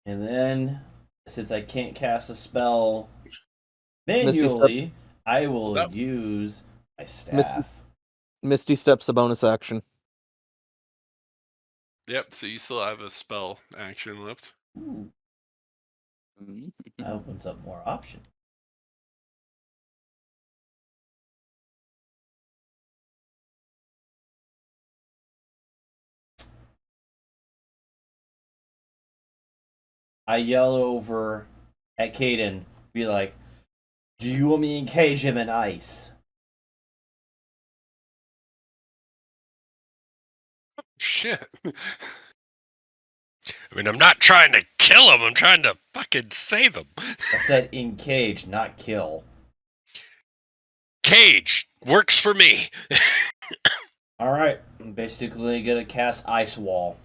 and then since I can't cast a spell Misty manually, I will Hold up. use my staff. Misty Step's a bonus action. Yep. So you still have a spell action left. Ooh, that opens up more options. I yell over at Caden, be like, "Do you want me to encage him in ice?" Shit. I mean, I'm not trying to kill him. I'm trying to fucking save him. I said encage, not kill. Cage works for me. All right, I'm basically gonna cast Ice Wall.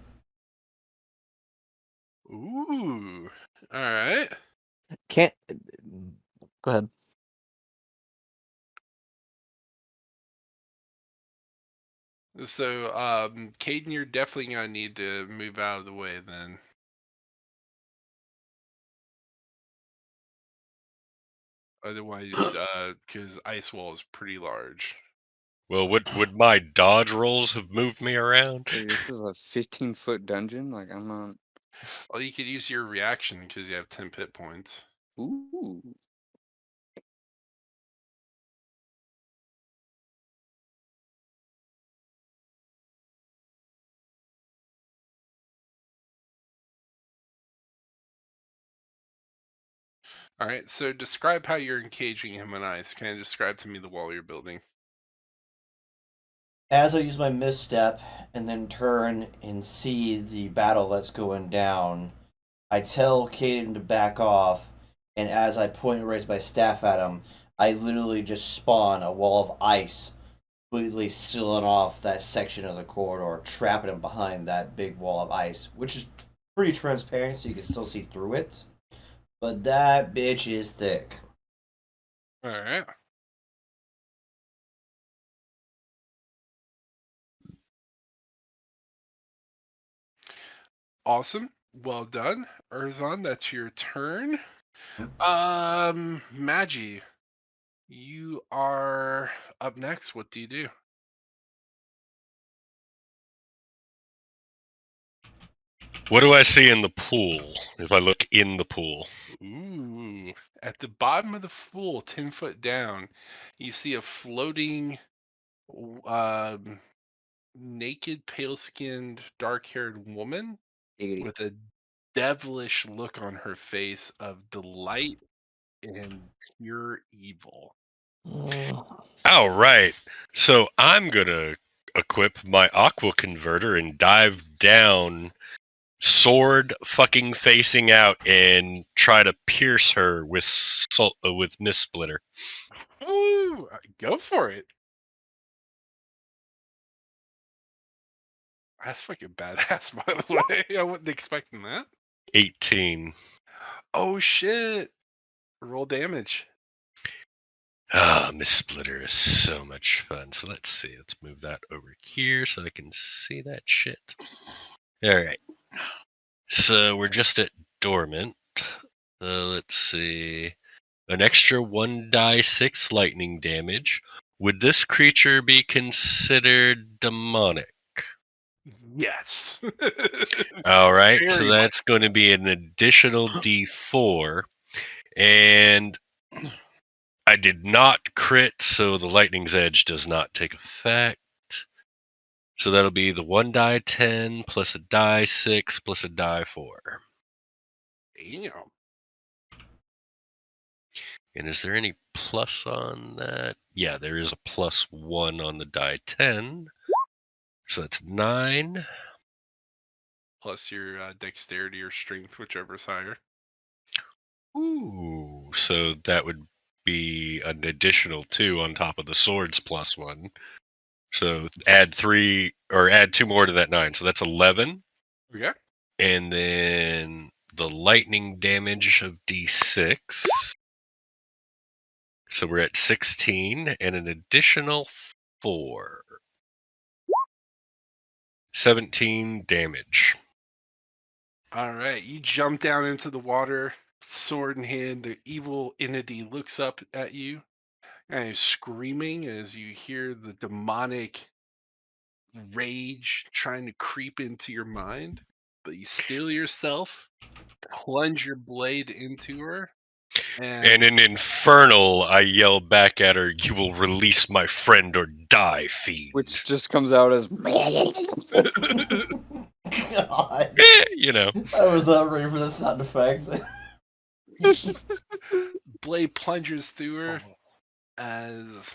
Ooh. All right. Can't. Go ahead. So, Caden, you're definitely gonna need to move out of the way then. Otherwise, because ice wall is pretty large. Well, would my dodge rolls have moved me around? Wait, this is a 15-foot dungeon? Like, I'm not... Well, you could use your reaction because you have 10 hit points. Ooh. All right, so describe how you're engaging him in ice. Kind of describe to me the wall you're building. As I use my misstep and then turn and see the battle that's going down, I tell Caden to back off, and as I point and raise my staff at him, I literally just spawn a wall of ice, completely sealing off that section of the corridor, trapping him behind that big wall of ice, which is pretty transparent so you can still see through it. But that bitch is thick. All right. Awesome. Well done. Urzon, that's your turn. Magi, you are up next. What do you do? What do I see in the pool if I look in the pool? Ooh. At the bottom of the pool, 10 foot down, you see a floating, naked, pale-skinned, dark-haired woman Giggity. with a devilish look on her face of delight and pure evil. All right. So I'm going to equip my aqua converter and dive down, sword fucking facing out, and try to pierce her with Mist Splitter. Ooh, go for it. That's fucking badass, by the way. I wasn't expecting that. 18. Oh shit! Roll damage. Mist Splitter is so much fun. So let's see. Let's move that over here so I can see that shit. All right. So we're just at dormant. Let's see. an extra 1d6 lightning damage. Would this creature be considered demonic? Yes. All right, so Very much. that's going to be an additional d4. And I did not crit, so the lightning's edge does not take effect. So that'll be the 1d10 plus a d6 plus a d4. Damn. And is there any plus on that? Yeah, there is a +1 on the d10. So that's 9. Plus your dexterity or strength, whichever's higher. Ooh, so that would be an additional 2 on top of the sword's +1. So add 3 or add 2 more to that 9. So that's 11. Okay. And then the lightning damage of d6. So we're at 16 and an additional 4. 17 damage. All right. You jump down into the water, sword in hand. The evil entity looks up at you and is screaming as you hear the demonic rage trying to creep into your mind. But you steel yourself, plunge your blade into her, And and in Infernal, I yell back at her, "You will release my friend or die, fiend." Which just comes out as. God. You know. I was not ready for the sound effects. blade plunges through her as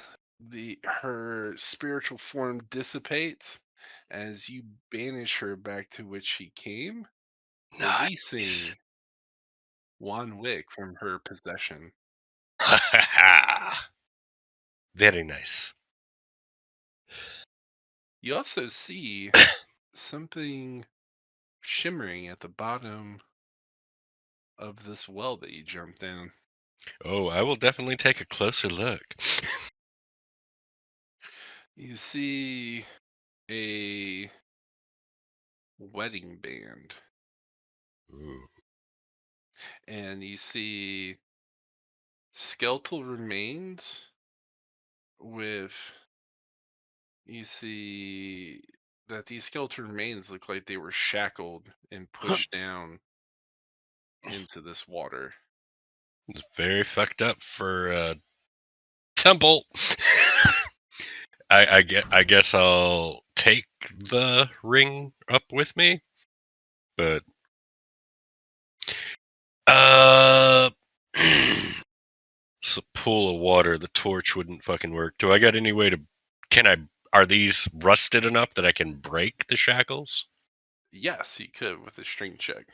her spiritual form dissipates as you banish her back to which she came, releasing Nice. Wan Wick from her possession. Very nice. You also see something shimmering at the bottom of this well that you jumped in. Oh, I will definitely take a closer look. You see a wedding band, Ooh. and you see skeletal remains with you see that these skeletal remains look like they were shackled and pushed down into this water. It's very fucked up for temple. I guess I'll take the ring up with me, but it's a pool of water. The torch wouldn't fucking work. Do I got any way to? Are these rusted enough that I can break the shackles? Yes, you could with a strength check,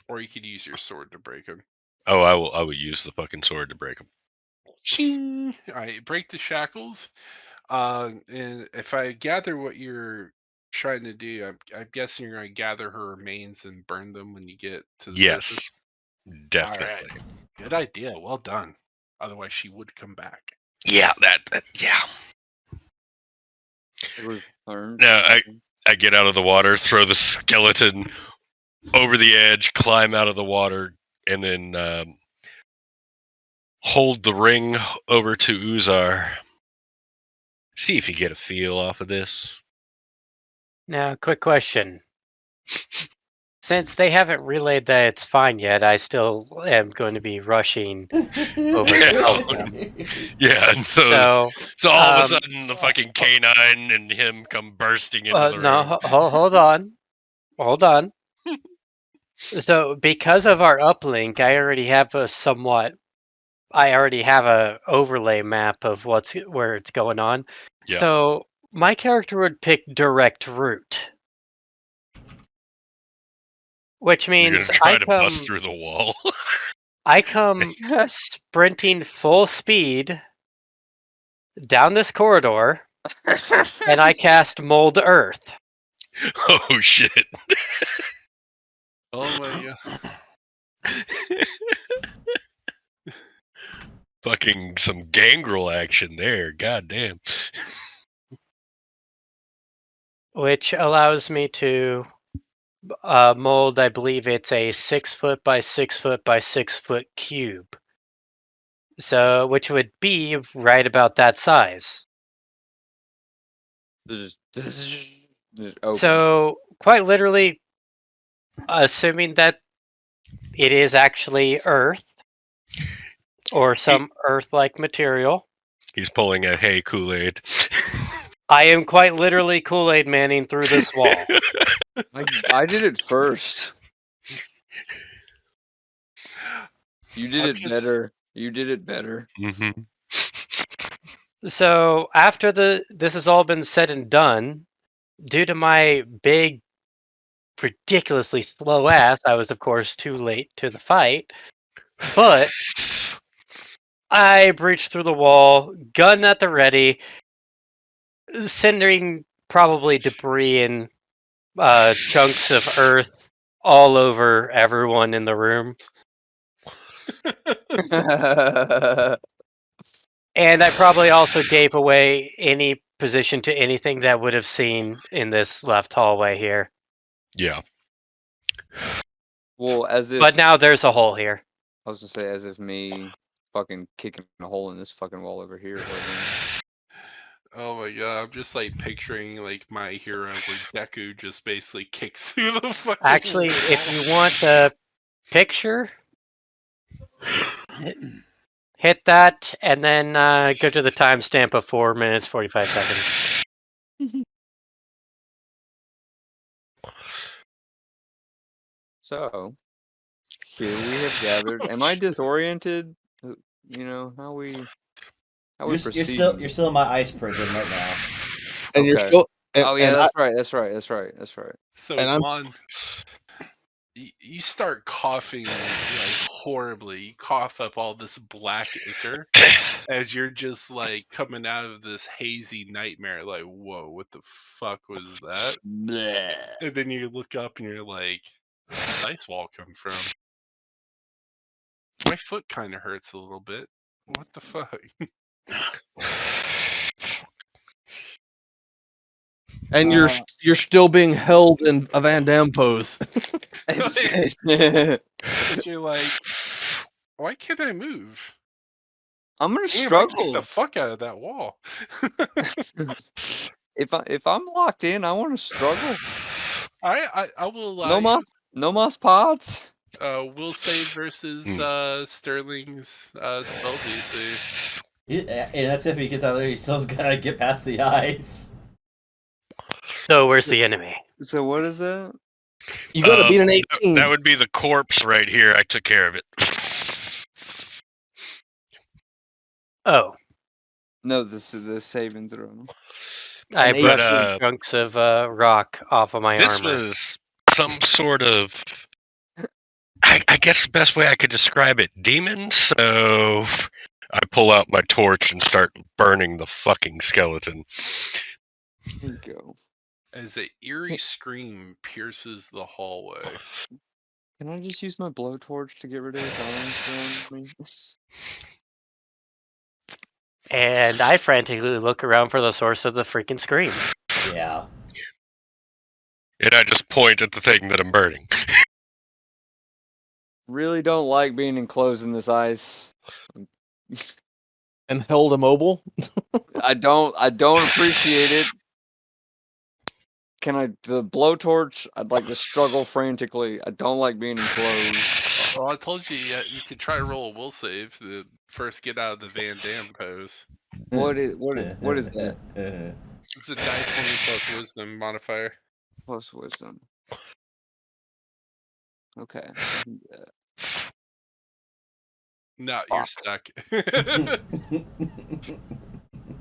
or you could use your sword to break them. Oh, I will use the fucking sword to break them. Ching! All right, break the shackles. And if I gather what you're trying to do, I'm guessing you're going to gather her remains and burn them when you get to the surface. Yes, All right, definitely. good idea. Well done. Otherwise, she would come back. Yeah, yeah. We've learned. Now I get out of the water, throw the skeleton over the edge, climb out of the water, and then hold the ring over to Uzar. See if you get a feel off of this. Now, quick question. Since they haven't relayed that it's fine yet, I still am going to be rushing over to help them. Yeah, and so all of a sudden the fucking canine and him come bursting into the room. No, hold on. Hold on. So, because of our uplink, I already have a overlay map of where it's going on. Yeah. So, my character would pick direct route. Which You're means gonna try to bust through the wall. I come sprinting full speed down this corridor, and I cast Mold Earth. Oh shit. Oh my god. Fucking some gangrel action there. God damn. Which allows me to mold, I believe it's a 6 foot by 6 foot by 6 foot cube. So, which would be right about that size. Just open. So, quite literally, assuming that it is actually Earth or some Earth-like material, He's pulling a hey Kool-Aid. I am quite literally Kool-Aid Manning through this wall. I did it first. You did I'm it just- better. You did it better. Mm-hmm. So after this has all been said and done, due to my big, ridiculously slow ass, I was of course too late to the fight. But I breached through the wall, gun at the ready, sending probably debris and chunks of earth all over everyone in the room. And I probably also gave away any position to anything that would have seen in this left hallway here. Yeah. Well, as if But now there's a hole here. I was gonna say, as if me fucking kicking a hole in this fucking wall over here wasn't. Oh my god, I'm just like picturing like my hero where Deku just basically kicks through the fucking Actually, wall. if you want the picture, hit that and then go to the timestamp of 4 minutes 45 seconds. So, here we have gathered. Am I disoriented? You know how we proceed. You're still in my ice prison right now. And you're Okay. still. And, Oh yeah, and that's right. That's right. That's right. That's right. So And I'm- Juan, you start coughing like horribly. You cough up all this black ichor as you're just like coming out of this hazy nightmare. Like, whoa, what the fuck was that? Bleh. And then you look up and you're like, where'd this ice wall come from? My foot kind of hurts a little bit. What the fuck? and you're still being held in a Van Damme pose. You're like, why can't I move? I'm gonna Damn, I struggle. kicked the fuck out of that wall. If I'm locked in, I want to struggle. I will allow No mas pods. will save versus Sterling's spell DC. And that's if he gets out there, he still's gotta get past the ice. So where's the enemy? So what is that? You gotta beat an 18. That would be the corpse right here. I took care of it. Oh, No, this is the saving throw. I An brushed 18. some chunks of rock off of my This armor. was some sort of, I guess the best way I could describe it, demon. So I pull out my torch and start burning the fucking skeleton. Here we go. As an eerie scream pierces the hallway. Can I just use my blowtorch to get rid of his arms around me? And I frantically look around for the source of the freaking scream. Yeah. And I just point at the thing that I'm burning. Really don't like being enclosed in this ice. And held immobile. I don't appreciate it. The blowtorch, I'd like to struggle frantically. I don't like being enclosed. Well, I told you you could try to roll a will save to first get out of the Van Damme pose. What is that? It's a die 20 plus wisdom modifier. Plus wisdom. Okay. No, you're Fuck. stuck.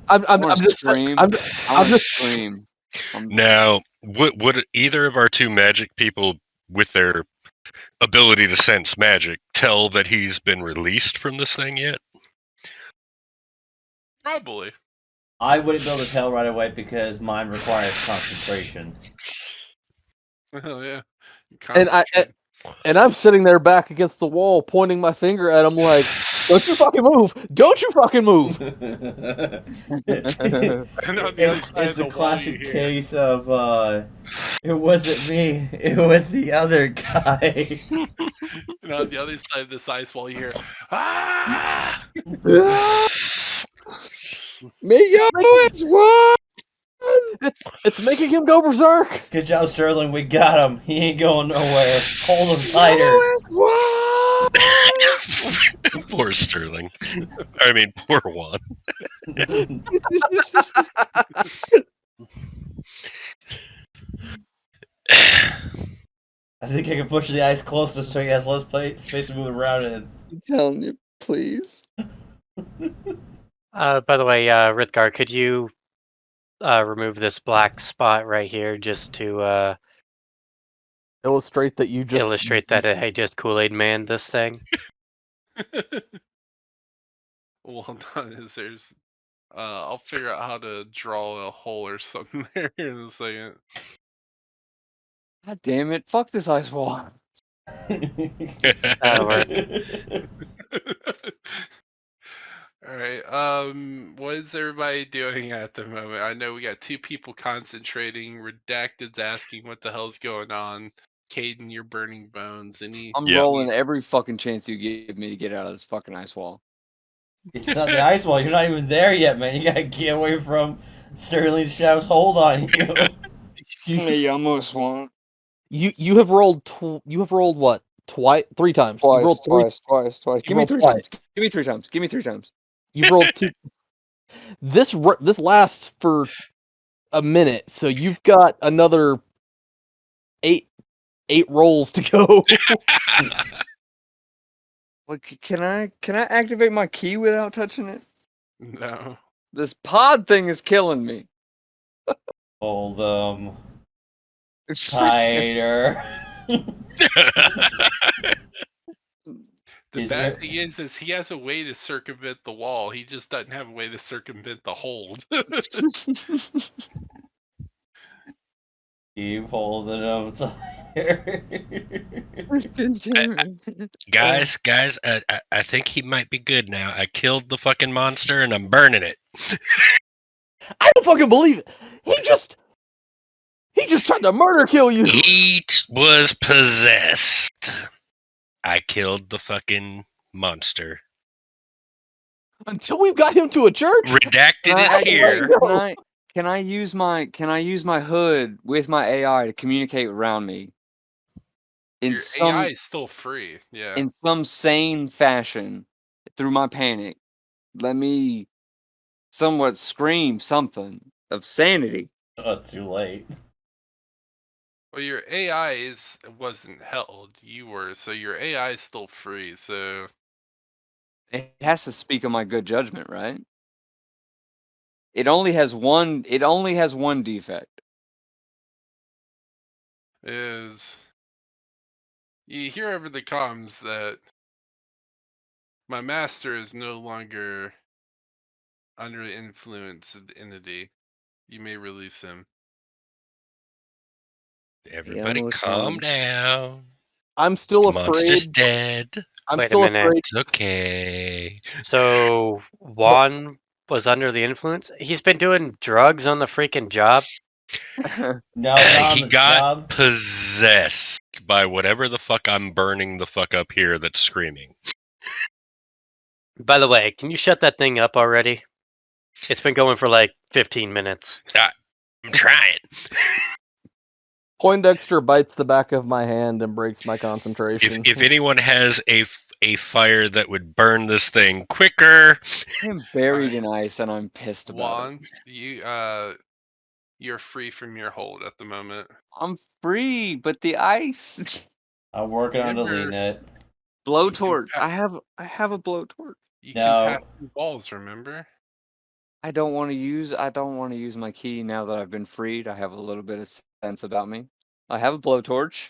I'm just. scream. I'm I'm just- scream. Now, would either of our two magic people, with their ability to sense magic, tell that he's been released from this thing yet? Probably. I wouldn't be able to tell right away because mine requires concentration. Well, yeah. And I'm sitting there back against the wall, pointing my finger at him like, "Don't you fucking move! Don't you fucking move!" And on the other side It's of the the wall, you classic hear. case of it wasn't me, it was the other guy. And on the other side of this ice wall, you hear, ah! Mio is one. It's making him go berserk. Good job, Sterling. We got him. He ain't going nowhere. Hold him Mio tighter. is one. Poor Sterling. I mean, poor Juan. I think I can push the ice closer so he has less space to move around in. I'm telling you, please. By the way, Rithgar, could you remove this black spot right here just to Illustrate that you just illustrate that I just Kool-Aid Man this thing? Well done. I'll figure out how to draw a hole or something there in a second. God damn it! Fuck this ice wall. That'll work. All right. What is everybody doing at the moment? I know we got two people concentrating. Redacted's asking what the hell's going on. Caden, you're burning bones. I'm Yeah. rolling every fucking chance you give me to get out of this fucking ice wall. It's not the ice wall. You're not even there yet, man. You gotta get away from Sterling Shou's hold on you. Hey, almost one. you have rolled what? Twice, 3 times. You've rolled Twice. you've Give me rolled 3 twice. times. Give me 3 times. Give me 3 times. You've rolled 2. This lasts for a minute, so you've got another 8 rolls to go. Like, can I activate my key without touching it? No. This pod thing is killing me. Hold them tighter. The Is bad there- thing is he has a way to circumvent the wall. He just doesn't have a way to circumvent the hold. Keep holding them tighter. Guys, I think he might be good now. I killed the fucking monster and I'm burning it. I don't fucking believe it. He just tried to murder kill you. He was possessed. I killed the fucking monster. Until we've got him to a church. Redacted is here. Can I use my hood with my AI to communicate around me in Your some AI is still free. Yeah. in some sane fashion through my panic? Let me somewhat scream something of sanity. Oh, it's too late. Well, your AI wasn't held. You were, so your AI is still free. So It has to speak of my good judgment, right? It only has one defect. is you hear over the comms that my master is no longer under the influence of the entity. You may release him. Everybody almost calm won. down. I'm still The monster's afraid. dead. I'm Wait a still minute. afraid. It's okay. So Juan was under the influence? He's been doing drugs on the freaking job? No, not on He the got job. possessed by whatever the fuck I'm burning the fuck up here that's screaming. By the way, can you shut that thing up already? It's been going for like 15 minutes. I'm trying. Poindexter bites the back of my hand and breaks my concentration. If anyone has a fire that would burn this thing quicker, I'm buried in ice and I'm pissed about Juan, you're free from your hold at the moment. it. I'm free, but the ice. I'm working on Remember, deleting it. Blowtorch. I have a blowtorch. You No. can pass through walls. Remember? I don't want to use my key now that I've been freed. I have a little bit of sense about me. I have a blowtorch.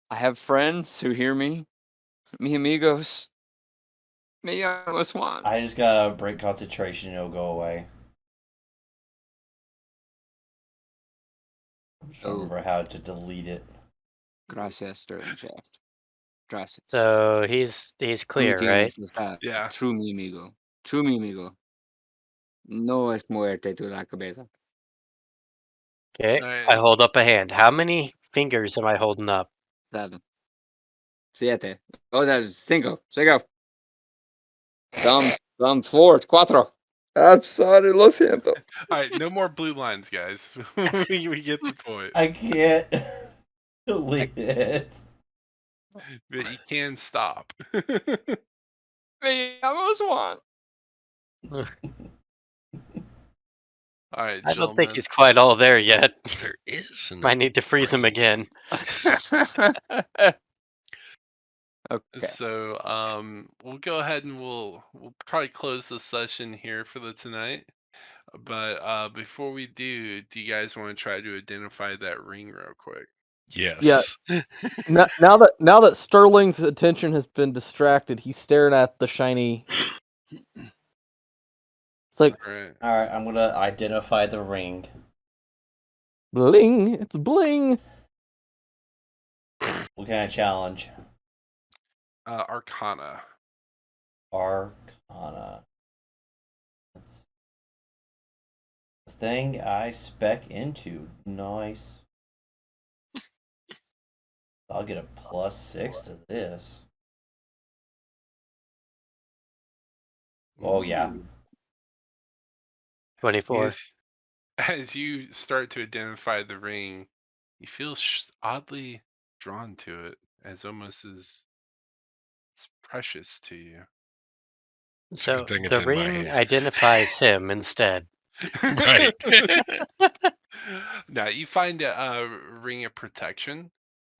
I have friends who hear me. Mi amigos. Me almost want. I just gotta break concentration and it'll go away. I'm just trying to remember how to delete it. Gracias, Sterling Shaft. Gracias. So he's clear, right? Yeah. True mi amigo. True mi amigo. No es muerte tu la cabeza. Okay. Alright. I hold up a hand. How many fingers am I holding up? 7. Siete. Oh, that is cinco. Cinco. Thumb 4. Cuatro. I'm sorry, lo siento. All right, no more blue lines, guys. we get the point. I can't delete it. But you can stop. I almost won. All right, I don't think gentlemen. he's quite all there yet. There is. Might need to freeze him again. Okay. So we'll go ahead and we'll probably close the session here for the tonight. But before we do you guys want to try to identify that ring real quick? Yes. Now that Sterling's attention has been distracted, he's staring at the shiny. It's like All right. All right, I'm gonna identify the ring. bling. It's bling. What kind of challenge? Arcana. Arcana. That's the thing I spec into. Nice. I'll get a +6 to this. Oh yeah. 24. As you start to identify the ring, you feel oddly drawn to it, as almost as it's precious to you. So Good thing it's the in my ring hand. identifies him instead. Right. Now you find a ring of protection.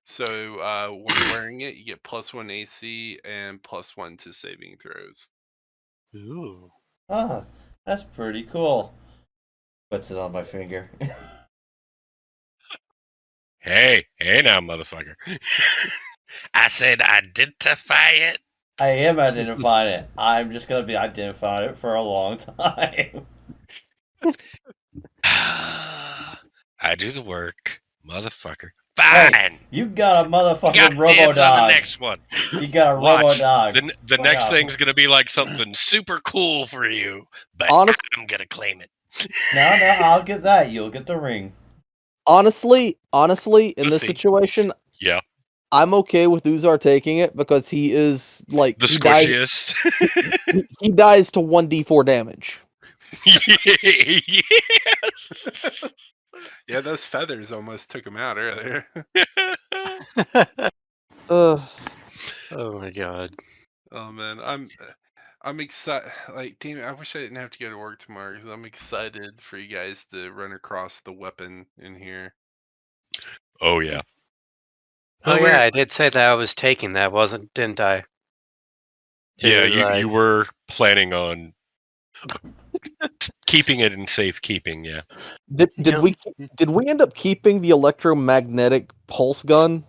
So when wearing it, you get +1 AC and +1 to saving throws. Ooh. Ah, that's pretty cool. Puts it on my finger. Hey now, motherfucker. I said identify it. I am identifying it. I'm just gonna be identifying it for a long time. I do the work, motherfucker. Hey, Fine. you got a You motherfucking got robo dibs on the dog. next one. You got a robo Watch. dog. The Fuck next off. thing's gonna be like something super cool for you, but Honest- I'm gonna claim it. No, I'll get that. You'll get the ring. Honestly, in We'll this see. situation, Yeah, I'm okay with Uzar taking it because he is like the he dies. squishiest. He dies to 1d4 damage. Yes. Yeah, those feathers almost took him out earlier. Ugh. Oh my god. Oh man, I'm excited. Like, damn it, I wish I didn't have to go to work tomorrow because I'm excited for you guys to run across the weapon in here. Oh yeah. Oh Well, yeah, I did say that I was taking that, didn't I? Yeah, To, you were planning on keeping it in safekeeping. Yeah. Did Yep. we end up keeping the electromagnetic pulse gun?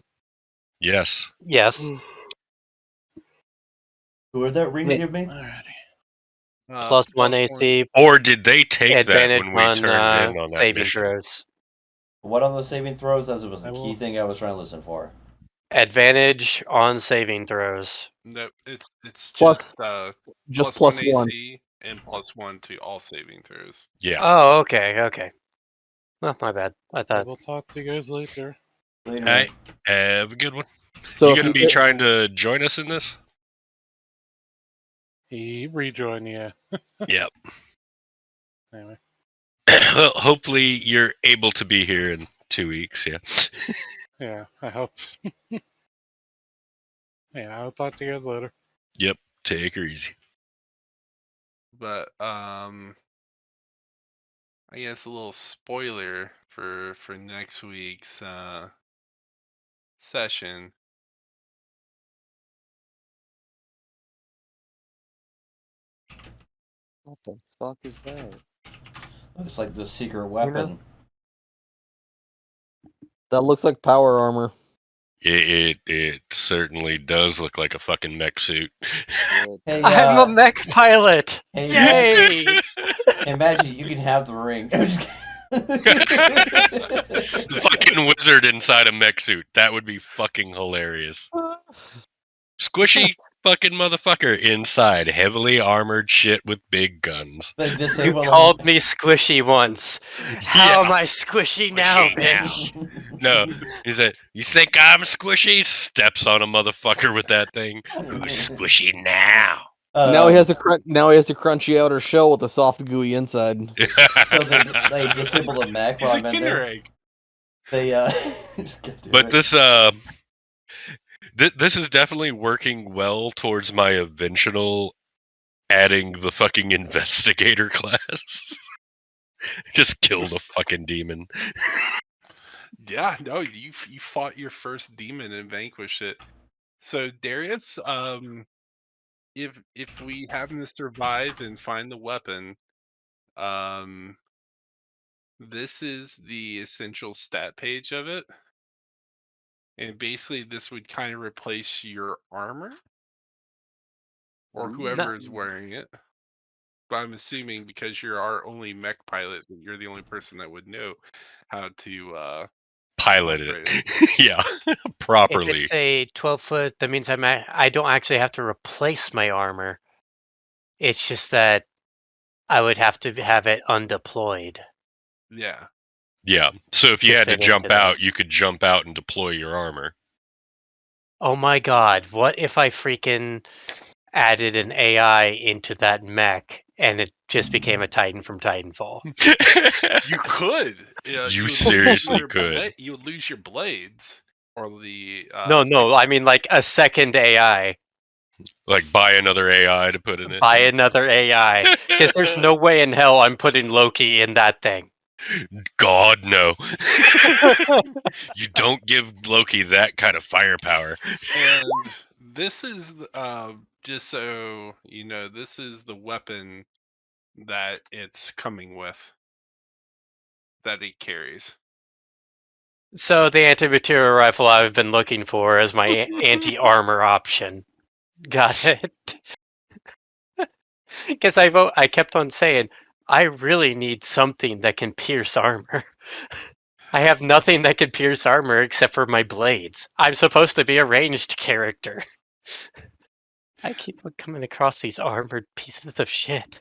Yes. Yes. Who would that ring Wait. give me? Plus one +1. AC, Or did they take that advantage when we on turned in on that saving mission? throws. What on the saving throws? As it was the I key will. thing I was trying to listen for. Advantage on saving throws. Nope, it's Plus- just Just +1 +1. AC and +1 to all saving throws. Yeah. Oh, okay. Oh, my bad. I I thought. will talk to you guys later. Later. Hey, have a good one. So You if gonna you be get- trying to join us in this? He rejoin, yeah. Yep. Anyway. Well, hopefully you're able to be here in 2 weeks. Yeah. Yeah, I hope. Yeah, I'll talk to you guys later. Yep. Take her easy. But I guess a little spoiler for next week's session. What the fuck is that? Looks like the secret weapon. that looks like power armor. It certainly does look like a fucking mech suit. Hey, I'm a mech pilot! hey, Yay! Imagine you can have the ring. I'm just kidding. The fucking wizard inside a mech suit. That would be fucking hilarious. Squishy, fucking motherfucker inside, heavily armored shit with big guns. They You disable him. called me squishy once. How Yeah. am I squishy now, Squishy now. bitch? No, he said, "You think I'm squishy?" Steps on a motherfucker with that thing. I'm squishy now. Now he has to now he has to crunchy outer shell with a soft gooey inside. So they disable the mech He's while a I'm in Kinder there. Egg. They But this this is definitely working well towards my eventual adding the fucking investigator class. Just kill the fucking demon. Yeah, no, you fought your first demon and vanquished it. So Darius, if we happen to survive and find the weapon, this is the essential stat page of it, and basically this would kind of replace your armor or whoever is wearing it. But I'm assuming because you're our only mech pilot, that you're the only person that would know how to Pilot operate it. it. Yeah, If properly. it's a 12-foot, that means I don't actually have to replace my armor. It's just that I would have to have it undeployed Yeah. Yeah. So if you to had to fit into jump this. out, you could jump out and deploy your armor. Oh my god, what if I freaking added an AI into that mech and it just became a Titan from Titanfall? You could. You would seriously could. You would lose your blades or the. No, I mean like a second AI. Like buy another AI to put in it. Buy another AI. Because there's no way in hell I'm putting Loki in that thing. God no. You don't give Loki that kind of firepower. And this is just so you know, this is the weapon that it's coming with, that it carries. So the anti-material rifle I've been looking for as my anti-armor option. Got it. Because I kept on saying, I really need something that can pierce armor. I have nothing that can pierce armor except for my blades. I'm supposed to be a ranged character. I keep coming across these armored pieces of shit.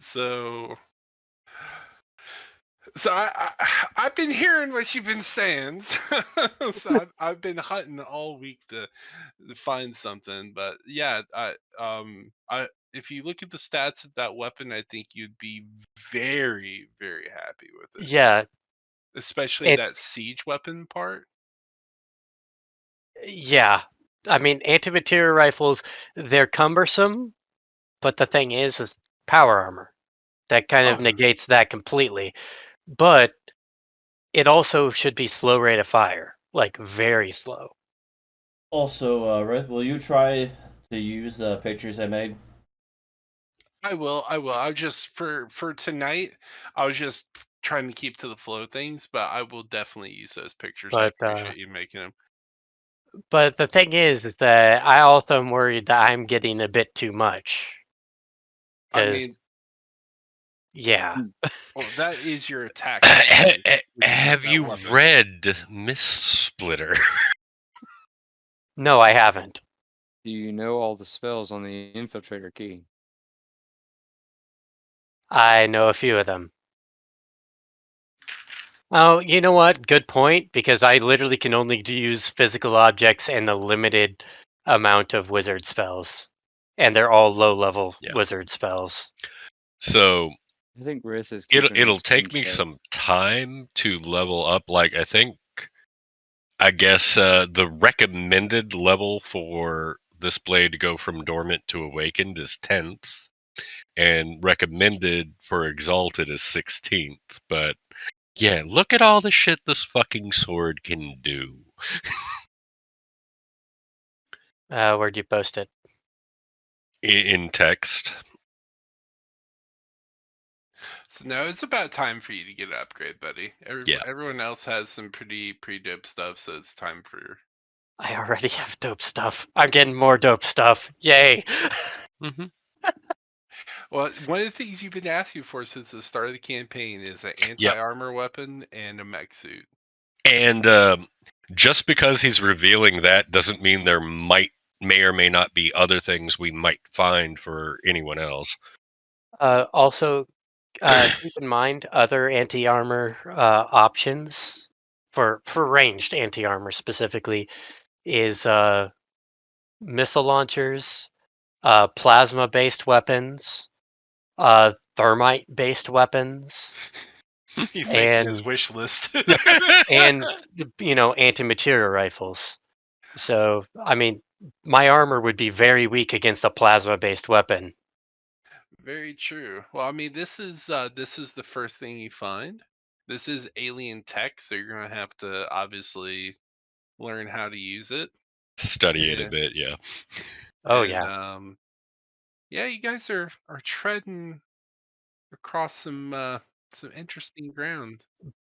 So I've been hearing what you've been saying. So I've been hunting all week to find something. But yeah, I if you look at the stats of that weapon, I think you'd be very, very happy with it. Yeah, Especially that siege weapon part. yeah. I mean, anti-material rifles, they're cumbersome, but the thing is power armor. That kind of negates that completely. But it also should be slow rate of fire, like very slow. Also, will you try to use the pictures I made? I will. I just for tonight, I was just trying to keep to the flow of things, but I will definitely use those pictures. I But appreciate you making them. but the thing is that I also am worried that I'm getting a bit too much. I mean, yeah. well, that is your attack. Have you read Mist Splitter? No, I haven't. Do you know all the spells on the infiltrator key? I know a few of them. Oh, you know what? Good point, because I literally can only use physical objects and a limited amount of wizard spells. And they're all low-level wizard spells. So I think Riss is it'll take me some time to level up. Like I guess the recommended level for this blade to go from dormant to awakened is 10th, and recommended for exalted is 16th. But yeah, look at all the shit this fucking sword can do. Where'd you post it? In text. So now it's about time for you to get an upgrade, buddy. Everyone else has some pretty dope stuff, so it's time for. I already have dope stuff. I'm getting more dope stuff. Yay! Mm-hmm. Well, one of the things you've been asking for since the start of the campaign is an anti-armor weapon and a mech suit. And just because he's revealing that doesn't mean there might may or may not be other things we might find for anyone else. Also, keep in mind other anti-armor options for ranged anti-armor specifically is missile launchers, plasma-based weapons, thermite-based weapons, He's making his and wish list. and anti-material rifles. So, I mean, my armor would be very weak against a plasma-based weapon. Very true. Well, I mean, this is the first thing you find. This is alien tech, so you're gonna have to obviously learn how to use it. Study it a And, bit, yeah. Oh and yeah. yeah, you guys are treading across some interesting ground.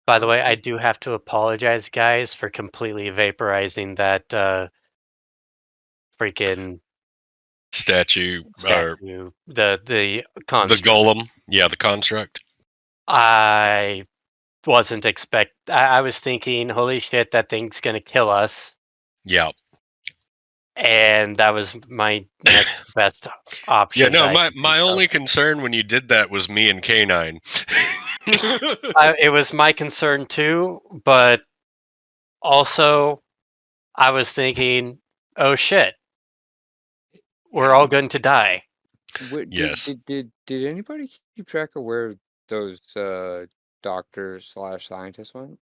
By the way, I do have to apologize, guys, for completely vaporizing that freaking Statue, or statue. The the construct. golem. Yeah, the construct. I wasn't I was thinking, holy shit, that thing's gonna kill us. Yeah. And that was my next best option. Yeah, no, that I could my think only of. concern when you did that was me and K9. It was my concern too, but also I was thinking, oh shit, we're all going to die. What, Yes. did anybody keep track of where those doctors / scientists went?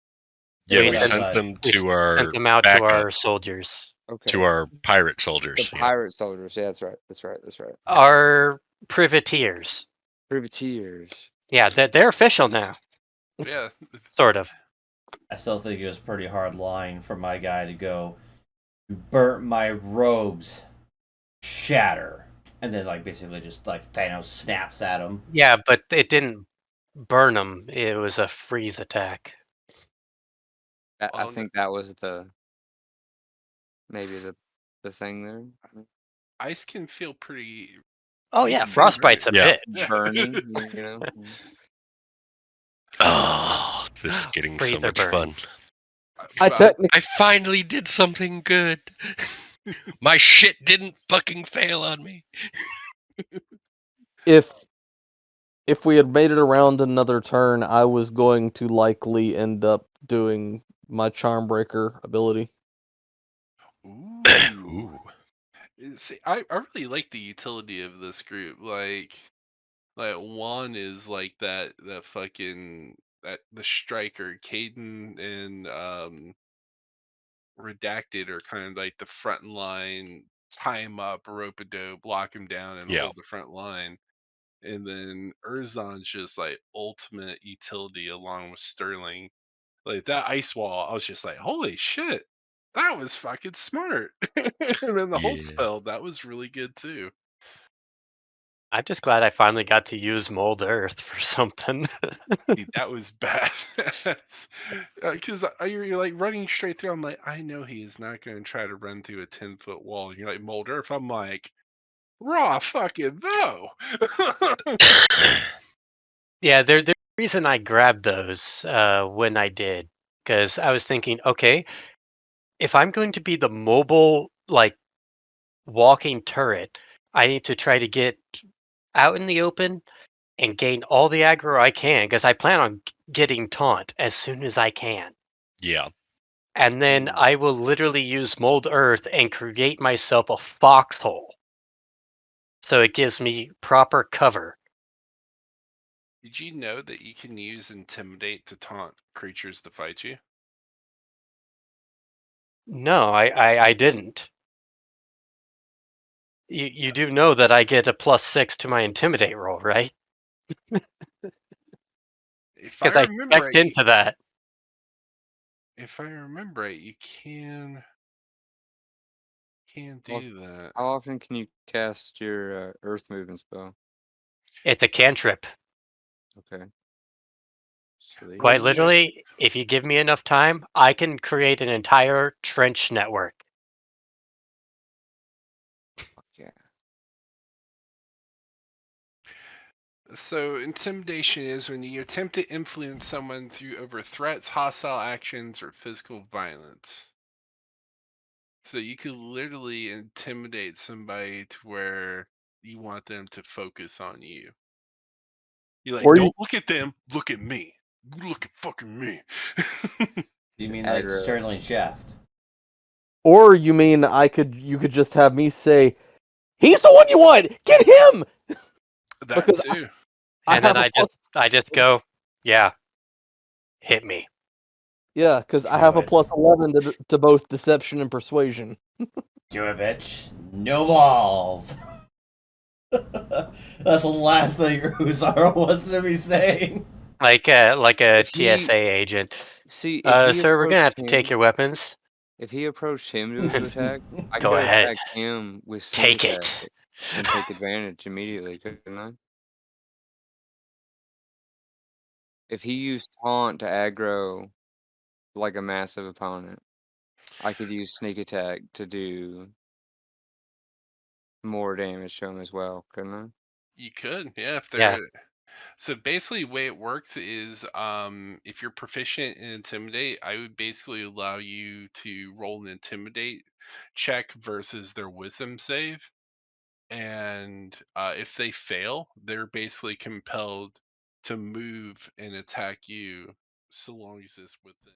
Yeah, We we sent- sent them We to our sent them out backup, to our soldiers. Okay. to our pirate The soldiers. Yeah. pirate soldiers. Yeah, that's right. That's right. That's right. Our privateers. Privateers. Yeah, they're official now. Yeah. Sort of. I still think it was a pretty hard line for my guy to go, "You burnt my robes, shatter," and then like basically just like Thanos snaps at him. Yeah, but it didn't burn them. It was a freeze attack. I think that was maybe the thing there. Ice can feel pretty. Oh yeah, frostbite's a Yeah. bitch. Burning, you know. Oh, this is getting so Breathe or much burn. fun. I finally did something good. My shit didn't fucking fail on me. if we had made it around another turn, I was going to likely end up doing my charm breaker ability. Ooh. See, I really like the utility of this group. Like Juan is like that fucking the striker. Caden and Redacted are kind of like the front line, tie him up, rope a dope, lock him down, and Yeah. hold the front line. And then Urzon's just like ultimate utility along with Sterling. Like that ice wall, I was just like, holy shit, that was fucking smart. And then the hold Yeah. spell, that was really good too. I'm just glad I finally got to use mold earth for something. Dude, that was bad. Because you're like running straight through. I'm like, I know he is not going to try to run through a 10-foot wall. And you're like, mold earth. I'm like, raw fucking no. Yeah, there's the reason I grabbed those when I did, because I was thinking, okay, if I'm going to be the mobile, like, walking turret, I need to try to get out in the open and gain all the aggro I can, because I plan on getting taunt as soon as I can. Yeah. And then I will literally use mold earth and create myself a foxhole. So it gives me proper cover. Did you know that you can use intimidate to taunt creatures to fight you? No, I didn't. You do know that I get a +6 to my intimidate roll, right? If I Because I remember checked right, into that. you can do that. How often can you cast your earth movement spell? It's a cantrip. Okay. Sweet. Quite Well, literally, if you give me enough time, I can create an entire trench network. Yeah. So intimidation is when you attempt to influence someone through over threats, hostile actions, or physical violence. So you could literally intimidate somebody to where you want them to focus on you. You're like, Or don't you, look at them, look at me. Look at fucking me. You mean like Aggro. Sterling Shaft? or you mean you could just have me say, "He's the one you want. Get him!" That Because too. I And then have a plus, I just go, yeah, hit me. yeah, because I Do have a it. plus 11 to both deception and persuasion. Do it, bitch. No balls. That's the last thing Uzara wants to be saying. Like a If he TSA agent. see if he Sir, we're gonna have approached to take him, your weapons. if he approached him to attack, I Go could ahead. attack him with sneak Take attack it. and take advantage immediately, couldn't I? If he used taunt to aggro like a massive opponent, I could use sneak attack to do more damage to him as well, couldn't I? You could, yeah, if Yeah. they're so basically the way it works is if you're proficient in intimidate, I would basically allow you to roll an intimidate check versus their wisdom save. And if they fail, they're basically compelled to move and attack you so long as it's within